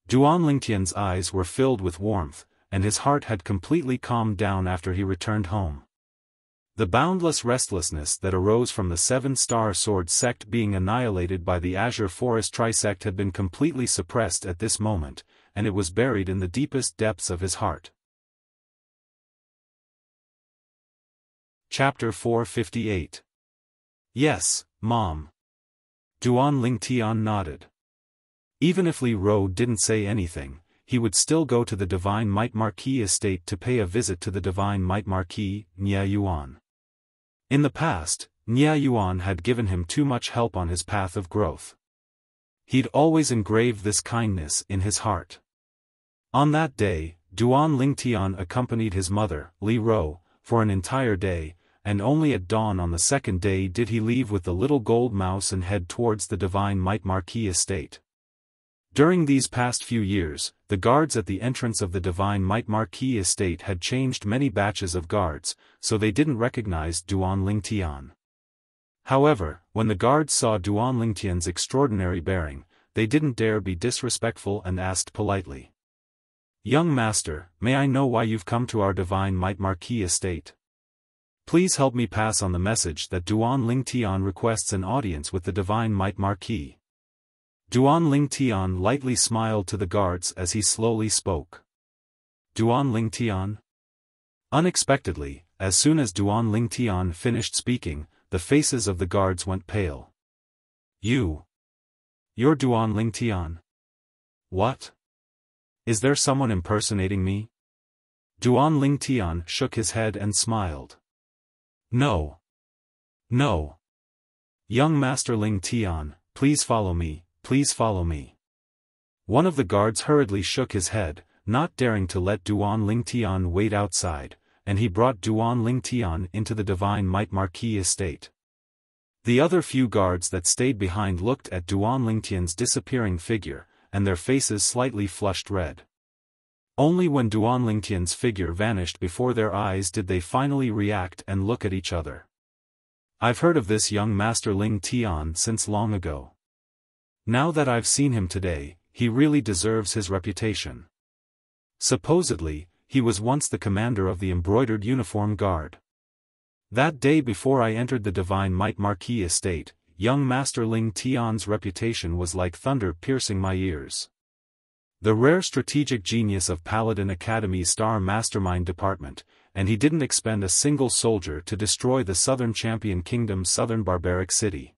Duan Lingtian's eyes were filled with warmth, and his heart had completely calmed down after he returned home. The boundless restlessness that arose from the Seven-Star Sword sect being annihilated by the Azure Forest Trisect had been completely suppressed at this moment, and it was buried in the deepest depths of his heart. Chapter 458. Yes, Mom. Duan Lingtian nodded. Even if Li Ro didn't say anything, he would still go to the Divine Might Marquis estate to pay a visit to the Divine Might Marquis, Nye Yuan. In the past, Nye Yuan had given him too much help on his path of growth. He'd always engraved this kindness in his heart. On that day, Duan Lingtian accompanied his mother, Li Ro, for an entire day, and only at dawn on the second day did he leave with the little gold mouse and head towards the Divine Might Marquis estate. During these past few years, the guards at the entrance of the Divine Might Marquis estate had changed many batches of guards, so they didn't recognize Duan Lingtian. However, when the guards saw Duan Lingtian's extraordinary bearing, they didn't dare be disrespectful and asked politely. Young master, may I know why you've come to our Divine Might Marquis estate? Please help me pass on the message that Duan Lingtian requests an audience with the Divine Might Marquis. Duan Lingtian lightly smiled to the guards as he slowly spoke. Duan Lingtian? Unexpectedly, as soon as Duan Lingtian finished speaking, the faces of the guards went pale. You're Duan Lingtian? What? Is there someone impersonating me? Duan Lingtian shook his head and smiled. No. No. Young Master Lingtian, please follow me. Please follow me. One of the guards hurriedly shook his head, not daring to let Duan Lingtian wait outside, and he brought Duan Lingtian into the Divine Might Marquis estate. The other few guards that stayed behind looked at Duan Lingtian's disappearing figure, and their faces slightly flushed red. Only when Duan Lingtian's figure vanished before their eyes did they finally react and look at each other. I've heard of this young Master Lingtian since long ago. Now that I've seen him today, he really deserves his reputation. Supposedly, he was once the commander of the embroidered uniform guard. That day before I entered the Divine Might Marquis estate, young Master Lingtian's reputation was like thunder piercing my ears. The rare strategic genius of Paladin Academy's Star Mastermind Department, and he didn't expend a single soldier to destroy the Southern Champion Kingdom's southern barbaric city.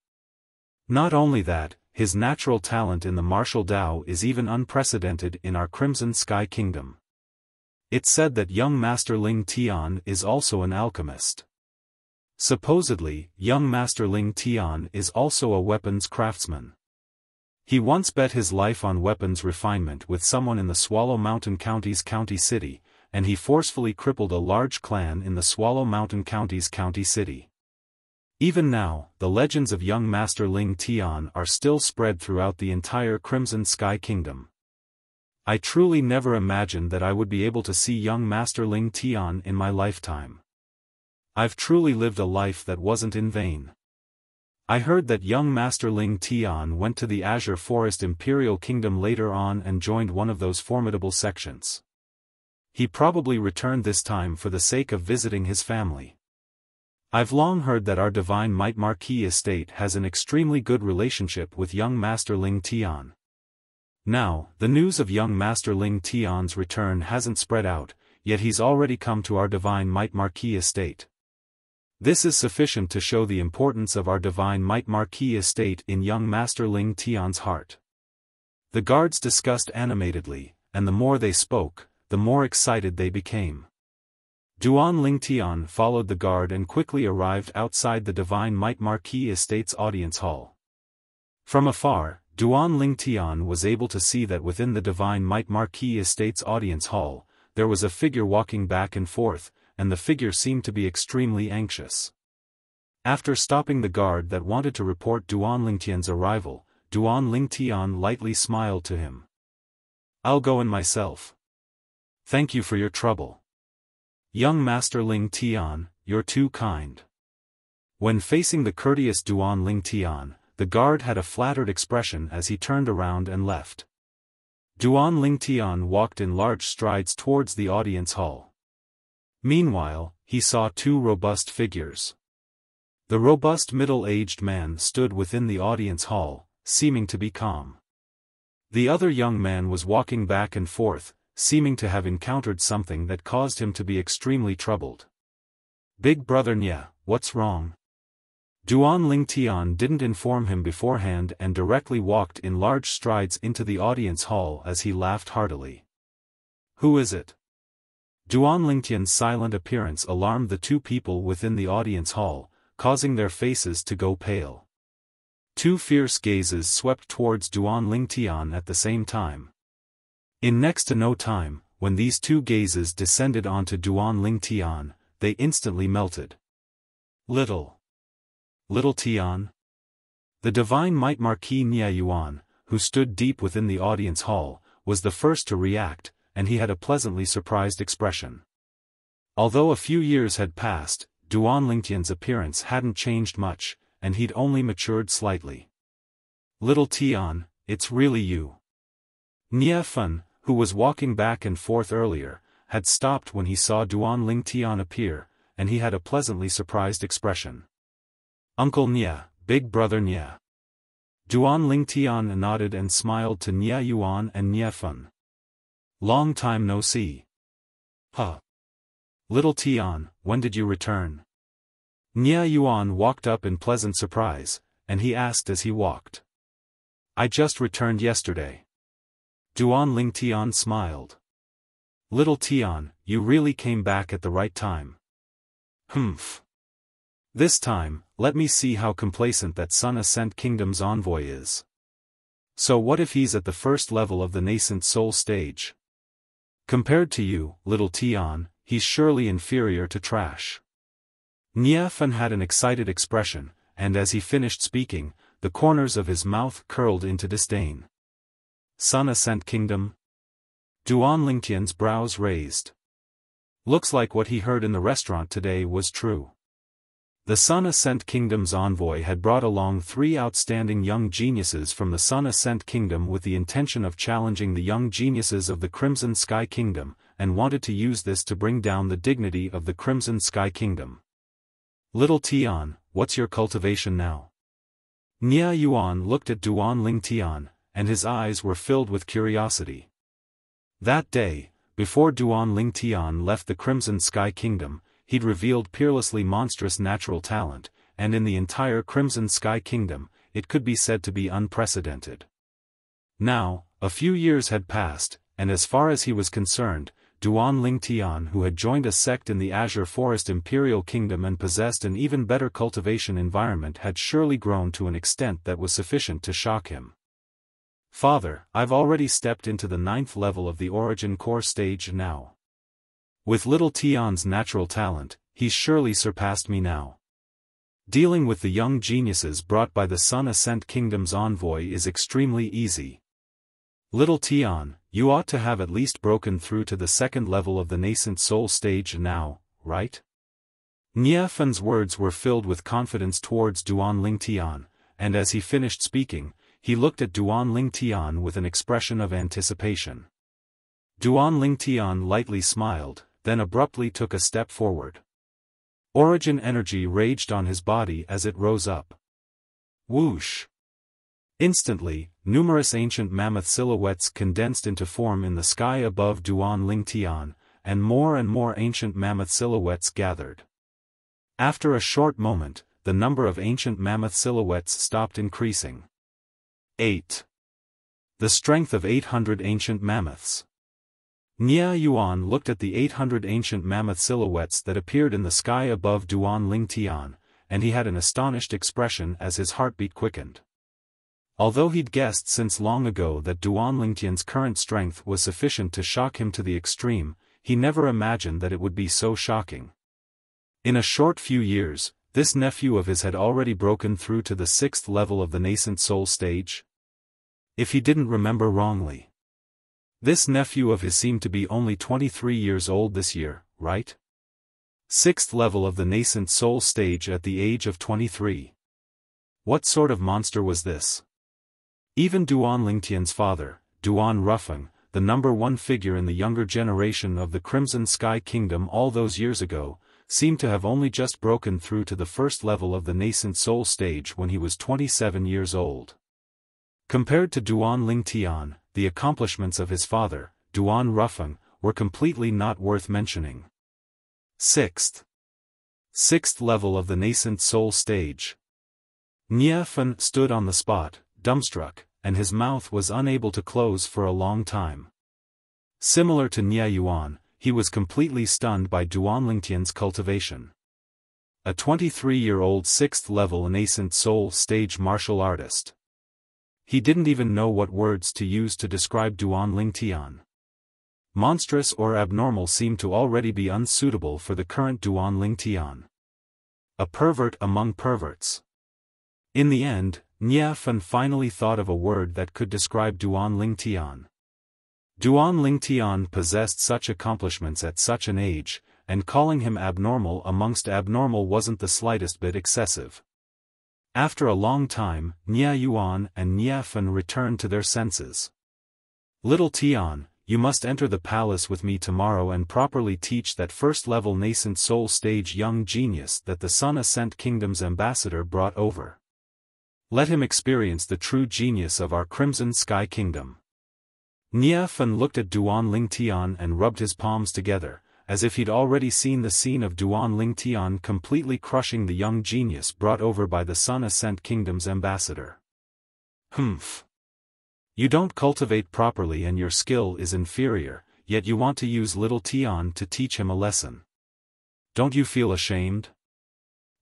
Not only that, his natural talent in the martial Dao is even unprecedented in our Crimson Sky Kingdom. It's said that young Master Lingtian is also an alchemist. Supposedly, young Master Lingtian is also a weapons craftsman. He once bet his life on weapons refinement with someone in the Swallow Mountain County's county city, and he forcefully crippled a large clan in the Swallow Mountain County's county city. Even now, the legends of young Master Ling Tian are still spread throughout the entire Crimson Sky Kingdom. I truly never imagined that I would be able to see young Master Ling Tian in my lifetime. I've truly lived a life that wasn't in vain. I heard that young Master Ling Tian went to the Azure Forest Imperial Kingdom later on and joined one of those formidable sections. He probably returned this time for the sake of visiting his family. I've long heard that our Divine Might Marquis estate has an extremely good relationship with young Master Ling Tian. Now, the news of young Master Ling Tian's return hasn't spread out, yet he's already come to our Divine Might Marquis estate. This is sufficient to show the importance of our Divine Might Marquis estate in young Master Ling Tian's heart. The guards discussed animatedly, and the more they spoke, the more excited they became. Duan Ling Tian followed the guard and quickly arrived outside the Divine Might Marquis Estate's audience hall. From afar, Duan Ling Tian was able to see that within the Divine Might Marquis Estate's audience hall, there was a figure walking back and forth, and the figure seemed to be extremely anxious. After stopping the guard that wanted to report Duan Ling Tian's arrival, Duan Ling Tian lightly smiled to him. "I'll go in myself. Thank you for your trouble. Young Master Ling Tian, you're too kind." When facing the courteous Duan Ling Tian, the guard had a flattered expression as he turned around and left. Duan Ling Tian walked in large strides towards the audience hall. Meanwhile, he saw two robust figures. The robust middle-aged man stood within the audience hall, seeming to be calm. The other young man was walking back and forth, seeming to have encountered something that caused him to be extremely troubled. "Big brother Nya, what's wrong?" Duan Ling Tian didn't inform him beforehand and directly walked in large strides into the audience hall as he laughed heartily. "Who is it?" Duan Ling Tian's silent appearance alarmed the two people within the audience hall, causing their faces to go pale. Two fierce gazes swept towards Duan Ling Tian at the same time. In next to no time, when these two gazes descended onto Duan Ling Tian, they instantly melted. Little Tian? The Divine Might Marquis Nia Yuan, who stood deep within the audience hall, was the first to react, and he had a pleasantly surprised expression. Although a few years had passed, Duan Ling Tian's appearance hadn't changed much, and he'd only matured slightly. "Little Tian, it's really you." Xiaofan, who was walking back and forth earlier, had stopped when he saw Duan Ling Tian appear, and he had a pleasantly surprised expression. "Uncle Nia, big brother Nia." Duan Ling Tian nodded and smiled to Nia Yuan and Xiaofan. "Long time no see." "Huh. Little Tian, when did you return?" Nia Yuan walked up in pleasant surprise, and he asked as he walked. "I just returned yesterday." Duan Ling Tian smiled. "Little Tian, you really came back at the right time." "Humph. This time, let me see how complacent that Sun Ascent Kingdom's envoy is. So what if he's at the first level of the nascent soul stage? Compared to you, little Tian, he's surely inferior to trash." Xiaofan had an excited expression, and as he finished speaking, the corners of his mouth curled into disdain. "Sun Ascent Kingdom?" Duan Ling Tian's brows raised. Looks like what he heard in the restaurant today was true. The Sun Ascent Kingdom's envoy had brought along 3 outstanding young geniuses from the Sun Ascent Kingdom with the intention of challenging the young geniuses of the Crimson Sky Kingdom, and wanted to use this to bring down the dignity of the Crimson Sky Kingdom. "Little Tian, what's your cultivation now?" Nia Yuan looked at Duan Ling Tian, and his eyes were filled with curiosity. That day, before Duan Ling Tian left the Crimson Sky Kingdom, he'd revealed peerlessly monstrous natural talent, and in the entire Crimson Sky Kingdom, it could be said to be unprecedented. Now, a few years had passed, and as far as he was concerned, Duan Ling Tian, who had joined a sect in the Azure Forest Imperial Kingdom and possessed an even better cultivation environment, had surely grown to an extent that was sufficient to shock him. "Father, I've already stepped into the 9th level of the Origin Core stage now. With little Tian's natural talent, he's surely surpassed me now." Dealing with the young geniuses brought by the Sun Ascent Kingdom's envoy is extremely easy. Little Tian, you ought to have at least broken through to the second level of the nascent soul stage now, right? Xiaofan's words were filled with confidence towards Duan Tian, and as he finished speaking, he looked at Duan Tian with an expression of anticipation. Duan Tian lightly smiled, then abruptly took a step forward. Origin energy raged on his body as it rose up. Whoosh! Instantly, numerous ancient mammoth silhouettes condensed into form in the sky above Duan Tian, and more ancient mammoth silhouettes gathered. After a short moment, the number of ancient mammoth silhouettes stopped increasing. 8. The strength of 800 ancient mammoths. Nia Yuan looked at the 800 ancient mammoth silhouettes that appeared in the sky above Duan Tian, and he had an astonished expression as his heartbeat quickened. Although he'd guessed since long ago that Duan Tian's current strength was sufficient to shock him to the extreme, he never imagined that it would be so shocking. In a short few years, this nephew of his had already broken through to the 6th level of the nascent soul stage. If he didn't remember wrongly. This nephew of his seemed to be only 23 years old this year, right? 6th level of the nascent soul stage at the age of 23. What sort of monster was this? Even Duan Tian's father, Duan Rufeng, the number one figure in the younger generation of the Crimson Sky Kingdom all those years ago, seemed to have only just broken through to the 1st level of the nascent soul stage when he was 27 years old. Compared to Duan Tian, the accomplishments of his father, Duan Rufeng, were completely not worth mentioning. 6th level of the nascent soul stage. Xiaofan stood on the spot, dumbstruck, and his mouth was unable to close for a long time. Similar to Nia Yuan, he was completely stunned by Duan Tian's cultivation. A 23-year-old 6th level nascent soul stage martial artist. He didn't even know what words to use to describe Duan Tian. Monstrous or abnormal seemed to already be unsuitable for the current Duan Tian. A pervert among perverts. In the end, Xiaofan finally thought of a word that could describe Duan Tian. Duan Tian possessed such accomplishments at such an age, and calling him abnormal amongst abnormal wasn't the slightest bit excessive. After a long time, Nia Yuan and Xiaofan returned to their senses. Little Tian, you must enter the palace with me tomorrow and properly teach that 1st level nascent soul stage young genius that the Sun Ascent Kingdom's ambassador brought over. Let him experience the true genius of our Crimson Sky Kingdom. Xiaofan looked at Duan Tian and rubbed his palms together, as if he'd already seen the scene of Duan Tian completely crushing the young genius brought over by the Sun Ascent Kingdom's ambassador. Humph. You don't cultivate properly and your skill is inferior, yet you want to use little Tian to teach him a lesson. Don't you feel ashamed?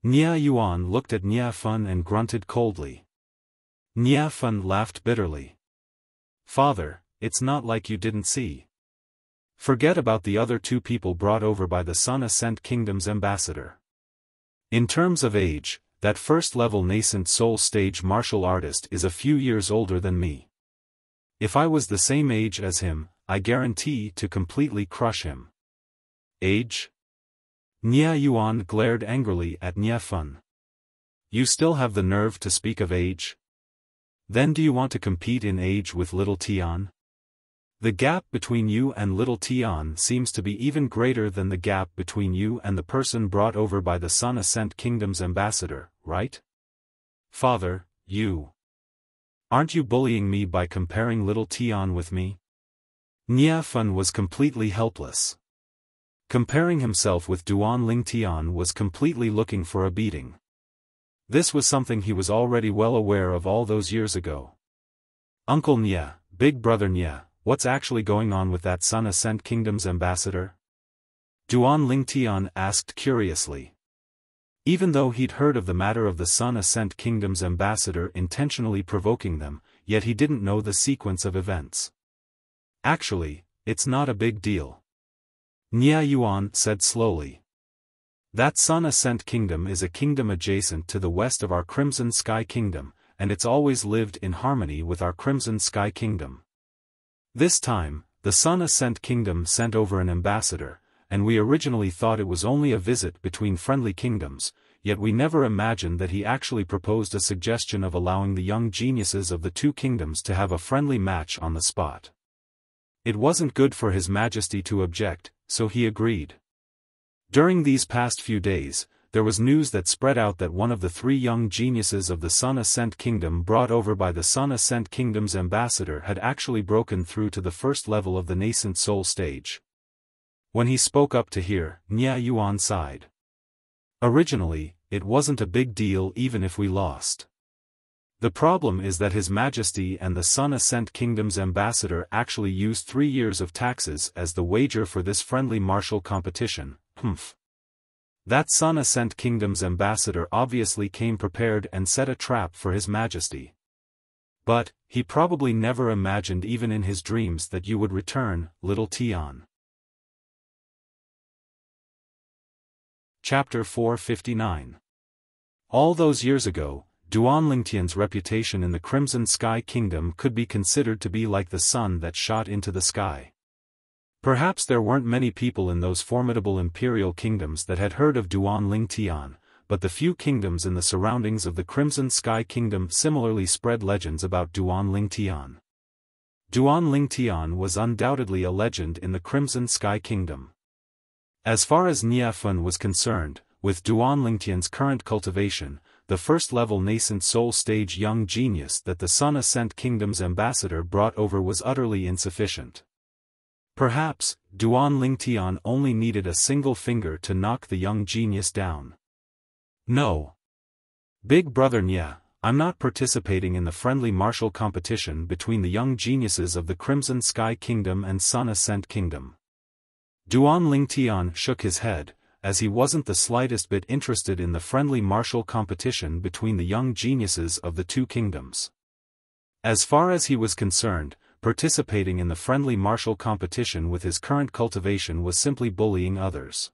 Nia Yuan looked at Xiaofan and grunted coldly. Xiaofan laughed bitterly. Father, it's not like you didn't see. Forget about the other 2 people brought over by the Sun Ascent Kingdom's ambassador. In terms of age, that 1st level nascent soul stage martial artist is a few years older than me. If I was the same age as him, I guarantee to completely crush him. Age? Nia Yuan glared angrily at Xiaofan. You still have the nerve to speak of age? Then do you want to compete in age with little Tian? The gap between you and little Tian seems to be even greater than the gap between you and the person brought over by the Sun Ascent Kingdom's ambassador, right? Father, you. Aren't you bullying me by comparing little Tian with me? Xiaofan was completely helpless. Comparing himself with Duan Tian was completely looking for a beating. This was something he was already well aware of all those years ago. Uncle Nia, big brother Nia, what's actually going on with that Sun Ascent Kingdom's ambassador? Duan Tian asked curiously. Even though he'd heard of the matter of the Sun Ascent Kingdom's ambassador intentionally provoking them, yet he didn't know the sequence of events. Actually, it's not a big deal. Nia Yuan said slowly. That Sun Ascent Kingdom is a kingdom adjacent to the west of our Crimson Sky Kingdom, and it's always lived in harmony with our Crimson Sky Kingdom. This time, the Sun Ascent Kingdom sent over an ambassador, and we originally thought it was only a visit between friendly kingdoms, yet we never imagined that he actually proposed a suggestion of allowing the young geniuses of the two kingdoms to have a friendly match on the spot. It wasn't good for His Majesty to object, so he agreed. During these past few days, there was news that spread out that one of the three young geniuses of the Sun Ascent Kingdom brought over by the Sun Ascent Kingdom's ambassador had actually broken through to the first level of the nascent soul stage. When he spoke up to hear, Nya Yuan sighed. Originally, it wasn't a big deal even if we lost. The problem is that His Majesty and the Sun Ascent Kingdom's ambassador actually used 3 years of taxes as the wager for this friendly martial competition. That Sun Ascent Kingdom's ambassador obviously came prepared and set a trap for His Majesty. But, he probably never imagined even in his dreams that you would return, little Tian. Chapter 459. All those years ago, Duan Lingtian's reputation in the Crimson Sky Kingdom could be considered to be like the sun that shot into the sky. Perhaps there weren't many people in those formidable imperial kingdoms that had heard of Duan Lingtian, but the few kingdoms in the surroundings of the Crimson Sky Kingdom similarly spread legends about Duan Lingtian. Duan Lingtian was undoubtedly a legend in the Crimson Sky Kingdom. As far as Xiaofan was concerned, with Duan Lingtian's current cultivation, the first-level nascent soul stage young genius that the Sun Ascent Kingdom's ambassador brought over was utterly insufficient. Perhaps, Duan Lingtian only needed a single finger to knock the young genius down. No. Big brother Nya, I'm not participating in the friendly martial competition between the young geniuses of the Crimson Sky Kingdom and Sun Ascent Kingdom. Duan Lingtian shook his head, as he wasn't the slightest bit interested in the friendly martial competition between the young geniuses of the two kingdoms. As far as he was concerned, participating in the friendly martial competition with his current cultivation was simply bullying others.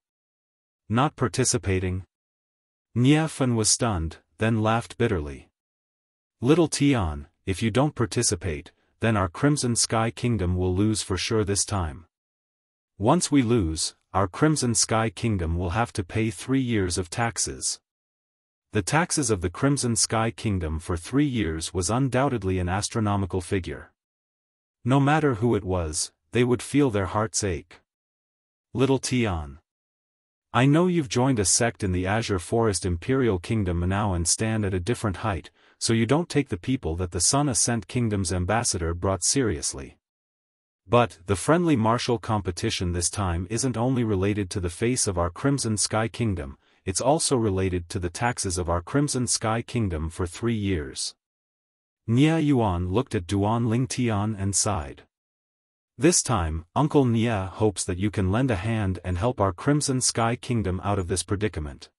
Not participating? Xiaofan was stunned, then laughed bitterly. Little Tian, if you don't participate, then our Crimson Sky Kingdom will lose for sure this time. Once we lose, our Crimson Sky Kingdom will have to pay 3 years of taxes. The taxes of the Crimson Sky Kingdom for 3 years was undoubtedly an astronomical figure. No matter who it was, they would feel their hearts ache. Little Tian. I know you've joined a sect in the Azure Forest Imperial Kingdom now and stand at a different height, so you don't take the people that the Sun Ascent Kingdom's ambassador brought seriously. But, the friendly martial competition this time isn't only related to the face of our Crimson Sky Kingdom, it's also related to the taxes of our Crimson Sky Kingdom for 3 years. Nya Yuan looked at Duan Lingtian and sighed. This time, Uncle Nya hopes that you can lend a hand and help our Crimson Sky Kingdom out of this predicament.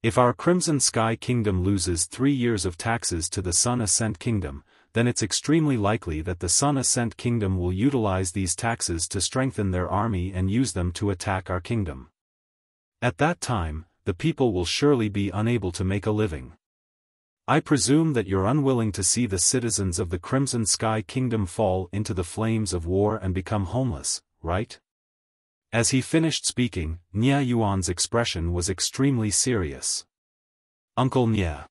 If our Crimson Sky Kingdom loses 3 years of taxes to the Sun Ascent Kingdom, then it's extremely likely that the Sun Ascent Kingdom will utilize these taxes to strengthen their army and use them to attack our kingdom. At that time, the people will surely be unable to make a living. I presume that you're unwilling to see the citizens of the Crimson Sky Kingdom fall into the flames of war and become homeless, right? As he finished speaking, Nya Yuan's expression was extremely serious. Uncle Nya.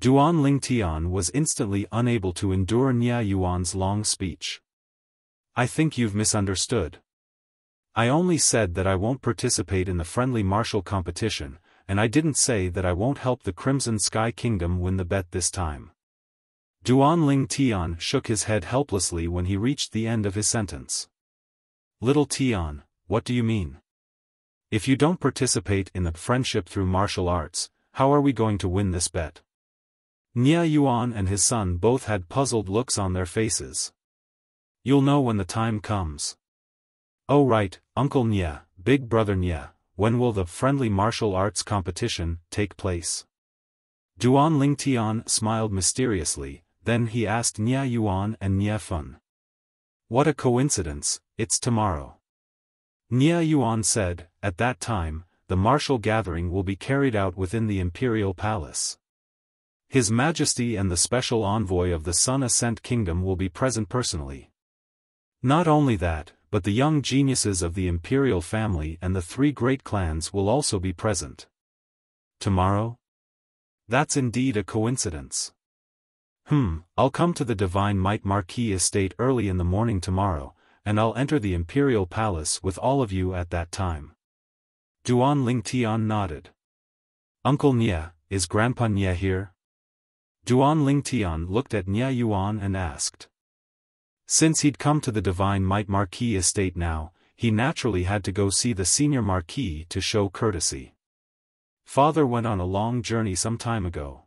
Duan Lingtian was instantly unable to endure Nya Yuan's long speech. I think you've misunderstood. I only said that I won't participate in the friendly martial competition, and I didn't say that I won't help the Crimson Sky Kingdom win the bet this time. Duan Lingtian shook his head helplessly when he reached the end of his sentence. Little Tian, what do you mean? If you don't participate in the friendship through martial arts, how are we going to win this bet? Nya Yuan and his son both had puzzled looks on their faces. You'll know when the time comes. Oh right, Uncle Nya, Big Brother Nya. When will the friendly martial arts competition take place? Duan Lingtian smiled mysteriously, then he asked Nya Yuan and Xiaofan. What a coincidence, it's tomorrow. Nya Yuan said, at that time, the martial gathering will be carried out within the imperial palace. His Majesty and the special envoy of the Sun Ascent Kingdom will be present personally. Not only that, but the young geniuses of the imperial family and the 3 great clans will also be present. Tomorrow? That's indeed a coincidence. I'll come to the Divine Might Marquis estate early in the morning tomorrow, and I'll enter the imperial palace with all of you at that time. Duan Lingtian nodded. Uncle Nia, is Grandpa Nia here? Duan Lingtian looked at Nia Yuan and asked. Since he'd come to the Divine Might Marquis estate now, he naturally had to go see the senior marquis to show courtesy. Father went on a long journey some time ago.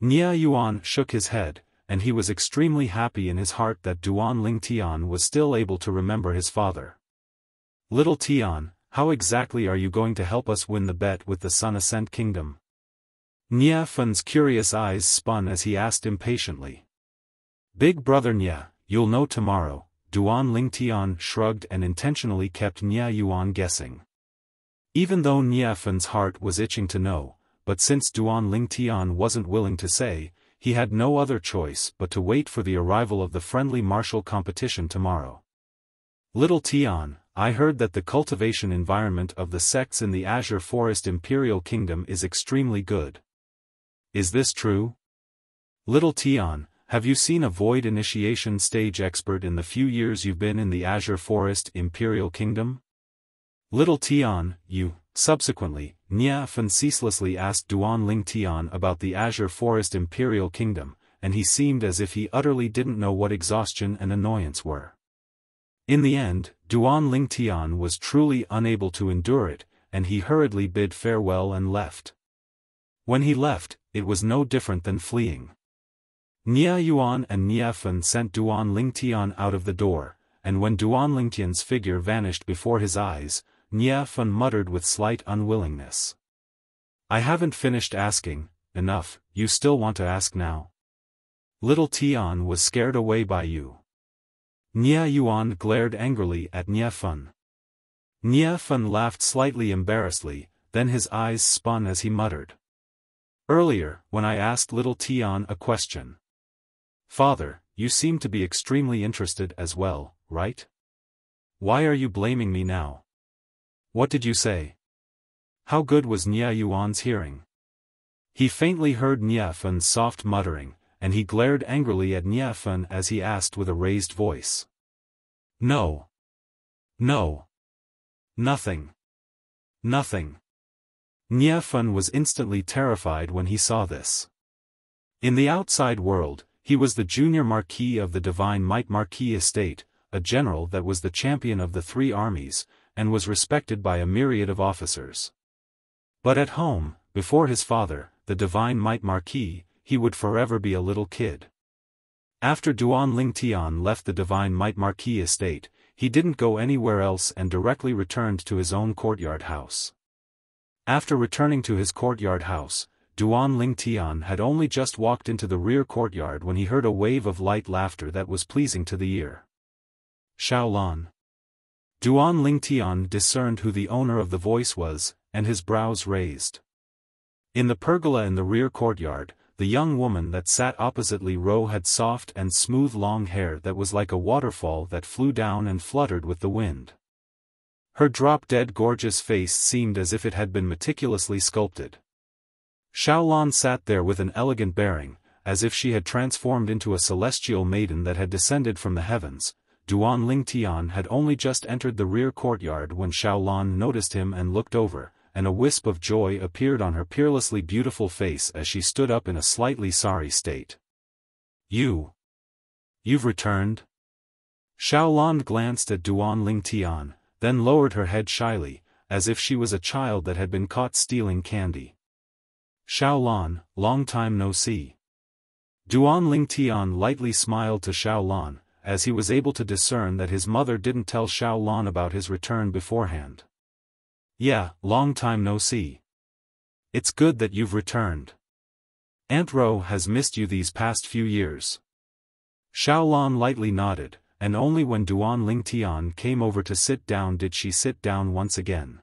Nia Yuan shook his head, and he was extremely happy in his heart that Duan Lingtian was still able to remember his father. Little Tian, how exactly are you going to help us win the bet with the Sun Ascent Kingdom? Nia Fan's curious eyes spun as he asked impatiently. Big brother Nia, you'll know tomorrow, Duan Lingtian shrugged and intentionally kept Nia Yuan guessing. Even though Nia Fan's heart was itching to know, but since Duan Lingtian wasn't willing to say, he had no other choice but to wait for the arrival of the friendly martial competition tomorrow. Little Tian, I heard that the cultivation environment of the sects in the Azure Forest Imperial Kingdom is extremely good. Is this true? Little Tian, have you seen a void initiation stage expert in the few years you've been in the Azure Forest Imperial Kingdom? Little Tian, you. Subsequently, Nia Fan ceaselessly asked Duan Lingtian about the Azure Forest Imperial Kingdom, and he seemed as if he utterly didn't know what exhaustion and annoyance were. In the end, Duan Lingtian was truly unable to endure it, and he hurriedly bid farewell and left. When he left, it was no different than fleeing. Nia Yuan and Nia Fan sent Duan Lingtian out of the door, and when Duan Lingtian's figure vanished before his eyes, Nia Fan muttered with slight unwillingness. I haven't finished asking, enough, you still want to ask now? Little Tian was scared away by you. Nia Yuan glared angrily at Nia Fan. Nia Fan laughed slightly embarrassedly, then his eyes spun as he muttered. Earlier, when I asked little Tian a question. Father, you seem to be extremely interested as well, right? Why are you blaming me now? What did you say? How good was Nia Yuan's hearing? He faintly heard Nia Fan's soft muttering, and he glared angrily at Nia Fan as he asked with a raised voice. No. No. Nothing. Nothing. Nia Fan was instantly terrified when he saw this. In the outside world, he was the junior marquis of the Divine Might Marquis estate, a general that was the champion of the 3 armies, and was respected by a myriad of officers. But at home, before his father, the Divine Might Marquis, he would forever be a little kid. After Duan Lingtian left the Divine Might Marquis estate, he didn't go anywhere else and directly returned to his own courtyard house. After returning to his courtyard house, Duan Lingtian had only just walked into the rear courtyard when he heard a wave of light laughter that was pleasing to the ear. Xiaolan. Duan Lingtian discerned who the owner of the voice was, and his brows raised. In the pergola in the rear courtyard, the young woman that sat opposite Li Ro had soft and smooth long hair that was like a waterfall that flew down and fluttered with the wind. Her drop-dead gorgeous face seemed as if it had been meticulously sculpted. Xiaolan sat there with an elegant bearing, as if she had transformed into a celestial maiden that had descended from the heavens. Duan Lingtian had only just entered the rear courtyard when Xiaolan noticed him and looked over, and a wisp of joy appeared on her peerlessly beautiful face as she stood up in a slightly sorry state. You've returned? Xiaolan glanced at Duan Lingtian, then lowered her head shyly, as if she was a child that had been caught stealing candy. Xiaolan, long time no see. Duan Lingtian lightly smiled to Xiaolan, as he was able to discern that his mother didn't tell Xiaolan about his return beforehand. Yeah, long time no see. It's good that you've returned. Aunt Ro has missed you these past few years. Xiaolan lightly nodded, and only when Duan Lingtian came over to sit down did she sit down once again.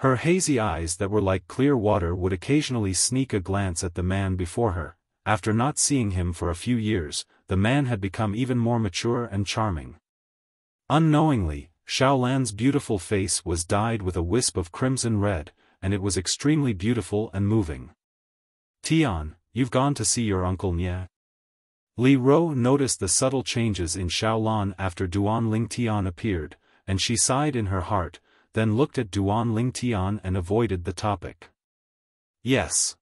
Her hazy eyes that were like clear water would occasionally sneak a glance at the man before her. After not seeing him for a few years, the man had become even more mature and charming. Unknowingly, Xiaolan's beautiful face was dyed with a wisp of crimson red, and it was extremely beautiful and moving. "Tian, you've gone to see your uncle Nye?" Li Ro noticed the subtle changes in Xiaolan after Duan Tian appeared, and she sighed in her heart, then looked at Duan Tian and avoided the topic. "Yes."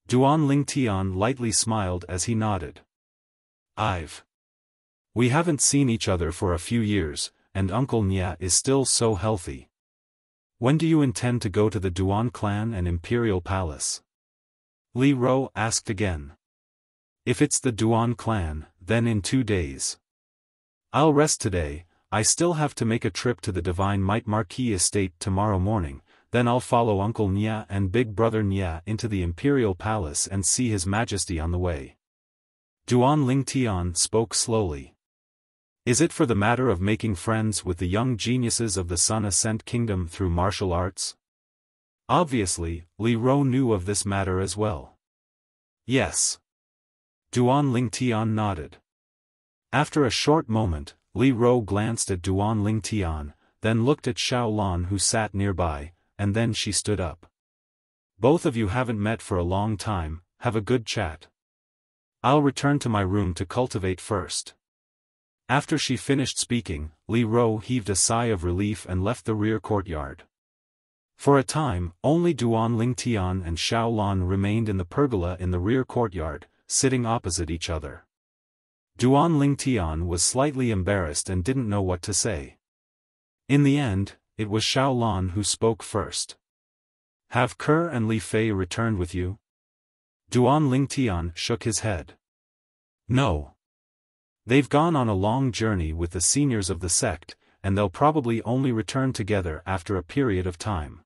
Duan Tian lightly smiled as he nodded. We haven't seen each other for a few years, and Uncle Nye is still so healthy. When do you intend to go to the Duan clan and Imperial Palace?" Li Ro asked again. "If it's the Duan clan, then in 2 days. I'll rest today. I still have to make a trip to the Divine Might Marquis estate tomorrow morning, then I'll follow Uncle Nye and Big Brother Nye into the Imperial Palace and see His Majesty on the way." Duan Tian spoke slowly. "Is it for the matter of making friends with the young geniuses of the Sun Ascent Kingdom through martial arts?" Obviously, Li Ro knew of this matter as well. "Yes." Duan Tian nodded. After a short moment, Li Ro glanced at Duan Tian, then looked at Xiaolan who sat nearby, and then she stood up. "Both of you haven't met for a long time, have a good chat. I'll return to my room to cultivate first." After she finished speaking, Li Ro heaved a sigh of relief and left the rear courtyard. For a time, only Duan Tian and Xiaolan remained in the pergola in the rear courtyard, sitting opposite each other. Duan Tian was slightly embarrassed and didn't know what to say. In the end, it was Xiaolan who spoke first. "Have Ke and Li Fei returned with you?" Duan Tian shook his head. "No. They've gone on a long journey with the seniors of the sect, and they'll probably only return together after a period of time."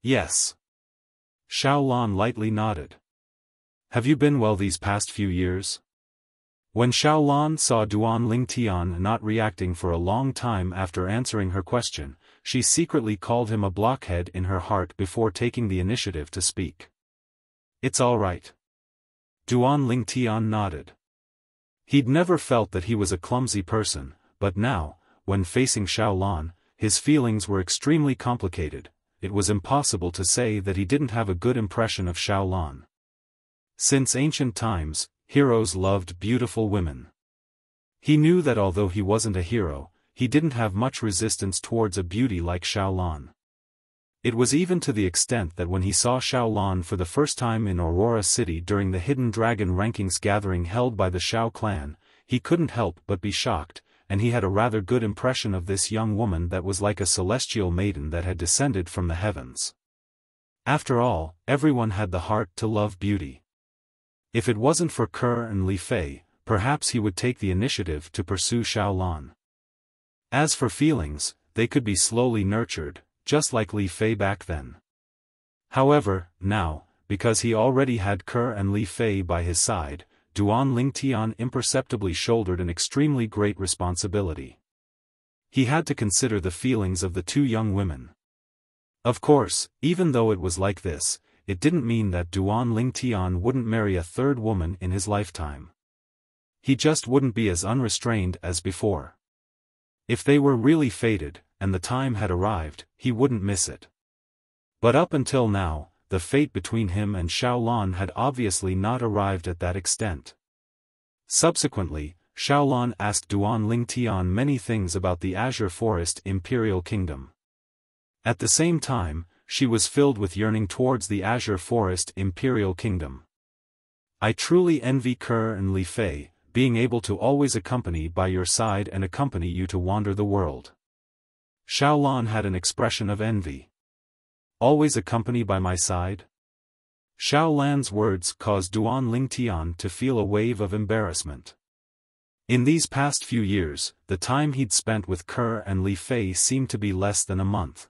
"Yes." Xiaolan lightly nodded. "Have you been well these past few years?" When Xiaolan saw Duan Tian not reacting for a long time after answering her question, she secretly called him a blockhead in her heart before taking the initiative to speak. "It's all right." Duan Tian nodded. He'd never felt that he was a clumsy person, but now, when facing Xiaolan, his feelings were extremely complicated. It was impossible to say that he didn't have a good impression of Xiaolan. Since ancient times, heroes loved beautiful women. He knew that although he wasn't a hero, he didn't have much resistance towards a beauty like Xiaolan. It was even to the extent that when he saw Xiaolan for the first time in Aurora City during the Hidden Dragon Rankings gathering held by the Xiao clan, he couldn't help but be shocked, and he had a rather good impression of this young woman that was like a celestial maiden that had descended from the heavens. After all, everyone had the heart to love beauty. If it wasn't for Ke and Li Fei, perhaps he would take the initiative to pursue Xiaolan. As for feelings, they could be slowly nurtured, just like Li Fei back then. However, now, because he already had Ke and Li Fei by his side, Duan Tian imperceptibly shouldered an extremely great responsibility. He had to consider the feelings of the two young women. Of course, even though it was like this, it didn't mean that Duan Tian wouldn't marry a third woman in his lifetime. He just wouldn't be as unrestrained as before. If they were really fated, and the time had arrived, he wouldn't miss it. But up until now, the fate between him and Xiaolan had obviously not arrived at that extent. Subsequently, Xiaolan asked Duan Tian many things about the Azure Forest Imperial Kingdom. At the same time, she was filled with yearning towards the Azure Forest Imperial Kingdom. "I truly envy Ke and Li Fei, being able to always accompany by your side and accompany you to wander the world." Xiaolan had an expression of envy. "Always accompany by my side?" Xiaolan's words caused Duan Tian to feel a wave of embarrassment. In these past few years, the time he'd spent with Ke and Li Fei seemed to be less than a month.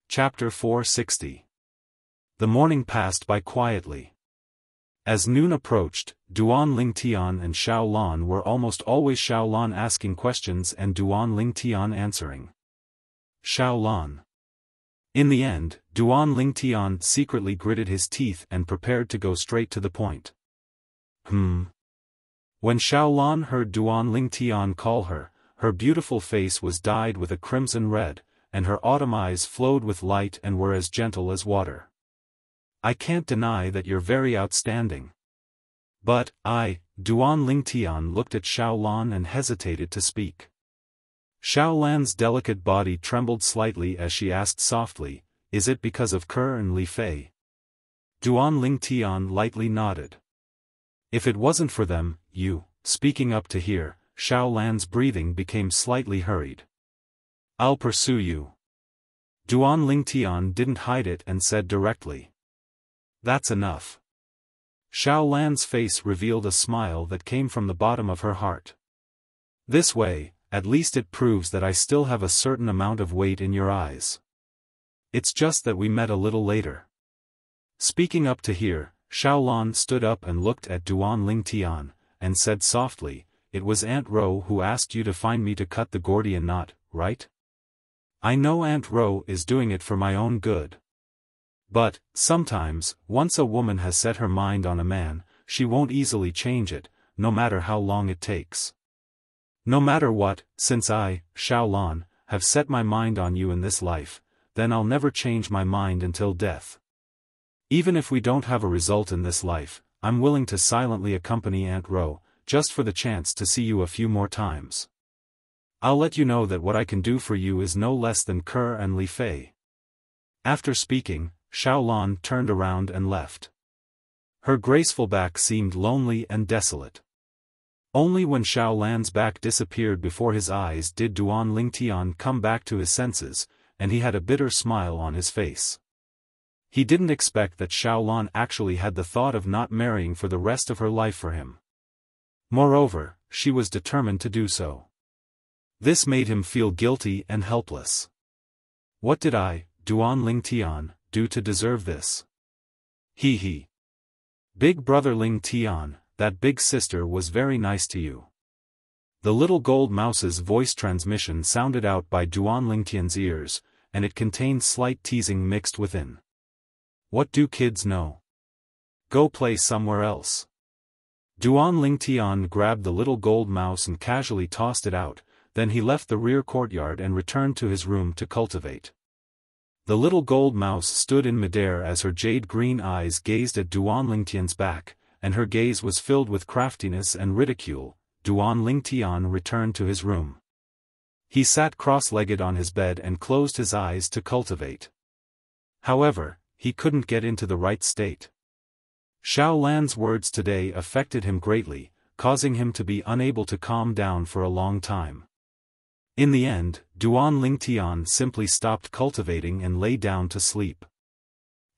Chapter 460. The morning passed by quietly. As noon approached, Duan Tian and Xiaolan were almost always Xiaolan asking questions and Duan Tian answering. Xiaolan. In the end, Duan Lingtian secretly gritted his teeth and prepared to go straight to the point. When Xiaolan heard Duan Lingtian call her, her beautiful face was dyed with a crimson red, and her autumn eyes flowed with light and were as gentle as water. I can't deny that you're very outstanding. But, Duan Lingtian looked at Xiaolan and hesitated to speak. Xiaolan's delicate body trembled slightly as she asked softly, is it because of Ke and Li Fei? Duan Lingtian lightly nodded. If it wasn't for them, speaking up to hear, Xiaolan's breathing became slightly hurried. I'll pursue you. Duan Lingtian didn't hide it and said directly. That's enough. Xiaolan's face revealed a smile that came from the bottom of her heart. This way, at least it proves that I still have a certain amount of weight in your eyes. It's just that we met a little later. Speaking up to hear, Xiaolan stood up and looked at Duan Lingtian, and said softly, it was Aunt Ro who asked you to find me to cut the Gordian knot, right? I know Aunt Ro is doing it for my own good. But, sometimes, once a woman has set her mind on a man, she won't easily change it, no matter how long it takes. No matter what, since I, Xiaolan, have set my mind on you in this life, then I'll never change my mind until death. Even if we don't have a result in this life, I'm willing to silently accompany Aunt Ro, just for the chance to see you a few more times. I'll let you know that what I can do for you is no less than Ke and Li Fei. After speaking, Xiaolan turned around and left. Her graceful back seemed lonely and desolate. Only when Xiaolan's back disappeared before his eyes did Duan Lingtian come back to his senses, and he had a bitter smile on his face. He didn't expect that Xiaolan actually had the thought of not marrying for the rest of her life for him. Moreover, she was determined to do so. This made him feel guilty and helpless. What did I, Duan Lingtian, do to deserve this? He. Big brother Lingtian, that big sister was very nice to you. The little gold mouse's voice transmission sounded out by Duan Lingtian's ears, and it contained slight teasing mixed within. What do kids know? Go play somewhere else. Duan Lingtian grabbed the little gold mouse and casually tossed it out, then he left the rear courtyard and returned to his room to cultivate. The little gold mouse stood in midair as her jade-green eyes gazed at Duan Lingtian's back, and her gaze was filled with craftiness and ridicule. Duan Lingtian returned to his room. He sat cross-legged on his bed and closed his eyes to cultivate. However, he couldn't get into the right state. Xiaolan's words today affected him greatly, causing him to be unable to calm down for a long time. In the end, Duan Lingtian simply stopped cultivating and lay down to sleep.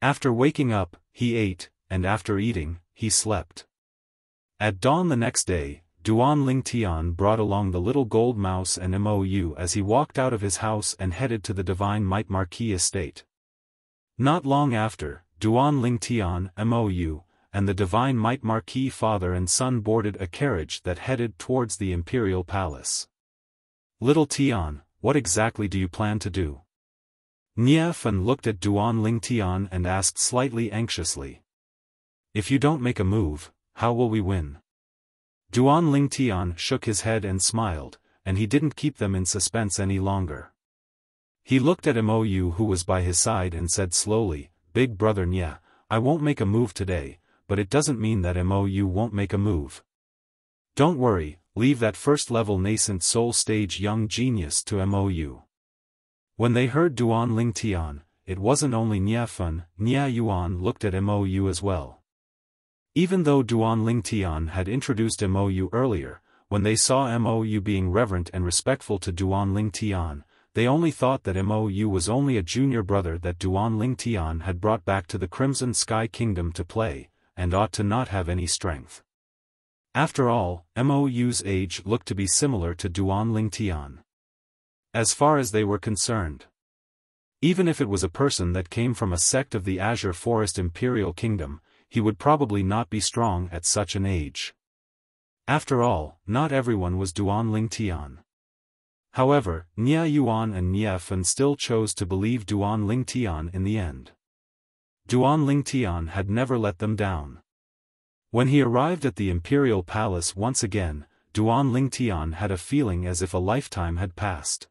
After waking up, he ate, and after eating, he slept. At dawn the next day, Duan Lingtian brought along the little gold mouse and Mou as he walked out of his house and headed to the Divine Might Marquis estate. Not long after, Duan Lingtian, Mou, and the Divine Might Marquis father and son boarded a carriage that headed towards the imperial palace. Little Tian, what exactly do you plan to do? Xiaofan looked at Duan Lingtian and asked slightly anxiously. If you don't make a move, how will we win? Duan Lingtian shook his head and smiled, and he didn't keep them in suspense any longer. He looked at Mou who was by his side and said slowly, Big brother Nia, I won't make a move today, but it doesn't mean that Mou won't make a move. Don't worry, leave that first-level nascent soul stage young genius to Mou. When they heard Duan Lingtian, it wasn't only Xiaofan, Nia Yuan looked at Mou as well. Even though Duan Lingtian had introduced Mou earlier, when they saw Mou being reverent and respectful to Duan Lingtian, they only thought that Mou was only a junior brother that Duan Lingtian had brought back to the Crimson Sky Kingdom to play, and ought to not have any strength. After all, Mou's age looked to be similar to Duan Lingtian. As far as they were concerned. Even if it was a person that came from a sect of the Azure Forest Imperial Kingdom, he would probably not be strong at such an age. After all, not everyone was Duan Lingtian. However, Nie Yuan and Nie Fen still chose to believe Duan Lingtian in the end. Duan Lingtian had never let them down. When he arrived at the imperial palace once again, Duan Lingtian had a feeling as if a lifetime had passed.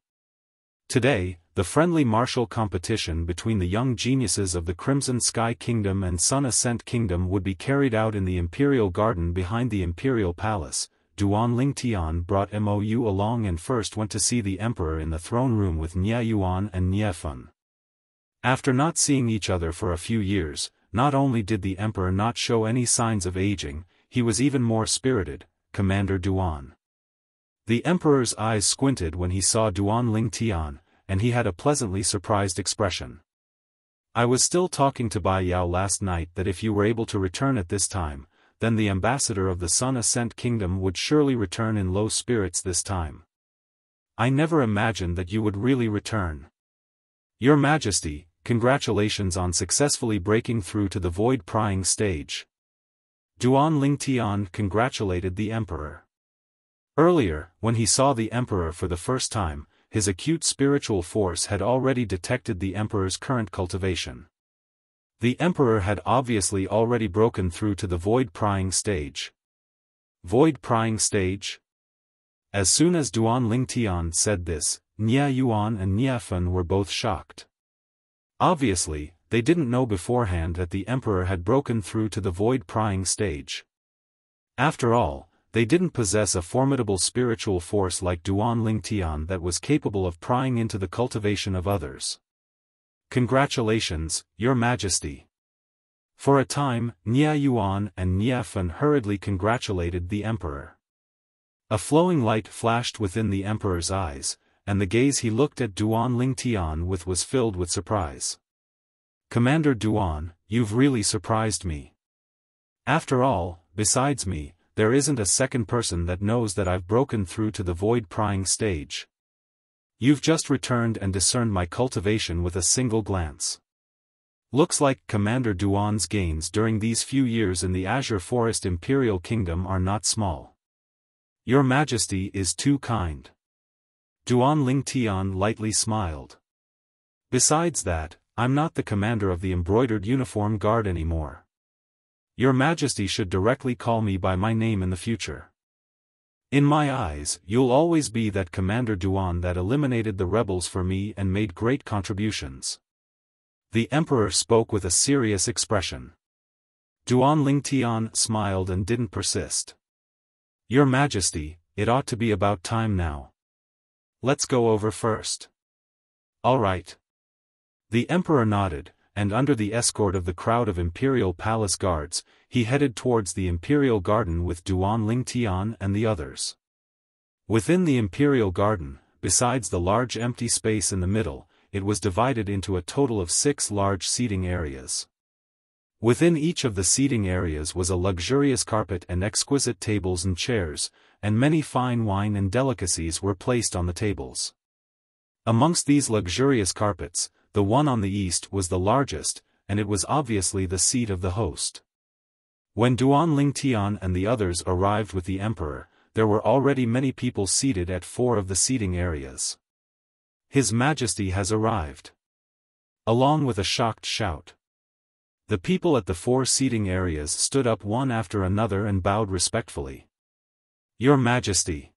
Today, the friendly martial competition between the young geniuses of the Crimson Sky Kingdom and Sun Ascent Kingdom would be carried out in the imperial garden behind the imperial palace. Duan Lingtian brought Mou along and first went to see the emperor in the throne room with Nie Yuan and Nie Fen. After not seeing each other for a few years, not only did the emperor not show any signs of aging, he was even more spirited. Commander Duan. The emperor's eyes squinted when he saw Duan Lingtian, and he had a pleasantly surprised expression. I was still talking to Bai Yao last night that if you were able to return at this time, then the ambassador of the Sun Ascent Kingdom would surely return in low spirits this time. I never imagined that you would really return. Your Majesty, congratulations on successfully breaking through to the void prying stage. Duan Lingtian congratulated the emperor. Earlier, when he saw the emperor for the first time, his acute spiritual force had already detected the emperor's current cultivation. The emperor had obviously already broken through to the void prying stage. Void prying stage? As soon as Duan Lingtian said this, Nie Yuan and Nie Fen were both shocked. Obviously, they didn't know beforehand that the emperor had broken through to the void prying stage. After all, they didn't possess a formidable spiritual force like Duan Lingtian that was capable of prying into the cultivation of others. Congratulations, Your Majesty. For a time, Nie Yuan and Nie Fen hurriedly congratulated the emperor. A flowing light flashed within the emperor's eyes, and the gaze he looked at Duan Lingtian with was filled with surprise. Commander Duan, you've really surprised me. After all, besides me, there isn't a second person that knows that I've broken through to the void prying stage. You've just returned and discerned my cultivation with a single glance. Looks like Commander Duan's gains during these few years in the Azure Forest Imperial Kingdom are not small. Your Majesty is too kind. Duan Lingtian lightly smiled. Besides that, I'm not the commander of the embroidered uniform guard anymore. Your Majesty should directly call me by my name in the future. In my eyes, you'll always be that Commander Duan that eliminated the rebels for me and made great contributions. The emperor spoke with a serious expression. Duan Lingtian smiled and didn't persist. Your Majesty, it ought to be about time now. Let's go over first. All right. The emperor nodded, and under the escort of the crowd of imperial palace guards, he headed towards the imperial garden with Duan Lingtian and the others. Within the imperial garden, besides the large empty space in the middle, it was divided into a total of 6 large seating areas. Within each of the seating areas was a luxurious carpet and exquisite tables and chairs, and many fine wine and delicacies were placed on the tables. Amongst these luxurious carpets, the one on the east was the largest, and it was obviously the seat of the host. When Duan Lingtian and the others arrived with the emperor, there were already many people seated at 4 of the seating areas. His Majesty has arrived. Along with a shocked shout. The people at the 4 seating areas stood up one after another and bowed respectfully. Your Majesty.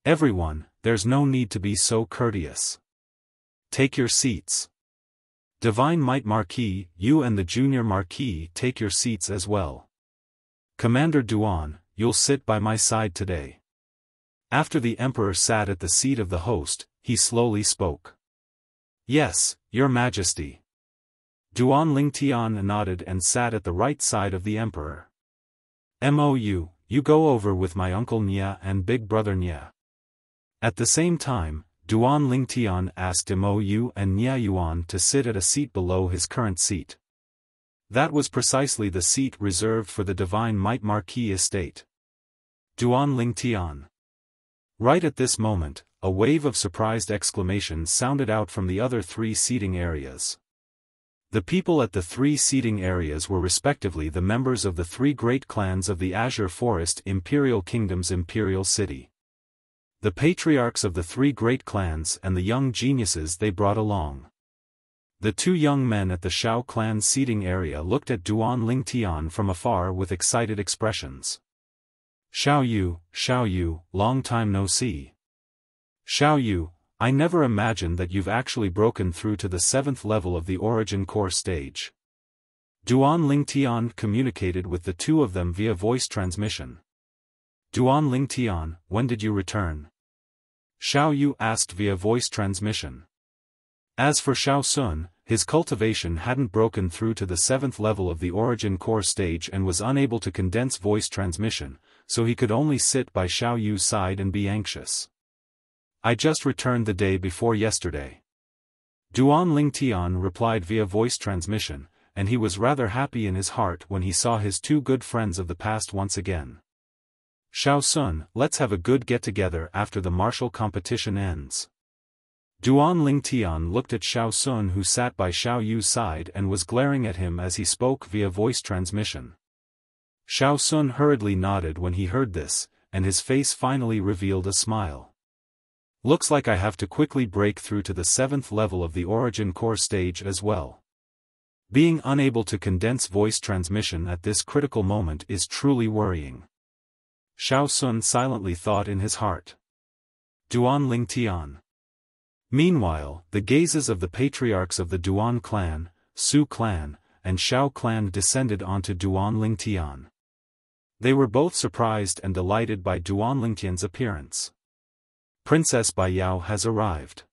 Everyone, there's no need to be so courteous. Take your seats. Divine Might Marquis, you and the Junior Marquis take your seats as well. Commander Duan, you'll sit by my side today. After the emperor sat at the seat of the host, he slowly spoke. Yes, Your Majesty. Duan Lingtian nodded and sat at the right side of the emperor. Mou, you go over with my uncle Nie and big brother Nie. At the same time, Duan Lingtian asked Mou and Nie Yuan to sit at a seat below his current seat. That was precisely the seat reserved for the Divine Might Marquis estate. Duan Lingtian. Right at this moment, a wave of surprised exclamations sounded out from the other 3 seating areas. The people at the 3 seating areas were respectively the members of the 3 great clans of the Azure Forest Imperial Kingdom's imperial city. the patriarchs of the three great clans and the young geniuses they brought along. The two young men at the Xiao clan seating area looked at Duan Lingtian from afar with excited expressions. Xiao Yu, long time no see. Xiao Yu, I never imagined that you've actually broken through to the 7th level of the Origin Core stage. Duan Lingtian communicated with the two of them via voice transmission. Duan Lingtian, when did you return? Xiao Yu asked via voice transmission. As for Xiao Sun, his cultivation hadn't broken through to the 7th level of the Origin Core stage and was unable to condense voice transmission, so he could only sit by Xiao Yu's side and be anxious. I just returned the day before yesterday. Duan Lingtian replied via voice transmission, and he was rather happy in his heart when he saw his two good friends of the past once again. Xiao Sun, let's have a good get-together after the martial competition ends. Duan Lingtian looked at Xiao Sun, who sat by Xiao Yu's side and was glaring at him as he spoke via voice transmission. Xiao Sun hurriedly nodded when he heard this, and his face finally revealed a smile. Looks like I have to quickly break through to the 7th level of the Origin Core stage as well. Being unable to condense voice transmission at this critical moment is truly worrying. Xiao Sun silently thought in his heart. Duan Lingtian. Meanwhile, the gazes of the patriarchs of the Duan clan, Su clan, and Xiao clan descended onto Duan Lingtian. They were both surprised and delighted by Duan Lingtian's appearance. Princess Baiyao has arrived.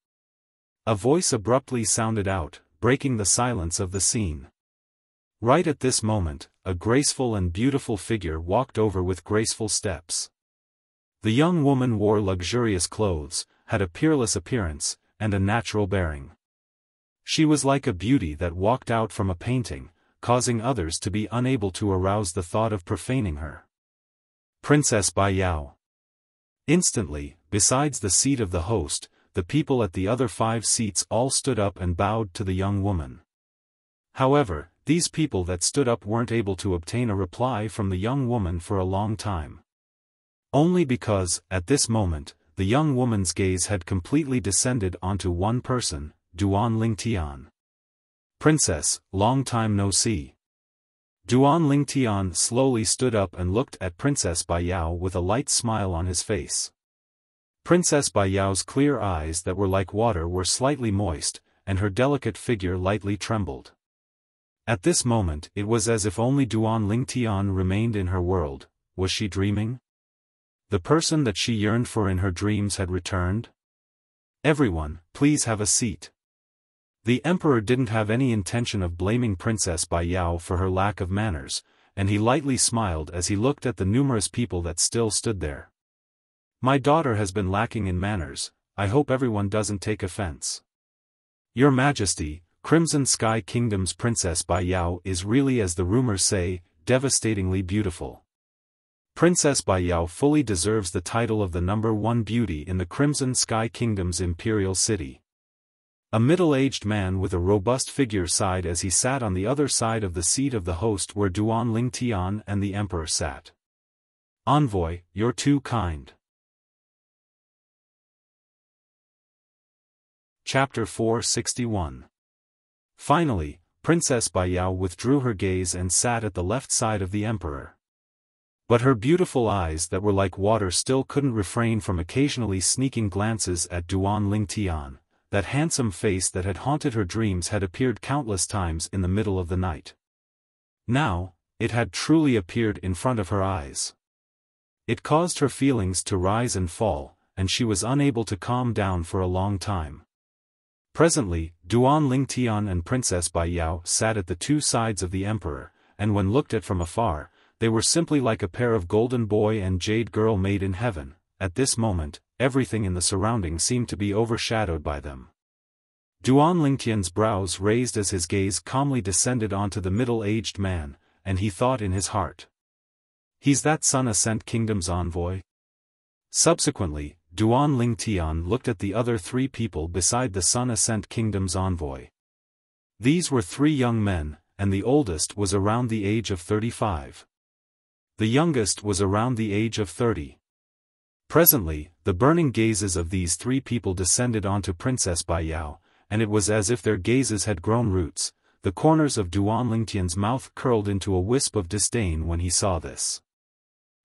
A voice abruptly sounded out, breaking the silence of the scene. Right at this moment, a graceful and beautiful figure walked over with graceful steps. The young woman wore luxurious clothes, had a peerless appearance, and a natural bearing. She was like a beauty that walked out from a painting, causing others to be unable to arouse the thought of profaning her. Princess Baiyao. Instantly, besides the seat of the host, the people at the other 5 seats all stood up and bowed to the young woman. However, these people that stood up weren't able to obtain a reply from the young woman for a long time. Only because, at this moment, the young woman's gaze had completely descended onto one person, Duan Lingtian. Princess, long time no see. Duan Lingtian slowly stood up and looked at Princess Baiyao with a light smile on his face. Princess Baiyao's clear eyes that were like water were slightly moist, and her delicate figure lightly trembled. At this moment it was as if only Duan Lingtian remained in her world. Was she dreaming? The person that she yearned for in her dreams had returned? Everyone, please have a seat. The emperor didn't have any intention of blaming Princess Baiyao for her lack of manners, and he lightly smiled as he looked at the numerous people that still stood there. My daughter has been lacking in manners, I hope everyone doesn't take offense. Your Majesty, Crimson Sky Kingdom's Princess Baiyao is really, as the rumors say, devastatingly beautiful. Princess Baiyao fully deserves the title of the #1 beauty in the Crimson Sky Kingdom's imperial city. A middle-aged man with a robust figure sighed as he sat on the other side of the seat of the host where Duan Lingtian and the emperor sat. Envoy, you're too kind. Chapter 461. Finally, Princess Baiyao withdrew her gaze and sat at the left side of the emperor. But her beautiful eyes that were like water still couldn't refrain from occasionally sneaking glances at Duan Lingtian. That handsome face that had haunted her dreams had appeared countless times in the middle of the night. Now, it had truly appeared in front of her eyes. It caused her feelings to rise and fall, and she was unable to calm down for a long time. Presently, Duan Lingtian and Princess Baiyao sat at the two sides of the emperor, and when looked at from afar, they were simply like a pair of golden boy and jade girl made in heaven. At this moment, everything in the surroundings seemed to be overshadowed by them. Duan Lingtian's brows raised as his gaze calmly descended onto the middle-aged man, and he thought in his heart. He's that Sun Ascent Kingdom's envoy? Subsequently, Duan Lingtian looked at the other 3 people beside the Sun Ascent Kingdom's envoy. These were 3 young men, and the oldest was around the age of 35. The youngest was around the age of 30. Presently, the burning gazes of these three people descended onto Princess Bai Yao, and it was as if their gazes had grown roots. The corners of Duan Lingtian's mouth curled into a wisp of disdain when he saw this.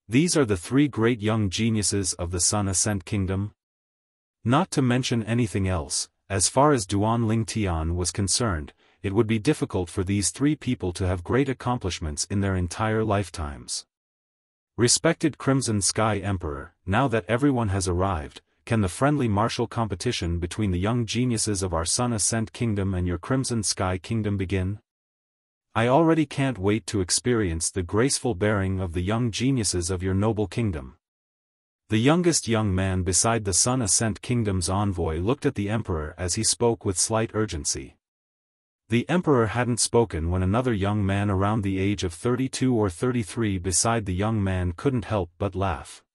These are the three great young geniuses of the Sun Ascent Kingdom? Not to mention anything else, as far as Duan Lingtian was concerned, it would be difficult for these three people to have great accomplishments in their entire lifetimes. Respected Crimson Sky Emperor, now that everyone has arrived, can the friendly martial competition between the young geniuses of our Sun Ascent Kingdom and your Crimson Sky Kingdom begin? I already can't wait to experience the graceful bearing of the young geniuses of your noble kingdom. The youngest young man beside the Sun Ascent Kingdom's envoy looked at the Emperor as he spoke with slight urgency. The Emperor hadn't spoken when another young man around the age of 32 or 33 beside the young man couldn't help but laugh.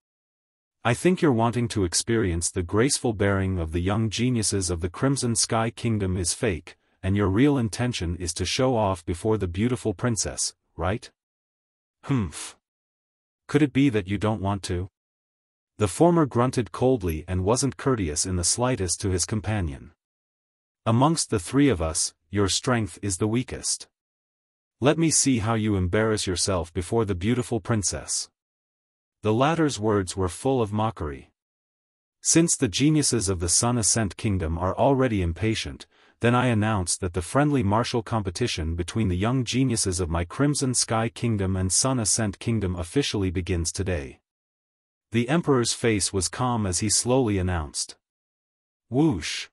I think you're wanting to experience the graceful bearing of the young geniuses of the Crimson Sky Kingdom is fake, and your real intention is to show off before the beautiful princess, right? Humph. Could it be that you don't want to? The former grunted coldly and wasn't courteous in the slightest to his companion. Amongst the three of us, your strength is the weakest. Let me see how you embarrass yourself before the beautiful princess. The latter's words were full of mockery. Since the geniuses of the Sun Ascent Kingdom are already impatient, then I announce that the friendly martial competition between the young geniuses of my Crimson Sky Kingdom and Sun Ascent Kingdom officially begins today. The Emperor's face was calm as he slowly announced. Whoosh!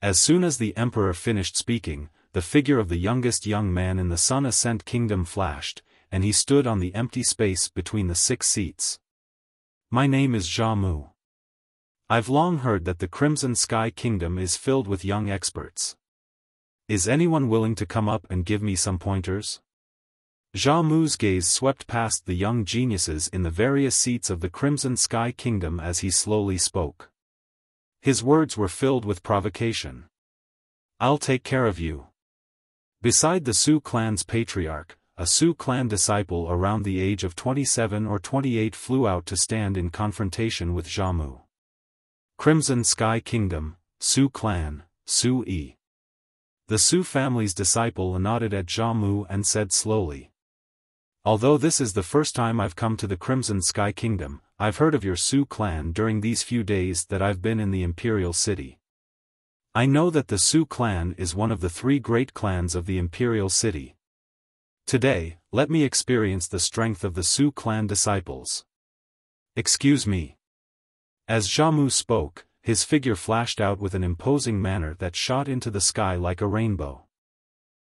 As soon as the Emperor finished speaking, the figure of the youngest young man in the Sun Ascent Kingdom flashed, and he stood on the empty space between the 6 seats. My name is Jia Mu. I've long heard that the Crimson Sky Kingdom is filled with young experts. Is anyone willing to come up and give me some pointers? Jia Mu's gaze swept past the young geniuses in the various seats of the Crimson Sky Kingdom as he slowly spoke. His words were filled with provocation. I'll take care of you. Beside the Su clan's patriarch, a Su clan disciple around the age of 27 or 28 flew out to stand in confrontation with Jia Mu. Crimson Sky Kingdom, Su clan, Su Yi. The Su family's disciple nodded at Jia Mu and said slowly. Although this is the first time I've come to the Crimson Sky Kingdom, I've heard of your Su clan during these few days that I've been in the Imperial City. I know that the Su clan is one of the 3 great clans of the Imperial City. Today, let me experience the strength of the Su clan disciples. Excuse me. As Jia Mu spoke, his figure flashed out with an imposing manner that shot into the sky like a rainbow.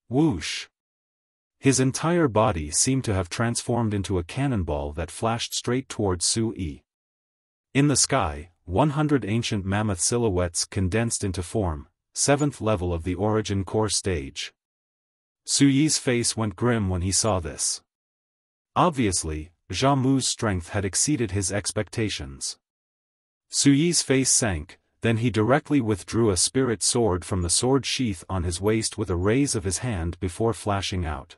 Whoosh! His entire body seemed to have transformed into a cannonball that flashed straight towards Su Yi. In the sky, 100 ancient mammoth silhouettes condensed into form, 7th level of the origin core stage. Su Yi's face went grim when he saw this. Obviously, Jia Mu's strength had exceeded his expectations. Su Yi's face sank, then he directly withdrew a spirit sword from the sword sheath on his waist with a raise of his hand before flashing out.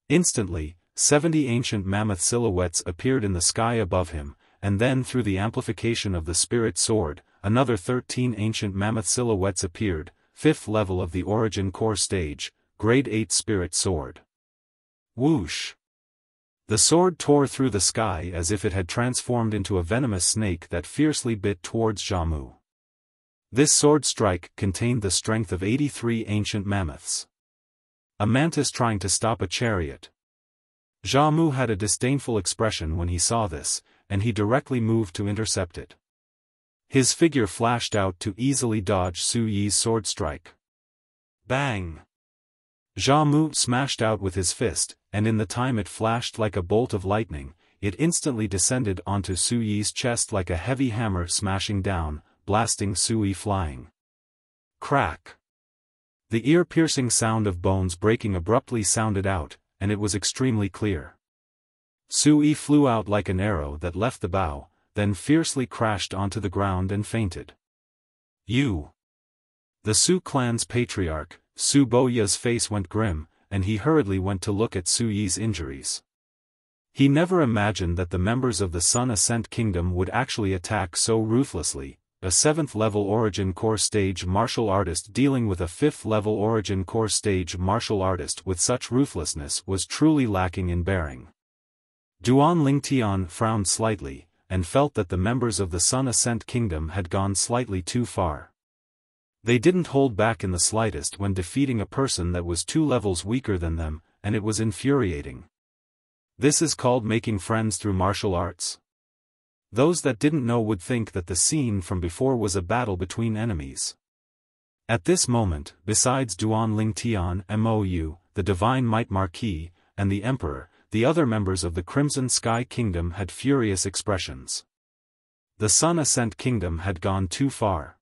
Instantly, 70 ancient mammoth silhouettes appeared in the sky above him, and then through the amplification of the spirit sword, another 13 ancient mammoth silhouettes appeared, 5th level of the origin core stage, grade 8 spirit sword. Whoosh! The sword tore through the sky as if it had transformed into a venomous snake that fiercely bit towards Jia Mu. This sword strike contained the strength of 83 ancient mammoths. A mantis trying to stop a chariot. Jia Mu had a disdainful expression when he saw this, and he directly moved to intercept it. His figure flashed out to easily dodge Su Yi's sword strike. Bang! Jia Mu smashed out with his fist, and in the time it flashed like a bolt of lightning, it instantly descended onto Su Yi's chest like a heavy hammer smashing down, blasting Su Yi flying. Crack! The ear-piercing sound of bones breaking abruptly sounded out, and it was extremely clear. Su Yi flew out like an arrow that left the bow, then fiercely crashed onto the ground and fainted. You! The Su clan's patriarch, Su Boya's face went grim, and he hurriedly went to look at Su Yi's injuries. He never imagined that the members of the Sun Ascent Kingdom would actually attack so ruthlessly. A 7th level Origin Core stage martial artist dealing with a 5th level Origin Core stage martial artist with such ruthlessness was truly lacking in bearing. Duan Lingtian frowned slightly, and felt that the members of the Sun Ascent Kingdom had gone slightly too far. They didn't hold back in the slightest when defeating a person that was 2 levels weaker than them, and it was infuriating. This is called making friends through martial arts? Those that didn't know would think that the scene from before was a battle between enemies. At this moment, besides Duan Lingtian, Mou, the Divine Might Marquis, and the Emperor, the other members of the Crimson Sky Kingdom had furious expressions. The Sun Ascent Kingdom had gone too far.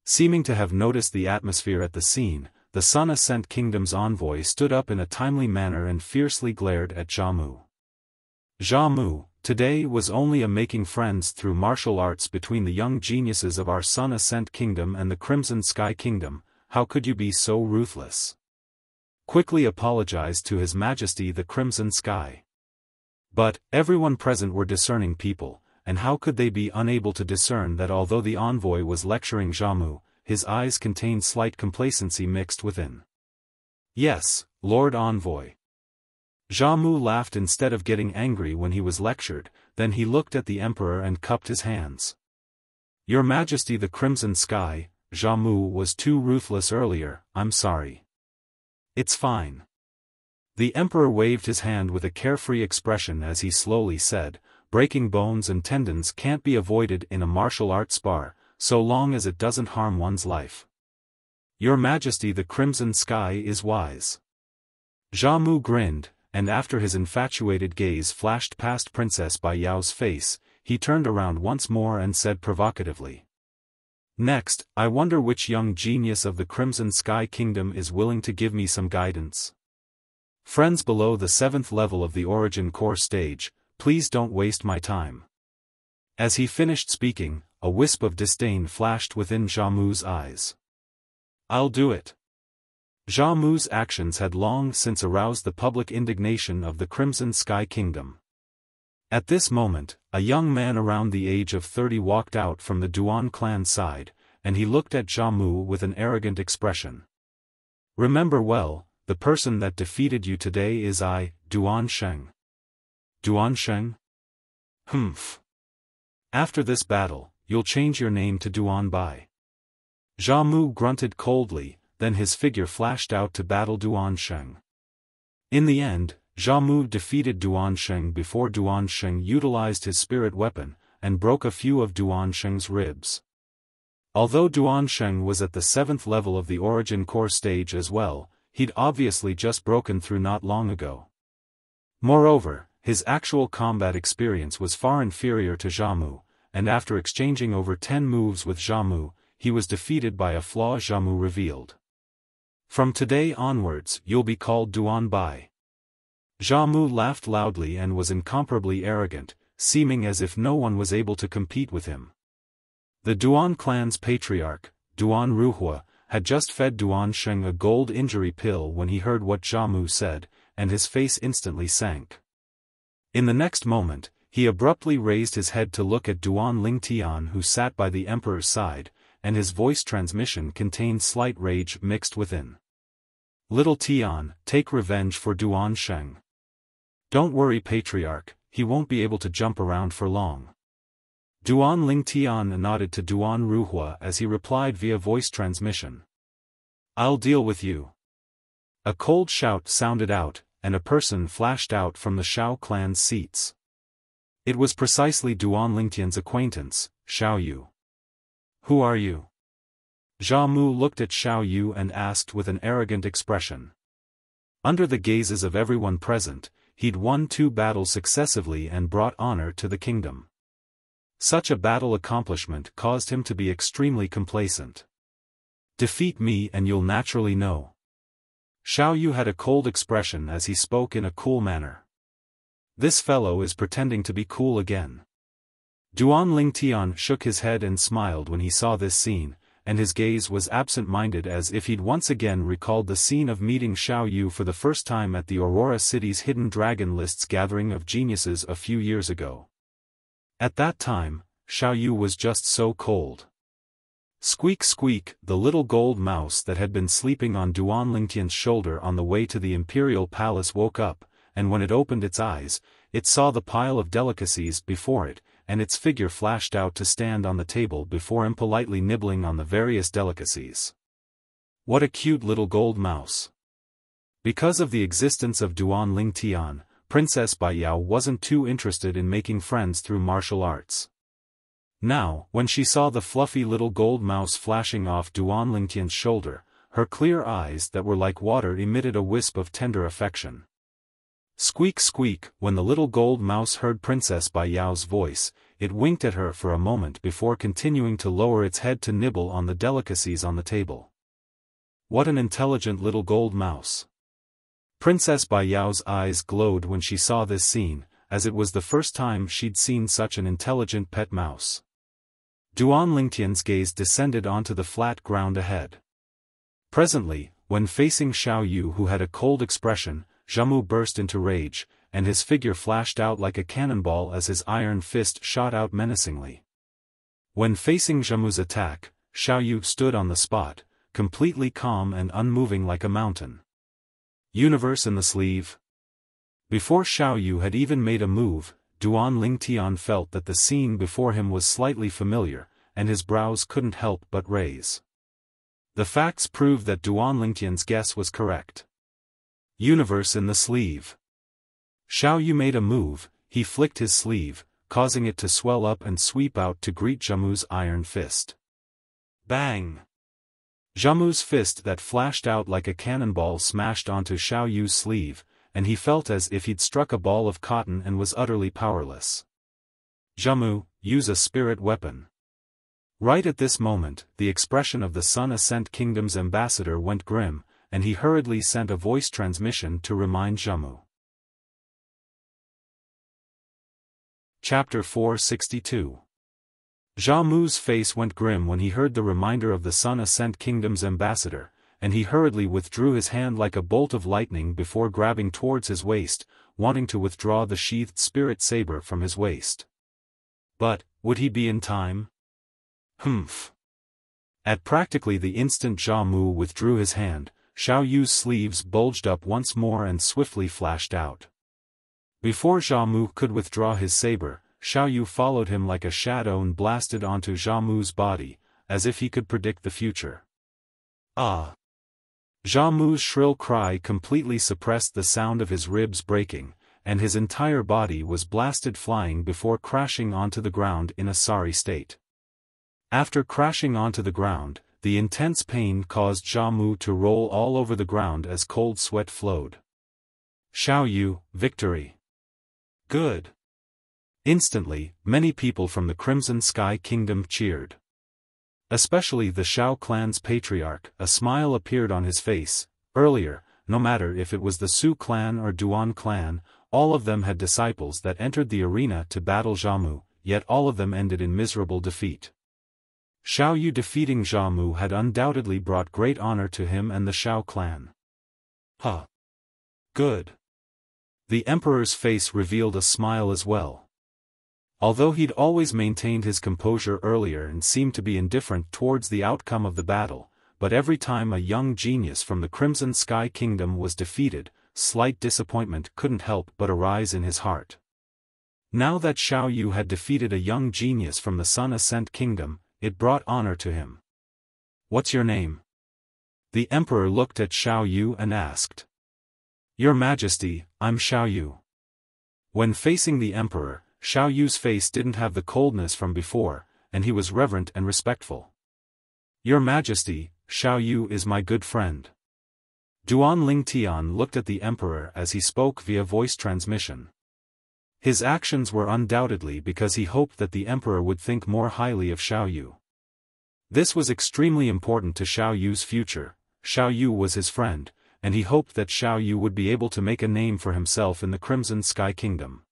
Seeming to have noticed the atmosphere at the scene, the Sun Ascent Kingdom's envoy stood up in a timely manner and fiercely glared at Xiaomu. Xiaomu, today was only a making friends through martial arts between the young geniuses of our Sun Ascent Kingdom and the Crimson Sky Kingdom. How could you be so ruthless? Quickly apologized to His Majesty the Crimson Sky. But, everyone present were discerning people, and how could they be unable to discern that although the envoy was lecturing Xiaomu, his eyes contained slight complacency mixed within. Yes, Lord Envoy. Xiaomu laughed instead of getting angry when he was lectured, then he looked at the Emperor and cupped his hands. Your Majesty the Crimson Sky, Xiaomu was too ruthless earlier, I'm sorry. It's fine. The Emperor waved his hand with a carefree expression as he slowly said, breaking bones and tendons can't be avoided in a martial arts spar, so long as it doesn't harm one's life. Your Majesty the Crimson Sky is wise. Xiaomu grinned, and after his infatuated gaze flashed past Princess Bai Yao's face, he turned around once more and said provocatively. Next, I wonder which young genius of the Crimson Sky Kingdom is willing to give me some guidance. Friends below the 7th level of the Origin Core stage, please don't waste my time. As he finished speaking, a wisp of disdain flashed within Xiaomu's eyes. I'll do it. Xiaomu's actions had long since aroused the public indignation of the Crimson Sky Kingdom. At this moment, a young man around the age of 30 walked out from the Duan clan side, and he looked at Xiaomu with an arrogant expression. Remember well, the person that defeated you today is I, Duan Sheng. Duan Sheng? Humph. After this battle, you'll change your name to Duan Bai. Xiaomu grunted coldly, then his figure flashed out to battle Duan Sheng. In the end, Xiaomu defeated Duan Sheng before Duan Sheng utilized his spirit weapon, and broke a few of Duan Sheng's ribs. Although Duan Sheng was at the 7th level of the Origin Core stage as well, he'd obviously just broken through not long ago. Moreover, his actual combat experience was far inferior to Xiaomu, and after exchanging over 10 moves with Xiaomu, he was defeated by a flaw Xiaomu revealed. From today onwards, you'll be called Duan Bai. Xiaomu laughed loudly and was incomparably arrogant, seeming as if no one was able to compete with him. The Duan clan's patriarch, Duan Ruhua, had just fed Duan Sheng a gold injury pill when he heard what Xiaomu said, and his face instantly sank. In the next moment, he abruptly raised his head to look at Duan Lingtian who sat by the Emperor's side, and his voice transmission contained slight rage mixed within. Little Tian, take revenge for Duan Sheng. Don't worry Patriarch, he won't be able to jump around for long. Duan Lingtian nodded to Duan Ruhua as he replied via voice transmission. I'll deal with you. A cold shout sounded out, and a person flashed out from the Xiao clan's seats. It was precisely Duan Lingtian's acquaintance, Xiao Yu. Who are you? Xiaomu looked at Xiao Yu and asked with an arrogant expression. Under the gazes of everyone present, he'd won 2 battles successively and brought honor to the kingdom. Such a battle accomplishment caused him to be extremely complacent. Defeat me and you'll naturally know. Xiao Yu had a cold expression as he spoke in a cool manner. This fellow is pretending to be cool again. Duan Lingtian shook his head and smiled when he saw this scene, and his gaze was absent-minded as if he'd once again recalled the scene of meeting Xiao Yu for the first time at the Aurora City's Hidden Dragon List's gathering of geniuses a few years ago. At that time, Xiao Yu was just so cold. Squeak squeak, the little gold mouse that had been sleeping on Duan Lingtian's shoulder on the way to the Imperial Palace woke up, and when it opened its eyes, it saw the pile of delicacies before it, and its figure flashed out to stand on the table before him politely nibbling on the various delicacies. What a cute little gold mouse. Because of the existence of Duan Lingtian, Princess Baiyao wasn't too interested in making friends through martial arts. Now, when she saw the fluffy little gold mouse flashing off Duan Lingtian's shoulder, her clear eyes that were like water emitted a wisp of tender affection. Squeak squeak, when the little gold mouse heard Princess Baiyao's voice, it winked at her for a moment before continuing to lower its head to nibble on the delicacies on the table. What an intelligent little gold mouse. Princess Baiyao's eyes glowed when she saw this scene, as it was the first time she'd seen such an intelligent pet mouse. Duan Lingtian's gaze descended onto the flat ground ahead. Presently, when facing Xiao Yu who had a cold expression, Zhamu burst into rage, and his figure flashed out like a cannonball as his iron fist shot out menacingly. When facing Zhamu's attack, Xiao Yu stood on the spot, completely calm and unmoving like a mountain. Universe in the sleeve. Before Xiao Yu had even made a move, Duan Lingtian felt that the scene before him was slightly familiar, and his brows couldn't help but raise. The facts proved that Duan Lingtian's guess was correct. Universe in the sleeve. Xiao Yu made a move, he flicked his sleeve, causing it to swell up and sweep out to greet Zhamu's iron fist. Bang! Zhamu's fist that flashed out like a cannonball smashed onto Xiao Yu's sleeve, and he felt as if he'd struck a ball of cotton and was utterly powerless. Zhamu, use a spirit weapon. Right at this moment, the expression of the Sun Ascent Kingdom's ambassador went grim, and he hurriedly sent a voice transmission to remind Zhamu. Chapter 462. Zhamu's face went grim when he heard the reminder of the Sun Ascent Kingdom's ambassador, and he hurriedly withdrew his hand like a bolt of lightning before grabbing towards his waist, wanting to withdraw the sheathed spirit saber from his waist. But, would he be in time? Humph. At practically the instant Zhamu withdrew his hand, Xiao Yu's sleeves bulged up once more and swiftly flashed out. Before Zhamu could withdraw his saber, Xiao Yu followed him like a shadow and blasted onto Zhamu's body, as if he could predict the future. Ah! Zhamu's shrill cry completely suppressed the sound of his ribs breaking, and his entire body was blasted flying before crashing onto the ground in a sorry state. After crashing onto the ground, the intense pain caused Zhamu to roll all over the ground as cold sweat flowed. Xiao Yu, victory! Good! Instantly, many people from the Crimson Sky Kingdom cheered. Especially the Xiao clan's patriarch, a smile appeared on his face. Earlier, no matter if it was the Su clan or Duan clan, all of them had disciples that entered the arena to battle Zhamu, yet all of them ended in miserable defeat. Xiao Yu defeating Zhamu had undoubtedly brought great honor to him and the Xiao clan. Huh. Good. The emperor's face revealed a smile as well. Although he'd always maintained his composure earlier and seemed to be indifferent towards the outcome of the battle, but every time a young genius from the Crimson Sky Kingdom was defeated, slight disappointment couldn't help but arise in his heart. Now that Xiao Yu had defeated a young genius from the Sun Ascent Kingdom, it brought honor to him. What's your name? The emperor looked at Xiao Yu and asked. Your Majesty, I'm Xiao Yu. When facing the emperor, Xiao Yu's face didn't have the coldness from before, and he was reverent and respectful. Your Majesty, Xiao Yu is my good friend. Duan Lingtian looked at the emperor as he spoke via voice transmission. His actions were undoubtedly because he hoped that the emperor would think more highly of Xiao Yu. This was extremely important to Xiao Yu's future. Xiao Yu was his friend, and he hoped that Xiao Yu would be able to make a name for himself in the Crimson Sky Kingdom.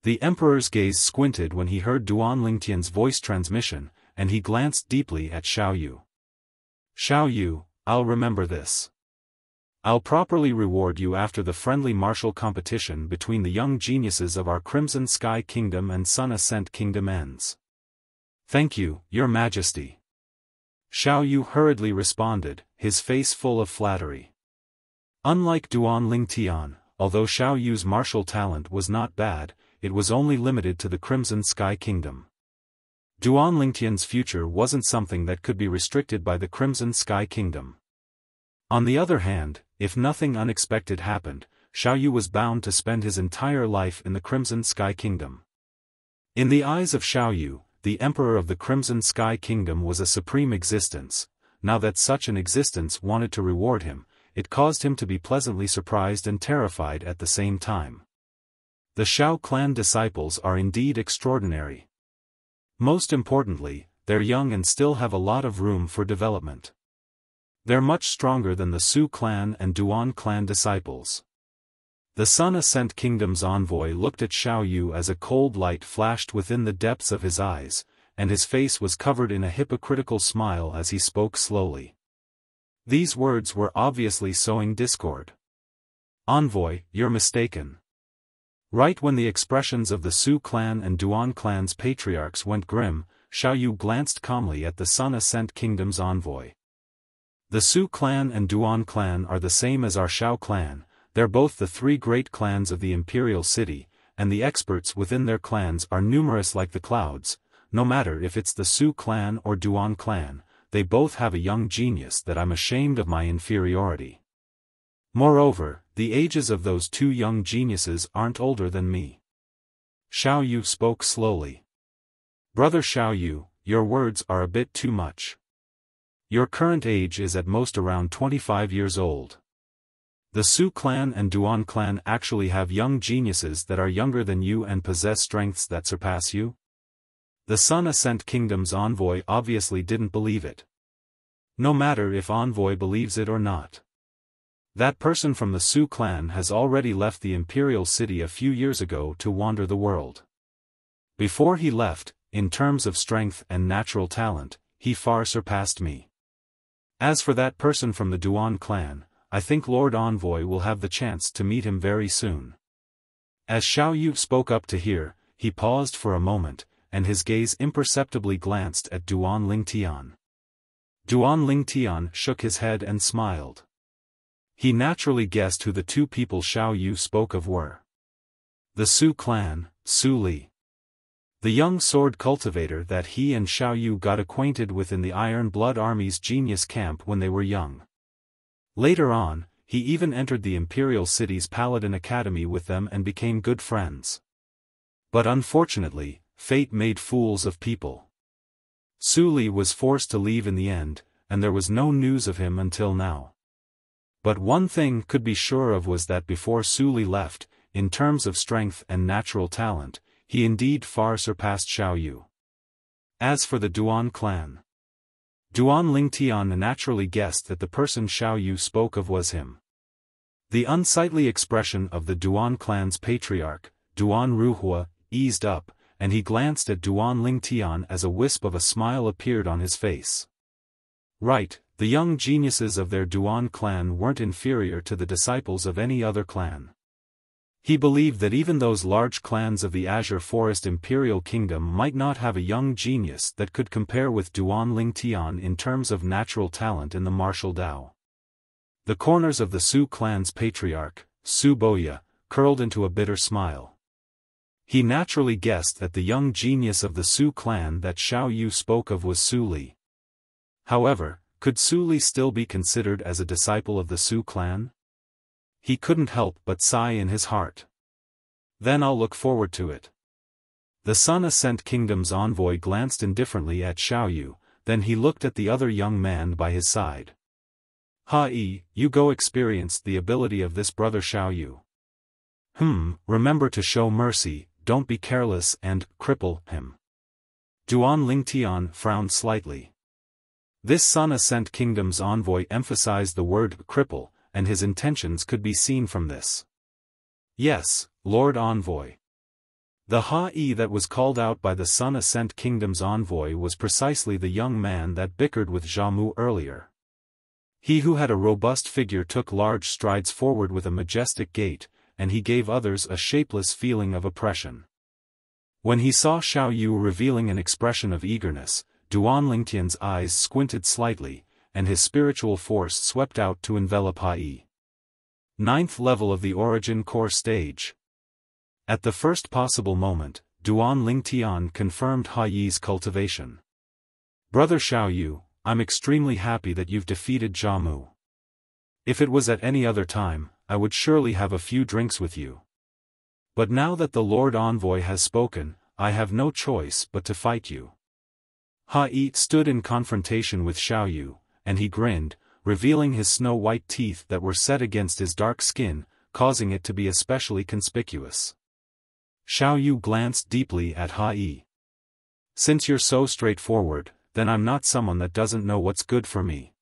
The emperor's gaze squinted when he heard Duan Lingtian's voice transmission, and he glanced deeply at Xiao Yu. Xiao Yu, I'll remember this. I'll properly reward you after the friendly martial competition between the young geniuses of our Crimson Sky Kingdom and Sun Ascent Kingdom ends. Thank you, Your Majesty. Xiao Yu hurriedly responded, his face full of flattery. Unlike Duan Lingtian, although Xiao Yu's martial talent was not bad, it was only limited to the Crimson Sky Kingdom. Duan Lingtian's future wasn't something that could be restricted by the Crimson Sky Kingdom. On the other hand, if nothing unexpected happened, Xiao Yu was bound to spend his entire life in the Crimson Sky Kingdom. In the eyes of Xiao Yu, the Emperor of the Crimson Sky Kingdom was a supreme existence. Now that such an existence wanted to reward him, it caused him to be pleasantly surprised and terrified at the same time. The Xiao clan disciples are indeed extraordinary. Most importantly, they're young and still have a lot of room for development. They're much stronger than the Su clan and Duan clan disciples. The Sun Ascent Kingdom's envoy looked at Xiao Yu as a cold light flashed within the depths of his eyes, and his face was covered in a hypocritical smile as he spoke slowly. These words were obviously sowing discord. Envoy, you're mistaken. Right when the expressions of the Su clan and Duan clan's patriarchs went grim, Xiao Yu glanced calmly at the Sun Ascent Kingdom's envoy. The Su clan and Duan clan are the same as our Xiao clan. They're both the three great clans of the imperial city, and the experts within their clans are numerous like the clouds. No matter if it's the Su clan or Duan clan, they both have a young genius that I'm ashamed of my inferiority. Moreover, the ages of those two young geniuses aren't older than me. Xiao Yu spoke slowly. Brother Xiao Yu, your words are a bit too much. Your current age is at most around 25 years old. The Su clan and Duan clan actually have young geniuses that are younger than you and possess strengths that surpass you? The Sun Ascent Kingdom's envoy obviously didn't believe it. No matter if envoy believes it or not. That person from the Su clan has already left the imperial city a few years ago to wander the world. Before he left, in terms of strength and natural talent, he far surpassed me. As for that person from the Duan clan, I think Lord Envoy will have the chance to meet him very soon. As Xiao Yu spoke up to hear, he paused for a moment, and his gaze imperceptibly glanced at Duan Lingtian. Duan Lingtian shook his head and smiled. He naturally guessed who the two people Xiao Yu spoke of were. The Su clan, Su Li. The young sword cultivator that he and Xiao Yu got acquainted with in the Iron Blood Army's genius camp when they were young. Later on, he even entered the Imperial City's Paladin Academy with them and became good friends. But unfortunately, fate made fools of people. Su Li was forced to leave in the end, and there was no news of him until now. But one thing could be sure of was that before Su Li left, in terms of strength and natural talent, he indeed far surpassed Xiao Yu. As for the Duan clan, Duan Lingtian naturally guessed that the person Xiao Yu spoke of was him. The unsightly expression of the Duan clan's patriarch, Duan Ruhua, eased up, and he glanced at Duan Lingtian as a wisp of a smile appeared on his face. Right, the young geniuses of their Duan clan weren't inferior to the disciples of any other clan. He believed that even those large clans of the Azure Forest Imperial Kingdom might not have a young genius that could compare with Duan Lingtian in terms of natural talent in the martial Dao. The corners of the Su clan's patriarch, Su Boya, curled into a bitter smile. He naturally guessed that the young genius of the Su clan that Xiao Yu spoke of was Su Li. However, could Su Li still be considered as a disciple of the Su clan? He couldn't help but sigh in his heart. Then I'll look forward to it. The Sun Ascent Kingdom's envoy glanced indifferently at Xiao Yu, then he looked at the other young man by his side. Ha-yi, you go experience the ability of this brother Xiao Yu. Remember to show mercy, don't be careless and cripple him. Duan Lingtian frowned slightly. This Sun Ascent Kingdom's envoy emphasized the word cripple, and his intentions could be seen from this. Yes, Lord Envoy. The Ha-yi that was called out by the Sun Ascent Kingdom's envoy was precisely the young man that bickered with Jiamu earlier. He who had a robust figure took large strides forward with a majestic gait, and he gave others a shapeless feeling of oppression. When he saw Xiao Yu revealing an expression of eagerness, Duan Lingtian's eyes squinted slightly, and his spiritual force swept out to envelop Ha-yi. 9th level of the Origin Core stage. At the first possible moment, Duan Lingtian confirmed Ha-yi's cultivation. Brother Xiao Yu, I'm extremely happy that you've defeated Jiamu. If it was at any other time, I would surely have a few drinks with you. But now that the Lord Envoy has spoken, I have no choice but to fight you. Ha-yi stood in confrontation with Xiao Yu, and he grinned, revealing his snow-white teeth that were set against his dark skin, causing it to be especially conspicuous. Xiao Yu glanced deeply at Ha-yi. Since you're so straightforward, then I'm not someone that doesn't know what's good for me.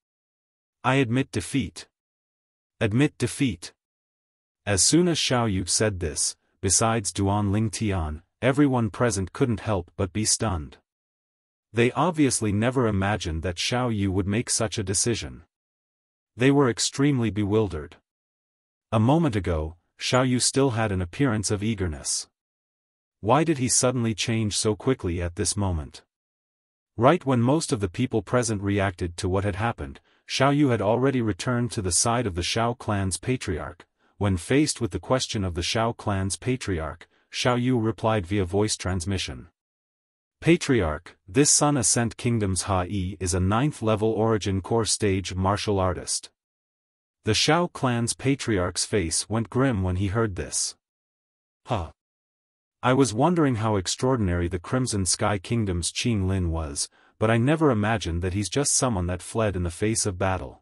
I admit defeat. Admit defeat. As soon as Xiao Yu said this, besides Duan Lingtian, everyone present couldn't help but be stunned. They obviously never imagined that Xiao Yu would make such a decision. They were extremely bewildered. A moment ago, Xiao Yu still had an appearance of eagerness. Why did he suddenly change so quickly at this moment? Right when most of the people present reacted to what had happened, Xiao Yu had already returned to the side of the Shao clan's patriarch. When faced with the question of the Shao clan's patriarch, Xiao Yu replied via voice transmission. Patriarch, this Sun Ascent Kingdom's Ha-yi is a 9th level Origin Core stage martial artist. The Shao clan's patriarch's face went grim when he heard this. Huh. I was wondering how extraordinary the Crimson Sky Kingdom's Qing Lin was, but I never imagined that he's just someone that fled in the face of battle.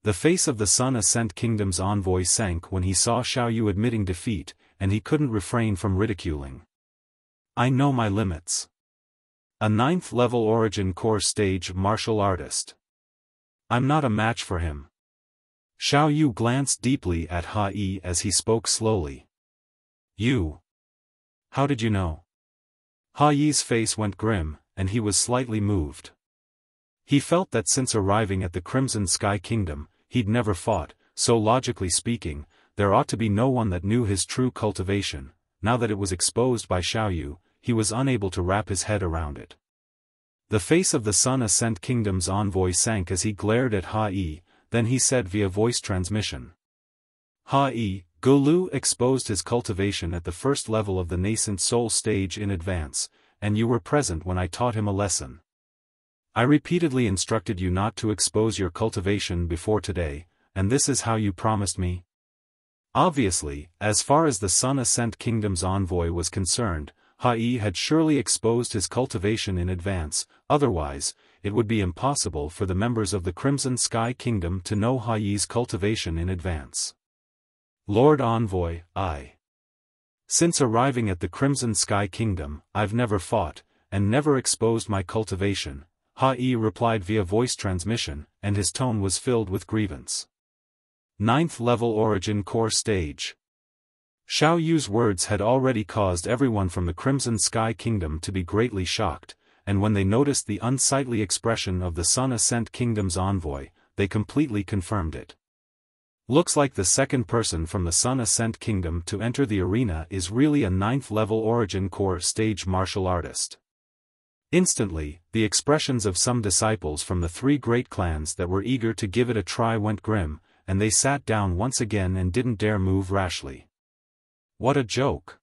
The face of the Sun Ascent Kingdom's envoy sank when he saw Xiao Yu admitting defeat, and he couldn't refrain from ridiculing. I know my limits. A 9th level Origin Core stage martial artist. I'm not a match for him. Xiao Yu glanced deeply at Ha-yi as he spoke slowly. You. How did you know? Ha-yi's face went grim, and he was slightly moved. He felt that since arriving at the Crimson Sky Kingdom, he'd never fought, so logically speaking, there ought to be no one that knew his true cultivation. Now that it was exposed by Xiao Yu, he was unable to wrap his head around it. The face of the Sun Ascent Kingdom's envoy sank as he glared at Ha-yi, then he said via voice transmission. Ha-yi, Gulu exposed his cultivation at the first level of the nascent soul stage in advance, and you were present when I taught him a lesson. I repeatedly instructed you not to expose your cultivation before today, and this is how you promised me? Obviously, as far as the Sun Ascent Kingdom's envoy was concerned, Ha-yi had surely exposed his cultivation in advance, otherwise, it would be impossible for the members of the Crimson Sky Kingdom to know Ha-yi's cultivation in advance. Lord Envoy, Since arriving at the Crimson Sky Kingdom, I've never fought, and never exposed my cultivation, Ha-yi replied via voice transmission, and his tone was filled with grievance. 9th level Origin Core stage. Xiao Yu's words had already caused everyone from the Crimson Sky Kingdom to be greatly shocked, and when they noticed the unsightly expression of the Sun Ascent Kingdom's envoy, they completely confirmed it. Looks like the second person from the Sun Ascent Kingdom to enter the arena is really a 9th level Origin Core stage martial artist. Instantly, the expressions of some disciples from the 3 great clans that were eager to give it a try went grim, and they sat down once again and didn't dare move rashly. What a joke!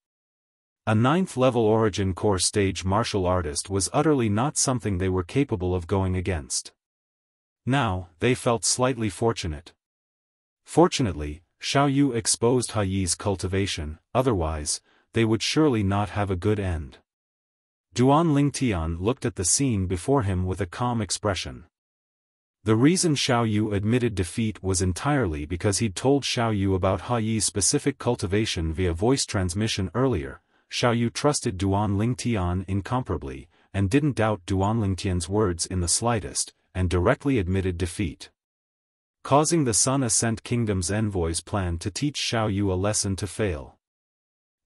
A 9th level Origin Core stage martial artist was utterly not something they were capable of going against. Now, they felt slightly fortunate. Fortunately, Xiao Yu exposed Ha-yi's cultivation, otherwise, they would surely not have a good end. Duan Lingtian looked at the scene before him with a calm expression. The reason Xiao Yu admitted defeat was entirely because he'd told Xiao Yu about Ha-yi's specific cultivation via voice transmission earlier. Xiao Yu trusted Duan Lingtian incomparably, and didn't doubt Duan Lingtian's words in the slightest, and directly admitted defeat. Causing the Sun Ascent Kingdom's envoy's plan to teach Xiao Yu a lesson to fail.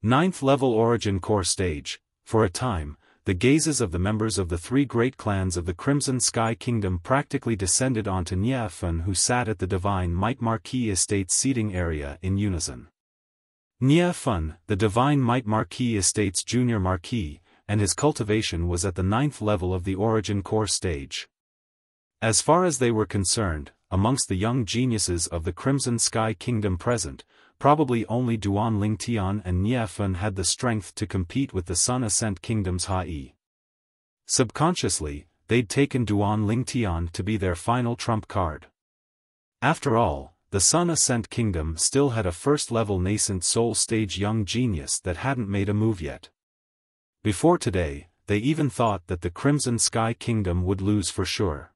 Ninth level origin core stage. For a time, the gazes of the members of the three great clans of the Crimson Sky Kingdom practically descended onto Xiaofan, who sat at the Divine Might Marquis Estate's seating area in unison. Xiaofan, the Divine Might Marquis Estate's junior marquis, and his cultivation was at the ninth level of the origin core stage. As far as they were concerned, amongst the young geniuses of the Crimson Sky Kingdom present, probably only Duan Lingtian and Xiaofan had the strength to compete with the Sun Ascent Kingdom's Hai. Subconsciously, they'd taken Duan Lingtian to be their final trump card. After all, the Sun Ascent Kingdom still had a first-level nascent soul stage young genius that hadn't made a move yet. Before today, they even thought that the Crimson Sky Kingdom would lose for sure.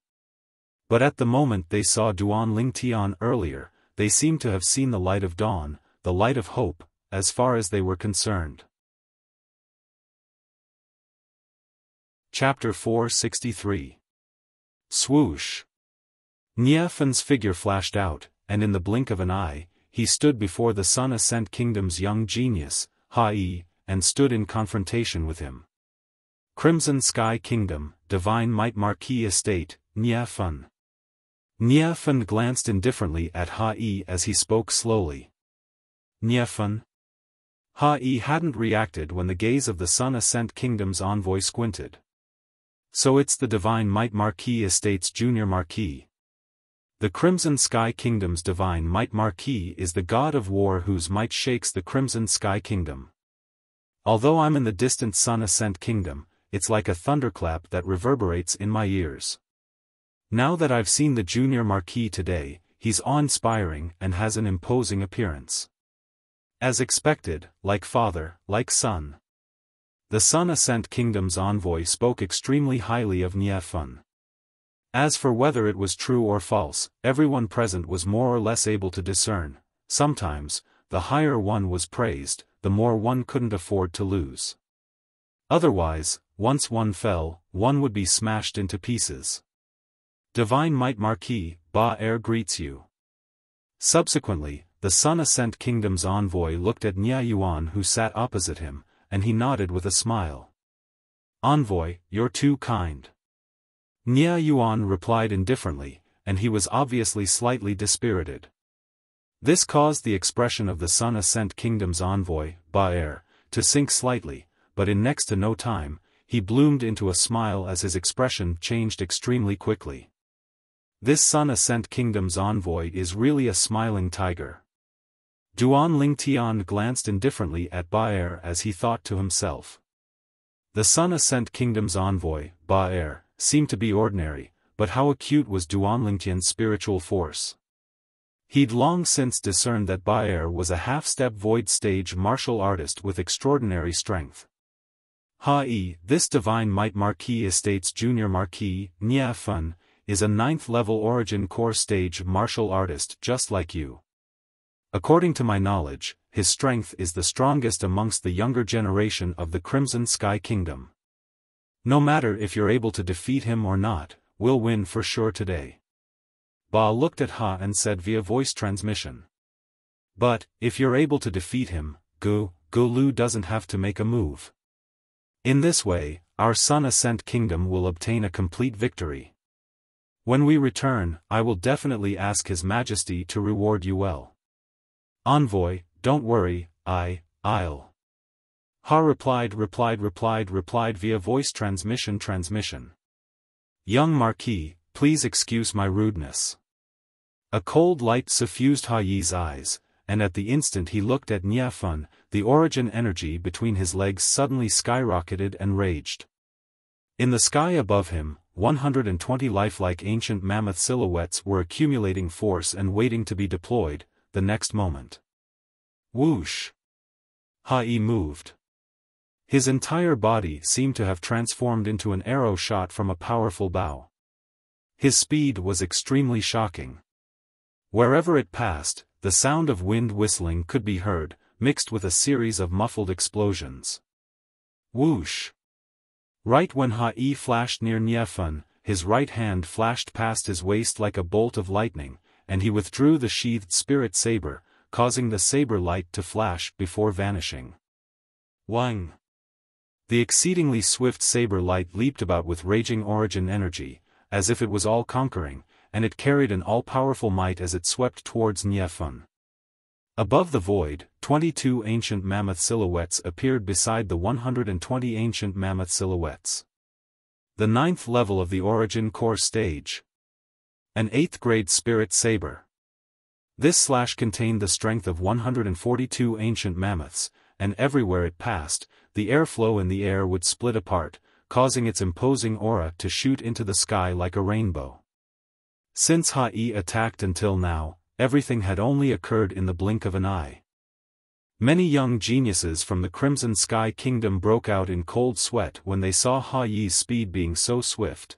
But at the moment they saw Duan Lingtian earlier, they seemed to have seen the light of dawn, the light of hope, as far as they were concerned. Chapter 463. Swoosh. Xiaofan's figure flashed out, and in the blink of an eye, he stood before the Sun Ascent Kingdom's young genius, Hai, and stood in confrontation with him. Crimson Sky Kingdom, Divine Might Marquis Estate, Xiaofan. Xiaofan glanced indifferently at Hai as he spoke slowly. Xiaofan? Hai hadn't reacted when the gaze of the Sun Ascent Kingdom's envoy squinted. So it's the Divine Might Marquis Estate's junior marquis. The Crimson Sky Kingdom's Divine Might Marquis is the god of war whose might shakes the Crimson Sky Kingdom. Although I'm in the distant Sun Ascent Kingdom, it's like a thunderclap that reverberates in my ears. Now that I've seen the junior marquis today, he's awe-inspiring and has an imposing appearance. As expected, like father, like son. The Sun Ascent Kingdom's envoy spoke extremely highly of Xiaofan. As for whether it was true or false, everyone present was more or less able to discern. Sometimes, the higher one was praised, the more one couldn't afford to lose. Otherwise, once one fell, one would be smashed into pieces. Divine Might Marquis, Ba-Er greets you. Subsequently, the Sun Ascent Kingdom's envoy looked at Xiaoyuan who sat opposite him, and he nodded with a smile. Envoy, you're too kind. Xiaoyuan replied indifferently, and he was obviously slightly dispirited. This caused the expression of the Sun Ascent Kingdom's envoy, Ba-Er, to sink slightly, but in next to no time, he bloomed into a smile as his expression changed extremely quickly. This Sun Ascent Kingdom's envoy is really a smiling tiger. Duan Lingtian glanced indifferently at Ba-Er as he thought to himself. The Sun Ascent Kingdom's envoy, Ba-Er, seemed to be ordinary, but how acute was Duan Lingtian's spiritual force? He'd long since discerned that Ba-Er was a half-step void stage martial artist with extraordinary strength. Hai, this Divine Might Marquis Estate's junior marquis, Xiaofan, is a ninth-level origin core stage martial artist just like you. According to my knowledge, his strength is the strongest amongst the younger generation of the Crimson Sky Kingdom. No matter if you're able to defeat him or not, we'll win for sure today. Ba looked at Ha and said via voice transmission. But, if you're able to defeat him, Gu Lu doesn't have to make a move. In this way, our Sun Ascent Kingdom will obtain a complete victory. When we return, I will definitely ask His Majesty to reward you well. Envoy, don't worry, I'll. Ha replied via voice transmission. Young Marquis, please excuse my rudeness. A cold light suffused Hai's eyes, and at the instant he looked at Xiaofan, the origin energy between his legs suddenly skyrocketed and raged. In the sky above him, 120 lifelike ancient mammoth silhouettes were accumulating force and waiting to be deployed, the next moment. Whoosh! Hai moved. His entire body seemed to have transformed into an arrow shot from a powerful bow. His speed was extremely shocking. Wherever it passed, the sound of wind whistling could be heard, mixed with a series of muffled explosions. Whoosh! Right when Hai flashed near Xiaofan, his right hand flashed past his waist like a bolt of lightning, and he withdrew the sheathed spirit saber, causing the saber light to flash before vanishing. Wang. The exceedingly swift saber light leaped about with raging origin energy, as if it was all-conquering, and it carried an all-powerful might as it swept towards Xiaofan. Above the void, 22 ancient mammoth silhouettes appeared beside the 120 ancient mammoth silhouettes. The 9th level of the origin core stage. An 8th grade spirit saber. This slash contained the strength of 142 ancient mammoths, and everywhere it passed, the airflow in the air would split apart, causing its imposing aura to shoot into the sky like a rainbow. Since Hai attacked until now, everything had only occurred in the blink of an eye. Many young geniuses from the Crimson Sky Kingdom broke out in cold sweat when they saw Hai's speed being so swift.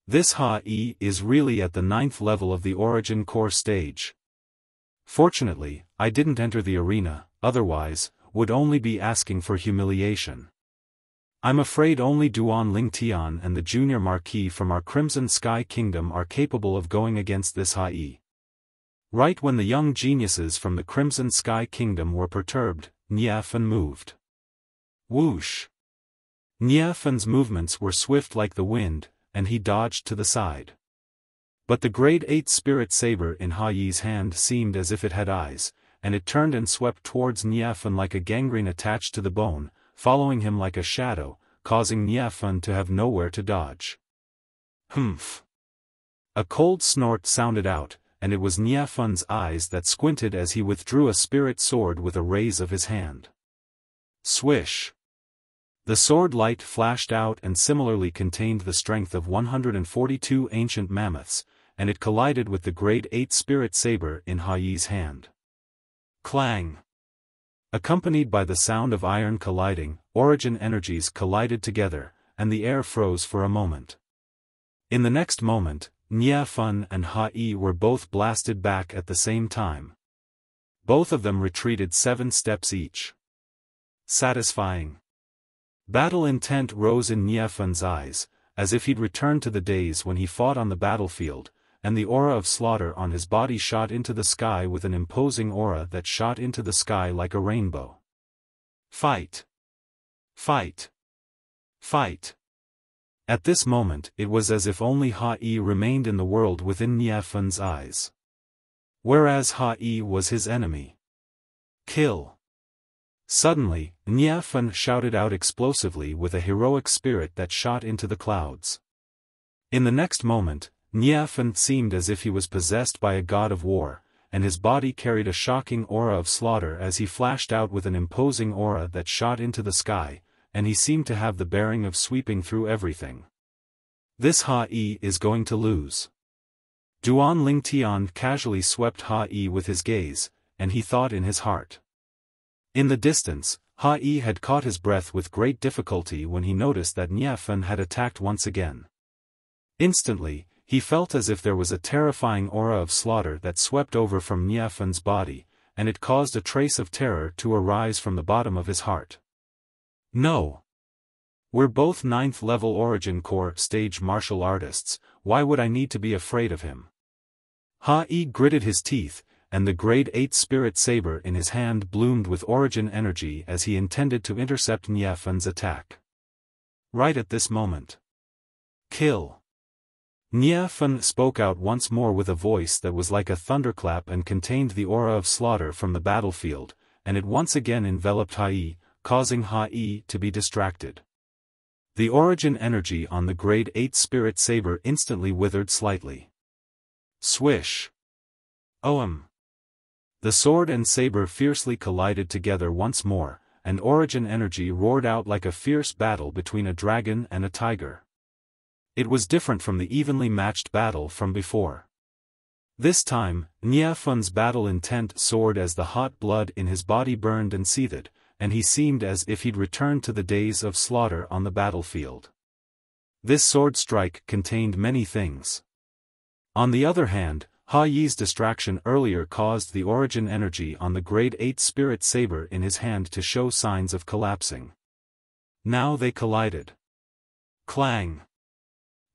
This Hai is really at the 9th level of the origin core stage. Fortunately, I didn't enter the arena, otherwise, would only be asking for humiliation. I'm afraid only Duan Lingtian and the Junior Marquis from our Crimson Sky Kingdom are capable of going against this Hai. Right when the young geniuses from the Crimson Sky Kingdom were perturbed, Xiaofan moved. Whoosh! Xiaofan's movements were swift like the wind, and he dodged to the side. But the grade 8 spirit saber in Hai's hand seemed as if it had eyes, and it turned and swept towards Xiaofan like a gangrene attached to the bone, following him like a shadow, causing Xiaofan to have nowhere to dodge. Humph! A cold snort sounded out, and it was Xiaofan's eyes that squinted as he withdrew a spirit sword with a raise of his hand. Swish! The sword light flashed out and similarly contained the strength of 142 ancient mammoths, and it collided with the grade 8 spirit saber in Hai's hand. Clang! Accompanied by the sound of iron colliding, origin energies collided together, and the air froze for a moment. In the next moment, Xiaofan and Hai were both blasted back at the same time. Both of them retreated 7 steps each. Satisfying. Battle intent rose in Xiaofan's eyes, as if he'd returned to the days when he fought on the battlefield, and the aura of slaughter on his body shot into the sky with an imposing aura that shot into the sky like a rainbow. Fight! Fight! Fight! At this moment it was as if only Hai remained in the world within Xiaofan's eyes. Whereas Hai was his enemy. Kill! Suddenly, Xiaofan shouted out explosively with a heroic spirit that shot into the clouds. In the next moment, Xiaofan seemed as if he was possessed by a god of war, and his body carried a shocking aura of slaughter as he flashed out with an imposing aura that shot into the sky, and he seemed to have the bearing of sweeping through everything. This Hai is going to lose. Duan Lingtian casually swept Hai with his gaze, and he thought in his heart. In the distance, Hai had caught his breath with great difficulty when he noticed that Xiaofan had attacked once again. Instantly, he felt as if there was a terrifying aura of slaughter that swept over from Xiaofan's body, and it caused a trace of terror to arise from the bottom of his heart. No! We're both 9th level origin core stage martial artists, why would I need to be afraid of him? Hai gritted his teeth, and the grade 8 spirit saber in his hand bloomed with origin energy as he intended to intercept Xiaofan's attack. Right at this moment. Kill! Xiaofan spoke out once more with a voice that was like a thunderclap and contained the aura of slaughter from the battlefield, and it once again enveloped Hai, causing Hai to be distracted. The origin energy on the grade 8 spirit saber instantly withered slightly. Swish! Oam! The sword and saber fiercely collided together once more, and origin energy roared out like a fierce battle between a dragon and a tiger. It was different from the evenly matched battle from before. This time, Xiaofan's battle intent soared as the hot blood in his body burned and seethed, and he seemed as if he'd returned to the days of slaughter on the battlefield. This sword strike contained many things. On the other hand, Hai's distraction earlier caused the origin energy on the grade 8 spirit saber in his hand to show signs of collapsing. Now they collided. Clang!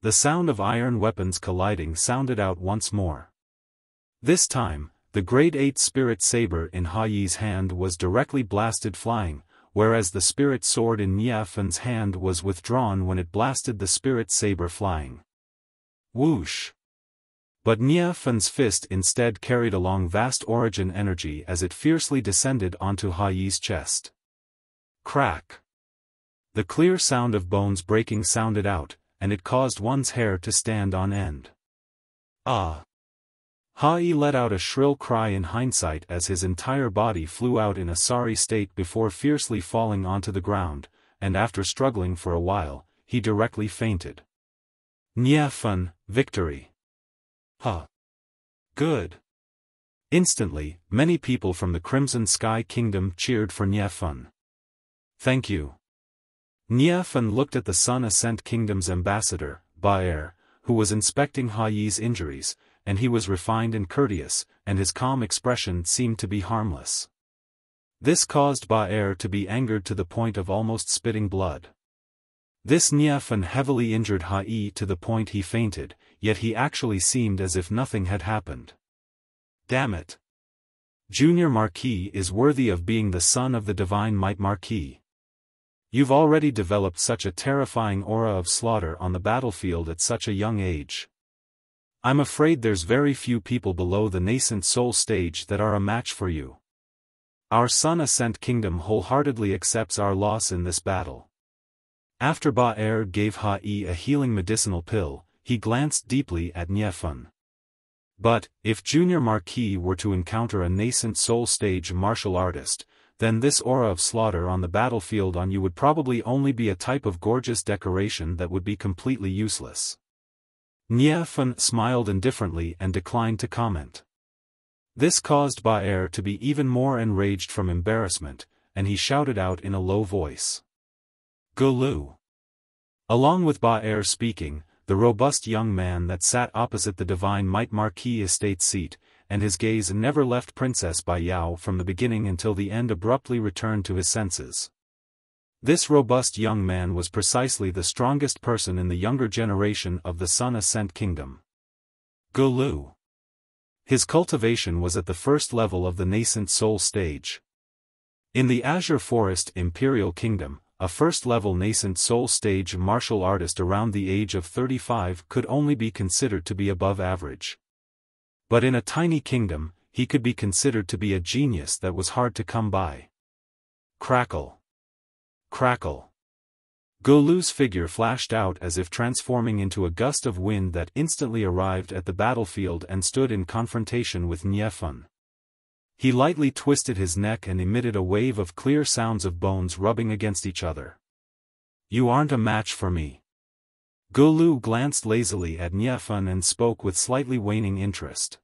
The sound of iron weapons colliding sounded out once more. This time, the grade 8 spirit saber in Hai's hand was directly blasted flying, whereas the spirit sword in Xiaofan's hand was withdrawn when it blasted the spirit saber flying. Whoosh! But Xiaofan's fist instead carried along vast origin energy as it fiercely descended onto Hai's chest. Crack! The clear sound of bones breaking sounded out, and it caused one's hair to stand on end. Ah! Hai let out a shrill cry in hindsight as his entire body flew out in a sorry state before fiercely falling onto the ground, and after struggling for a while, he directly fainted. Xiaofan, victory! Huh! Good! Instantly, many people from the Crimson Sky Kingdom cheered for Xiaofan. Thank you. Xiaofan looked at the Sun Ascent Kingdom's ambassador, Ba, who was inspecting Hai's injuries, and he was refined and courteous, and his calm expression seemed to be harmless. This caused Ba to be angered to the point of almost spitting blood. This Xiaofan heavily injured Hai to the point he fainted, yet he actually seemed as if nothing had happened. Damn it! Junior Marquis is worthy of being the son of the Divine Might Marquis. You've already developed such a terrifying aura of slaughter on the battlefield at such a young age. I'm afraid there's very few people below the nascent soul stage that are a match for you. Our Sun Ascent Kingdom wholeheartedly accepts our loss in this battle. After Ba gave Hai a healing medicinal pill, he glanced deeply at Xiaofan. But, if Junior Marquis were to encounter a nascent soul stage martial artist, then this aura of slaughter on the battlefield on you would probably only be a type of gorgeous decoration that would be completely useless. Xiaofan smiled indifferently and declined to comment. This caused Ba to be even more enraged from embarrassment, and he shouted out in a low voice. Gulu! Along with Ba speaking, the robust young man that sat opposite the Divine Might Marquis estate seat, and his gaze never left Princess Bai Yao from the beginning until the end abruptly returned to his senses. This robust young man was precisely the strongest person in the younger generation of the Sun Ascent Kingdom. Gulu. His cultivation was at the first level of the nascent soul stage. In the Azure Forest Imperial Kingdom, a first-level nascent soul stage martial artist around the age of 35 could only be considered to be above average. But in a tiny kingdom, he could be considered to be a genius that was hard to come by. Crackle! Crackle! Gulu's figure flashed out as if transforming into a gust of wind that instantly arrived at the battlefield and stood in confrontation with Xiaofan. He lightly twisted his neck and emitted a wave of clear sounds of bones rubbing against each other. You aren't a match for me. Gulu glanced lazily at Xiaofan and spoke with slightly waning interest.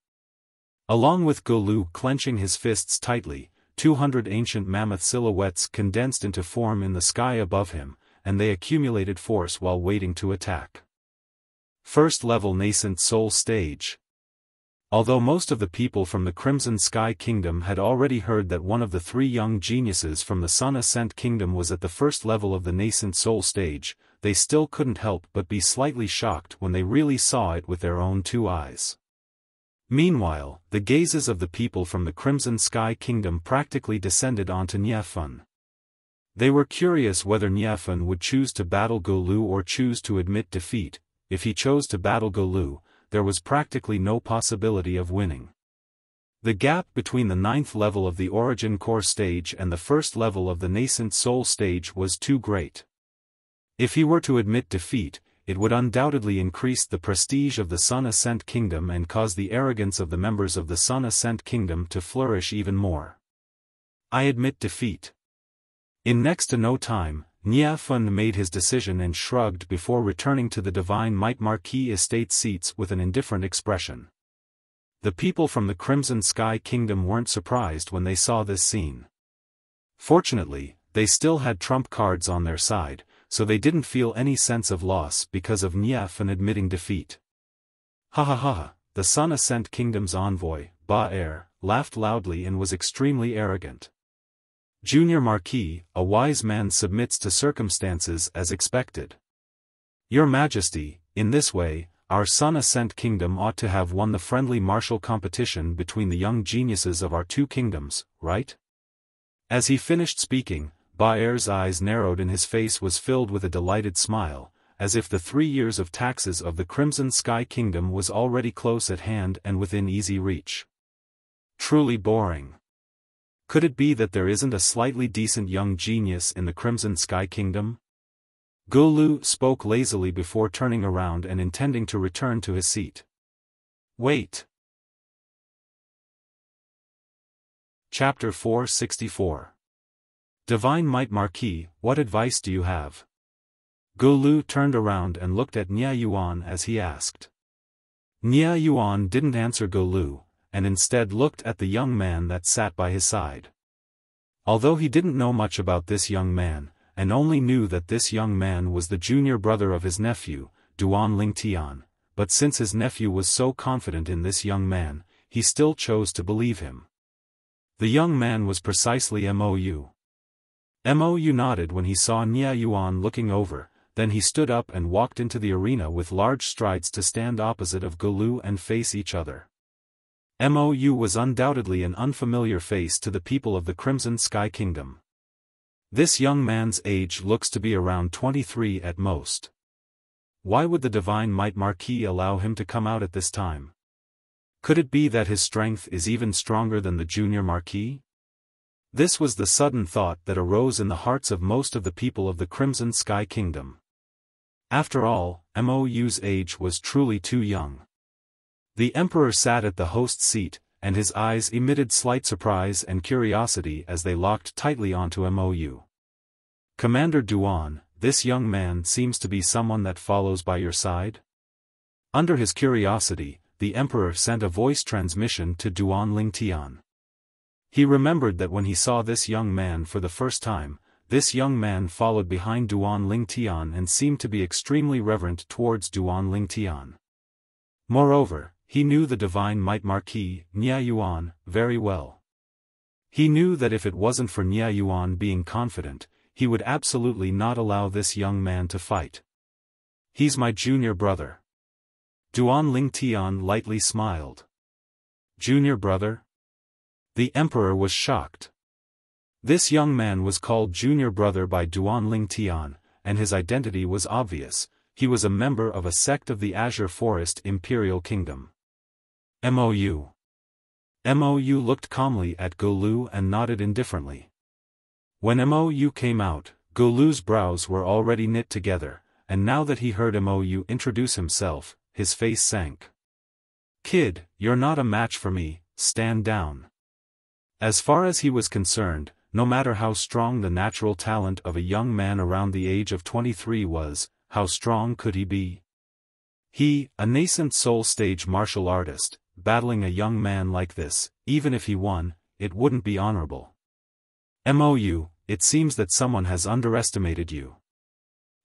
Along with Gulu clenching his fists tightly, 200 ancient mammoth silhouettes condensed into form in the sky above him, and they accumulated force while waiting to attack. First-level nascent soul stage. Although most of the people from the Crimson Sky Kingdom had already heard that one of the three young geniuses from the Sun Ascent Kingdom was at the first level of the nascent soul stage, they still couldn't help but be slightly shocked when they really saw it with their own two eyes. Meanwhile, the gazes of the people from the Crimson Sky Kingdom practically descended onto Xiaofan. They were curious whether Xiaofan would choose to battle Gulu or choose to admit defeat. If he chose to battle Gulu, there was practically no possibility of winning. The gap between the 9th level of the Origin Core stage and the first level of the Nascent Soul stage was too great. If he were to admit defeat, it would undoubtedly increase the prestige of the Sun Ascent Kingdom and cause the arrogance of the members of the Sun Ascent Kingdom to flourish even more. I admit defeat. In next to no time, Xiaofan made his decision and shrugged before returning to the Divine Might Marquis estate seats with an indifferent expression. The people from the Crimson Sky Kingdom weren't surprised when they saw this scene. Fortunately, they still had trump cards on their side, so they didn't feel any sense of loss because of Xiaofan admitting defeat. Ha ha ha, the Sun Ascent Kingdom's envoy, Ba, laughed loudly and was extremely arrogant. Junior Marquis, a wise man submits to circumstances as expected. Your Majesty, in this way, our Sun Ascent Kingdom ought to have won the friendly martial competition between the young geniuses of our two kingdoms, right? As he finished speaking, Baer's eyes narrowed and his face was filled with a delighted smile, as if the 3 years of taxes of the Crimson Sky Kingdom was already close at hand and within easy reach. Truly boring. Could it be that there isn't a slightly decent young genius in the Crimson Sky Kingdom? Gulu spoke lazily before turning around and intending to return to his seat. Wait. Chapter 464. Divine Might Marquis, what advice do you have? Gulu turned around and looked at Nia Yuan as he asked. Nia Yuan didn't answer Gulu, and instead looked at the young man that sat by his side. Although he didn't know much about this young man, and only knew that this young man was the junior brother of his nephew, Duan Lingtian, but since his nephew was so confident in this young man, he still chose to believe him. The young man was precisely Mou. Mou nodded when he saw Nia Yuan looking over, then he stood up and walked into the arena with large strides to stand opposite of Gulu and face each other. Mou was undoubtedly an unfamiliar face to the people of the Crimson Sky Kingdom. This young man's age looks to be around 23 at most. Why would the Divine Might Marquis allow him to come out at this time? Could it be that his strength is even stronger than the Junior Marquis? This was the sudden thought that arose in the hearts of most of the people of the Crimson Sky Kingdom. After all, Mou's age was truly too young. The Emperor sat at the host's seat, and his eyes emitted slight surprise and curiosity as they locked tightly onto Mou. Commander Duan, this young man seems to be someone that follows by your side? Under his curiosity, the Emperor sent a voice transmission to Duan Lingtian. He remembered that when he saw this young man for the first time, this young man followed behind Duan Lingtian and seemed to be extremely reverent towards Duan Lingtian. Moreover, he knew the Divine Might Marquis, Nia Yuan, very well. He knew that if it wasn't for Nia Yuan being confident, he would absolutely not allow this young man to fight. He's my junior brother. Duan Lingtian lightly smiled. Junior brother? The Emperor was shocked. This young man was called junior brother by Duan Lingtian, and his identity was obvious. He was a member of a sect of the Azure Forest Imperial Kingdom. Mou. Mou looked calmly at Gulu and nodded indifferently. When Mou came out, Gulu's brows were already knit together, and now that he heard Mou introduce himself, his face sank. Kid, you're not a match for me, stand down. As far as he was concerned, no matter how strong the natural talent of a young man around the age of 23 was, how strong could he be? He, a nascent soul-stage martial artist, battling a young man like this, even if he won, it wouldn't be honorable. Mou, it seems that someone has underestimated you.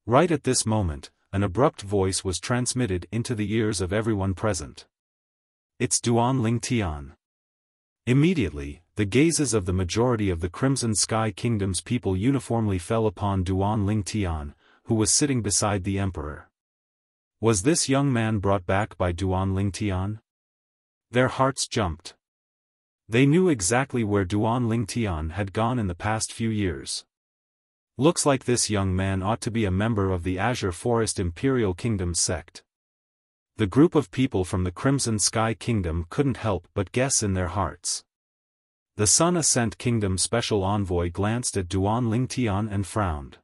Right at this moment, an abrupt voice was transmitted into the ears of everyone present. It's Duan Lingtian. Immediately, the gazes of the majority of the Crimson Sky Kingdom's people uniformly fell upon Duan Lingtian, who was sitting beside the Emperor. Was this young man brought back by Duan Lingtian? Their hearts jumped. They knew exactly where Duan Lingtian had gone in the past few years. Looks like this young man ought to be a member of the Azure Forest Imperial Kingdom sect. The group of people from the Crimson Sky Kingdom couldn't help but guess in their hearts. The Sun Ascent Kingdom Special Envoy glanced at Duan Lingtian and frowned.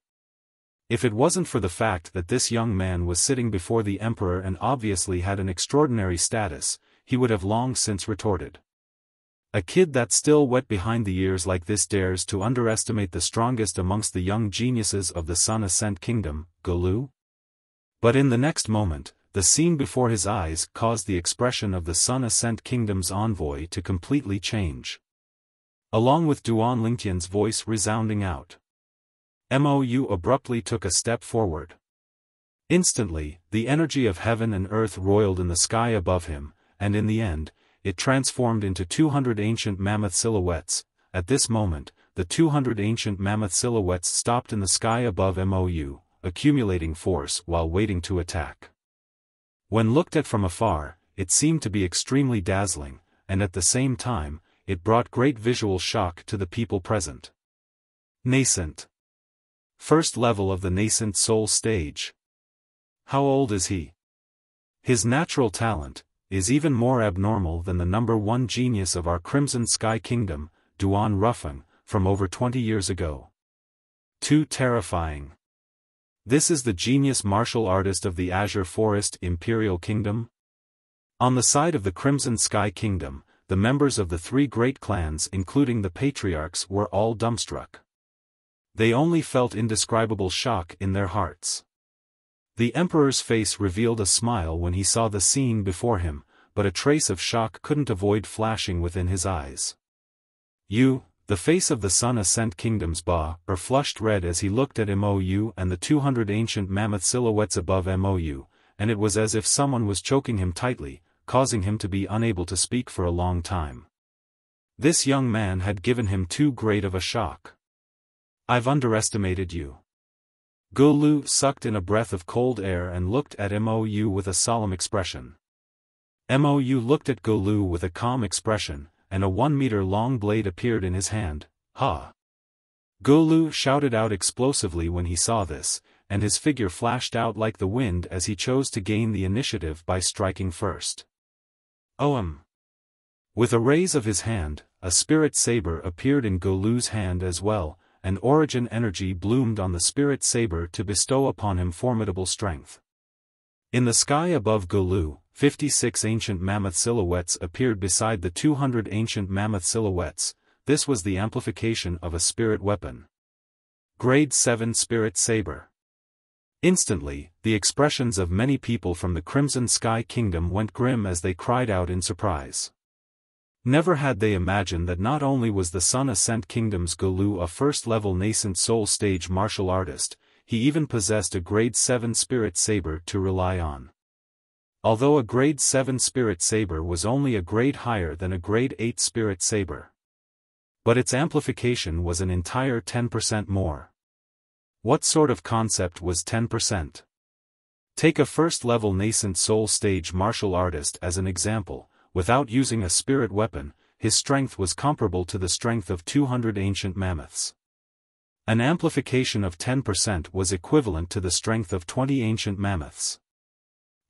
If it wasn't for the fact that this young man was sitting before the Emperor and obviously had an extraordinary status, he would have long since retorted. A kid that's still wet behind the ears like this dares to underestimate the strongest amongst the young geniuses of the Sun Ascent Kingdom, Gulu? But in the next moment, the scene before his eyes caused the expression of the Sun Ascent Kingdom's envoy to completely change. Along with Duan Lingtian's voice resounding out, Mou abruptly took a step forward. Instantly, the energy of heaven and earth roiled in the sky above him, and in the end, it transformed into 200 ancient mammoth silhouettes. At this moment, the 200 ancient mammoth silhouettes stopped in the sky above Mou, accumulating force while waiting to attack. When looked at from afar, it seemed to be extremely dazzling, and at the same time, it brought great visual shock to the people present. Nascent. First level of the nascent soul stage. How old is he? His natural talent is even more abnormal than the number one genius of our Crimson Sky Kingdom, Duan Rufeng, from over 20 years ago. Too terrifying. This is the genius martial artist of the Azure Forest Imperial Kingdom? On the side of the Crimson Sky Kingdom, the members of the three great clans including the patriarchs were all dumbstruck. They only felt indescribable shock in their hearts. The Emperor's face revealed a smile when he saw the scene before him, but a trace of shock couldn't avoid flashing within his eyes. The face of the Sun Ascent Kingdom's Ba-er flushed red as he looked at Mou and the 200 ancient mammoth silhouettes above Mou, and it was as if someone was choking him tightly, causing him to be unable to speak for a long time. This young man had given him too great of a shock. I've underestimated you. Gulu sucked in a breath of cold air and looked at Mou with a solemn expression. Mou looked at Gulu with a calm expression, and a 1-meter-long blade appeared in his hand. Ha! Gulu shouted out explosively when he saw this, and his figure flashed out like the wind as he chose to gain the initiative by striking first. With a raise of his hand, a spirit saber appeared in Gulu's hand as well, and origin energy bloomed on the spirit saber to bestow upon him formidable strength. In the sky above Gulu, 56 ancient mammoth silhouettes appeared beside the 200 ancient mammoth silhouettes. This was the amplification of a spirit weapon. Grade 7 Spirit Saber. Instantly, the expressions of many people from the Crimson Sky Kingdom went grim as they cried out in surprise. Never had they imagined that not only was the Sun Ascent Kingdom's Gulu a first-level nascent soul stage martial artist, he even possessed a Grade 7 Spirit Saber to rely on. Although a Grade 7 Spirit Saber was only a grade higher than a Grade 8 Spirit Saber. But its amplification was an entire 10% more. What sort of concept was 10%? Take a first-level nascent soul stage martial artist as an example. Without using a spirit weapon, his strength was comparable to the strength of 200 ancient mammoths. An amplification of 10% was equivalent to the strength of 20 ancient mammoths.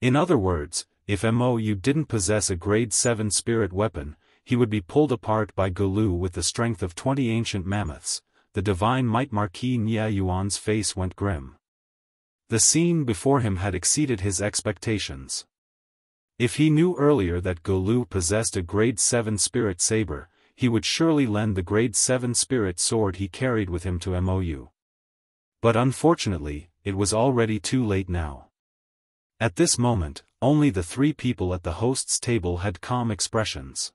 In other words, if Mou didn't possess a Grade 7 spirit weapon, he would be pulled apart by Gulu with the strength of 20 ancient mammoths. The divine might Marquis Nia Yuan's face went grim. The scene before him had exceeded his expectations. If he knew earlier that Gulu possessed a Grade 7 spirit saber, he would surely lend the Grade 7 spirit sword he carried with him to Mou. But unfortunately, it was already too late now. At this moment, only the three people at the host's table had calm expressions.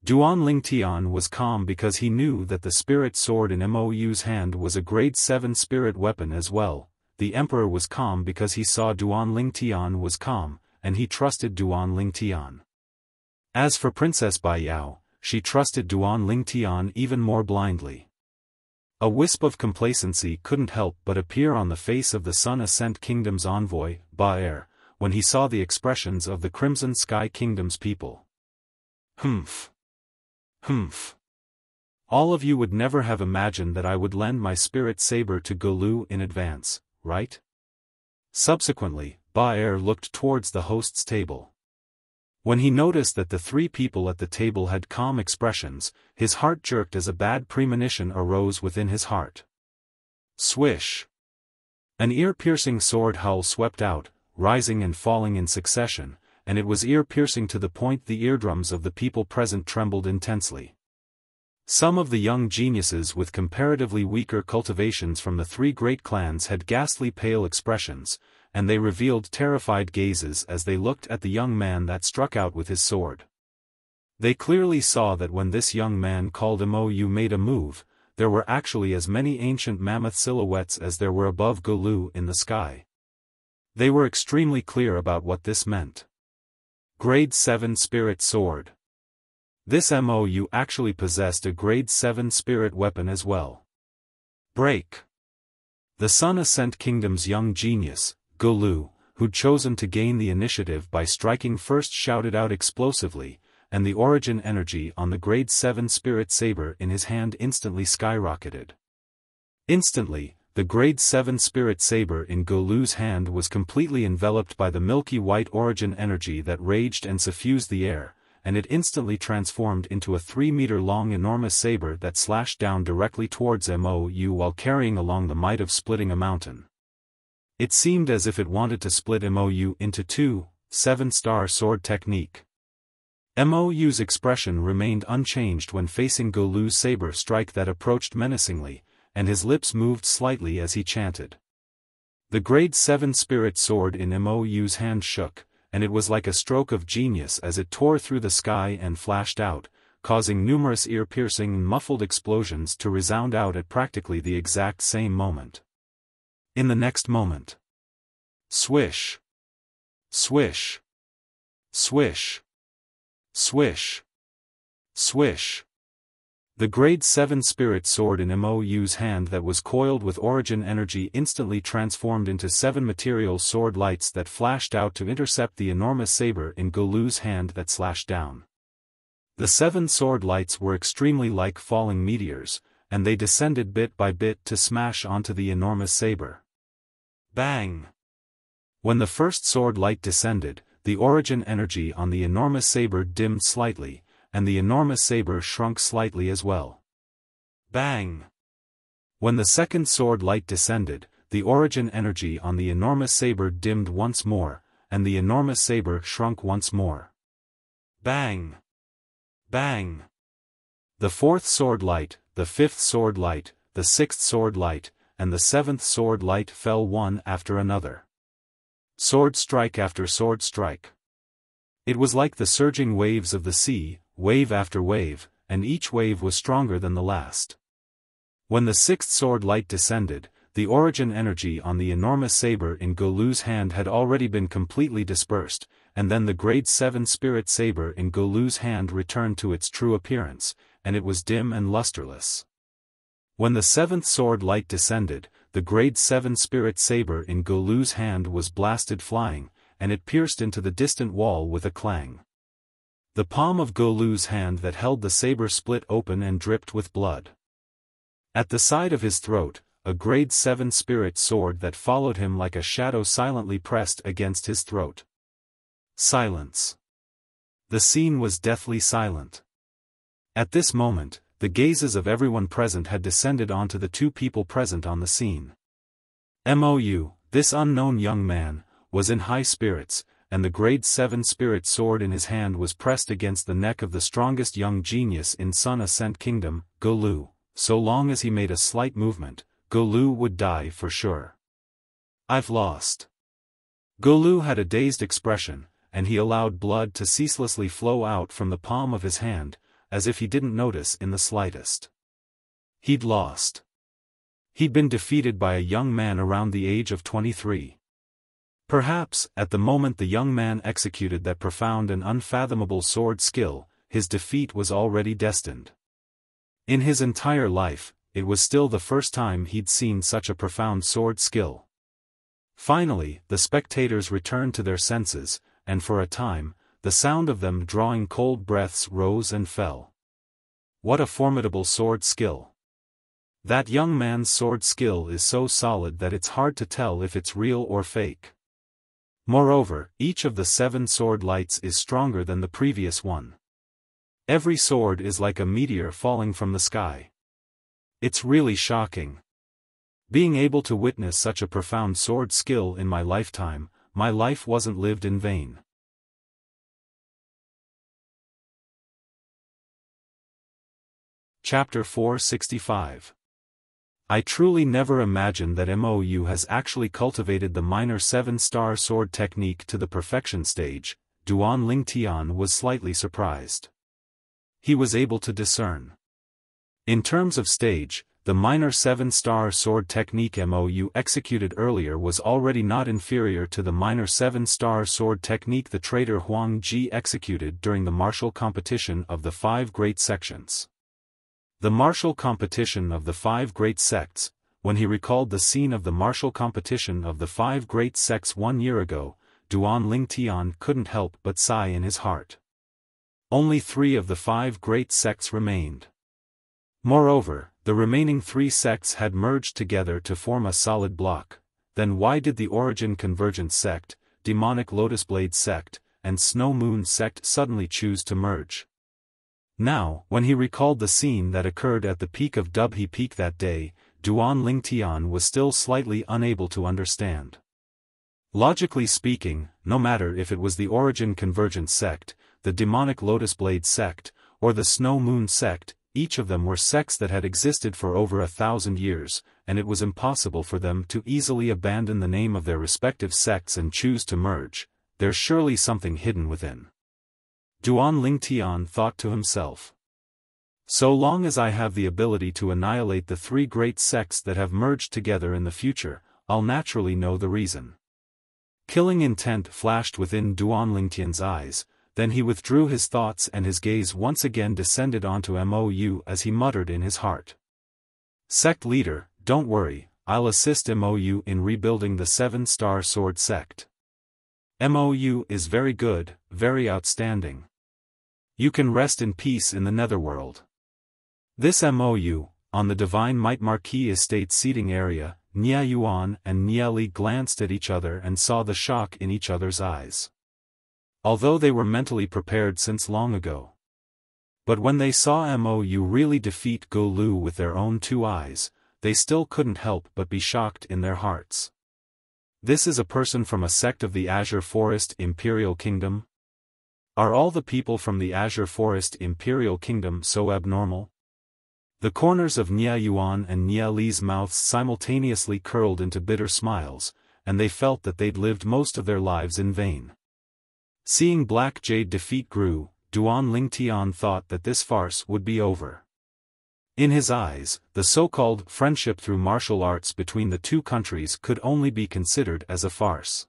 Duan Lingtian was calm because he knew that the spirit sword in Mou's hand was a Grade 7 spirit weapon as well. The Emperor was calm because he saw Duan Lingtian was calm, and he trusted Duan Lingtian. As for Princess Baiyao, she trusted Duan Lingtian even more blindly. A wisp of complacency couldn't help but appear on the face of the Sun Ascent Kingdom's envoy, Ba-er, when he saw the expressions of the Crimson Sky Kingdom's people. Humph. All of you would never have imagined that I would lend my spirit saber to Gulu in advance, right? Subsequently, Ba-er looked towards the host's table. When he noticed that the three people at the table had calm expressions, his heart jerked as a bad premonition arose within his heart. Swish! An ear-piercing sword howl swept out, rising and falling in succession, and it was ear-piercing to the point the eardrums of the people present trembled intensely. Some of the young geniuses with comparatively weaker cultivations from the three great clans had ghastly pale expressions, and they revealed terrified gazes as they looked at the young man that struck out with his sword. They clearly saw that when this young man called Mou made a move, there were actually as many ancient mammoth silhouettes as there were above Gulu in the sky. They were extremely clear about what this meant. Grade 7 Spirit Sword. This Mou actually possessed a Grade 7 spirit weapon as well. Break. The Sun Ascent Kingdom's young genius, Gulu, who'd chosen to gain the initiative by striking first, shouted out explosively, and the origin energy on the Grade 7 spirit saber in his hand instantly skyrocketed. Instantly, the grade 7 spirit saber in Golu's hand was completely enveloped by the milky white origin energy that raged and suffused the air, and it instantly transformed into a 3-meter-long enormous saber that slashed down directly towards Mou while carrying along the might of splitting a mountain. It seemed as if it wanted to split Mou into two, 7-star sword technique. Mou's expression remained unchanged when facing Golu's saber strike that approached menacingly, and his lips moved slightly as he chanted. The grade 7 spirit sword in Mou's hand shook, and it was like a stroke of genius as it tore through the sky and flashed out, causing numerous ear-piercing and muffled explosions to resound out at practically the exact same moment. In the next moment. Swish! Swish! Swish! Swish! Swish! The grade 7 spirit sword in Mou's hand that was coiled with origin energy instantly transformed into 7 material sword lights that flashed out to intercept the enormous saber in Golu's hand that slashed down. The 7 sword lights were extremely like falling meteors, and they descended bit by bit to smash onto the enormous saber. Bang! When the first sword light descended, the origin energy on the enormous saber dimmed slightly, and the enormous saber shrunk slightly as well. Bang! When the second sword light descended, the origin energy on the enormous saber dimmed once more, and the enormous saber shrunk once more. Bang! Bang! The fourth sword light, the fifth sword light, the sixth sword light, and the seventh sword light fell one after another. Sword strike after sword strike. It was like the surging waves of the sea, wave after wave, and each wave was stronger than the last. When the sixth sword light descended, the origin energy on the enormous saber in Golu's hand had already been completely dispersed, and then the grade 7 spirit saber in Golu's hand returned to its true appearance, and it was dim and lusterless. When the seventh sword light descended, the grade 7 spirit saber in Golu's hand was blasted flying, and it pierced into the distant wall with a clang. The palm of Golu's hand that held the saber split open and dripped with blood. At the side of his throat, a grade 7 spirit sword that followed him like a shadow silently pressed against his throat. Silence. The scene was deathly silent. At this moment, the gazes of everyone present had descended onto the two people present on the scene. Mou, this unknown young man, was in high spirits, and the grade 7 spirit sword in his hand was pressed against the neck of the strongest young genius in Sun Ascent Kingdom, Golu. So long as he made a slight movement, Golu would die for sure. I've lost. Golu had a dazed expression, and he allowed blood to ceaselessly flow out from the palm of his hand, as if he didn't notice in the slightest. He'd lost. He'd been defeated by a young man around the age of 23. Perhaps, at the moment the young man executed that profound and unfathomable sword skill, his defeat was already destined. In his entire life, it was still the first time he'd seen such a profound sword skill. Finally, the spectators returned to their senses, and for a time, the sound of them drawing cold breaths rose and fell. What a formidable sword skill! That young man's sword skill is so solid that it's hard to tell if it's real or fake. Moreover, each of the 7 sword lights is stronger than the previous one. Every sword is like a meteor falling from the sky. It's really shocking. Being able to witness such a profound sword skill in my lifetime, my life wasn't lived in vain. Chapter 465. I truly never imagined that Mou has actually cultivated the minor 7-star sword technique to the perfection stage. Duan Lingtian was slightly surprised. He was able to discern. In terms of stage, the minor 7-star sword technique Mou executed earlier was already not inferior to the minor 7-star sword technique the traitor Huang Ji executed during the martial competition of the 5 great sections. The martial competition of the 5 great sects. When he recalled the scene of the martial competition of the 5 great sects 1 year ago, Duan Lingtian couldn't help but sigh in his heart. Only 3 of the 5 great sects remained. Moreover, the remaining three sects had merged together to form a solid block. Then why did the Origin Convergence sect, Demonic Lotus Blade sect, and Snow Moon sect suddenly choose to merge? Now, when he recalled the scene that occurred at the peak of Dubhe Peak that day, Duan Lingtian was still slightly unable to understand. Logically speaking, no matter if it was the Origin Convergence sect, the Demonic Lotus Blade sect, or the Snow Moon sect, each of them were sects that had existed for over 1,000 years, and it was impossible for them to easily abandon the name of their respective sects and choose to merge. There's surely something hidden within. Duan Lingtian thought to himself. So long as I have the ability to annihilate the three great sects that have merged together in the future, I'll naturally know the reason. Killing intent flashed within Duan Lingtian's eyes, then he withdrew his thoughts and his gaze once again descended onto Mou as he muttered in his heart. Sect leader, don't worry, I'll assist Mou in rebuilding the 7-star sword sect. Mou is very good, very outstanding. You can rest in peace in the netherworld. This Mou, on the Divine Might Marquis estate seating area, Nia Yuan and Nia Li glanced at each other and saw the shock in each other's eyes. Although they were mentally prepared since long ago. But when they saw Mou really defeat Go Lu with their own two eyes, they still couldn't help but be shocked in their hearts. This is a person from a sect of the Azure Forest Imperial Kingdom? Are all the people from the Azure Forest Imperial Kingdom so abnormal? The corners of Nia Yuan and Nia Li's mouths simultaneously curled into bitter smiles, and they felt that they'd lived most of their lives in vain. Seeing Black Jade defeat Gru, Duan Lingtian thought that this farce would be over. In his eyes, the so-called friendship through martial arts between the two countries could only be considered as a farce.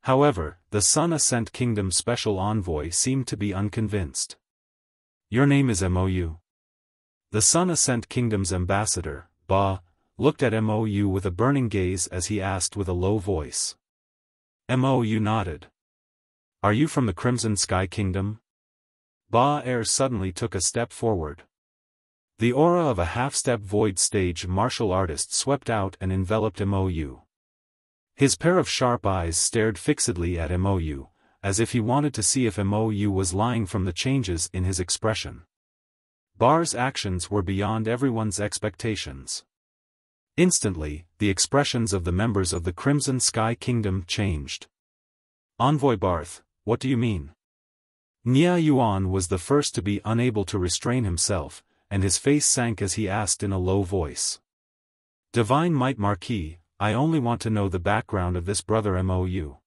However, the Sun Ascent Kingdom Special Envoy seemed to be unconvinced. Your name is Mou? The Sun Ascent Kingdom's ambassador, Ba, looked at Mou with a burning gaze as he asked with a low voice. Mou nodded. Are you from the Crimson Sky Kingdom? Ba suddenly took a step forward. The aura of a half-step void stage martial artist swept out and enveloped Mou. His pair of sharp eyes stared fixedly at Mou, as if he wanted to see if Mou was lying from the changes in his expression. Ba's actions were beyond everyone's expectations. Instantly, the expressions of the members of the Crimson Sky Kingdom changed. Envoy Barth, what do you mean? Nia Yuan was the first to be unable to restrain himself, and his face sank as he asked in a low voice. Divine Might Marquis, I only want to know the background of this brother Mou.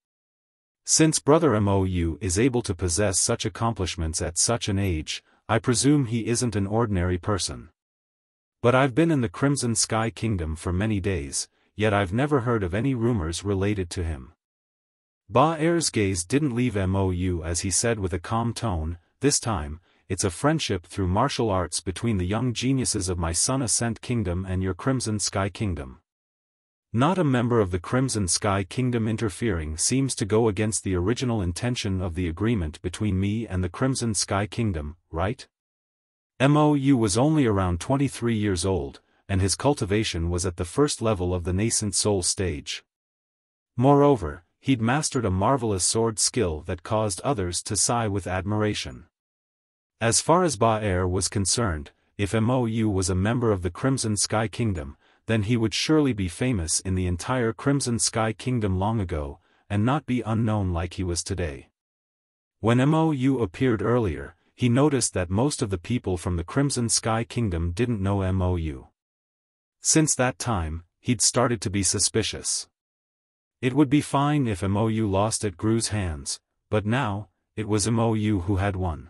Since brother Mou is able to possess such accomplishments at such an age, I presume he isn't an ordinary person. But I've been in the Crimson Sky Kingdom for many days, yet I've never heard of any rumors related to him. Ba's gaze didn't leave Mou as he said with a calm tone, this time, it's a friendship through martial arts between the young geniuses of my Sun Ascent Kingdom and your Crimson Sky Kingdom. Not a member of the Crimson Sky Kingdom interfering seems to go against the original intention of the agreement between me and the Crimson Sky Kingdom, right? Mou was only around 23 years old, and his cultivation was at the first level of the nascent soul stage. Moreover, he'd mastered a marvelous sword skill that caused others to sigh with admiration. As far as Ba was concerned, if Mou was a member of the Crimson Sky Kingdom, then he would surely be famous in the entire Crimson Sky Kingdom long ago, and not be unknown like he was today. When Mou appeared earlier, he noticed that most of the people from the Crimson Sky Kingdom didn't know Mou. Since that time, he'd started to be suspicious. It would be fine if Mou lost at Gru's hands, but now, it was Mou who had won.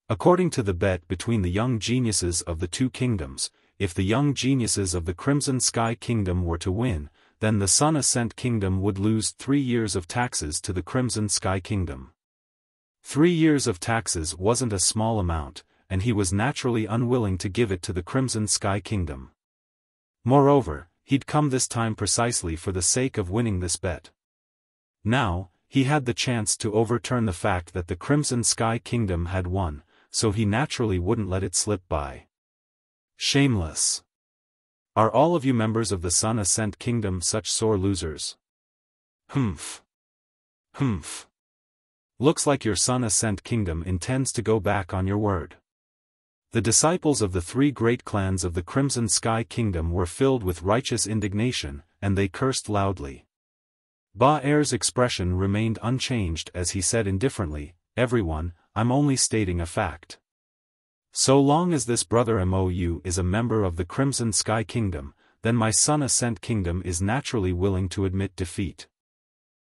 According to the bet between the young geniuses of the two kingdoms, if the young geniuses of the Crimson Sky Kingdom were to win, then the Sun Ascent Kingdom would lose 3 years of taxes to the Crimson Sky Kingdom. 3 years of taxes wasn't a small amount, and he was naturally unwilling to give it to the Crimson Sky Kingdom. Moreover, he'd come this time precisely for the sake of winning this bet. Now, he had the chance to overturn the fact that the Crimson Sky Kingdom had won, so he naturally wouldn't let it slip by. Shameless. Are all of you members of the Sun Ascent Kingdom such sore losers? Humph. Humph. Looks like your Sun Ascent Kingdom intends to go back on your word. The disciples of the three great clans of the Crimson Sky Kingdom were filled with righteous indignation, and they cursed loudly. Ba-er's expression remained unchanged as he said indifferently, "Everyone, I'm only stating a fact. So long as this brother Mou is a member of the Crimson Sky Kingdom, then my Sun Ascent Kingdom is naturally willing to admit defeat."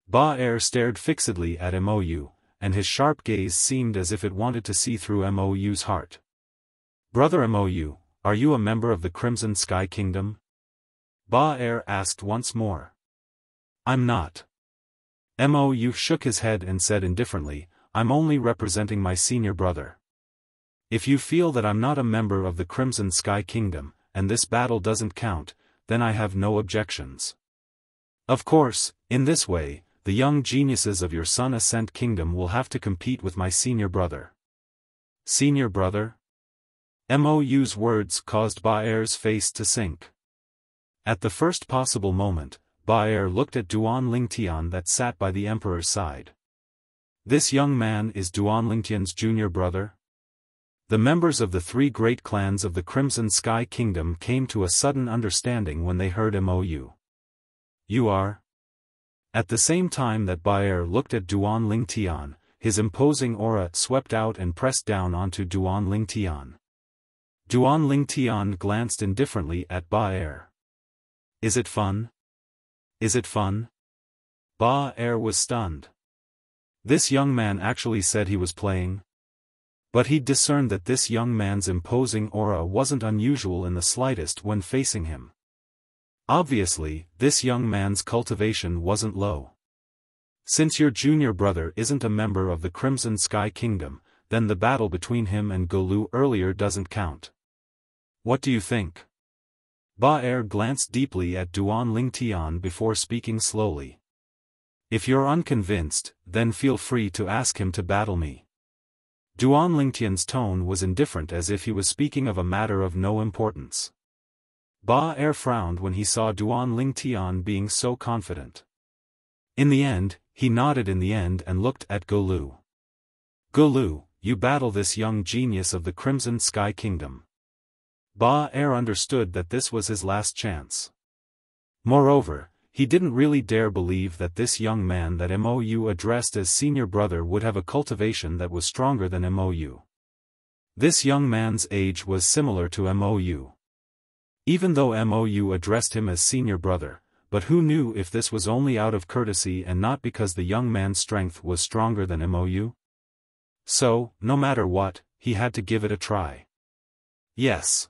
Ba-er stared fixedly at Mou, and his sharp gaze seemed as if it wanted to see through Mou's heart. "Brother Mou, are you a member of the Crimson Sky Kingdom?" Ba-er asked once more. "I'm not." Mou shook his head and said indifferently, "I'm only representing my senior brother. If you feel that I'm not a member of the Crimson Sky Kingdom, and this battle doesn't count, then I have no objections. Of course, in this way, the young geniuses of your Sun Ascent Kingdom will have to compete with my senior brother." Senior brother? Mou's words caused Ba-er's face to sink. At the first possible moment, Ba-er looked at Duan Lingtian that sat by the emperor's side. This young man is Duan Lingtian's junior brother? The members of the three great clans of the Crimson Sky Kingdom came to a sudden understanding when they heard Mou. "You are?" At the same time that Ba-er looked at Duan Lingtian, his imposing aura swept out and pressed down onto Duan Lingtian. Duan Lingtian glanced indifferently at Ba-er. "Is it fun? Is it fun?" Ba-er was stunned. This young man actually said he was playing? But he'd discerned that this young man's imposing aura wasn't unusual in the slightest when facing him. Obviously, this young man's cultivation wasn't low. Since your junior brother isn't a member of the Crimson Sky Kingdom, then the battle between him and Golu earlier doesn't count. What do you think? Ba-er glanced deeply at Duan Lingtian before speaking slowly. If you're unconvinced, then feel free to ask him to battle me. Duan Lingtian's tone was indifferent as if he was speaking of a matter of no importance. Ba-er frowned when he saw Duan Lingtian being so confident. In the end, he nodded in the end and looked at Golu. "Golu, you battle this young genius of the Crimson Sky Kingdom." Ba-er understood that this was his last chance. Moreover, he didn't really dare believe that this young man that Mou addressed as senior brother would have a cultivation that was stronger than Mou. This young man's age was similar to Mou. Even though Mou addressed him as senior brother, but who knew if this was only out of courtesy and not because the young man's strength was stronger than Mou? So, no matter what, he had to give it a try. Yes.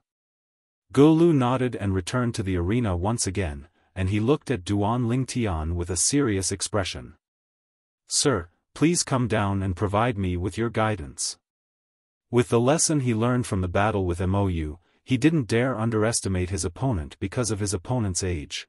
Golu nodded and returned to the arena once again, and he looked at Duan Lingtian with a serious expression. "Sir, please come down and provide me with your guidance." With the lesson he learned from the battle with Mou, he didn't dare underestimate his opponent because of his opponent's age.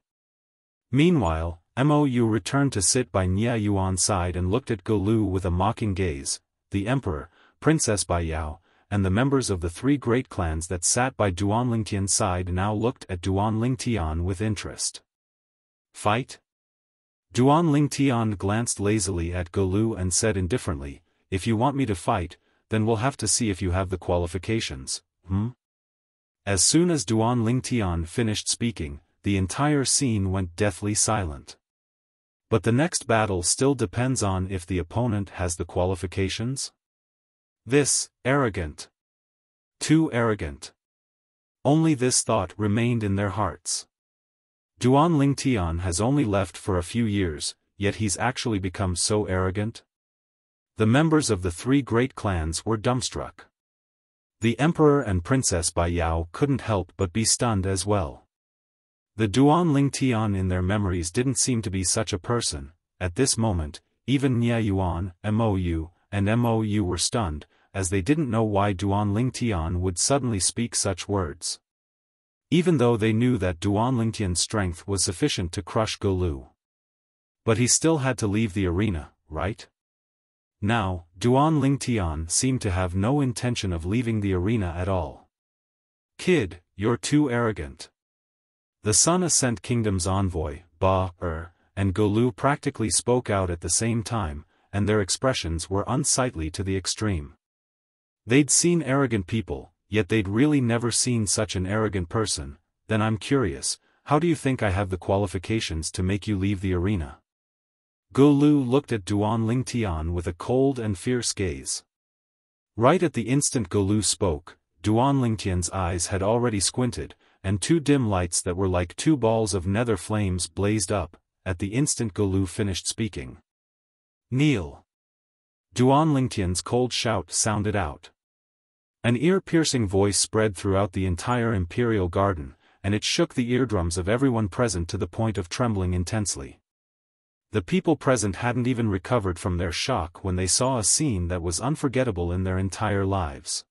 Meanwhile, Mou returned to sit by Nia Yuan's side and looked at Golu with a mocking gaze. The emperor, Princess Baiyao, and the members of the three great clans that sat by Duan Lingtian's side now looked at Duan Lingtian with interest. "Fight?" Duan Lingtian glanced lazily at Golu and said indifferently, "If you want me to fight, then we'll have to see if you have the qualifications, As soon as Duan Lingtian finished speaking, the entire scene went deathly silent. But the next battle still depends on if the opponent has the qualifications? This, arrogant. Too arrogant. Only this thought remained in their hearts. Duan Lingtian has only left for a few years, yet he's actually become so arrogant? The members of the three great clans were dumbstruck. The emperor and Princess Baiyao couldn't help but be stunned as well. The Duan Lingtian in their memories didn't seem to be such a person. At this moment, even Nia Yuan, Mou, and Mou were stunned, as they didn't know why Duan Lingtian would suddenly speak such words. Even though they knew that Duan Lingtian's strength was sufficient to crush Golu. But he still had to leave the arena, right? Now, Duan Lingtian seemed to have no intention of leaving the arena at all. Kid, you're too arrogant. The Sun Ascent Kingdom's envoy, Ba-er, and Golu practically spoke out at the same time, and their expressions were unsightly to the extreme. They'd seen arrogant people, yet they'd really never seen such an arrogant person. Then I'm curious, how do you think I have the qualifications to make you leave the arena? Golu looked at Duan Lingtian with a cold and fierce gaze. Right at the instant Golu spoke, Duan Lingtian's eyes had already squinted, and two dim lights that were like two balls of nether flames blazed up, at the instant Golu finished speaking. Kneel! Duan Lingtian's cold shout sounded out. An ear-piercing voice spread throughout the entire imperial garden, and it shook the eardrums of everyone present to the point of trembling intensely. The people present hadn't even recovered from their shock when they saw a scene that was unforgettable in their entire lives.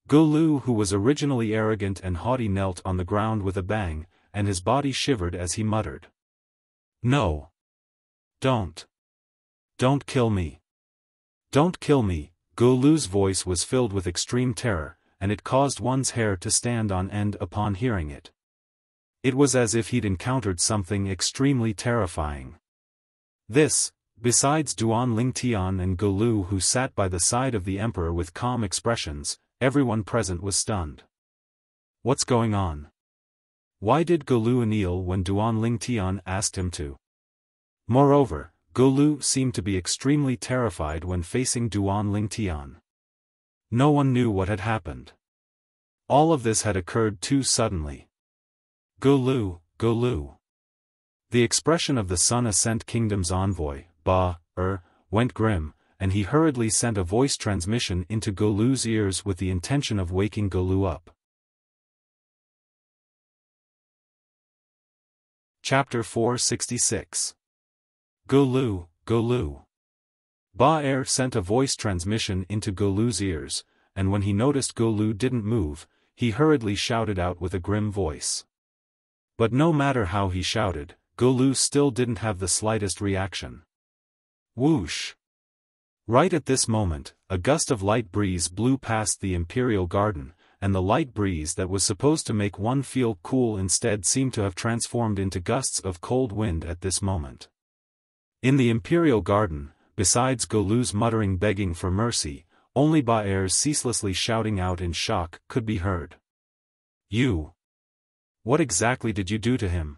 Golu, who was originally arrogant and haughty, knelt on the ground with a bang, and his body shivered as he muttered. No. Don't. Don't kill me. Don't kill me. Golu's voice was filled with extreme terror, and it caused one's hair to stand on end upon hearing it. It was as if he'd encountered something extremely terrifying. This, besides Duan Lingtian and Golu, who sat by the side of the emperor with calm expressions, everyone present was stunned. What's going on? Why did Golu kneel when Duan Lingtian asked him to? Moreover, Golu seemed to be extremely terrified when facing Duan Lingtian. No one knew what had happened. All of this had occurred too suddenly. Golu, Golu. The expression of the Sun Ascent Kingdom's envoy, Ba-er, went grim, and he hurriedly sent a voice transmission into Golu's ears with the intention of waking Golu up. Chapter 466. Golu, Golu. Ba-er sent a voice transmission into Golu's ears, and when he noticed Golu didn't move, he hurriedly shouted out with a grim voice. But no matter how he shouted, Golu still didn't have the slightest reaction. Whoosh! Right at this moment, a gust of light breeze blew past the imperial garden, and the light breeze that was supposed to make one feel cool instead seemed to have transformed into gusts of cold wind at this moment. In the imperial garden, besides Golu's muttering begging for mercy, only Ba-er's ceaselessly shouting out in shock could be heard. You! What exactly did you do to him?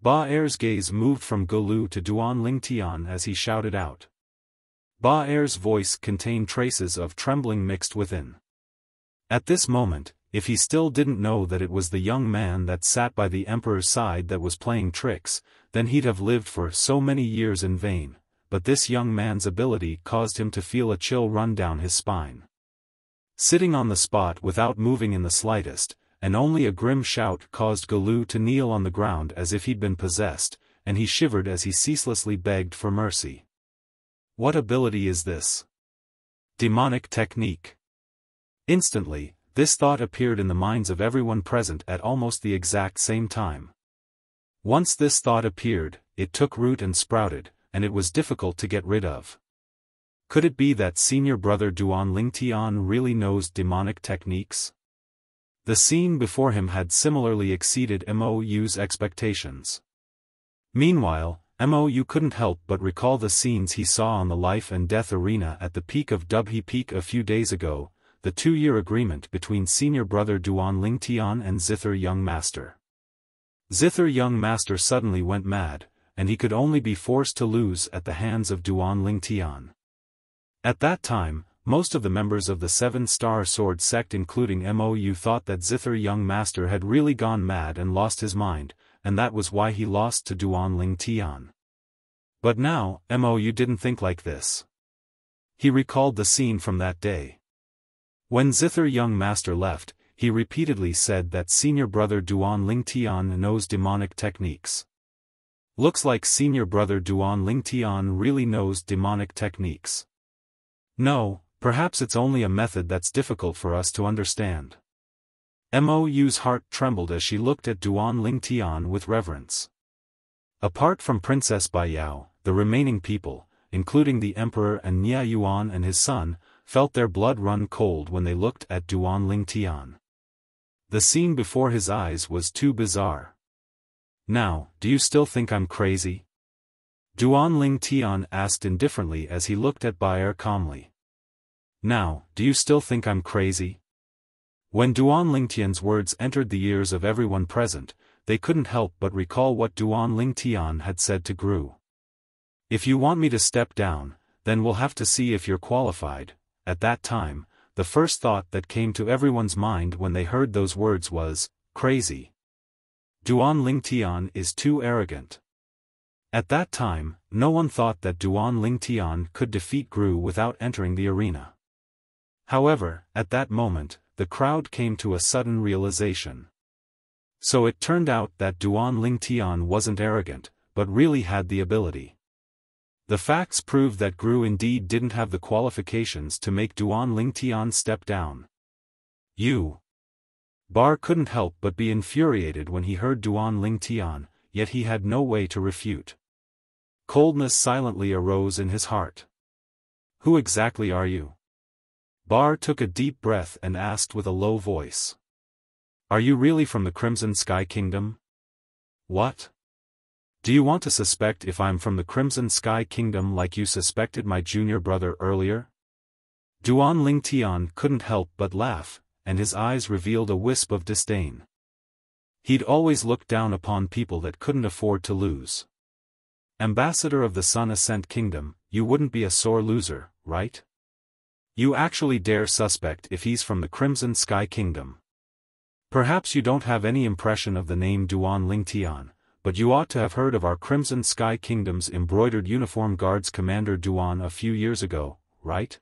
Ba-er's gaze moved from Golu to Duan Lingtian as he shouted out. Ba-er's voice contained traces of trembling mixed within. At this moment, if he still didn't know that it was the young man that sat by the emperor's side that was playing tricks, then he'd have lived for so many years in vain. But this young man's ability caused him to feel a chill run down his spine. Sitting on the spot without moving in the slightest, and only a grim shout caused Golu to kneel on the ground as if he'd been possessed, and he shivered as he ceaselessly begged for mercy. What ability is this? Demonic technique. Instantly, this thought appeared in the minds of everyone present at almost the exact same time. Once this thought appeared, it took root and sprouted, and it was difficult to get rid of. Could it be that senior brother Duan Lingtian really knows demonic techniques? The scene before him had similarly exceeded Mou's expectations. Meanwhile, Mou couldn't help but recall the scenes he saw on the life and death arena at the peak of Dubhe Peak a few days ago, the 2-year agreement between senior brother Duan Lingtian and Zither Young Master. Zither Young Master suddenly went mad, and he could only be forced to lose at the hands of Duan Lingtian. At that time, most of the members of the 7-Star Sword sect including Mou thought that Zither Young Master had really gone mad and lost his mind, and that was why he lost to Duan Lingtian. But now, Mou didn't think like this. He recalled the scene from that day. When Zither Young Master left, he repeatedly said that senior brother Duan Lingtian knows demonic techniques. Looks like senior brother Duan Lingtian really knows demonic techniques. No, perhaps it's only a method that's difficult for us to understand. Mou's heart trembled as she looked at Duan Lingtian with reverence. Apart from Princess Baiyao, the remaining people, including the Emperor and Nia Yuan and his son, felt their blood run cold when they looked at Duan Lingtian. The scene before his eyes was too bizarre. "Now, do you still think I'm crazy?" Duan Ling Tian asked indifferently as he looked at Baer calmly. "Now, do you still think I'm crazy?" When Duan Lingtian's words entered the ears of everyone present, they couldn't help but recall what Duan Lingtian had said to Gru. "If you want me to step down, then we'll have to see if you're qualified." At that time, the first thought that came to everyone's mind when they heard those words was, crazy. Duan Lingtian is too arrogant. At that time, no one thought that Duan Lingtian could defeat Gru without entering the arena. However, at that moment, the crowd came to a sudden realization. So it turned out that Duan Lingtian wasn't arrogant, but really had the ability. The facts proved that Gru indeed didn't have the qualifications to make Duan Lingtian step down. Bar couldn't help but be infuriated when he heard Duan Lingtian, yet he had no way to refute. Coldness silently arose in his heart. "Who exactly are you?" Bar took a deep breath and asked with a low voice. "Are you really from the Crimson Sky Kingdom?" "What? Do you want to suspect if I'm from the Crimson Sky Kingdom like you suspected my junior brother earlier?" Duan Lingtian couldn't help but laugh, and his eyes revealed a wisp of disdain. He'd always looked down upon people that couldn't afford to lose. "Ambassador of the Sun Ascent Kingdom, you wouldn't be a sore loser, right? You actually dare suspect if he's from the Crimson Sky Kingdom. Perhaps you don't have any impression of the name Duan Lingtian, but you ought to have heard of our Crimson Sky Kingdom's embroidered uniform guards commander Duan a few years ago, right?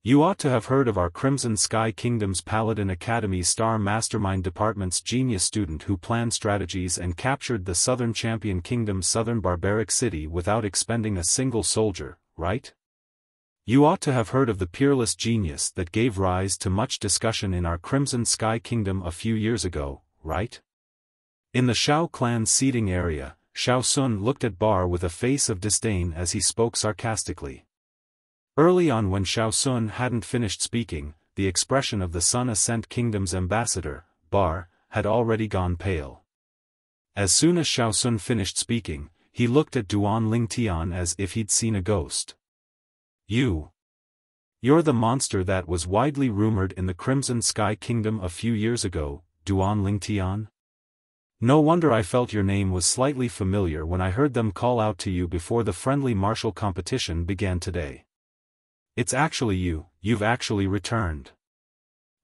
You ought to have heard of our Crimson Sky Kingdom's Paladin Academy Star Mastermind Department's genius student who planned strategies and captured the Southern Champion Kingdom's southern barbaric city without expending a single soldier, right? You ought to have heard of the peerless genius that gave rise to much discussion in our Crimson Sky Kingdom a few years ago, right?" In the Shao clan's seating area, Xiao Sun looked at Bar with a face of disdain as he spoke sarcastically. Early on when Xiao Sun hadn't finished speaking, the expression of the Sun Ascent Kingdom's ambassador, Bar, had already gone pale. As soon as Xiao Sun finished speaking, he looked at Duan Lingtian as if he'd seen a ghost. You're the monster that was widely rumored in the Crimson Sky Kingdom a few years ago, Duan Lingtian? No wonder I felt your name was slightly familiar when I heard them call out to you before the friendly martial competition began today. It's actually you've actually returned."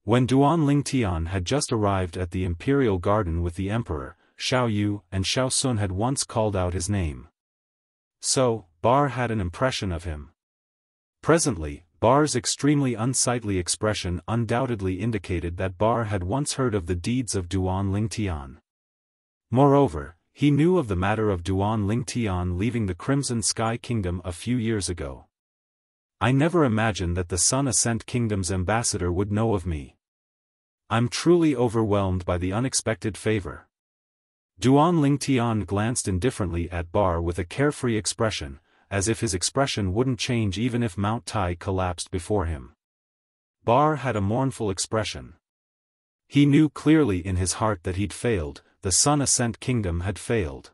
When Duan Lingtian had just arrived at the Imperial Garden with the Emperor, Xiao Yu and Xiao Sun had once called out his name. So, Bar had an impression of him. Presently, Bar's extremely unsightly expression undoubtedly indicated that Bar had once heard of the deeds of Duan Lingtian. Moreover, he knew of the matter of Duan Lingtian leaving the Crimson Sky Kingdom a few years ago. "I never imagined that the Sun Ascent Kingdom's ambassador would know of me. I'm truly overwhelmed by the unexpected favor." Duan Lingtian glanced indifferently at Bar with a carefree expression, as if his expression wouldn't change even if Mount Tai collapsed before him. Bar had a mournful expression. He knew clearly in his heart that he'd failed, the Sun Ascent Kingdom had failed.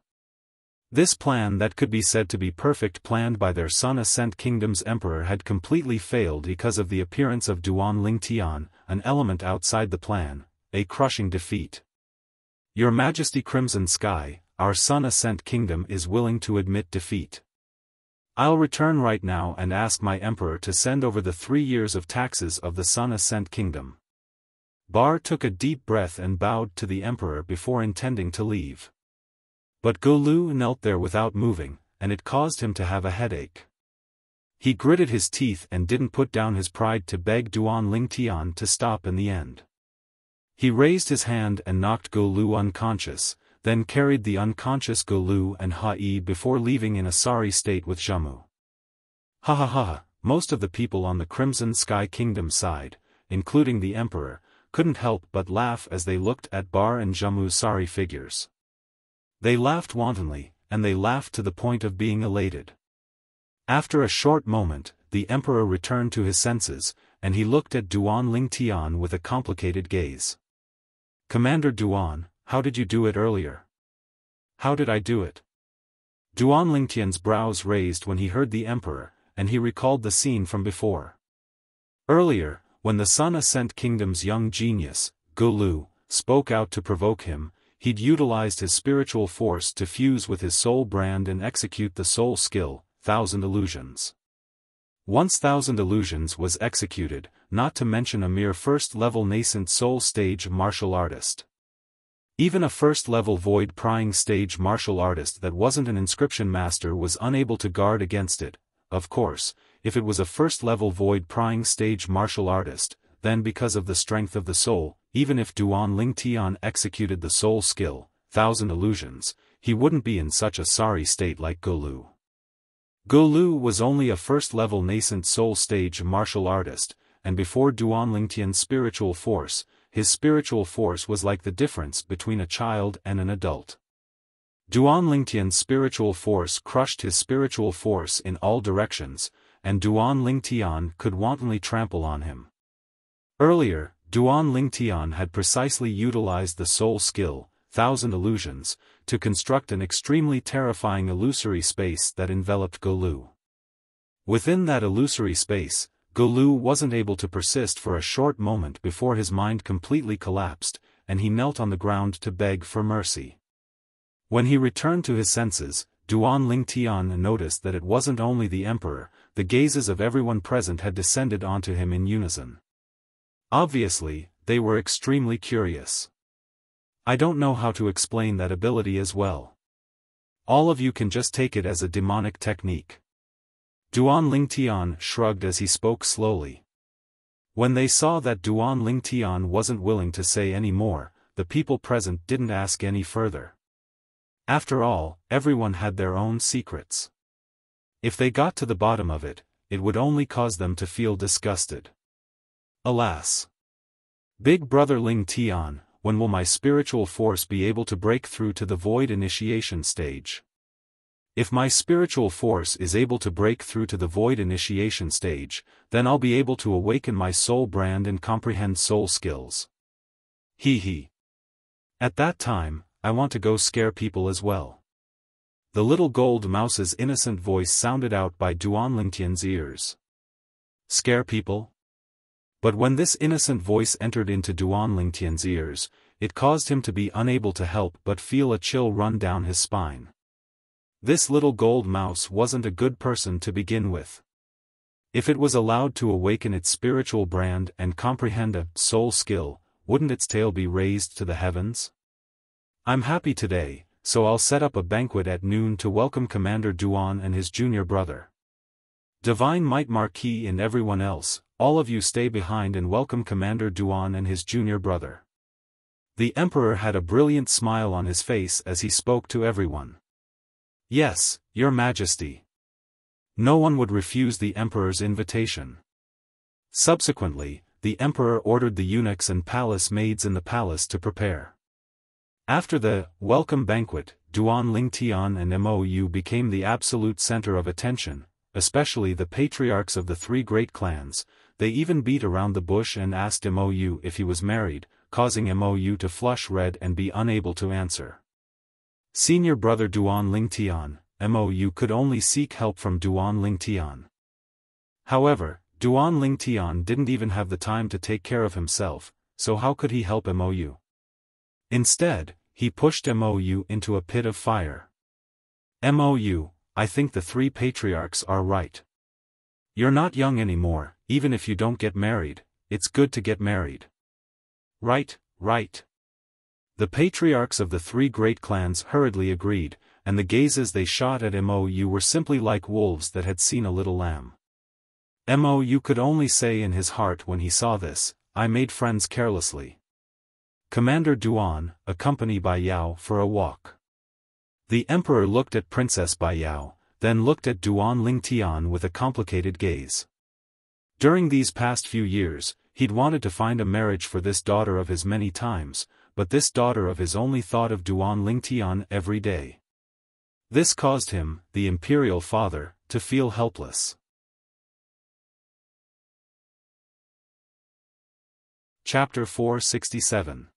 This plan that could be said to be perfect planned by their Sun Ascent Kingdom's emperor had completely failed because of the appearance of Duan Lingtian, an element outside the plan, a crushing defeat. "Your Majesty Crimson Sky, our Sun Ascent Kingdom is willing to admit defeat. I'll return right now and ask my emperor to send over the 3 years of taxes of the Sun Ascent Kingdom." Bar took a deep breath and bowed to the emperor before intending to leave. But Golu knelt there without moving, and it caused him to have a headache. He gritted his teeth and didn't put down his pride to beg Duan Lingtian to stop in the end. He raised his hand and knocked Golu unconscious, then carried the unconscious Golu and Hai before leaving in a sorry state with Jamu. Ha ha ha, most of the people on the Crimson Sky Kingdom side, including the Emperor, couldn't help but laugh as they looked at Bar and Jamu's sorry figures. They laughed wantonly, and they laughed to the point of being elated. After a short moment, the Emperor returned to his senses, and he looked at Duan Lingtian with a complicated gaze. Commander Duan, how did you do it earlier? How did I do it? Duan Lingtian's brows raised when he heard the emperor, and he recalled the scene from before. Earlier, when the Sun Ascent Kingdom's young genius, Gu Lu, spoke out to provoke him, he'd utilized his spiritual force to fuse with his soul brand and execute the soul skill, Thousand Illusions. Once Thousand Illusions was executed, not to mention a mere first-level nascent soul stage martial artist. Even a first-level void-prying stage martial artist that wasn't an inscription master was unable to guard against it. Of course, if it was a first-level void-prying stage martial artist, then because of the strength of the soul, even if Duan Lingtian executed the soul skill, Thousand Illusions, he wouldn't be in such a sorry state like Gu Lu. Gu Lu was only a first-level nascent soul stage martial artist, and before Duan Lingtian's spiritual force, his spiritual force was like the difference between a child and an adult. Duan Lingtian's spiritual force crushed his spiritual force in all directions, and Duan Lingtian could wantonly trample on him. Earlier, Duan Lingtian had precisely utilized the soul skill, Thousand Illusions, to construct an extremely terrifying illusory space that enveloped Gu Lu. Within that illusory space, Gu Lu wasn't able to persist for a short moment before his mind completely collapsed, and he knelt on the ground to beg for mercy. When he returned to his senses, Duan Lingtian noticed that it wasn't only the emperor, the gazes of everyone present had descended onto him in unison. Obviously, they were extremely curious. I don't know how to explain that ability as well. All of you can just take it as a demonic technique. Duan Lingtian shrugged as he spoke slowly. When they saw that Duan Lingtian wasn't willing to say any more, the people present didn't ask any further. After all, everyone had their own secrets. If they got to the bottom of it, it would only cause them to feel disgusted. Alas! Big Brother Lingtian, when will my spiritual force be able to break through to the void initiation stage? If my spiritual force is able to break through to the void initiation stage, then I'll be able to awaken my soul brand and comprehend soul skills. Hee. At that time, I want to go scare people as well. The little gold mouse's innocent voice sounded out by Duan Lingtian's ears. Scare people? But when this innocent voice entered into Duan Lingtian's ears, it caused him to be unable to help but feel a chill run down his spine. This little gold mouse wasn't a good person to begin with. If it was allowed to awaken its spiritual brand and comprehend a soul skill, wouldn't its tail be raised to the heavens? I'm happy today, so I'll set up a banquet at noon to welcome Commander Duan and his junior brother. Divine Might Marquis and everyone else, all of you stay behind and welcome Commander Duan and his junior brother. The Emperor had a brilliant smile on his face as he spoke to everyone. Yes, Your Majesty. No one would refuse the Emperor's invitation. Subsequently, the Emperor ordered the eunuchs and palace maids in the palace to prepare. After the welcome banquet, Duan Lingtian and Mou became the absolute center of attention, especially the patriarchs of the three great clans. They even beat around the bush and asked Mou if he was married, causing Mou to flush red and be unable to answer. Senior brother Duan Lingtian, Mou could only seek help from Duan Lingtian. However, Duan Lingtian didn't even have the time to take care of himself, so how could he help Mou? Instead, he pushed Mou into a pit of fire. Mou, I think the three patriarchs are right. You're not young anymore, even if you don't get married, it's good to get married. Right. The patriarchs of the three great clans hurriedly agreed, and the gazes they shot at Mou were simply like wolves that had seen a little lamb. Mou could only say in his heart when he saw this, I made friends carelessly. Commander Duan, accompanied by Yao for a walk. The Emperor looked at Princess Bai Yao, then looked at Duan Lingtian with a complicated gaze. During these past few years, he'd wanted to find a marriage for this daughter of his many times, but this daughter of his only thought of Duan Lingtian every day. This caused him, the imperial father, to feel helpless. Chapter 467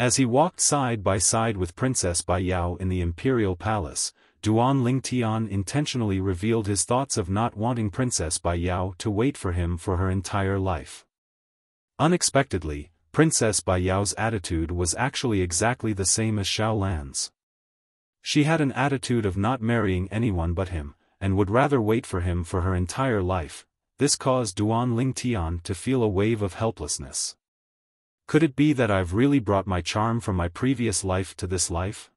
As he walked side by side with Princess Bai Yao in the imperial palace, Duan Lingtian intentionally revealed his thoughts of not wanting Princess Bai Yao to wait for him for her entire life. Unexpectedly, Princess Bai Yao's attitude was actually exactly the same as Xiaolan's. She had an attitude of not marrying anyone but him, and would rather wait for him for her entire life. This caused Duan Lingtian to feel a wave of helplessness. Could it be that I've really brought my charm from my previous life to this life?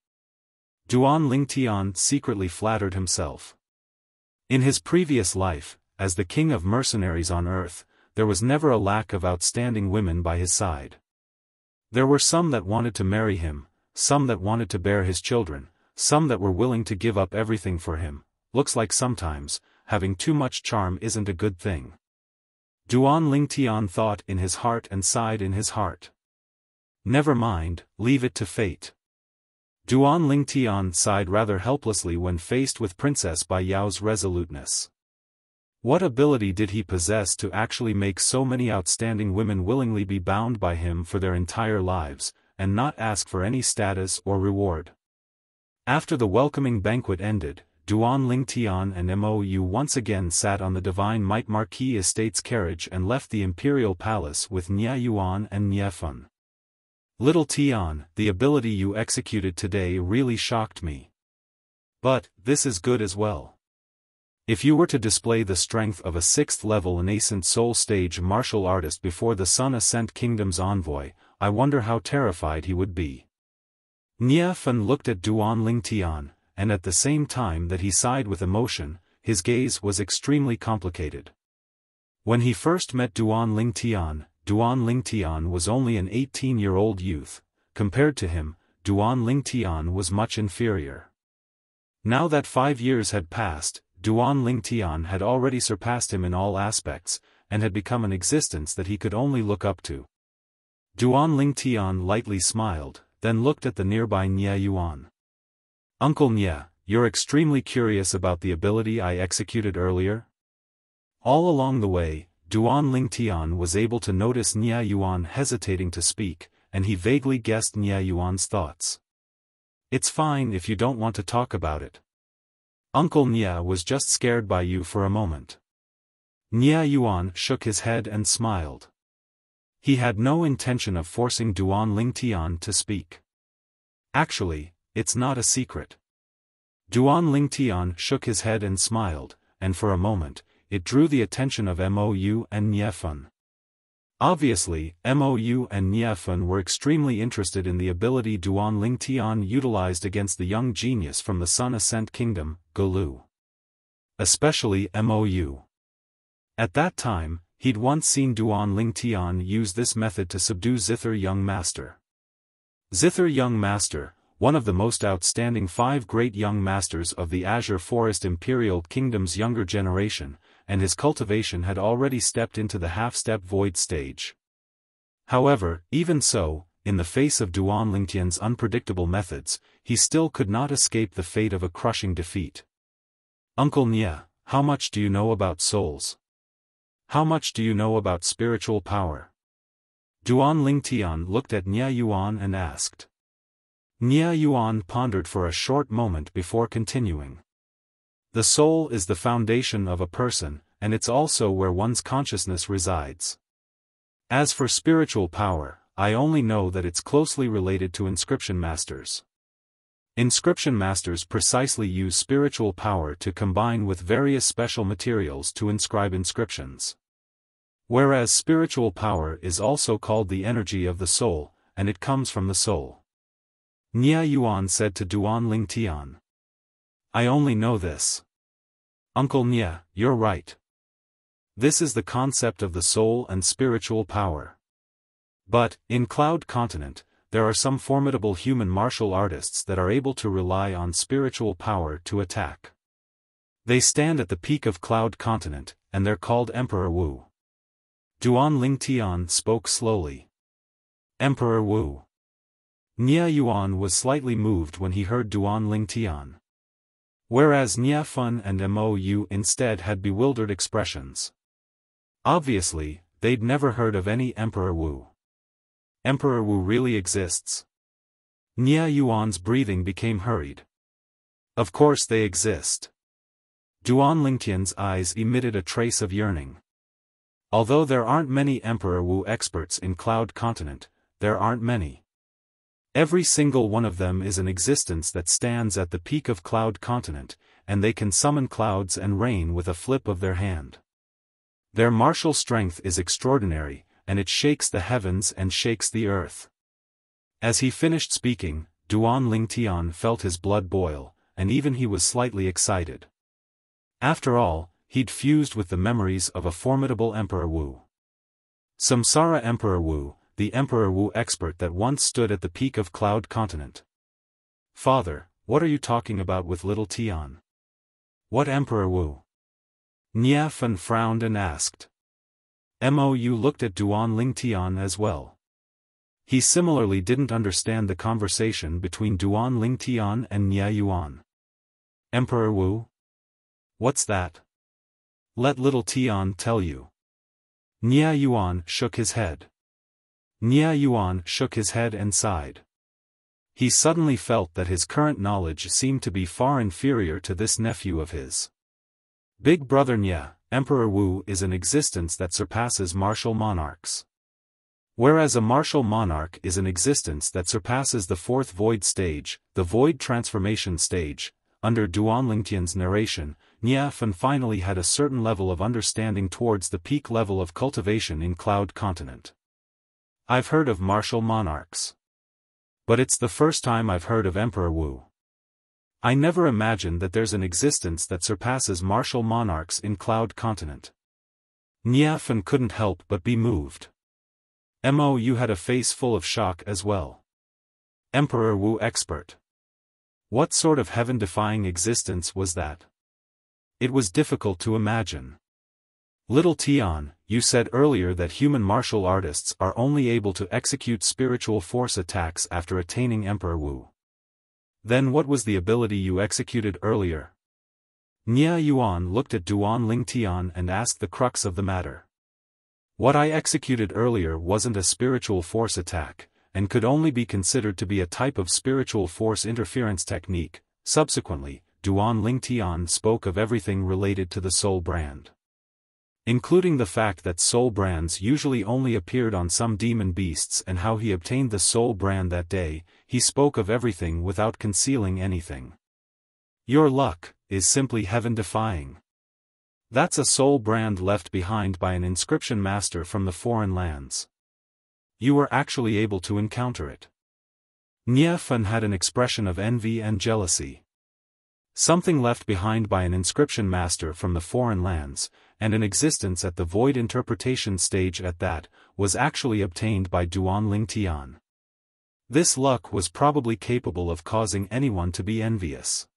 Duan Lingtian secretly flattered himself. In his previous life, as the king of mercenaries on earth, there was never a lack of outstanding women by his side. There were some that wanted to marry him, some that wanted to bear his children, some that were willing to give up everything for him. Looks like sometimes, having too much charm isn't a good thing. Duan Lingtian thought in his heart and sighed in his heart. Never mind, leave it to fate. Duan Lingtian sighed rather helplessly when faced with Princess Bai Yao's resoluteness. What ability did he possess to actually make so many outstanding women willingly be bound by him for their entire lives, and not ask for any status or reward? After the welcoming banquet ended, Duan Lingtian and Mou once again sat on the Divine Might Marquis Estate's carriage and left the imperial palace with Nie Yuan and Xiaofan. Little Tian, the ability you executed today really shocked me. But, this is good as well. If you were to display the strength of a 6th-level nascent soul stage martial artist before the Sun Ascent Kingdom's envoy, I wonder how terrified he would be. Xiaofan looked at Duan Lingtian, and at the same time that he sighed with emotion, his gaze was extremely complicated. When he first met Duan Lingtian was only an 18-year-old youth. Compared to him, Duan Lingtian was much inferior. Now that 5 years had passed, Duan Lingtian had already surpassed him in all aspects, and had become an existence that he could only look up to. Duan Lingtian lightly smiled, then looked at the nearby Nie Yuan. Uncle Nie, you're extremely curious about the ability I executed earlier? All along the way, Duan Lingtian was able to notice Nie Yuan hesitating to speak, and he vaguely guessed Nie Yuan's thoughts. It's fine if you don't want to talk about it. Uncle Nie was just scared by you for a moment. Nie Yuan shook his head and smiled. He had no intention of forcing Duan Lingtian to speak. Actually, it's not a secret. Duan Lingtian shook his head and smiled, and for a moment, it drew the attention of Mou and Xiaofan. Obviously, Mou and Xiaofan were extremely interested in the ability Duan Lingtian utilized against the young genius from the Sun Ascent Kingdom, Gulu. Especially Mou. At that time, he'd once seen Duan Lingtian use this method to subdue Zither Young Master. Zither Young Master, one of the most outstanding 5 great young masters of the Azure Forest Imperial Kingdom's younger generation, and his cultivation had already stepped into the half-step void stage. However, even so, in the face of Duan Lingtian's unpredictable methods, he still could not escape the fate of a crushing defeat. Uncle Nie, how much do you know about souls? How much do you know about spiritual power? Duan Lingtian looked at Nie Yuan and asked. Nie Yuan pondered for a short moment before continuing. The soul is the foundation of a person, and it's also where one's consciousness resides. As for spiritual power, I only know that it's closely related to inscription masters. Inscription masters precisely use spiritual power to combine with various special materials to inscribe inscriptions. Whereas spiritual power is also called the energy of the soul, and it comes from the soul. Nie Yuan said to Duan Lingtian. I only know this. Uncle Nie, you're right. This is the concept of the soul and spiritual power. But, in Cloud Continent, there are some formidable human martial artists that are able to rely on spiritual power to attack. They stand at the peak of Cloud Continent, and they're called Emperor Wu. Duan Lingtian spoke slowly. Emperor Wu. Nie Yuan was slightly moved when he heard Duan Lingtian. Whereas Xiaofan and Mou instead had bewildered expressions. Obviously, they'd never heard of any Emperor Wu. Emperor Wu really exists. Nia Yuan's breathing became hurried. Of course they exist. Duan Lingtian's eyes emitted a trace of yearning. Although there aren't many Emperor Wu experts in Cloud Continent, there aren't many. Every single one of them is an existence that stands at the peak of Cloud Continent, and they can summon clouds and rain with a flip of their hand. Their martial strength is extraordinary, and it shakes the heavens and shakes the earth. As he finished speaking, Duan Lingtian felt his blood boil, and even he was slightly excited. After all, he'd fused with the memories of a formidable Emperor Wu. Samsara Emperor Wu, the Emperor Wu expert that once stood at the peak of Cloud Continent. Father, what are you talking about with little Tian? What Emperor Wu? Xiaofan frowned and asked. Mou looked at Duan Lingtian as well. He similarly didn't understand the conversation between Duan Lingtian and Nia Yuan. Emperor Wu? What's that? Let little Tian tell you. Nia Yuan shook his head. Nia Yuan shook his head and sighed. He suddenly felt that his current knowledge seemed to be far inferior to this nephew of his. Big brother Nia, Emperor Wu is an existence that surpasses martial monarchs. Whereas a martial monarch is an existence that surpasses the fourth void stage, the void transformation stage, under Duan Lingtian's narration, Xiaofan finally had a certain level of understanding towards the peak level of cultivation in Cloud Continent. I've heard of martial monarchs. But it's the first time I've heard of Emperor Wu. I never imagined that there's an existence that surpasses martial monarchs in Cloud Continent. Xiaofan couldn't help but be moved. Mou had a face full of shock as well. Emperor Wu expert. What sort of heaven-defying existence was that? It was difficult to imagine. Little Tian, you said earlier that human martial artists are only able to execute spiritual force attacks after attaining Emperor Wu. Then what was the ability you executed earlier? Nia Yuan looked at Duan Lingtian and asked the crux of the matter. What I executed earlier wasn't a spiritual force attack, and could only be considered to be a type of spiritual force interference technique. Subsequently, Duan Lingtian spoke of everything related to the soul brand. Including the fact that soul brands usually only appeared on some demon beasts and how he obtained the soul brand that day. He spoke of everything without concealing anything. Your luck is simply heaven-defying. That's a soul brand left behind by an inscription master from the foreign lands. You were actually able to encounter it. Xiaofan had an expression of envy and jealousy. Something left behind by an inscription master from the foreign lands, and an existence at the void interpretation stage at that, was actually obtained by Duan Lingtian. This luck was probably capable of causing anyone to be envious.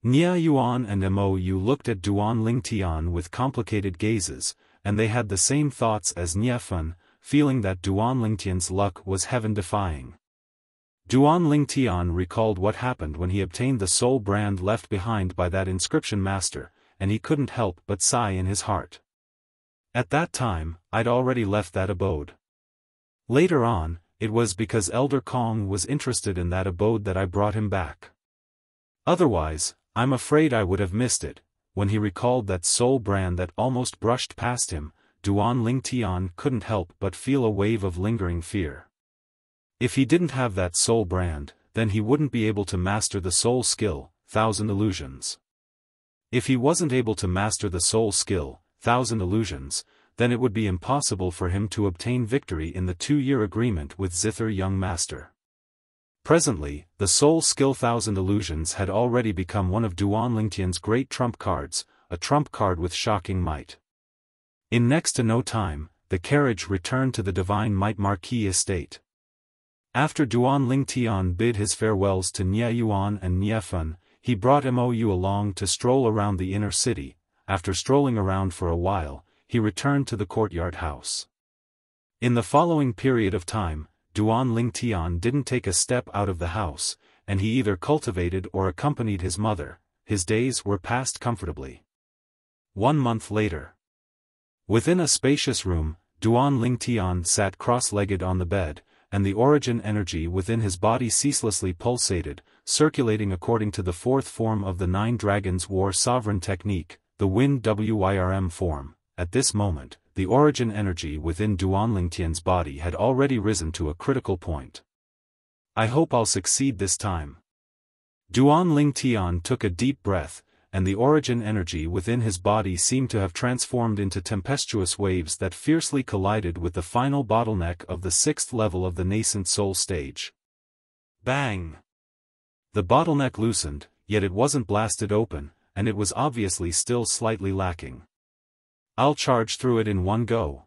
Nia Yuan and Mou looked at Duan Lingtian with complicated gazes, and they had the same thoughts as Xiaofan, feeling that Duan Lingtian's luck was heaven-defying. Duan Lingtian recalled what happened when he obtained the soul brand left behind by that inscription master, and he couldn't help but sigh in his heart. At that time, I'd already left that abode. Later on, it was because Elder Kong was interested in that abode that I brought him back. Otherwise, I'm afraid I would have missed it. When he recalled that soul brand that almost brushed past him, Duan Lingtian couldn't help but feel a wave of lingering fear. If he didn't have that soul brand, then he wouldn't be able to master the soul skill, Thousand Illusions. If he wasn't able to master the soul skill, Thousand Illusions, then it would be impossible for him to obtain victory in the 2-year agreement with Zither Young Master. Presently, the soul skill Thousand Illusions had already become one of Duan Lingtian's great trump cards, a trump card with shocking might. In next to no time, the carriage returned to the Divine Might Marquis estate. After Duan Lingtian bid his farewells to Nia Yuan and Xiaofan, he brought Mou along to stroll around the inner city. After strolling around for a while, he returned to the courtyard house. In the following period of time, Duan Lingtian didn't take a step out of the house, and he either cultivated or accompanied his mother. His days were passed comfortably. 1 month later. Within a spacious room, Duan Lingtian sat cross-legged on the bed, and the origin energy within his body ceaselessly pulsated, circulating according to the fourth form of the Nine Dragons War Sovereign technique, the Wind Wyrm form. At this moment, the origin energy within Duan Lingtian's body had already risen to a critical point. I hope I'll succeed this time. Duan Lingtian took a deep breath, and the origin energy within his body seemed to have transformed into tempestuous waves that fiercely collided with the final bottleneck of the sixth level of the nascent soul stage. Bang! The bottleneck loosened, yet it wasn't blasted open, and it was obviously still slightly lacking. I'll charge through it in one go.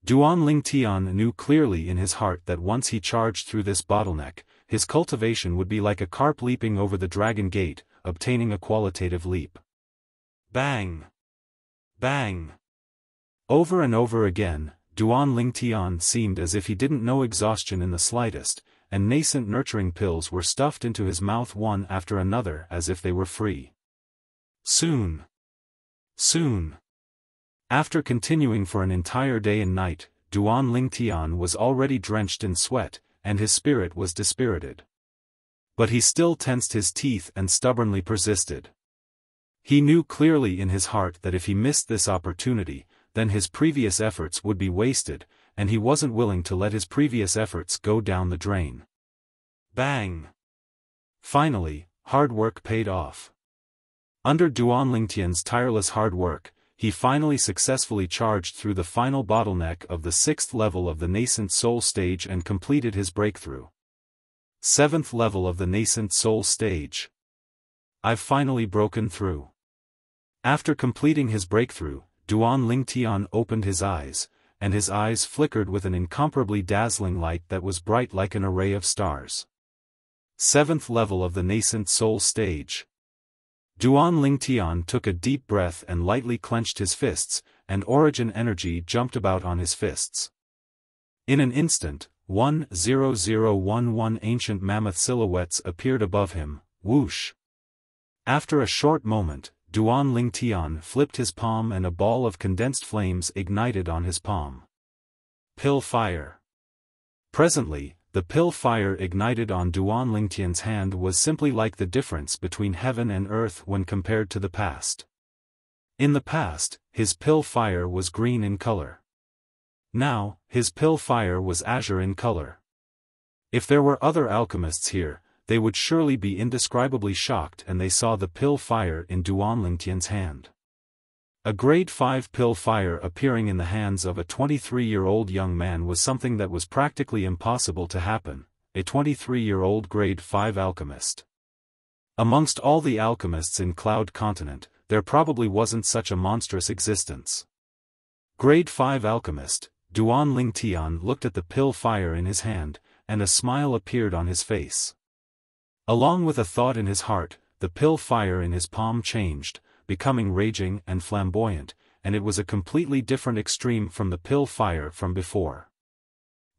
Duan Lingtian knew clearly in his heart that once he charged through this bottleneck, his cultivation would be like a carp leaping over the dragon gate, obtaining a qualitative leap. Bang! Bang! Over and over again, Duan Lingtian seemed as if he didn't know exhaustion in the slightest, and nascent nurturing pills were stuffed into his mouth one after another as if they were free. Soon. Soon. After continuing for an entire day and night, Duan Lingtian was already drenched in sweat, and his spirit was dispirited. But he still tensed his teeth and stubbornly persisted. He knew clearly in his heart that if he missed this opportunity, then his previous efforts would be wasted, and he wasn't willing to let his previous efforts go down the drain. Bang! Finally, hard work paid off. Under Duan Lingtian's tireless hard work, he finally successfully charged through the final bottleneck of the sixth level of the nascent soul stage and completed his breakthrough. Seventh level of the nascent soul stage. I've finally broken through. After completing his breakthrough, Duan Lingtian opened his eyes, and his eyes flickered with an incomparably dazzling light that was bright like an array of stars. Seventh level of the nascent soul stage. Duan Lingtian took a deep breath and lightly clenched his fists, and origin energy jumped about on his fists. In an instant, 10011 ancient mammoth silhouettes appeared above him, whoosh. After a short moment, Duan Lingtian flipped his palm and a ball of condensed flames ignited on his palm. Pill fire. Presently, the pill fire ignited on Duan Lingtian's hand was simply like the difference between heaven and earth when compared to the past. In the past, his pill fire was green in color. Now, his pill fire was azure in color. If there were other alchemists here, they would surely be indescribably shocked and they saw the pill fire in Duan Lingtian's hand. A grade 5 pill fire appearing in the hands of a 23-year-old young man was something that was practically impossible to happen, a 23-year-old grade 5 alchemist. Amongst all the alchemists in Cloud Continent, there probably wasn't such a monstrous existence. Grade 5 alchemist, Duan Lingtian looked at the pill fire in his hand, and a smile appeared on his face. Along with a thought in his heart, the pill fire in his palm changed, becoming raging and flamboyant, and it was a completely different extreme from the pill fire from before.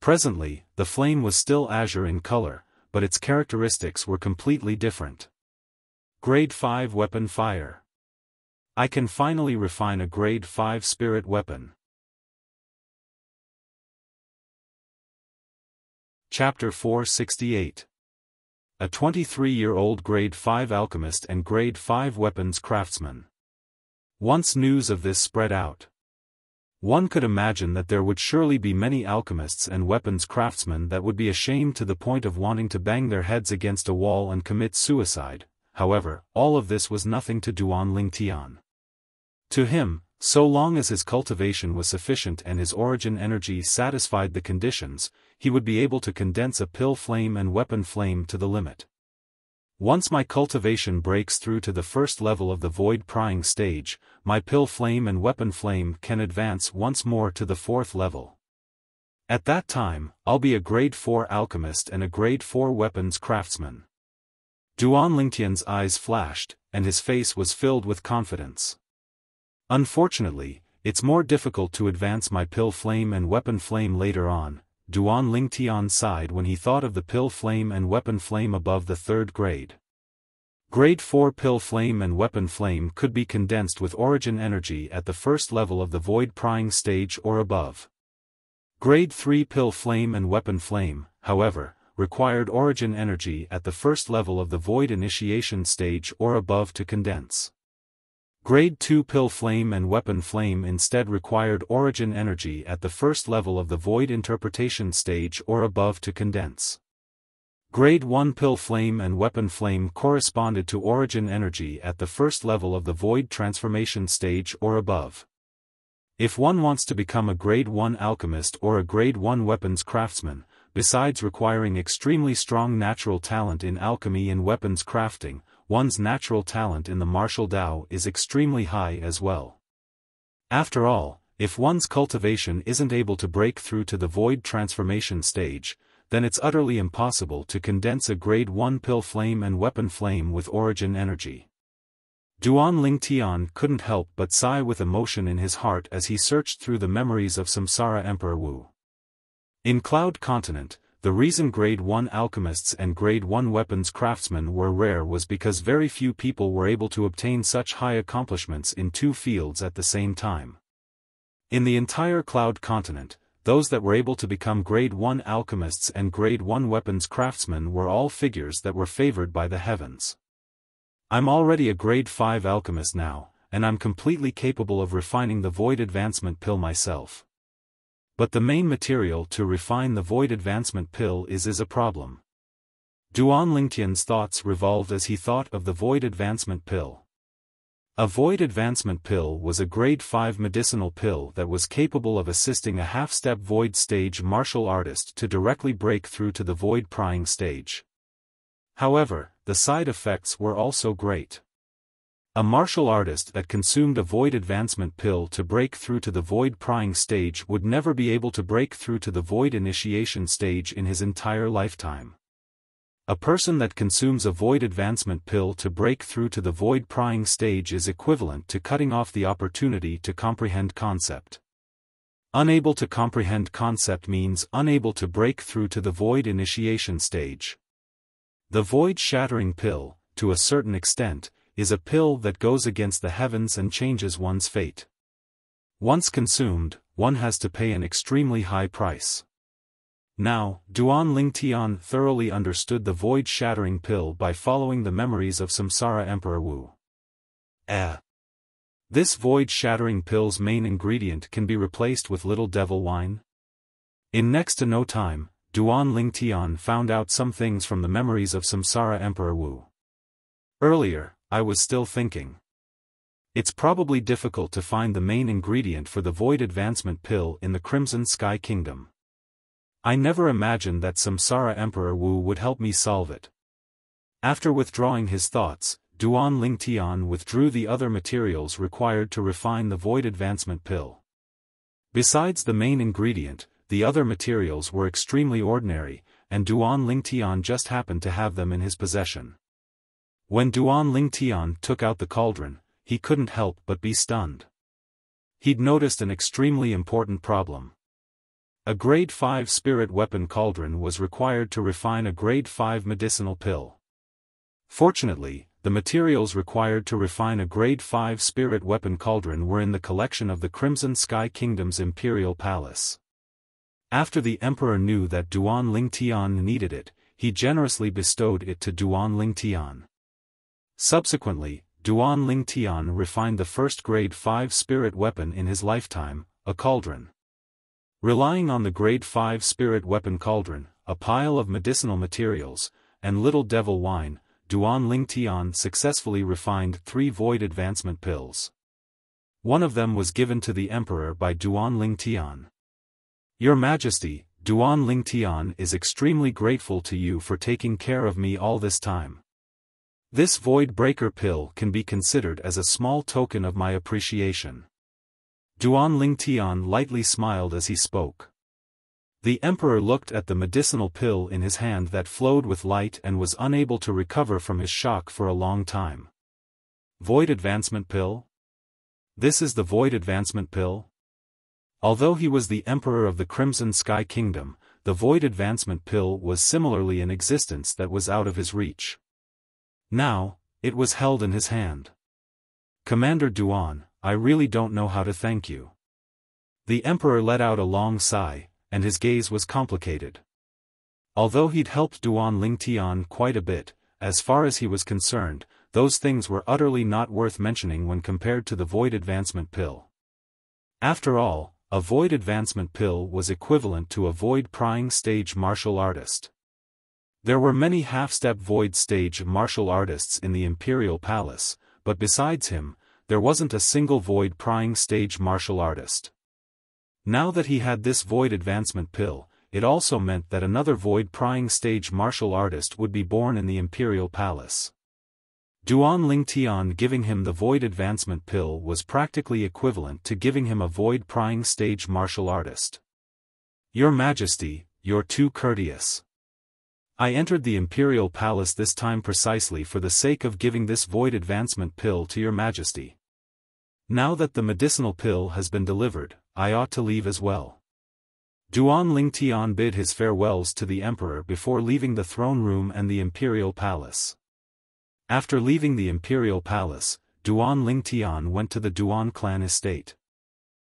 Presently, the flame was still azure in color, but its characteristics were completely different. Grade 5 weapon fire. I can finally refine a grade 5 spirit weapon. Chapter 468. A 23-year-old grade 5 alchemist and grade 5 weapons craftsman. Once news of this spread out, one could imagine that there would surely be many alchemists and weapons craftsmen that would be ashamed to the point of wanting to bang their heads against a wall and commit suicide. However, all of this was nothing to Duan Lingtian. To him, so long as his cultivation was sufficient and his origin energy satisfied the conditions, he would be able to condense a pill flame and weapon flame to the limit. Once my cultivation breaks through to the first level of the void prying stage, my pill flame and weapon flame can advance once more to the fourth level. At that time, I'll be a grade 4 alchemist and a grade 4 weapons craftsman. Duan Lingtian's eyes flashed, and his face was filled with confidence. Unfortunately, it's more difficult to advance my pill flame and weapon flame later on. Duan Lingtian sighed when he thought of the pill flame and weapon flame above the third grade. Grade 4 pill flame and weapon flame could be condensed with origin energy at the first level of the void prying stage or above. Grade 3 Pill Flame and Weapon Flame, however, required origin energy at the first level of the void initiation stage or above to condense. Grade 2 Pill Flame and Weapon Flame instead required origin energy at the first level of the void interpretation stage or above to condense. Grade 1 Pill Flame and Weapon Flame corresponded to origin energy at the first level of the void transformation stage or above. If one wants to become a Grade 1 alchemist or a Grade 1 weapons craftsman, besides requiring extremely strong natural talent in alchemy and weapons crafting, one's natural talent in the martial Tao is extremely high as well. After all, if one's cultivation isn't able to break through to the void transformation stage, then it's utterly impossible to condense a Grade 1 Pill Flame and Weapon Flame with origin energy. Duan Lingtian couldn't help but sigh with emotion in his heart as he searched through the memories of Samsara Emperor Wu. In Cloud Continent, the reason Grade 1 alchemists and Grade 1 weapons craftsmen were rare was because very few people were able to obtain such high accomplishments in two fields at the same time. In the entire Cloud Continent, those that were able to become Grade 1 alchemists and Grade 1 weapons craftsmen were all figures that were favored by the heavens. I'm already a Grade 5 alchemist now, and I'm completely capable of refining the Void Advancement Pill myself. But the main material to refine the Void Advancement Pill is a problem. Duan Lingtian's thoughts revolved as he thought of the Void Advancement Pill. A Void Advancement Pill was a Grade 5 medicinal pill that was capable of assisting a half-step Void stage martial artist to directly break through to the Void prying stage. However, the side effects were also great. A martial artist that consumed a Void Advancement Pill to break through to the Void prying stage would never be able to break through to the Void initiation stage in his entire lifetime. A person that consumes a Void Advancement Pill to break through to the Void prying stage is equivalent to cutting off the opportunity to comprehend concept. Unable to comprehend concept means unable to break through to the Void initiation stage. The Void Shattering Pill, to a certain extent, is a pill that goes against the heavens and changes one's fate. Once consumed, one has to pay an extremely high price. Now, Duan Lingtian thoroughly understood the Void Shattering Pill by following the memories of Samsara Emperor Wu. This Void Shattering Pill's main ingredient can be replaced with Little Devil Wine? In next to no time, Duan Lingtian found out some things from the memories of Samsara Emperor Wu. Earlier, I was still thinking. It's probably difficult to find the main ingredient for the Void Advancement Pill in the Crimson Sky Kingdom. I never imagined that Samsara Emperor Wu would help me solve it. After withdrawing his thoughts, Duan Lingtian withdrew the other materials required to refine the Void Advancement Pill. Besides the main ingredient, the other materials were extremely ordinary, and Duan Lingtian just happened to have them in his possession. When Duan Lingtian took out the cauldron, he couldn't help but be stunned. He'd noticed an extremely important problem. A Grade 5 spirit weapon cauldron was required to refine a Grade 5 medicinal pill. Fortunately, the materials required to refine a Grade 5 spirit weapon cauldron were in the collection of the Crimson Sky Kingdom's Imperial Palace. After the Emperor knew that Duan Lingtian needed it, he generously bestowed it to Duan Lingtian. Subsequently, Duan Lingtian refined the first Grade 5 spirit weapon in his lifetime, a cauldron. Relying on the Grade 5 spirit weapon cauldron, a pile of medicinal materials, and Little Devil Wine, Duan Lingtian successfully refined 3 Void Advancement Pills. One of them was given to the Emperor by Duan Lingtian. Your Majesty, Duan Lingtian is extremely grateful to you for taking care of me all this time. This Void Breaker Pill can be considered as a small token of my appreciation. Duan Lingtian lightly smiled as he spoke. The Emperor looked at the medicinal pill in his hand that flowed with light and was unable to recover from his shock for a long time. Void Advancement Pill? This is the Void Advancement Pill? Although he was the Emperor of the Crimson Sky Kingdom, the Void Advancement Pill was similarly an existence that was out of his reach. Now, it was held in his hand. Commander Duan, I really don't know how to thank you. The Emperor let out a long sigh, and his gaze was complicated. Although he'd helped Duan Lingtian quite a bit, as far as he was concerned, those things were utterly not worth mentioning when compared to the Void Advancement Pill. After all, a Void Advancement Pill was equivalent to a Void Prying Stage martial artist. There were many half-step Void Stage martial artists in the Imperial Palace, but besides him, there wasn't a single Void Prying Stage martial artist. Now that he had this Void Advancement Pill, it also meant that another Void Prying Stage martial artist would be born in the Imperial Palace. Duan Lingtian giving him the Void Advancement Pill was practically equivalent to giving him a Void Prying Stage martial artist. Your Majesty, you're too courteous. I entered the Imperial Palace this time precisely for the sake of giving this Void Advancement Pill to your Majesty. Now that the medicinal pill has been delivered, I ought to leave as well. Duan Lingtian bid his farewells to the Emperor before leaving the throne room and the Imperial Palace. After leaving the Imperial Palace, Duan Lingtian went to the Duan clan estate.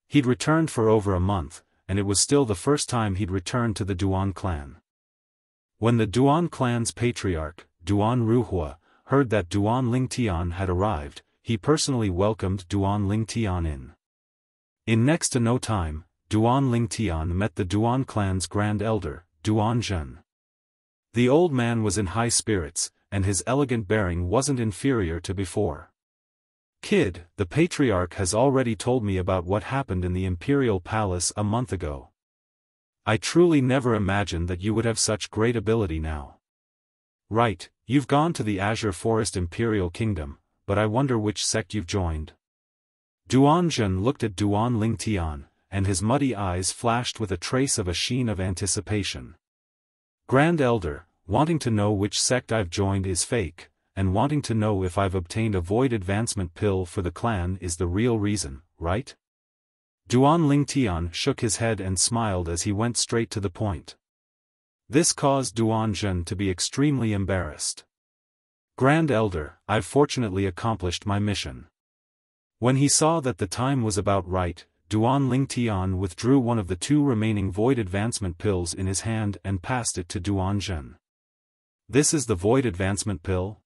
He'd returned for over a month, and it was still the first time he'd returned to the Duan clan. When the Duan clan's patriarch, Duan Ruhua, heard that Duan Lingtian had arrived, he personally welcomed Duan Lingtian in. In next to no time, Duan Lingtian met the Duan clan's grand elder, Duan Zhen. The old man was in high spirits, and his elegant bearing wasn't inferior to before. Kid, the patriarch has already told me about what happened in the Imperial Palace a month ago. I truly never imagined that you would have such great ability now. Right, you've gone to the Azure Forest Imperial Kingdom, but I wonder which sect you've joined. Duan Zhen looked at Duan Lingtian, and his muddy eyes flashed with a trace of a sheen of anticipation. Grand Elder, wanting to know which sect I've joined is fake, and wanting to know if I've obtained a Void Advancement Pill for the clan is the real reason, right? Duan Lingtian shook his head and smiled as he went straight to the point. This caused Duan Zhen to be extremely embarrassed. Grand Elder, I've fortunately accomplished my mission. When he saw that the time was about right, Duan Lingtian withdrew one of the two remaining Void Advancement Pills in his hand and passed it to Duan Zhen. This is the Void Advancement Pill?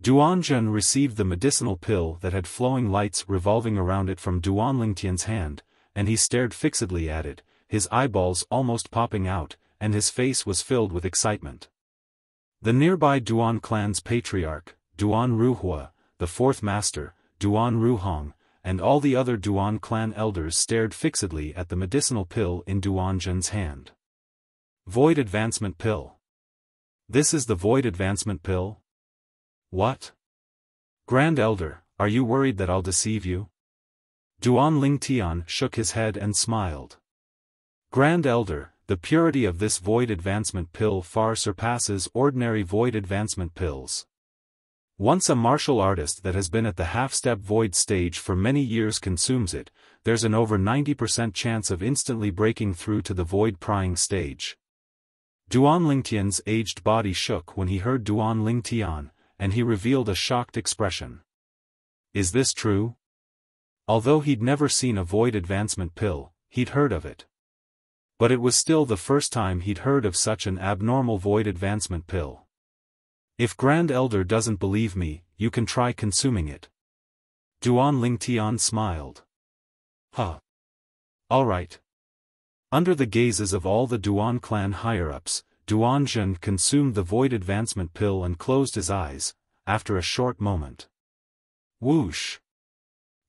Duan Zhen received the medicinal pill that had flowing lights revolving around it from Duan Lingtian's hand, and he stared fixedly at it, his eyeballs almost popping out, and his face was filled with excitement. The nearby Duan clan's patriarch, Duan Ruhua, the fourth master, Duan Ruhong, and all the other Duan clan elders stared fixedly at the medicinal pill in Duan Zhen's hand. Void Advancement Pill. This is the Void Advancement Pill? What? Grand Elder, are you worried that I'll deceive you? Duan Lingtian shook his head and smiled. Grand Elder, the purity of this Void Advancement Pill far surpasses ordinary Void Advancement Pills. Once a martial artist that has been at the half-step Void stage for many years consumes it, there's an over 90% chance of instantly breaking through to the Void Prying stage. Duan Lingtian's aged body shook when he heard Duan Lingtian, and he revealed a shocked expression. Is this true? Although he'd never seen a Void Advancement Pill, he'd heard of it. But it was still the first time he'd heard of such an abnormal Void Advancement Pill. If Grand Elder doesn't believe me, you can try consuming it. Duan Lingtian smiled. Huh. All right. Under the gazes of all the Duan clan higher-ups, Duan Zhen consumed the Void Advancement Pill and closed his eyes, after a short moment. Whoosh!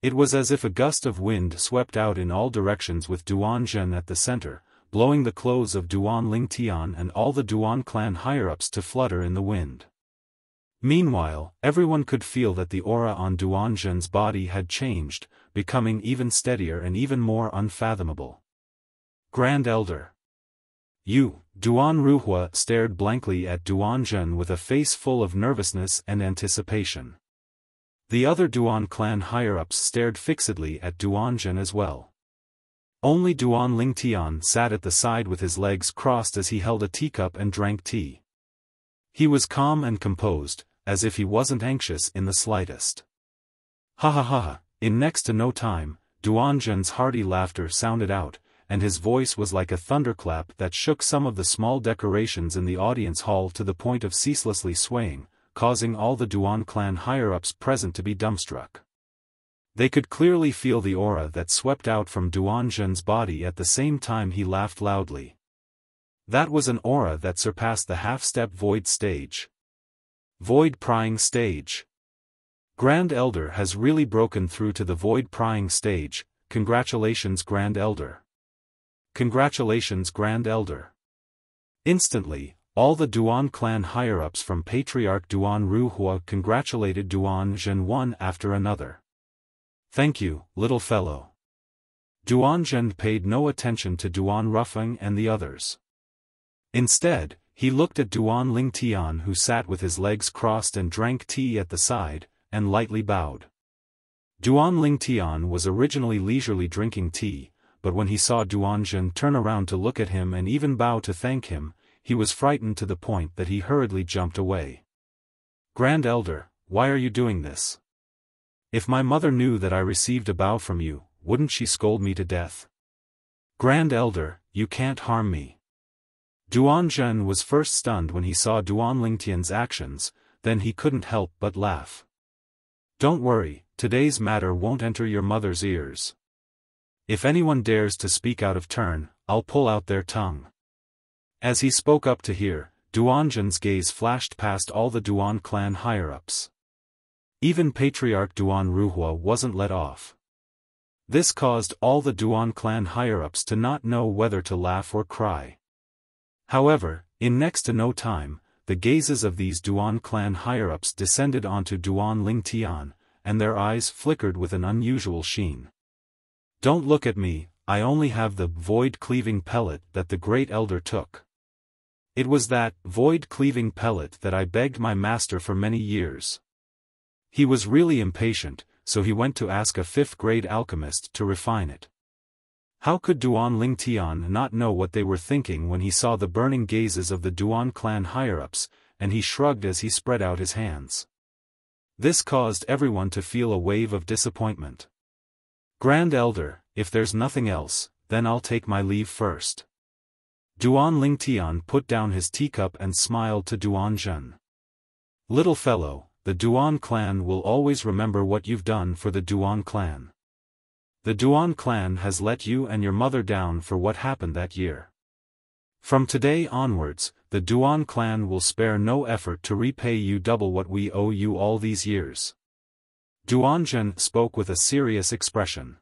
It was as if a gust of wind swept out in all directions with Duan Zhen at the center, blowing the clothes of Duan Lingtian and all the Duan clan higher-ups to flutter in the wind. Meanwhile, everyone could feel that the aura on Duan Zhen's body had changed, becoming even steadier and even more unfathomable. Grand Elder. You, Duan Ruhua stared blankly at Duan Zhen with a face full of nervousness and anticipation. The other Duan clan higher-ups stared fixedly at Duan Zhen as well. Only Duan Lingtian sat at the side with his legs crossed as he held a teacup and drank tea. He was calm and composed, as if he wasn't anxious in the slightest. Ha ha ha, in next to no time, Duan Zhen's hearty laughter sounded out, and his voice was like a thunderclap that shook some of the small decorations in the audience hall to the point of ceaselessly swaying, causing all the Duan clan higher-ups present to be dumbstruck. They could clearly feel the aura that swept out from Duan Zhen's body at the same time he laughed loudly. That was an aura that surpassed the half-step void stage. Void prying stage. Grand Elder has really broken through to the void prying stage. Congratulations, Grand Elder. Congratulations, Grand Elder. Instantly, all the Duan clan higher-ups from Patriarch Duan Ruhua congratulated Duan Zhen one after another. Thank you, little fellow. Duan Zhen paid no attention to Duan Rufeng and the others. Instead, he looked at Duan Lingtian, who sat with his legs crossed and drank tea at the side, and lightly bowed. Duan Lingtian was originally leisurely drinking tea, but when he saw Duan Zhen turn around to look at him and even bow to thank him, he was frightened to the point that he hurriedly jumped away. Grand Elder, why are you doing this? If my mother knew that I received a bow from you, wouldn't she scold me to death? Grand Elder, you can't harm me. Duan Zhen was first stunned when he saw Duan Lingtian's actions, then he couldn't help but laugh. Don't worry, today's matter won't enter your mother's ears. If anyone dares to speak out of turn, I'll pull out their tongue. As he spoke up to hear, Duan Zhen's gaze flashed past all the Duan clan higher-ups. Even Patriarch Duan Ruhua wasn't let off. This caused all the Duan clan higher-ups to not know whether to laugh or cry. However, in next to no time, the gazes of these Duan clan higher-ups descended onto Duan Lingtian, and their eyes flickered with an unusual sheen. Don't look at me, I only have the void-cleaving pellet that the Great Elder took. It was that void-cleaving pellet that I begged my master for many years. He was really impatient, so he went to ask a 5th-grade alchemist to refine it. How could Duan Lingtian not know what they were thinking when he saw the burning gazes of the Duan clan higher-ups, and he shrugged as he spread out his hands. This caused everyone to feel a wave of disappointment. Grand Elder, if there's nothing else, then I'll take my leave first. Duan Lingtian put down his teacup and smiled to Duan Zhen. Little fellow, the Duan clan will always remember what you've done for the Duan clan. The Duan clan has let you and your mother down for what happened that year. From today onwards, the Duan clan will spare no effort to repay you double what we owe you all these years. Duan Zhen spoke with a serious expression.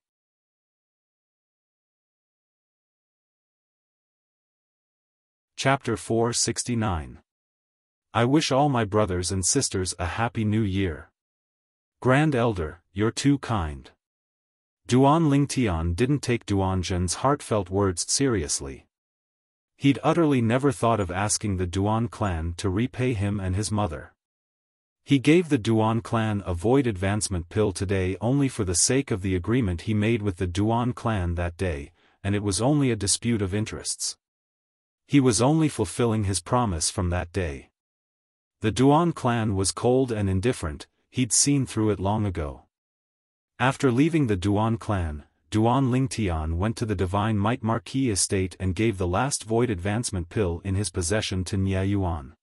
Chapter 469. I wish all my brothers and sisters a happy new year. Grand Elder, you're too kind. Duan Lingtian didn't take Duan Zhen's heartfelt words seriously. He'd utterly never thought of asking the Duan clan to repay him and his mother. He gave the Duan clan a void advancement pill today only for the sake of the agreement he made with the Duan clan that day, and it was only a dispute of interests. He was only fulfilling his promise from that day. The Duan clan was cold and indifferent, he'd seen through it long ago. After leaving the Duan clan, Duan Lingtian went to the Divine Might Marquis estate and gave the last void advancement pill in his possession to Nia Yuan.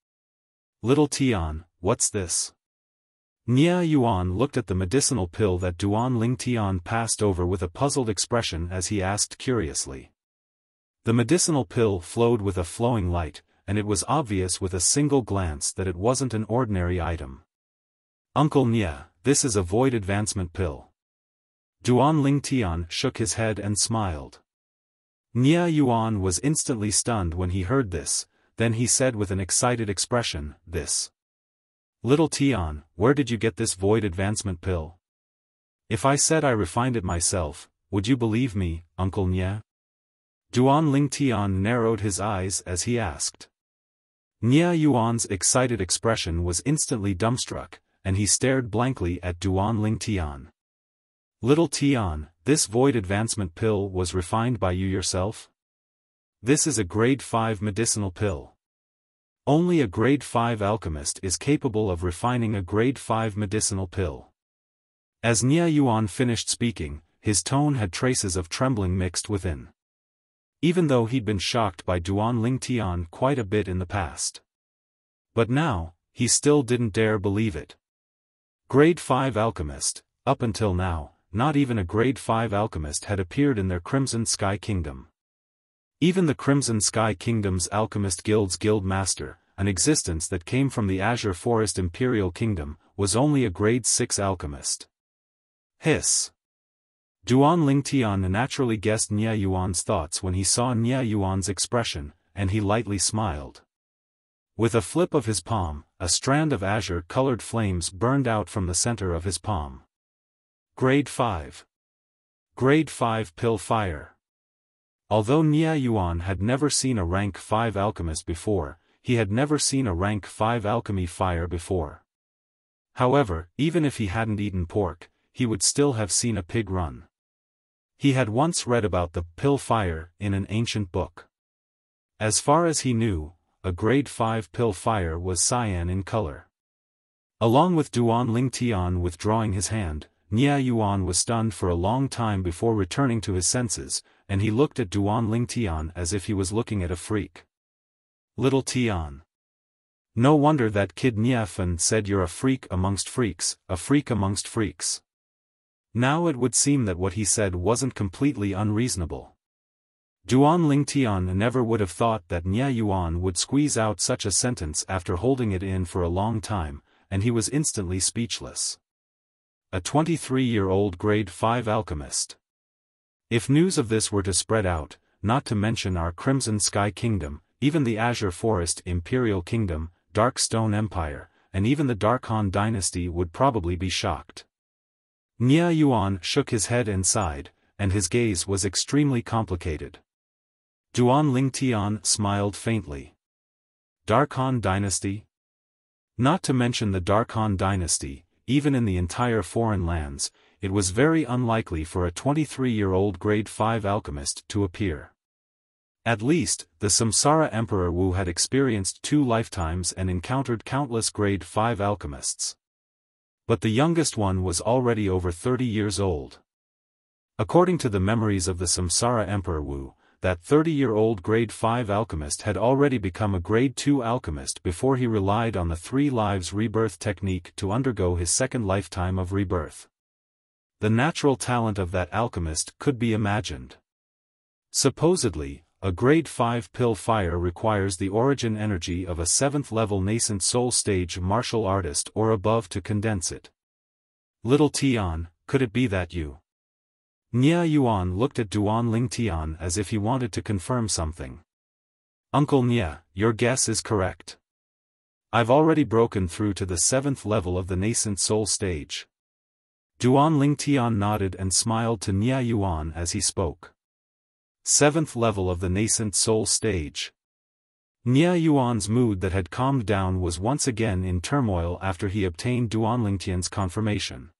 Little Tian, what's this? Nia Yuan looked at the medicinal pill that Duan Lingtian passed over with a puzzled expression as he asked curiously. The medicinal pill flowed with a flowing light, and it was obvious with a single glance that it wasn't an ordinary item. Uncle Nia, this is a void advancement pill. Duan Lingtian shook his head and smiled. Nia Yuan was instantly stunned when he heard this, then he said with an excited expression, this. Little Tian, where did you get this void advancement pill? If I said I refined it myself, would you believe me, Uncle Nia? Duan Lingtian narrowed his eyes as he asked. Nia Yuan's excited expression was instantly dumbstruck, and he stared blankly at Duan Lingtian. Little Tian, this void advancement pill was refined by you yourself? This is a grade 5 medicinal pill. Only a grade 5 alchemist is capable of refining a grade 5 medicinal pill. As Nia Yuan finished speaking, his tone had traces of trembling mixed within. even though he'd been shocked by Duan Lingtian quite a bit in the past. But now, he still didn't dare believe it. Grade 5 alchemist. Up until now, not even a grade 5 alchemist had appeared in their Crimson Sky Kingdom. Even the Crimson Sky Kingdom's Alchemist Guild's Guild Master, an existence that came from the Azure Forest Imperial Kingdom, was only a grade 6 alchemist. Hiss. Duan Lingtian naturally guessed Nia Yuan's thoughts when he saw Nia Yuan's expression, and he lightly smiled. With a flip of his palm, a strand of azure-colored flames burned out from the center of his palm. Grade 5. Grade 5 Pill Fire. Although Nia Yuan had never seen a rank 5 alchemist before, he had never seen a rank 5 alchemy fire before. However, even if he hadn't eaten pork, he would still have seen a pig run. He had once read about the pill fire in an ancient book. As far as he knew, a grade 5 pill fire was cyan in color. Along with Duan Lingtian withdrawing his hand, Nia Yuan was stunned for a long time before returning to his senses, and he looked at Duan Lingtian as if he was looking at a freak. Little Tian. No wonder that kid Xiaofan said you're a freak amongst freaks, a freak amongst freaks. Now it would seem that what he said wasn't completely unreasonable. Duan Lingtian never would have thought that Nia Yuan would squeeze out such a sentence after holding it in for a long time, and he was instantly speechless. A 23-year-old grade 5 alchemist. If news of this were to spread out, not to mention our Crimson Sky Kingdom, even the Azure Forest Imperial Kingdom, Dark Stone Empire, and even the Dark Han Dynasty would probably be shocked. Nia Yuan shook his head and sighed, and his gaze was extremely complicated. Duan Lingtian smiled faintly. Dark Han Dynasty? Not to mention the Dark Han Dynasty, even in the entire foreign lands, it was very unlikely for a 23-year-old grade 5 alchemist to appear. At least, the Samsara Emperor Wu had experienced 2 lifetimes and encountered countless grade 5 alchemists. But the youngest one was already over 30 years old. According to the memories of the Samsara Emperor Wu, that 30-year-old grade 5 alchemist had already become a grade 2 alchemist before he relied on the 3 lives rebirth technique to undergo his second lifetime of rebirth. The natural talent of that alchemist could be imagined. Supposedly, a grade 5 pill fire requires the origin energy of a 7th-level nascent soul stage martial artist or above to condense it. Little Tian, could it be that you? Nia Yuan looked at Duan Lingtian as if he wanted to confirm something. Uncle Nia, your guess is correct. I've already broken through to the 7th level of the nascent soul stage. Duan Lingtian nodded and smiled to Nia Yuan as he spoke. 7th level of the nascent soul stage. Nia Yuan's mood that had calmed down was once again in turmoil after he obtained Duan Lingtian's confirmation.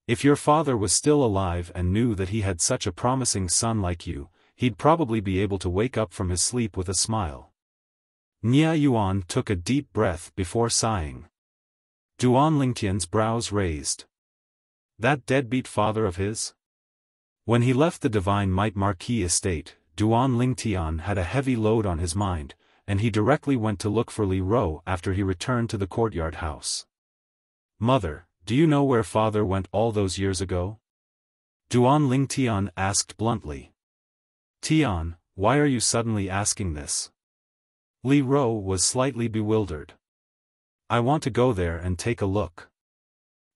If your father was still alive and knew that he had such a promising son like you, he'd probably be able to wake up from his sleep with a smile. Nia Yuan took a deep breath before sighing. Duan Lingtian's brows raised. That deadbeat father of his? When he left the Divine Might Marquis estate, Duan Lingtian had a heavy load on his mind, and he directly went to look for Li Ro after he returned to the courtyard house. Mother, do you know where father went all those years ago? Duan Lingtian asked bluntly. Tian, why are you suddenly asking this? Li Ro was slightly bewildered. I want to go there and take a look.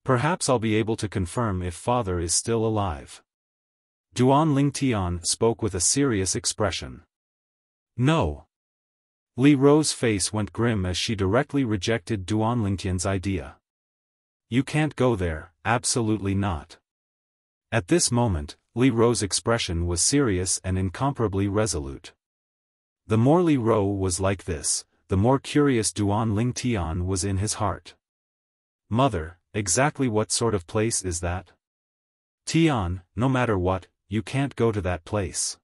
Perhaps I'll be able to confirm if father is still alive. Duan Lingtian spoke with a serious expression. No. Li Ro's face went grim as she directly rejected Duan Lingtian's idea. You can't go there, absolutely not. At this moment, Li Ro's expression was serious and incomparably resolute. The more Li Ro was like this, the more curious Duan Lingtian was in his heart. Mother, exactly what sort of place is that? Tian, no matter what, you can't go to that place.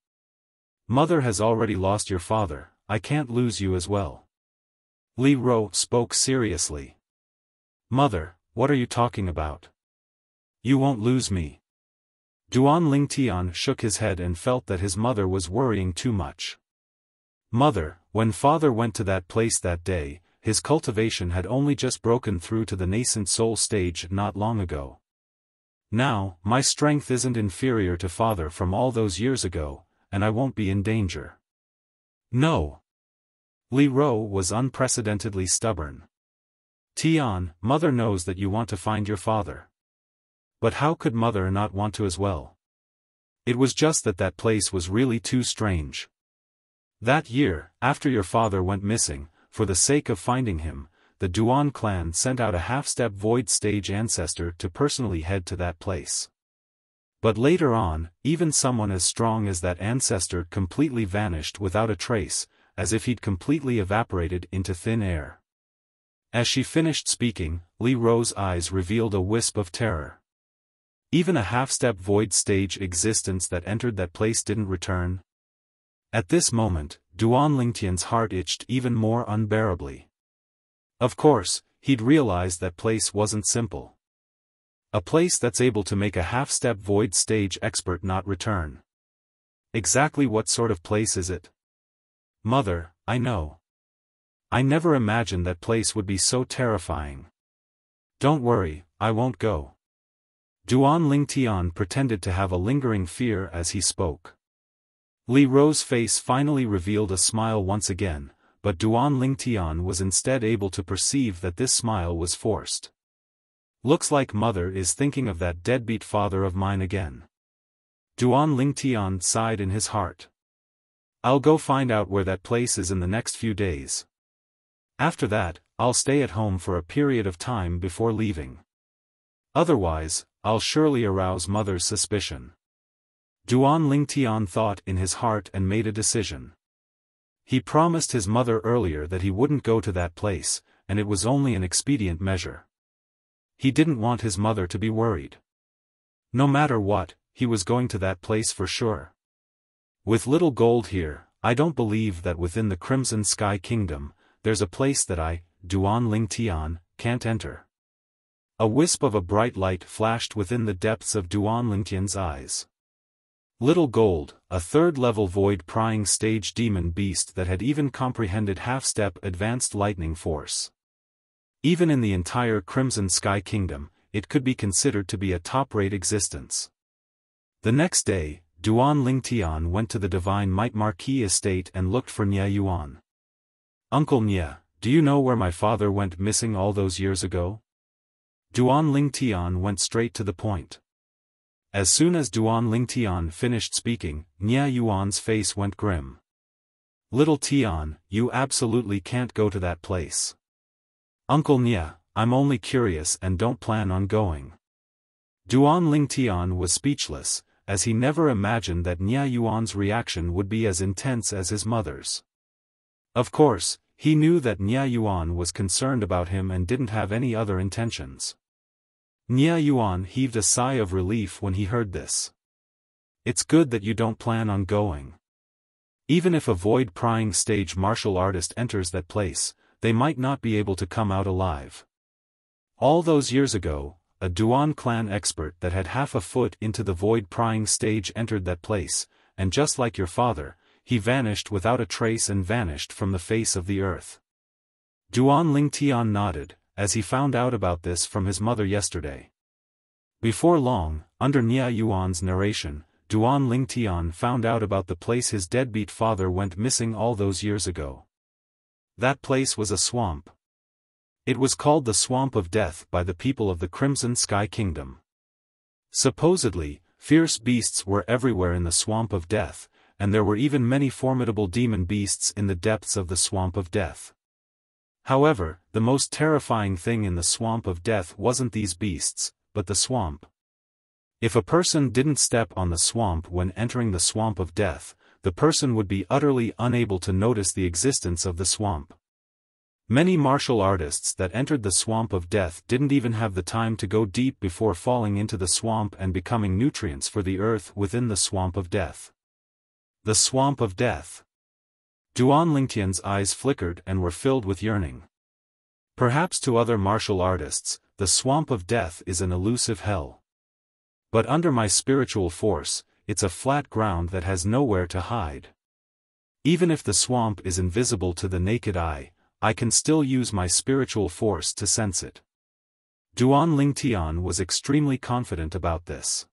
Mother has already lost your father, I can't lose you as well. Li Ro spoke seriously. Mother, what are you talking about? You won't lose me. Duan Lingtian shook his head and felt that his mother was worrying too much. Mother, when father went to that place that day, his cultivation had only just broken through to the nascent soul stage not long ago. Now, my strength isn't inferior to father from all those years ago, and I won't be in danger. No. Li Ro was unprecedentedly stubborn. Tian, mother knows that you want to find your father. But how could mother not want to as well? It was just that that place was really too strange. That year, after your father went missing, for the sake of finding him, the Duan clan sent out a half-step void stage ancestor to personally head to that place. But later on, even someone as strong as that ancestor completely vanished without a trace, as if he'd completely evaporated into thin air. As she finished speaking, Li Ro's eyes revealed a wisp of terror. Even a half-step void stage existence that entered that place didn't return. At this moment, Duan Lingtian's heart itched even more unbearably. Of course, he'd realized that place wasn't simple. A place that's able to make a half-step void stage expert not return. Exactly what sort of place is it? Mother, I know. I never imagined that place would be so terrifying. Don't worry, I won't go. Duan Lingtian pretended to have a lingering fear as he spoke. Li Ro's face finally revealed a smile once again, but Duan Lingtian was instead able to perceive that this smile was forced. Looks like mother is thinking of that deadbeat father of mine again. Duan Lingtian sighed in his heart. I'll go find out where that place is in the next few days. After that, I'll stay at home for a period of time before leaving. Otherwise, I'll surely arouse mother's suspicion. Duan Lingtian thought in his heart and made a decision. He promised his mother earlier that he wouldn't go to that place, and it was only an expedient measure. He didn't want his mother to be worried. No matter what, he was going to that place for sure. With little gold here, I don't believe that within the Crimson Sky Kingdom, there's a place that I, Duan Lingtian, can't enter. A wisp of a bright light flashed within the depths of Duan Lingtian's eyes. Little Gold, a third-level void-prying stage demon beast that had even comprehended half-step advanced lightning force. Even in the entire Crimson Sky Kingdom, it could be considered to be a top-rate existence. The next day, Duan Lingtian went to the Divine Might Marquis estate and looked for Nye Yuan. Uncle Nye, do you know where my father went missing all those years ago? Duan Lingtian went straight to the point. As soon as Duan Lingtian finished speaking, Nye Yuan's face went grim. Little Tian, you absolutely can't go to that place. Uncle Nye, I'm only curious and don't plan on going. Duan Lingtian was speechless, as he never imagined that Nye Yuan's reaction would be as intense as his mother's. Of course, he knew that Nye Yuan was concerned about him and didn't have any other intentions. Nye Yuan heaved a sigh of relief when he heard this. It's good that you don't plan on going. Even if a void-prying stage martial artist enters that place, they might not be able to come out alive. All those years ago, a Duan clan expert that had half a foot into the void-prying stage entered that place, and just like your father, he vanished without a trace and vanished from the face of the earth. Duan Lingtian nodded, as he found out about this from his mother yesterday. Before long, under Nye Yuan's narration, Duan Lingtian found out about the place his deadbeat father went missing all those years ago. That place was a swamp. It was called the Swamp of Death by the people of the Crimson Sky Kingdom. Supposedly, fierce beasts were everywhere in the Swamp of Death, and there were even many formidable demon beasts in the depths of the Swamp of Death. However, the most terrifying thing in the Swamp of Death wasn't these beasts, but the swamp. If a person didn't step on the swamp when entering the Swamp of Death, the person would be utterly unable to notice the existence of the swamp. Many martial artists that entered the Swamp of Death didn't even have the time to go deep before falling into the swamp and becoming nutrients for the earth within the Swamp of Death. The Swamp of Death. Duan Lingtian's eyes flickered and were filled with yearning. Perhaps to other martial artists, the Swamp of Death is an elusive hell. But under my spiritual force, it's a flat ground that has nowhere to hide. Even if the swamp is invisible to the naked eye, I can still use my spiritual force to sense it. Duan Lingtian was extremely confident about this.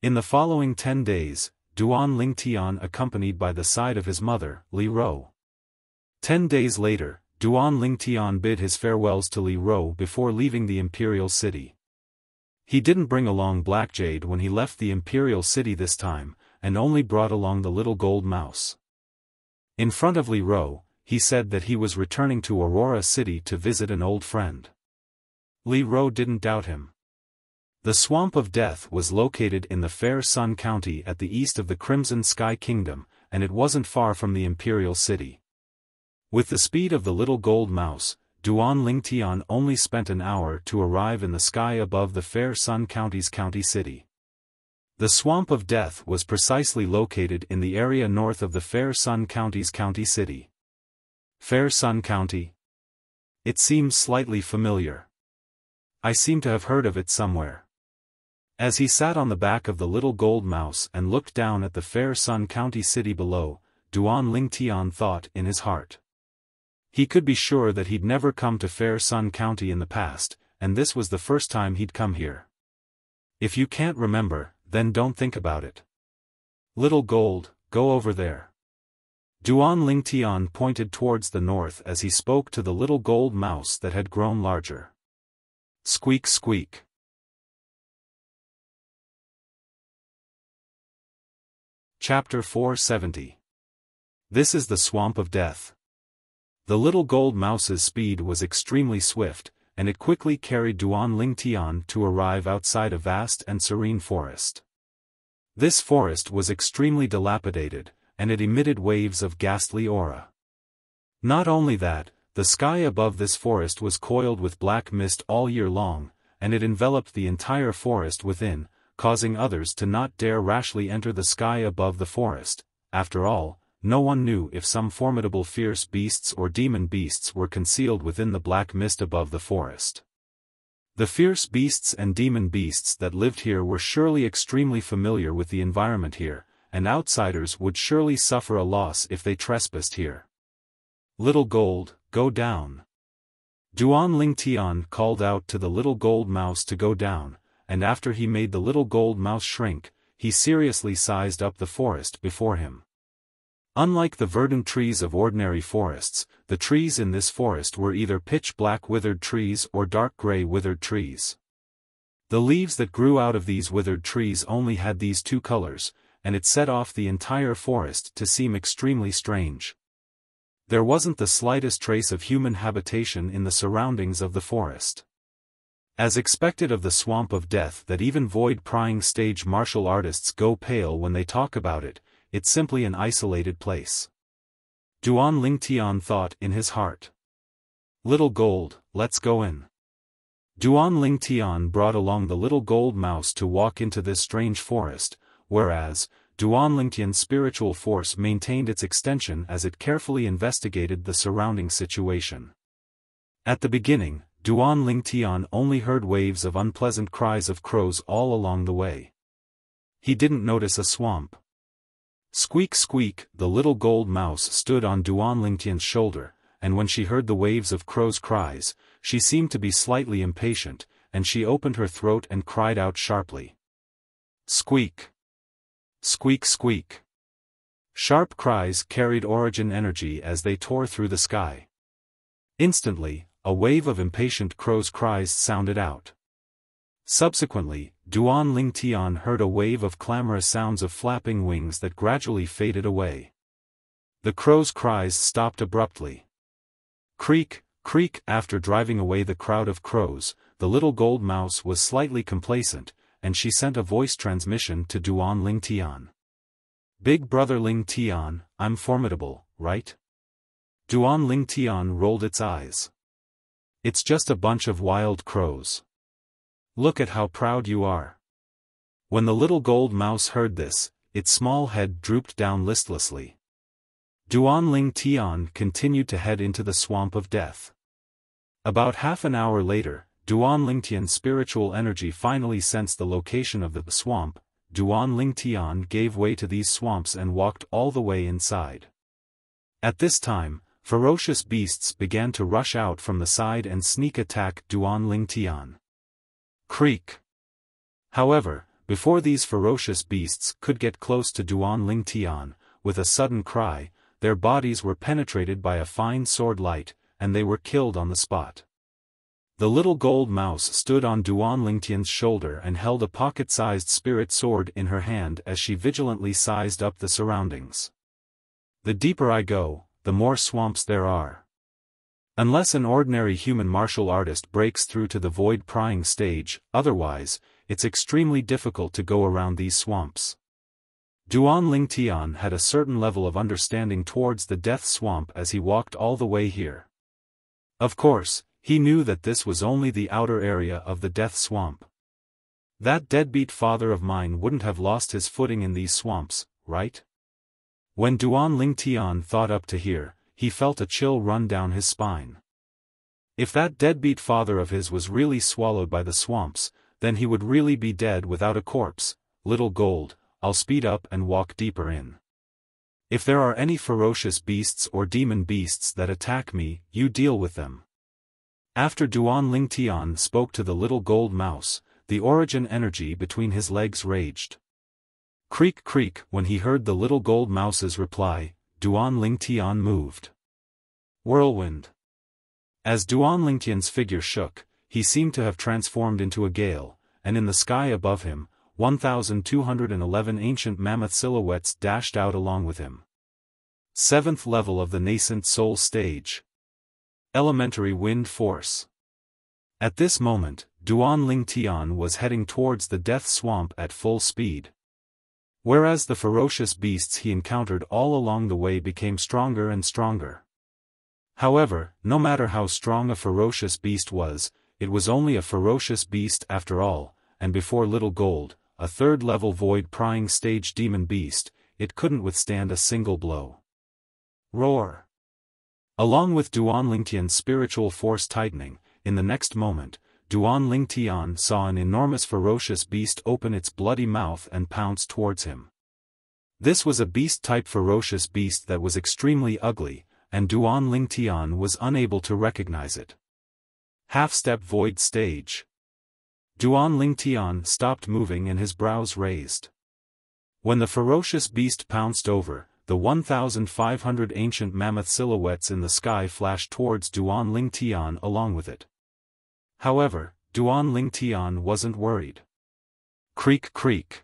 In the following 10 days, Duan Lingtian accompanied by the side of his mother, Li Ro. 10 days later, Duan Lingtian bid his farewells to Li Ro before leaving the imperial city. He didn't bring along Black Jade when he left the imperial city this time, and only brought along the little gold mouse. In front of Li Ro, he said that he was returning to Aurora City to visit an old friend. Li Ro didn't doubt him. The Swamp of Death was located in the Fair Sun County at the east of the Crimson Sky Kingdom, and it wasn't far from the imperial city. With the speed of the little gold mouse, Duan Lingtian only spent an hour to arrive in the sky above the Fair Sun County's county city. The Swamp of Death was precisely located in the area north of the Fair Sun County's county city. Fair Sun County? It seems slightly familiar. I seem to have heard of it somewhere. As he sat on the back of the little gold mouse and looked down at the Fair Sun County city below, Duan Lingtian thought in his heart. He could be sure that he'd never come to Fair Sun County in the past, and this was the first time he'd come here. If you can't remember, then don't think about it. Little gold, go over there. Duan Lingtian pointed towards the north as he spoke to the little gold mouse that had grown larger. Squeak squeak. Chapter 470. This is the Swamp of Death. The little gold mouse's speed was extremely swift, and it quickly carried Duan Lingtian to arrive outside a vast and serene forest. This forest was extremely dilapidated, and it emitted waves of ghastly aura. Not only that, the sky above this forest was coiled with black mist all year long, and it enveloped the entire forest within, causing others to not dare rashly enter the sky above the forest. After all, no one knew if some formidable fierce beasts or demon beasts were concealed within the black mist above the forest. The fierce beasts and demon beasts that lived here were surely extremely familiar with the environment here, and outsiders would surely suffer a loss if they trespassed here. Little gold, go down. Duan Lingtian called out to the little gold mouse to go down, and after he made the little gold mouse shrink, he seriously sized up the forest before him. Unlike the verdant trees of ordinary forests, the trees in this forest were either pitch-black withered trees or dark gray withered trees. The leaves that grew out of these withered trees only had these two colors, and it set off the entire forest to seem extremely strange. There wasn't the slightest trace of human habitation in the surroundings of the forest. As expected of the Swamp of Death that even void-prying stage martial artists go pale when they talk about it, it's simply an isolated place. Duan Lingtian thought in his heart. Little gold, let's go in. Duan Lingtian brought along the little gold mouse to walk into this strange forest, whereas, Duan Lingtian's spiritual force maintained its extension as it carefully investigated the surrounding situation. At the beginning, Duan Lingtian only heard waves of unpleasant cries of crows all along the way. He didn't notice a swamp. Squeak squeak, the little gold mouse stood on Duan Lingtian's shoulder, and when she heard the waves of crows' cries, she seemed to be slightly impatient, and she opened her throat and cried out sharply. Squeak! Squeak squeak! Sharp cries carried origin energy as they tore through the sky. Instantly, a wave of impatient crows' cries sounded out. Subsequently, Duan Lingtian heard a wave of clamorous sounds of flapping wings that gradually faded away. The crows' cries stopped abruptly. Creak, creak. After driving away the crowd of crows, the little gold mouse was slightly complacent, and she sent a voice transmission to Duan Lingtian. Big brother Lingtian, I'm formidable, right? Duan Lingtian rolled its eyes. It's just a bunch of wild crows. Look at how proud you are. When the little gold mouse heard this, its small head drooped down listlessly. Duan Lingtian continued to head into the Swamp of Death. About half an hour later, Duan Lingtian's spiritual energy finally sensed the location of the swamp. Duan Lingtian gave way to these swamps and walked all the way inside. At this time, ferocious beasts began to rush out from the side and sneak attack Duan Lingtian. Creak. However, before these ferocious beasts could get close to Duan Lingtian, with a sudden cry, their bodies were penetrated by a fine sword light, and they were killed on the spot. The little gold mouse stood on Duan Lingtian's shoulder and held a pocket-sized spirit sword in her hand as she vigilantly sized up the surroundings. The deeper I go, the more swamps there are. Unless an ordinary human martial artist breaks through to the void prying stage, otherwise, it's extremely difficult to go around these swamps. Duan Lingtian had a certain level of understanding towards the death swamp as he walked all the way here. Of course, he knew that this was only the outer area of the death swamp. That deadbeat father of mine wouldn't have lost his footing in these swamps, right? When Duan Lingtian thought up to here, he felt a chill run down his spine. If that deadbeat father of his was really swallowed by the swamps, then he would really be dead without a corpse. Little Gold, I'll speed up and walk deeper in. If there are any ferocious beasts or demon beasts that attack me, you deal with them. After Duan Lingtian spoke to the little gold mouse, the origin energy between his legs raged. Creak creak. When he heard the little gold mouse's reply, Duan Lingtian moved. Whirlwind. As Duan Lingtian's figure shook, he seemed to have transformed into a gale, and in the sky above him, 1,211 ancient mammoth silhouettes dashed out along with him. 7th level of the nascent soul stage. Elementary wind force. At this moment, Duan Lingtian was heading towards the death swamp at full speed. Whereas the ferocious beasts he encountered all along the way became stronger and stronger. However, no matter how strong a ferocious beast was, it was only a ferocious beast after all, and before Little Gold, a 3rd-level void-prying stage demon beast, it couldn't withstand a single blow. Roar! Along with Duan Lingtian's spiritual force tightening, in the next moment, Duan Lingtian saw an enormous ferocious beast open its bloody mouth and pounce towards him. This was a beast-type ferocious beast that was extremely ugly, and Duan Lingtian was unable to recognize it. Half-step void stage. Duan Lingtian stopped moving and his brows raised. When the ferocious beast pounced over, the 1,500 ancient mammoth silhouettes in the sky flashed towards Duan Lingtian along with it. However, Duan Lingtian wasn't worried. Creak creak.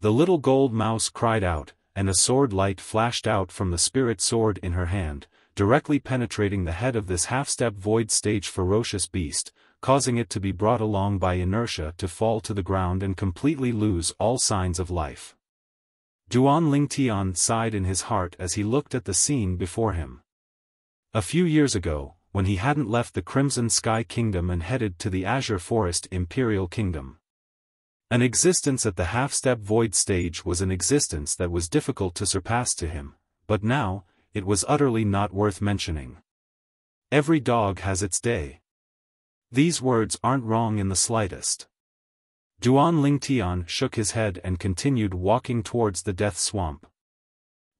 The little gold mouse cried out, and a sword light flashed out from the spirit sword in her hand, directly penetrating the head of this half-step void stage ferocious beast, causing it to be brought along by inertia to fall to the ground and completely lose all signs of life. Duan Lingtian sighed in his heart as he looked at the scene before him. A few years ago, when he hadn't left the Crimson Sky Kingdom and headed to the Azure Forest Imperial Kingdom. An existence at the half-step void stage was an existence that was difficult to surpass to him, but now, it was utterly not worth mentioning. Every dog has its day. These words aren't wrong in the slightest. Duan Lingtian shook his head and continued walking towards the death swamp.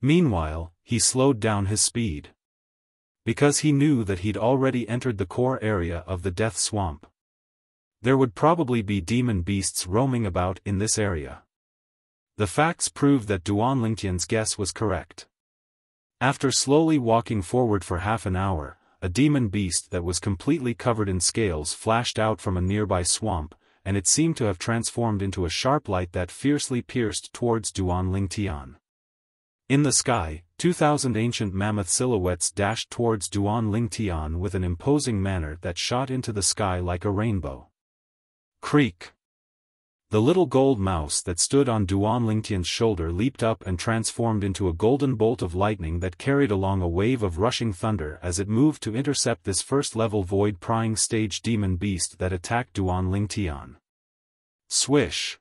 Meanwhile, he slowed down his speed. Because he knew that he'd already entered the core area of the death swamp. There would probably be demon beasts roaming about in this area. The facts proved that Duan Lingtian's guess was correct. After slowly walking forward for half an hour, a demon beast that was completely covered in scales flashed out from a nearby swamp, and it seemed to have transformed into a sharp light that fiercely pierced towards Duan Lingtian. In the sky, 2,000 ancient mammoth silhouettes dashed towards Duan Lingtian with an imposing manner that shot into the sky like a rainbow. Creak! The little gold mouse that stood on Duan Lingtian's shoulder leaped up and transformed into a golden bolt of lightning that carried along a wave of rushing thunder as it moved to intercept this first-level void-prying stage demon beast that attacked Duan Lingtian. Swish!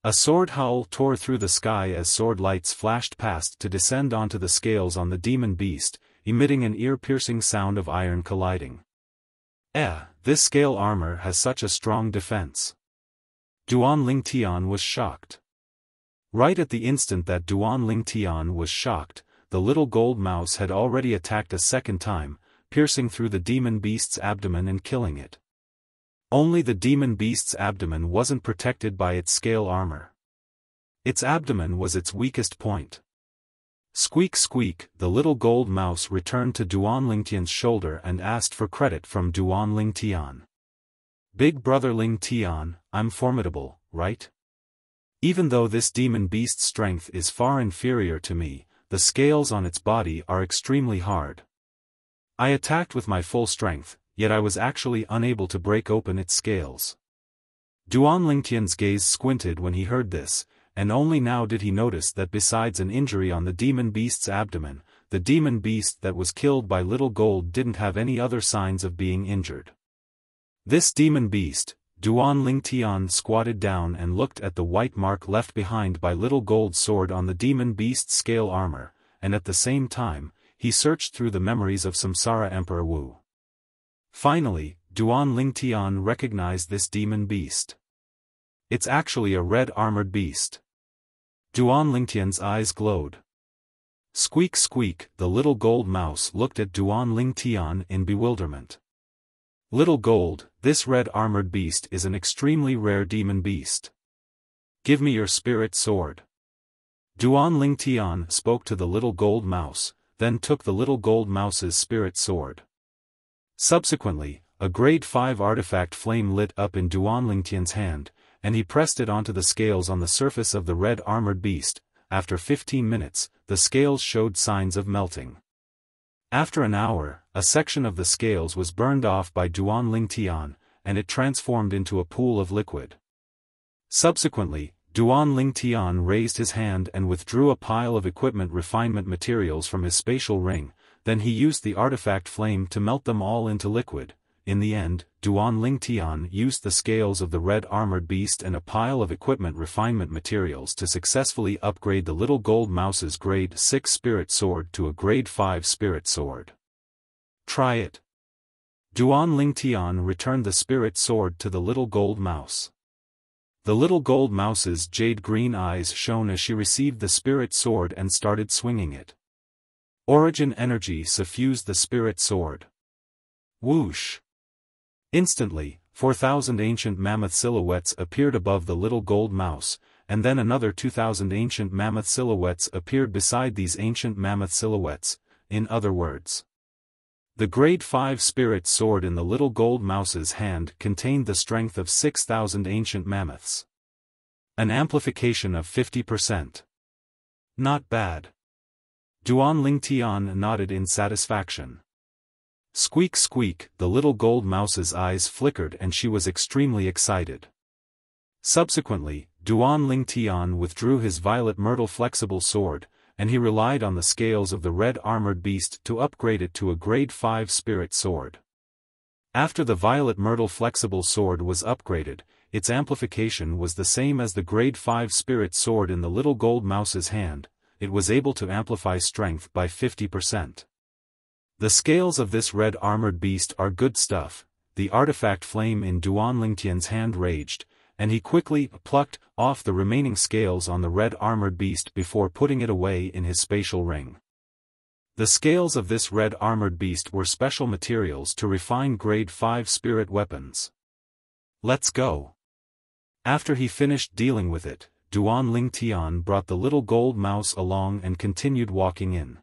A sword howl tore through the sky as sword lights flashed past to descend onto the scales on the demon beast, emitting an ear-piercing sound of iron colliding. This scale armor has such a strong defense. Duan Ling Tian was shocked. Right at the instant that Duan Ling Tian was shocked, the little gold mouse had already attacked a second time, piercing through the demon beast's abdomen and killing it. Only the demon beast's abdomen wasn't protected by its scale armor. Its abdomen was its weakest point. Squeak squeak, the little gold mouse returned to Duan Ling Tian's shoulder and asked for credit from Duan Ling Tian. Big brother Ling Tian, I'm formidable, right? Even though this demon beast's strength is far inferior to me, the scales on its body are extremely hard. I attacked with my full strength, yet I was actually unable to break open its scales. Duan Ling Tian's gaze squinted when he heard this, and only now did he notice that besides an injury on the demon beast's abdomen, the demon beast that was killed by Little Gold didn't have any other signs of being injured. This demon beast, Duan Ling Tian squatted down and looked at the white mark left behind by Little Gold's sword on the demon beast's scale armor, and at the same time, he searched through the memories of Samsara Emperor Wu. Finally, Duan Ling Tian recognized this demon beast. It's actually a red armored beast. Duan Ling Tian's eyes glowed. Squeak squeak, the little gold mouse looked at Duan Ling Tian in bewilderment. Little Gold, this red armored beast is an extremely rare demon beast. Give me your spirit sword. Duan Ling Tian spoke to the little gold mouse, then took the little gold mouse's spirit sword. Subsequently, a grade 5 artifact flame lit up in Duan Ling Tian's hand, and he pressed it onto the scales on the surface of the red armored beast. After 15 minutes, the scales showed signs of melting. After an hour, a section of the scales was burned off by Duan Ling Tian, and it transformed into a pool of liquid. Subsequently, Duan Ling Tian raised his hand and withdrew a pile of equipment refinement materials from his spatial ring, then he used the artifact flame to melt them all into liquid. In the end, Duan Ling Tian used the scales of the red armored beast and a pile of equipment refinement materials to successfully upgrade the little gold mouse's grade 6 spirit sword to a grade 5 spirit sword. Try it. Duan Ling Tian returned the spirit sword to the little gold mouse. The little gold mouse's jade green eyes shone as she received the spirit sword and started swinging it. Origin energy suffused the spirit sword. Whoosh! Instantly, 4,000 ancient mammoth silhouettes appeared above the little gold mouse, and then another 2,000 ancient mammoth silhouettes appeared beside these ancient mammoth silhouettes. In other words, the grade 5 spirit sword in the little gold mouse's hand contained the strength of 6,000 ancient mammoths. An amplification of 50%. Not bad. Duan Ling Tian nodded in satisfaction. Squeak squeak, the little gold mouse's eyes flickered and she was extremely excited. Subsequently, Duan Ling Tian withdrew his violet myrtle flexible sword, and he relied on the scales of the red armored beast to upgrade it to a grade 5 spirit sword. After the violet myrtle flexible sword was upgraded, its amplification was the same as the grade 5 spirit sword in the little gold mouse's hand. It was able to amplify strength by 50%. The scales of this red armored beast are good stuff. The artifact flame in Duan Ling Tian's hand raged, and he quickly plucked off the remaining scales on the red armored beast before putting it away in his spatial ring. The scales of this red armored beast were special materials to refine grade 5 spirit weapons. Let's go. After he finished dealing with it, Duan Ling Tian brought the little gold mouse along and continued walking in.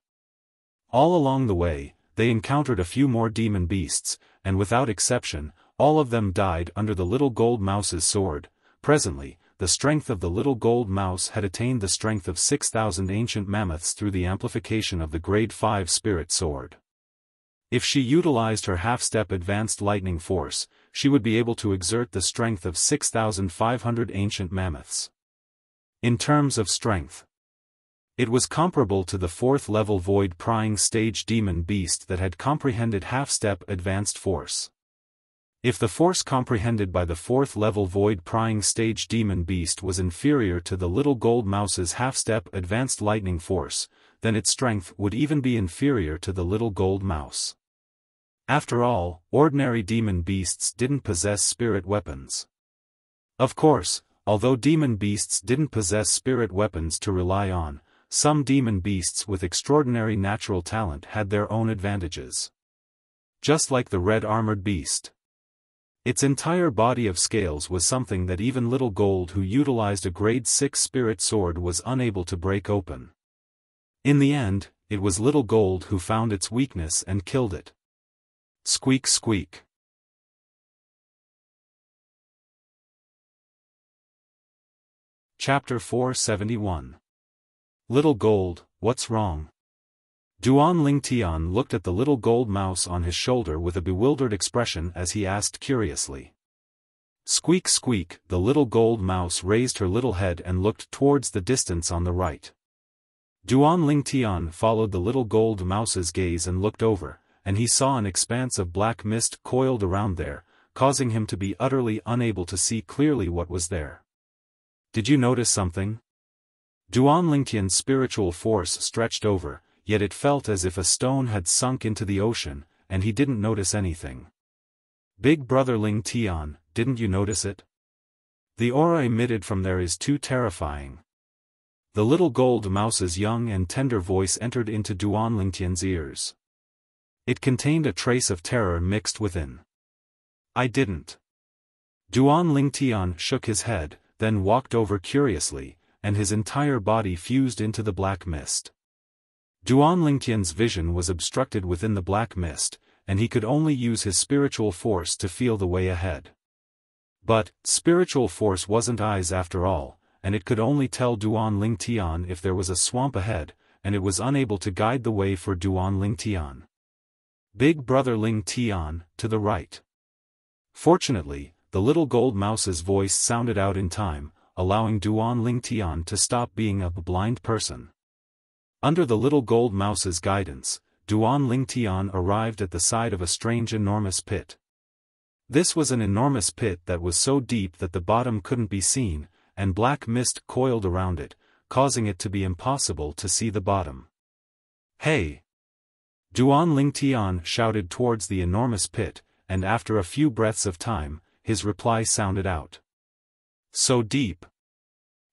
All along the way, they encountered a few more demon beasts, and without exception, all of them died under the little gold mouse's sword. Presently, the strength of the little gold mouse had attained the strength of 6,000 ancient mammoths through the amplification of the grade 5 spirit sword. If she utilized her half-step advanced lightning force, she would be able to exert the strength of 6,500 ancient mammoths. In terms of strength, it was comparable to the 4th level void prying stage demon beast that had comprehended half-step advanced force. If the force comprehended by the 4th level void prying stage demon beast was inferior to the little gold mouse's half-step advanced lightning force, then its strength would even be inferior to the little gold mouse. After all, ordinary demon beasts didn't possess spirit weapons. Of course, although demon beasts didn't possess spirit weapons to rely on, some demon beasts with extraordinary natural talent had their own advantages. Just like the red armored beast. Its entire body of scales was something that even Little Gold, who utilized a grade 6 spirit sword, was unable to break open. In the end, it was Little Gold who found its weakness and killed it. Squeak squeak. Chapter 471. Little Gold, what's wrong? Duan Ling Tian looked at the little gold mouse on his shoulder with a bewildered expression as he asked curiously. Squeak squeak, the little gold mouse raised her little head and looked towards the distance on the right. Duan Ling Tian followed the little gold mouse's gaze and looked over, and he saw an expanse of black mist coiled around there, causing him to be utterly unable to see clearly what was there. Did you notice something? Duan Lingtian's spiritual force stretched over, yet it felt as if a stone had sunk into the ocean, and he didn't notice anything. Big brother Ling Tian, didn't you notice it? The aura emitted from there is too terrifying. The little gold mouse's young and tender voice entered into Duan Lingtian's ears. It contained a trace of terror mixed within. I didn't. Duan Ling Tian shook his head, then walked over curiously, and his entire body fused into the black mist. Duan Lingtian's vision was obstructed within the black mist, and he could only use his spiritual force to feel the way ahead. But, spiritual force wasn't eyes after all, and it could only tell Duan Ling Tian if there was a swamp ahead, and it was unable to guide the way for Duan Ling Tian. Big brother Ling Tian, to the right. Fortunately, the little gold mouse's voice sounded out in time, allowing Duan Ling Tian to stop being a blind person. Under the little gold mouse's guidance, Duan Ling Tian arrived at the side of a strange enormous pit. This was an enormous pit that was so deep that the bottom couldn't be seen, and black mist coiled around it, causing it to be impossible to see the bottom. Hey! Duan Ling Tian shouted towards the enormous pit, and after a few breaths of time, his reply sounded out. So deep.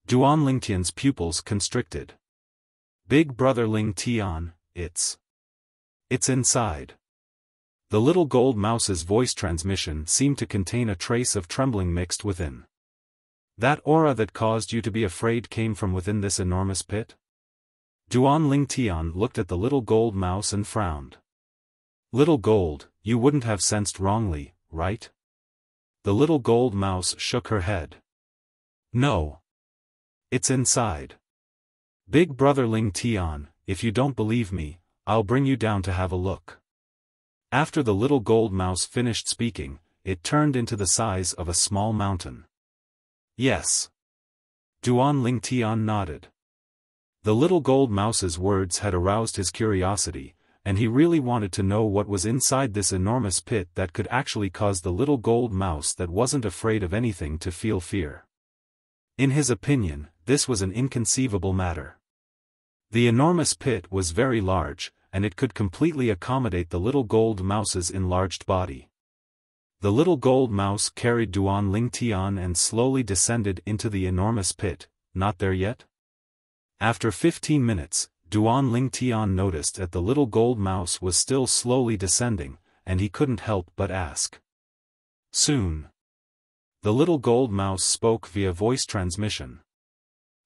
Duan Ling Tian's pupils constricted. Big brother Ling Tian, it's inside. The little gold mouse's voice transmission seemed to contain a trace of trembling mixed within. That aura that caused you to be afraid came from within this enormous pit? Duan Ling Tian looked at the little gold mouse and frowned. Little gold, you wouldn't have sensed wrongly, right? The little gold mouse shook her head. No. It's inside. Big brother Ling Tian, if you don't believe me, I'll bring you down to have a look. After the little gold mouse finished speaking, it turned into the size of a small mountain. Yes. Duan Ling Tian nodded. The little gold mouse's words had aroused his curiosity, and he really wanted to know what was inside this enormous pit that could actually cause the little gold mouse that wasn't afraid of anything to feel fear. In his opinion, this was an inconceivable matter. The enormous pit was very large, and it could completely accommodate the little gold mouse's enlarged body. The little gold mouse carried Duan Ling Tian and slowly descended into the enormous pit. Not there yet? After 15 minutes, Duan Ling Tian noticed that the little gold mouse was still slowly descending, and he couldn't help but ask. Soon. The little gold mouse spoke via voice transmission.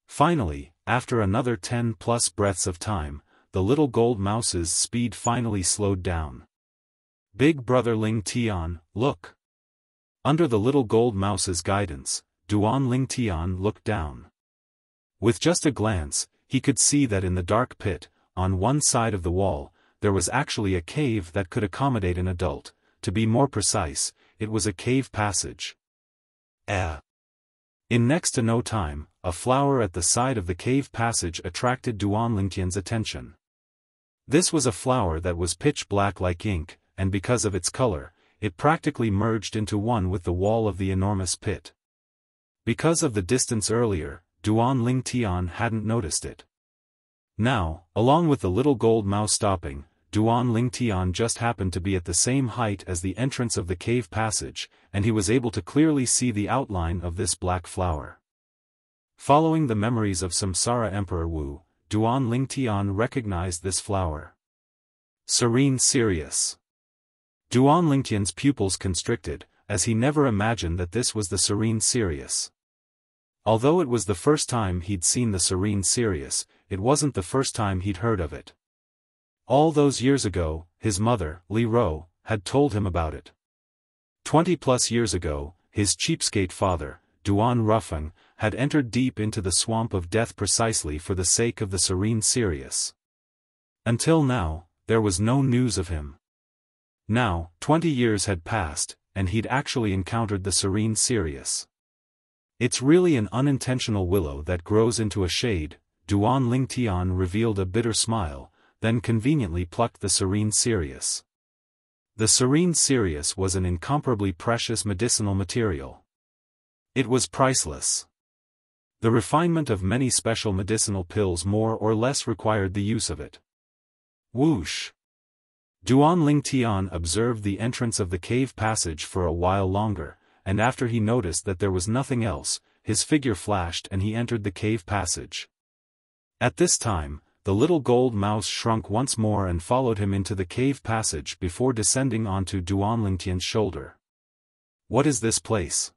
Finally, after another 10+ breaths of time, the little gold mouse's speed finally slowed down. Big brother Ling Tian, look. Under the little gold mouse's guidance, Duan Ling Tian looked down. With just a glance, he could see that in the dark pit, on one side of the wall, there was actually a cave that could accommodate an adult. To be more precise, it was a cave passage. In next to no time, a flower at the side of the cave passage attracted Duan Lingtian's attention. This was a flower that was pitch black like ink, and because of its color, it practically merged into one with the wall of the enormous pit. Because of the distance earlier, Duan Ling Tian hadn't noticed it. Now, along with the little gold mouse stopping, Duan Lingtian just happened to be at the same height as the entrance of the cave passage, and he was able to clearly see the outline of this black flower. Following the memories of Samsara Emperor Wu, Duan Lingtian recognized this flower. Serene Sirius. Duan Lingtian's pupils constricted, as he never imagined that this was the Serene Sirius. Although it was the first time he'd seen the Serene Sirius, it wasn't the first time he'd heard of it. All those years ago, his mother, Li Ro, had told him about it. 20+ years ago, his cheapskate father, Duan Rufeng, had entered deep into the swamp of death precisely for the sake of the Serene Sirius. Until now, there was no news of him. Now, 20 years had passed, and he'd actually encountered the Serene Sirius. It's really an unintentional willow that grows into a shade, Duan Lingtian revealed a bitter smile, then conveniently plucked the Serene Sirius. The Serene Sirius was an incomparably precious medicinal material. It was priceless. The refinement of many special medicinal pills more or less required the use of it. Whoosh! Duan Lingtian observed the entrance of the cave passage for a while longer, and after he noticed that there was nothing else, his figure flashed and he entered the cave passage. At this time, the little gold mouse shrunk once more and followed him into the cave passage before descending onto Duan Lingtian's shoulder. What is this place?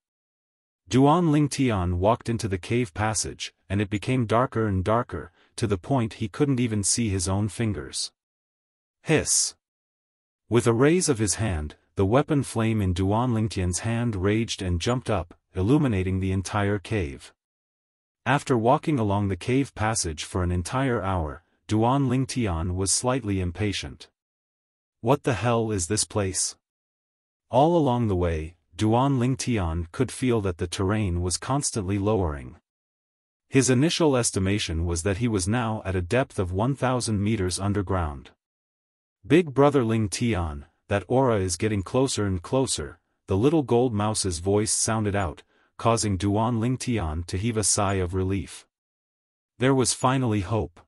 Duan Lingtian walked into the cave passage, and it became darker and darker, to the point he couldn't even see his own fingers. Hiss! With a raise of his hand, the weapon flame in Duan Lingtian's hand raged and jumped up, illuminating the entire cave. After walking along the cave passage for an entire hour, Duan Lingtian was slightly impatient. What the hell is this place? All along the way, Duan Lingtian could feel that the terrain was constantly lowering. His initial estimation was that he was now at a depth of 1,000 meters underground. Big brother Lingtian, that aura is getting closer and closer, the little gold mouse's voice sounded out, causing Duan Lingtian to heave a sigh of relief. There was finally hope.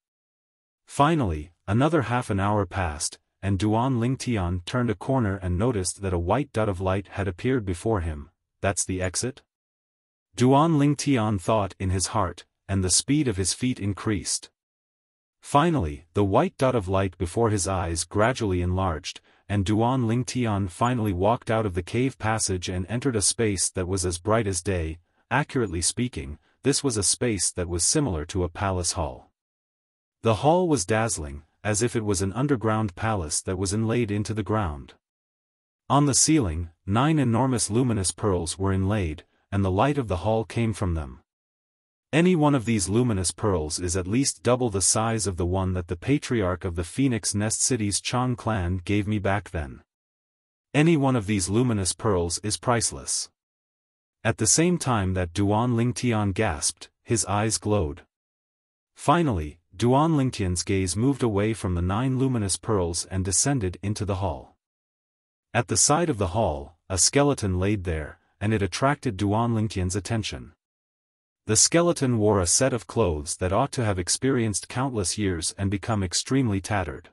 Finally, another half an hour passed, and Duan Lingtian turned a corner and noticed that a white dot of light had appeared before him. That's the exit? Duan Lingtian thought in his heart, and the speed of his feet increased. Finally, the white dot of light before his eyes gradually enlarged, and Duan Lingtian finally walked out of the cave passage and entered a space that was as bright as day. Accurately speaking, this was a space that was similar to a palace hall. The hall was dazzling, as if it was an underground palace that was inlaid into the ground. On the ceiling, 9 enormous luminous pearls were inlaid, and the light of the hall came from them. Any one of these luminous pearls is at least double the size of the one that the patriarch of the Phoenix Nest City's Chang clan gave me back then. Any one of these luminous pearls is priceless. At the same time that Duan Lingtian gasped, his eyes glowed. Finally, Duan Lingtian's gaze moved away from the 9 luminous pearls and descended into the hall. At the side of the hall, a skeleton laid there, and it attracted Duan Lingtian's attention. The skeleton wore a set of clothes that ought to have experienced countless years and become extremely tattered.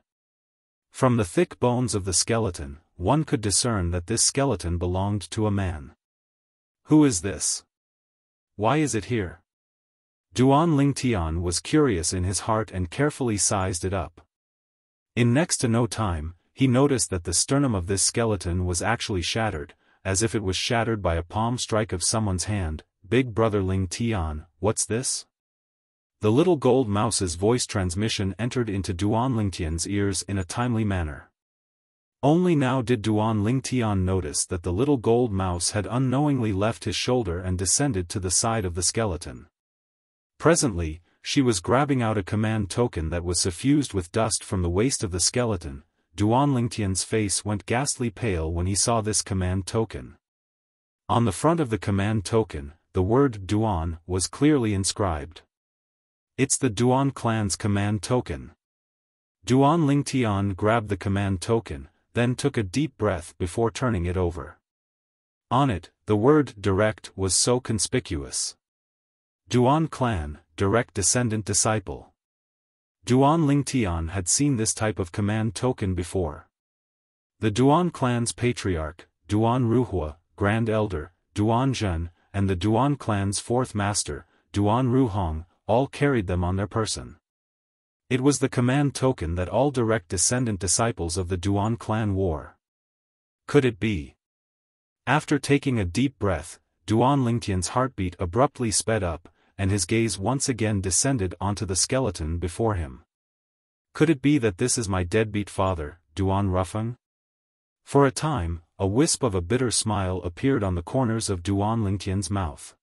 From the thick bones of the skeleton, one could discern that this skeleton belonged to a man. Who is this? Why is it here? Duan Lingtian was curious in his heart and carefully sized it up. In next to no time, he noticed that the sternum of this skeleton was actually shattered, as if it was shattered by a palm strike of someone's hand. Big brother Lingtian, what's this? The little gold mouse's voice transmission entered into Duan Lingtian's ears in a timely manner. Only now did Duan Lingtian notice that the little gold mouse had unknowingly left his shoulder and descended to the side of the skeleton. Presently, she was grabbing out a command token that was suffused with dust from the waist of the skeleton. Duan Lingtian's face went ghastly pale when he saw this command token. On the front of the command token, the word Duan was clearly inscribed. It's the Duan clan's command token. Duan Lingtian grabbed the command token, then took a deep breath before turning it over. On it, the word direct was so conspicuous. Duan clan, direct descendant disciple. Duan Lingtian had seen this type of command token before. The Duan clan's patriarch, Duan Ruhua, Grand Elder, Duan Zhen, and the Duan clan's fourth master, Duan Ruhong, all carried them on their person. It was the command token that all direct descendant disciples of the Duan clan wore. Could it be? After taking a deep breath, Duan Lingtian's heartbeat abruptly sped up, and his gaze once again descended onto the skeleton before him. Could it be that this is my deadbeat father, Duan Rufeng? For a time, a wisp of a bitter smile appeared on the corners of Duan Lingtian's mouth.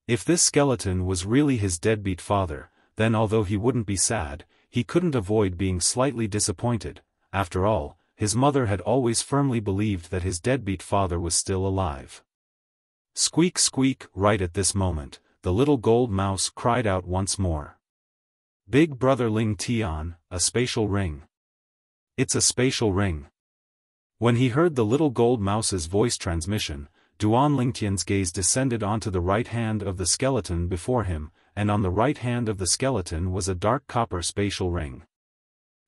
If this skeleton was really his deadbeat father, then although he wouldn't be sad, he couldn't avoid being slightly disappointed. After all, his mother had always firmly believed that his deadbeat father was still alive. Squeak squeak! Right at this moment, the little gold mouse cried out once more. Big brother Ling Tian, a spatial ring. It's a spatial ring. When he heard the little gold mouse's voice transmission, Duan Lingtian's gaze descended onto the right hand of the skeleton before him, and on the right hand of the skeleton was a dark copper spatial ring.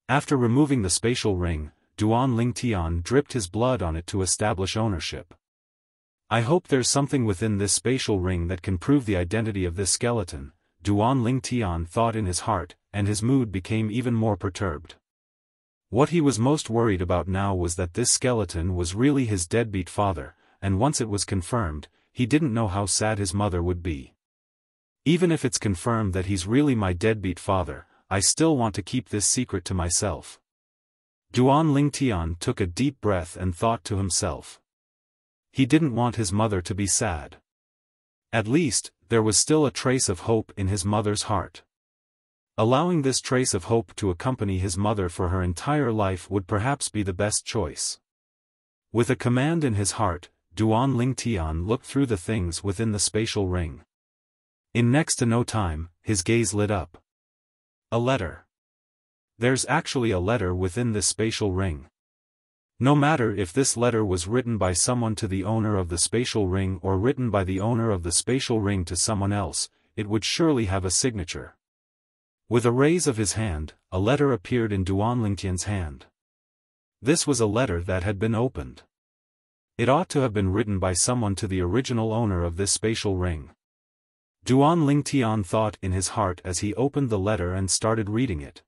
After removing the spatial ring, Duan Lingtian dripped his blood on it to establish ownership. I hope there's something within this spatial ring that can prove the identity of this skeleton, Duan Lingtian thought in his heart, and his mood became even more perturbed. What he was most worried about now was that this skeleton was really his deadbeat father, and once it was confirmed, he didn't know how sad his mother would be. Even if it's confirmed that he's really my deadbeat father, I still want to keep this secret to myself. Duan Lingtian took a deep breath and thought to himself. He didn't want his mother to be sad. At least, there was still a trace of hope in his mother's heart. Allowing this trace of hope to accompany his mother for her entire life would perhaps be the best choice. With a command in his heart, Duan Lingtian looked through the things within the spatial ring. In next to no time, his gaze lit up. A letter. There's actually a letter within this spatial ring. No matter if this letter was written by someone to the owner of the spatial ring or written by the owner of the spatial ring to someone else, it would surely have a signature. With a raise of his hand, a letter appeared in Duan Lingtian's hand. This was a letter that had been opened. It ought to have been written by someone to the original owner of this spatial ring. Duan Lingtian thought in his heart as he opened the letter and started reading it.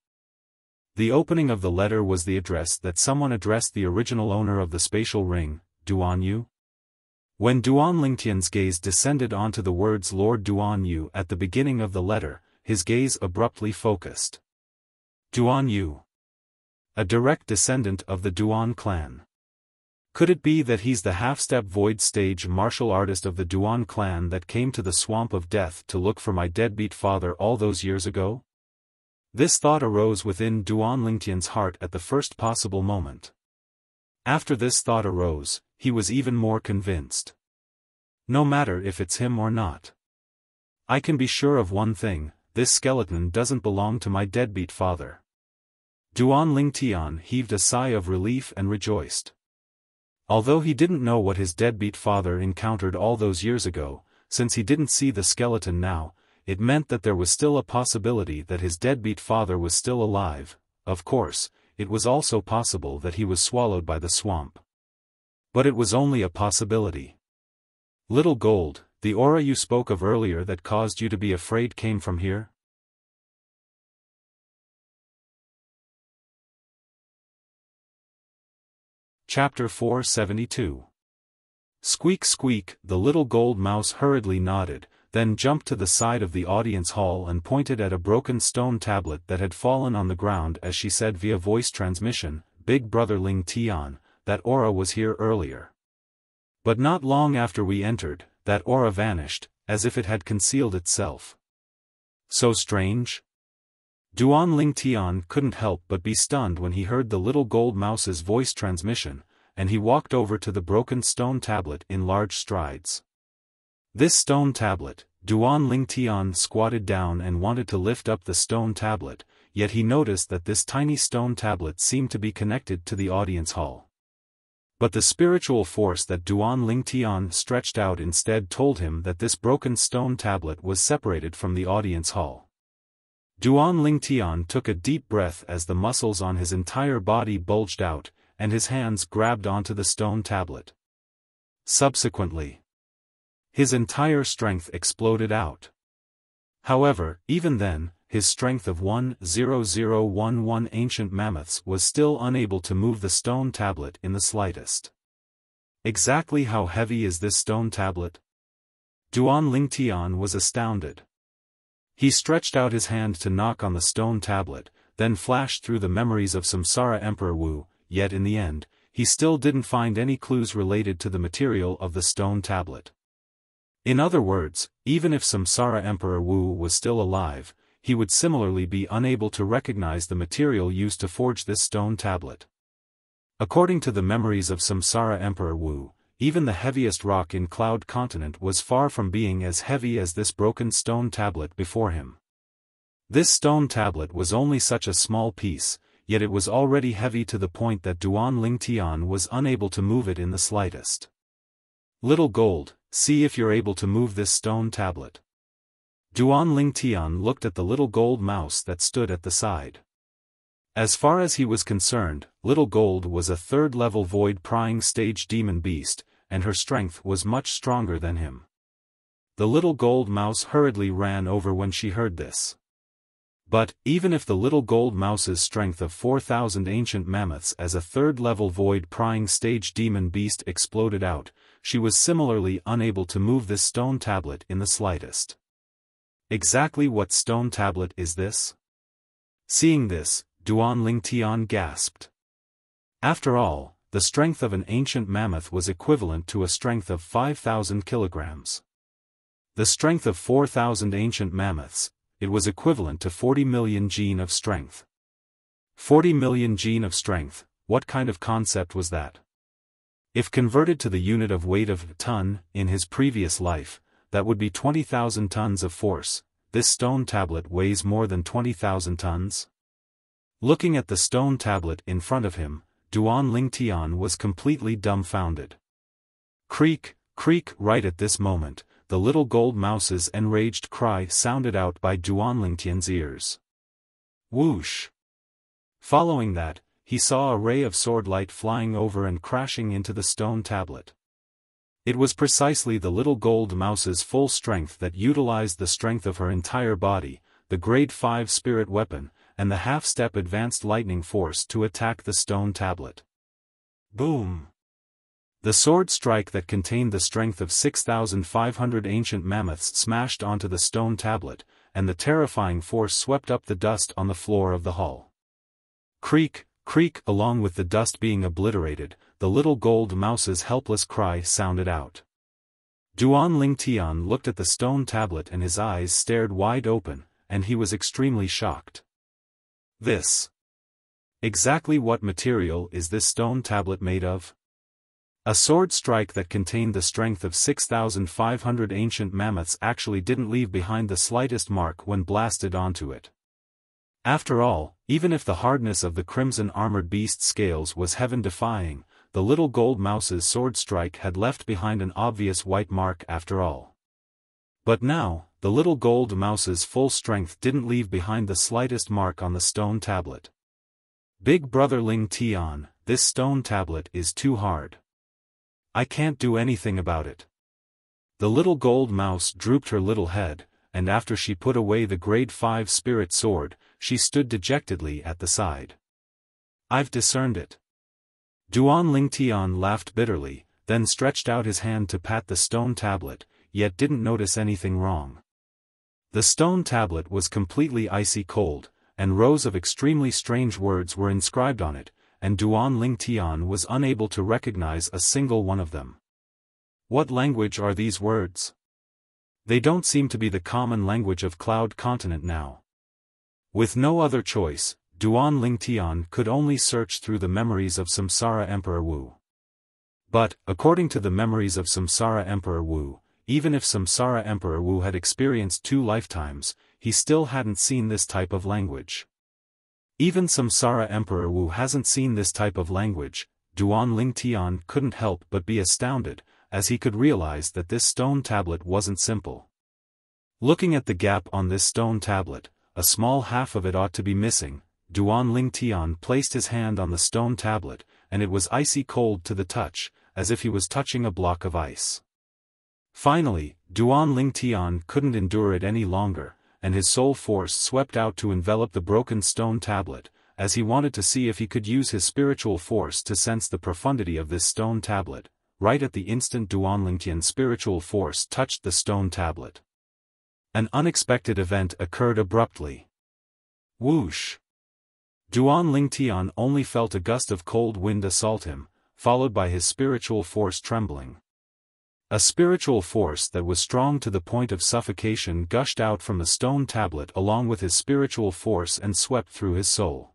The opening of the letter was the address that someone addressed the original owner of the spatial ring, Duan Yu. When Duan Lingtian's gaze descended onto the words Lord Duan Yu at the beginning of the letter, his gaze abruptly focused. Duan Yu. A direct descendant of the Duan clan. Could it be that he's the half-step void stage martial artist of the Duan clan that came to the swamp of death to look for my deadbeat father all those years ago? This thought arose within Duan Lingtian's heart at the first possible moment. After this thought arose, he was even more convinced. No matter if it's him or not. I can be sure of one thing, this skeleton doesn't belong to my deadbeat father. Duan Lingtian heaved a sigh of relief and rejoiced. Although he didn't know what his deadbeat father encountered all those years ago, since he didn't see the skeleton now, it meant that there was still a possibility that his deadbeat father was still alive. Of course, it was also possible that he was swallowed by the swamp. But it was only a possibility. Little Gold, the aura you spoke of earlier that caused you to be afraid came from here? Chapter 472. Squeak squeak, the little gold mouse hurriedly nodded, then jumped to the side of the audience hall and pointed at a broken stone tablet that had fallen on the ground as she said via voice transmission, Big Brother Ling Tian, that aura was here earlier. But not long after we entered, that aura vanished, as if it had concealed itself. So strange? Duan Lingtian couldn't help but be stunned when he heard the little gold mouse's voice transmission, and he walked over to the broken stone tablet in large strides. This stone tablet, Duan Lingtian squatted down and wanted to lift up the stone tablet, yet he noticed that this tiny stone tablet seemed to be connected to the audience hall. But the spiritual force that Duan Lingtian stretched out instead told him that this broken stone tablet was separated from the audience hall. Duan Lingtian took a deep breath as the muscles on his entire body bulged out, and his hands grabbed onto the stone tablet. Subsequently, his entire strength exploded out. However, even then, his strength of 1,0,011 ancient mammoths was still unable to move the stone tablet in the slightest. Exactly how heavy is this stone tablet? Duan Lingtian was astounded. He stretched out his hand to knock on the stone tablet, then flashed through the memories of Samsara Emperor Wu, yet in the end, he still didn't find any clues related to the material of the stone tablet. In other words, even if Samsara Emperor Wu was still alive, he would similarly be unable to recognize the material used to forge this stone tablet. According to the memories of Samsara Emperor Wu, even the heaviest rock in Cloud Continent was far from being as heavy as this broken stone tablet before him. This stone tablet was only such a small piece, yet it was already heavy to the point that Duan Lingtian was unable to move it in the slightest. Little Gold, see if you're able to move this stone tablet. Duan Lingtian looked at the little gold mouse that stood at the side. As far as he was concerned, Little Gold was a third-level void-prying stage demon beast, and her strength was much stronger than him. The little gold mouse hurriedly ran over when she heard this. But, even if the little gold mouse's strength of 4,000 ancient mammoths as a third-level void-prying stage demon beast exploded out, she was similarly unable to move this stone tablet in the slightest. Exactly what stone tablet is this? Seeing this, Duan Lingtian gasped. After all, the strength of an ancient mammoth was equivalent to a strength of 5,000 kilograms. The strength of 4,000 ancient mammoths, it was equivalent to 40 million gene of strength. 40 million gene of strength, what kind of concept was that? If converted to the unit of weight of ton, in his previous life, that would be 20,000 tons of force. This stone tablet weighs more than 20,000 tons? Looking at the stone tablet in front of him, Duan Lingtian was completely dumbfounded. Creak, creak! Right at this moment, the little gold mouse's enraged cry sounded out by Duan Lingtian's ears. Whoosh! Following that, he saw a ray of sword light flying over and crashing into the stone tablet. It was precisely the little gold mouse's full strength that utilized the strength of her entire body, the grade 5 spirit weapon, and the half-step advanced lightning force to attack the stone tablet. Boom! The sword strike that contained the strength of 6,500 ancient mammoths smashed onto the stone tablet, and the terrifying force swept up the dust on the floor of the hall. Creak, creak! Along with the dust being obliterated, the little gold mouse's helpless cry sounded out. Duan Lingtian looked at the stone tablet and his eyes stared wide open, and he was extremely shocked. This. Exactly what material is this stone tablet made of? A sword strike that contained the strength of 6,500 ancient mammoths actually didn't leave behind the slightest mark when blasted onto it. After all, even if the hardness of the crimson armored beast scales was heaven-defying, the little gold mouse's sword strike had left behind an obvious white mark after all. But now, the little gold mouse's full strength didn't leave behind the slightest mark on the stone tablet. Big Brother Lingtian, this stone tablet is too hard. I can't do anything about it. The little gold mouse drooped her little head, and after she put away the grade 5 spirit sword, she stood dejectedly at the side. I've discerned it. Duan Lingtian laughed bitterly, then stretched out his hand to pat the stone tablet, yet didn't notice anything wrong. The stone tablet was completely icy cold, and rows of extremely strange words were inscribed on it, and Duan Lingtian was unable to recognize a single one of them. What language are these words? They don't seem to be the common language of Cloud Continent now. With no other choice, Duan Lingtian could only search through the memories of Samsara Emperor Wu. But, according to the memories of Samsara Emperor Wu, even if Samsara Emperor Wu had experienced 2 lifetimes, he still hadn't seen this type of language. Even Samsara Emperor Wu hasn't seen this type of language. Duan Lingtian couldn't help but be astounded, as he could realize that this stone tablet wasn't simple. Looking at the gap on this stone tablet, a small half of it ought to be missing. Duan Lingtian placed his hand on the stone tablet, and it was icy cold to the touch, as if he was touching a block of ice. Finally, Duan Lingtian couldn't endure it any longer, and his soul force swept out to envelop the broken stone tablet, as he wanted to see if he could use his spiritual force to sense the profundity of this stone tablet. Right at the instant Duan Lingtian's spiritual force touched the stone tablet, an unexpected event occurred abruptly. Whoosh! Duan Lingtian only felt a gust of cold wind assault him, followed by his spiritual force trembling. A spiritual force that was strong to the point of suffocation gushed out from the stone tablet along with his spiritual force and swept through his soul.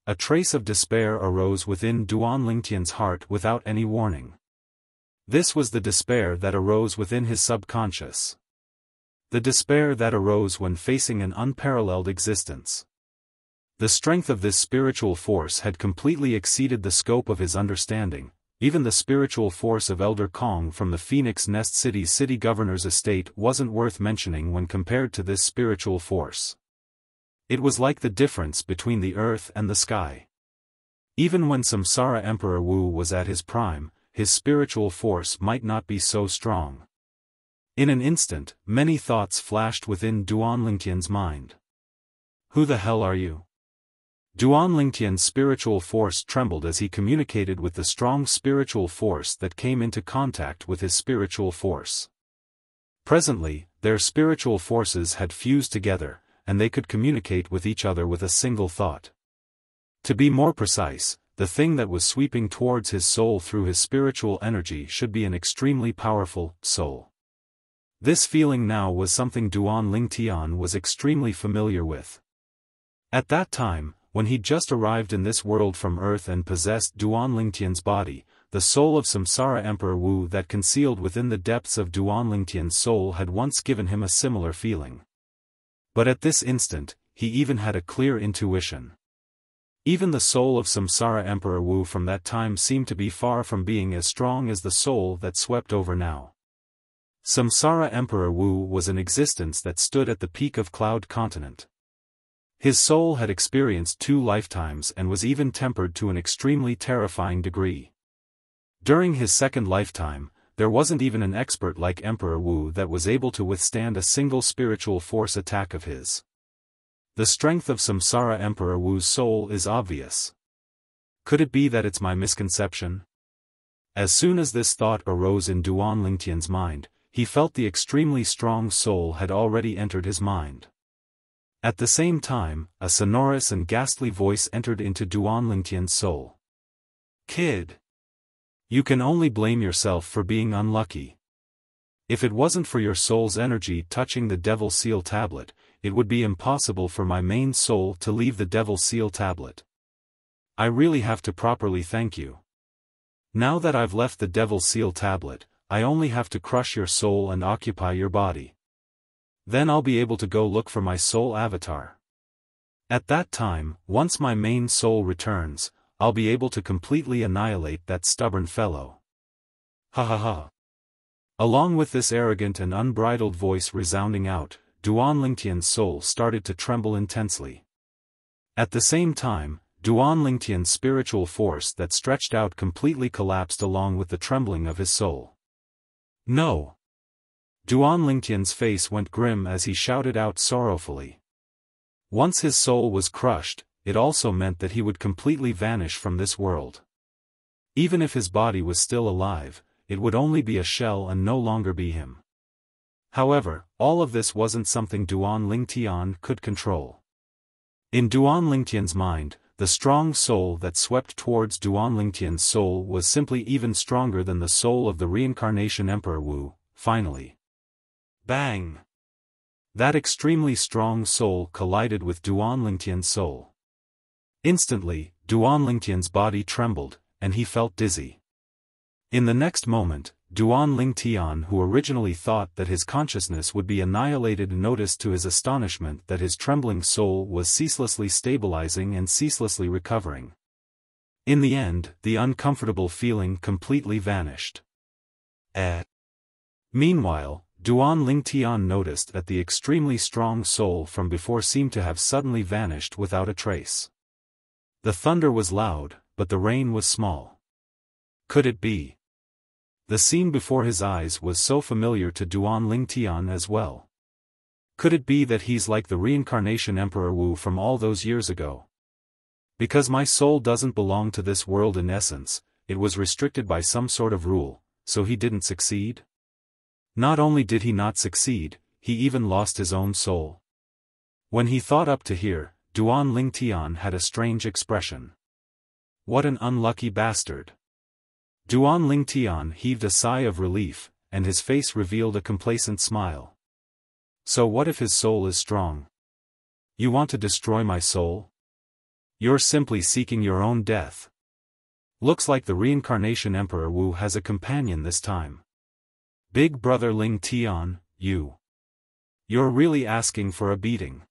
A trace of despair arose within Duan Lingtian's heart without any warning. This was the despair that arose within his subconscious. The despair that arose when facing an unparalleled existence. The strength of this spiritual force had completely exceeded the scope of his understanding. Even the spiritual force of Elder Kong from the Phoenix Nest City's city governor's estate wasn't worth mentioning when compared to this spiritual force. It was like the difference between the earth and the sky. Even when Samsara Emperor Wu was at his prime, his spiritual force might not be so strong. In an instant, many thoughts flashed within Duan Lingtian's mind. Who the hell are you? Duan Lingtian's spiritual force trembled as he communicated with the strong spiritual force that came into contact with his spiritual force. Presently, their spiritual forces had fused together, and they could communicate with each other with a single thought. To be more precise, the thing that was sweeping towards his soul through his spiritual energy should be an extremely powerful soul. This feeling now was something Duan Lingtian was extremely familiar with. At that time, when he'd just arrived in this world from Earth and possessed Duan Lingtian's body, the soul of Samsara Emperor Wu that concealed within the depths of Duan Lingtian's soul had once given him a similar feeling. But at this instant, he even had a clear intuition. Even the soul of Samsara Emperor Wu from that time seemed to be far from being as strong as the soul that swept over now. Samsara Emperor Wu was an existence that stood at the peak of Cloud Continent. His soul had experienced 2 lifetimes and was even tempered to an extremely terrifying degree. During his second lifetime, there wasn't even an expert like Emperor Wu that was able to withstand a single spiritual force attack of his. The strength of Samsara Emperor Wu's soul is obvious. Could it be that it's my misconception? As soon as this thought arose in Duan Lingtian's mind, he felt the extremely strong soul had already entered his mind. At the same time, a sonorous and ghastly voice entered into Duan Lingtian's soul. Kid! You can only blame yourself for being unlucky. If it wasn't for your soul's energy touching the Devil Seal tablet, it would be impossible for my main soul to leave the Devil Seal tablet. I really have to properly thank you. Now that I've left the Devil Seal tablet, I only have to crush your soul and occupy your body. Then I'll be able to go look for my soul avatar. At that time, once my main soul returns, I'll be able to completely annihilate that stubborn fellow. Ha ha ha. Along with this arrogant and unbridled voice resounding out, Duan Lingtian's soul started to tremble intensely. At the same time, Duan Lingtian's spiritual force that stretched out completely collapsed along with the trembling of his soul. No! Duan Lingtian's face went grim as he shouted out sorrowfully. Once his soul was crushed, it also meant that he would completely vanish from this world. Even if his body was still alive, it would only be a shell and no longer be him. However, all of this wasn't something Duan Lingtian could control. In Duan Lingtian's mind, the strong soul that swept towards Duan Lingtian's soul was simply even stronger than the soul of the reincarnation Emperor Wu. Finally. Bang! That extremely strong soul collided with Duan Lingtian's soul. Instantly, Duan Lingtian's body trembled, and he felt dizzy. In the next moment, Duan Lingtian, who originally thought that his consciousness would be annihilated, noticed to his astonishment that his trembling soul was ceaselessly stabilizing and ceaselessly recovering. In the end, the uncomfortable feeling completely vanished. Meanwhile, Duan Lingtian noticed that the extremely strong soul from before seemed to have suddenly vanished without a trace. The thunder was loud, but the rain was small. Could it be? The scene before his eyes was so familiar to Duan Lingtian as well. Could it be that he's like the reincarnation Emperor Wu from all those years ago? Because my soul doesn't belong to this world in essence, it was restricted by some sort of rule, so he didn't succeed? Not only did he not succeed, he even lost his own soul. When he thought up to here, Duan Lingtian had a strange expression. What an unlucky bastard. Duan Lingtian heaved a sigh of relief, and his face revealed a complacent smile. So what if his soul is strong? You want to destroy my soul? You're simply seeking your own death. Looks like the reincarnation Emperor Wu has a companion this time. Big brother Lingtian, you're really asking for a beating.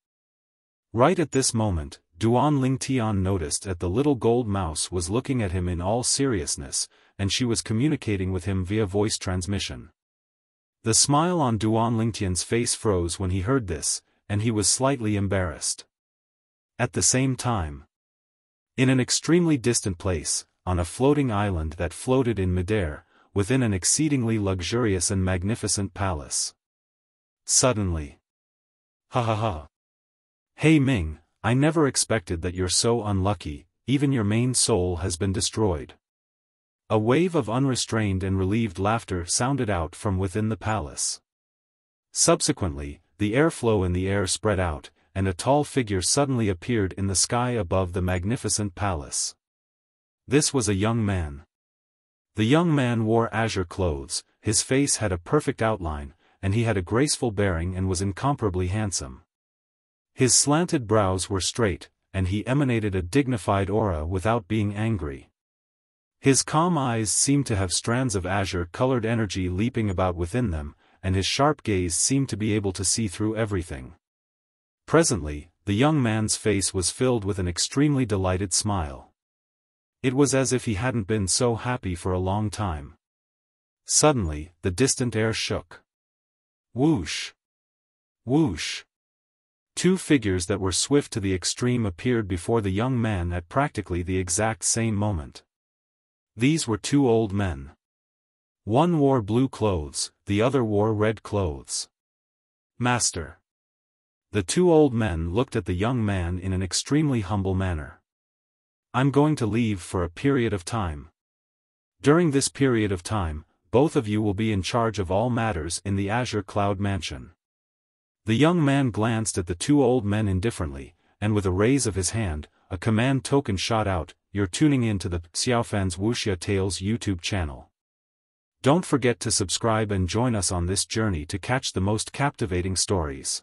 Right at this moment, Duan Lingtian noticed that the little gold mouse was looking at him in all seriousness, and she was communicating with him via voice transmission. The smile on Duan Lingtian's face froze when he heard this, and he was slightly embarrassed. At the same time, in an extremely distant place, on a floating island that floated in midair, within an exceedingly luxurious and magnificent palace. Suddenly. Ha ha ha. Hey Ming, I never expected that you're so unlucky, even your main soul has been destroyed. A wave of unrestrained and relieved laughter sounded out from within the palace. Subsequently, the airflow in the air spread out, and a tall figure suddenly appeared in the sky above the magnificent palace. This was a young man. The young man wore azure clothes, his face had a perfect outline, and he had a graceful bearing and was incomparably handsome. His slanted brows were straight, and he emanated a dignified aura without being angry. His calm eyes seemed to have strands of azure-colored energy leaping about within them, and his sharp gaze seemed to be able to see through everything. Presently, the young man's face was filled with an extremely delighted smile. It was as if he hadn't been so happy for a long time. Suddenly, the distant air shook. Whoosh! Whoosh! Two figures that were swift to the extreme appeared before the young man at practically the exact same moment. These were two old men. One wore blue clothes, the other wore red clothes. Master. The two old men looked at the young man in an extremely humble manner. I'm going to leave for a period of time. During this period of time, both of you will be in charge of all matters in the Azure Cloud Mansion. The young man glanced at the two old men indifferently, and with a raise of his hand, a command token shot out. You're tuning in to the Xiaofan's Wuxia Tales YouTube channel. Don't forget to subscribe and join us on this journey to catch the most captivating stories.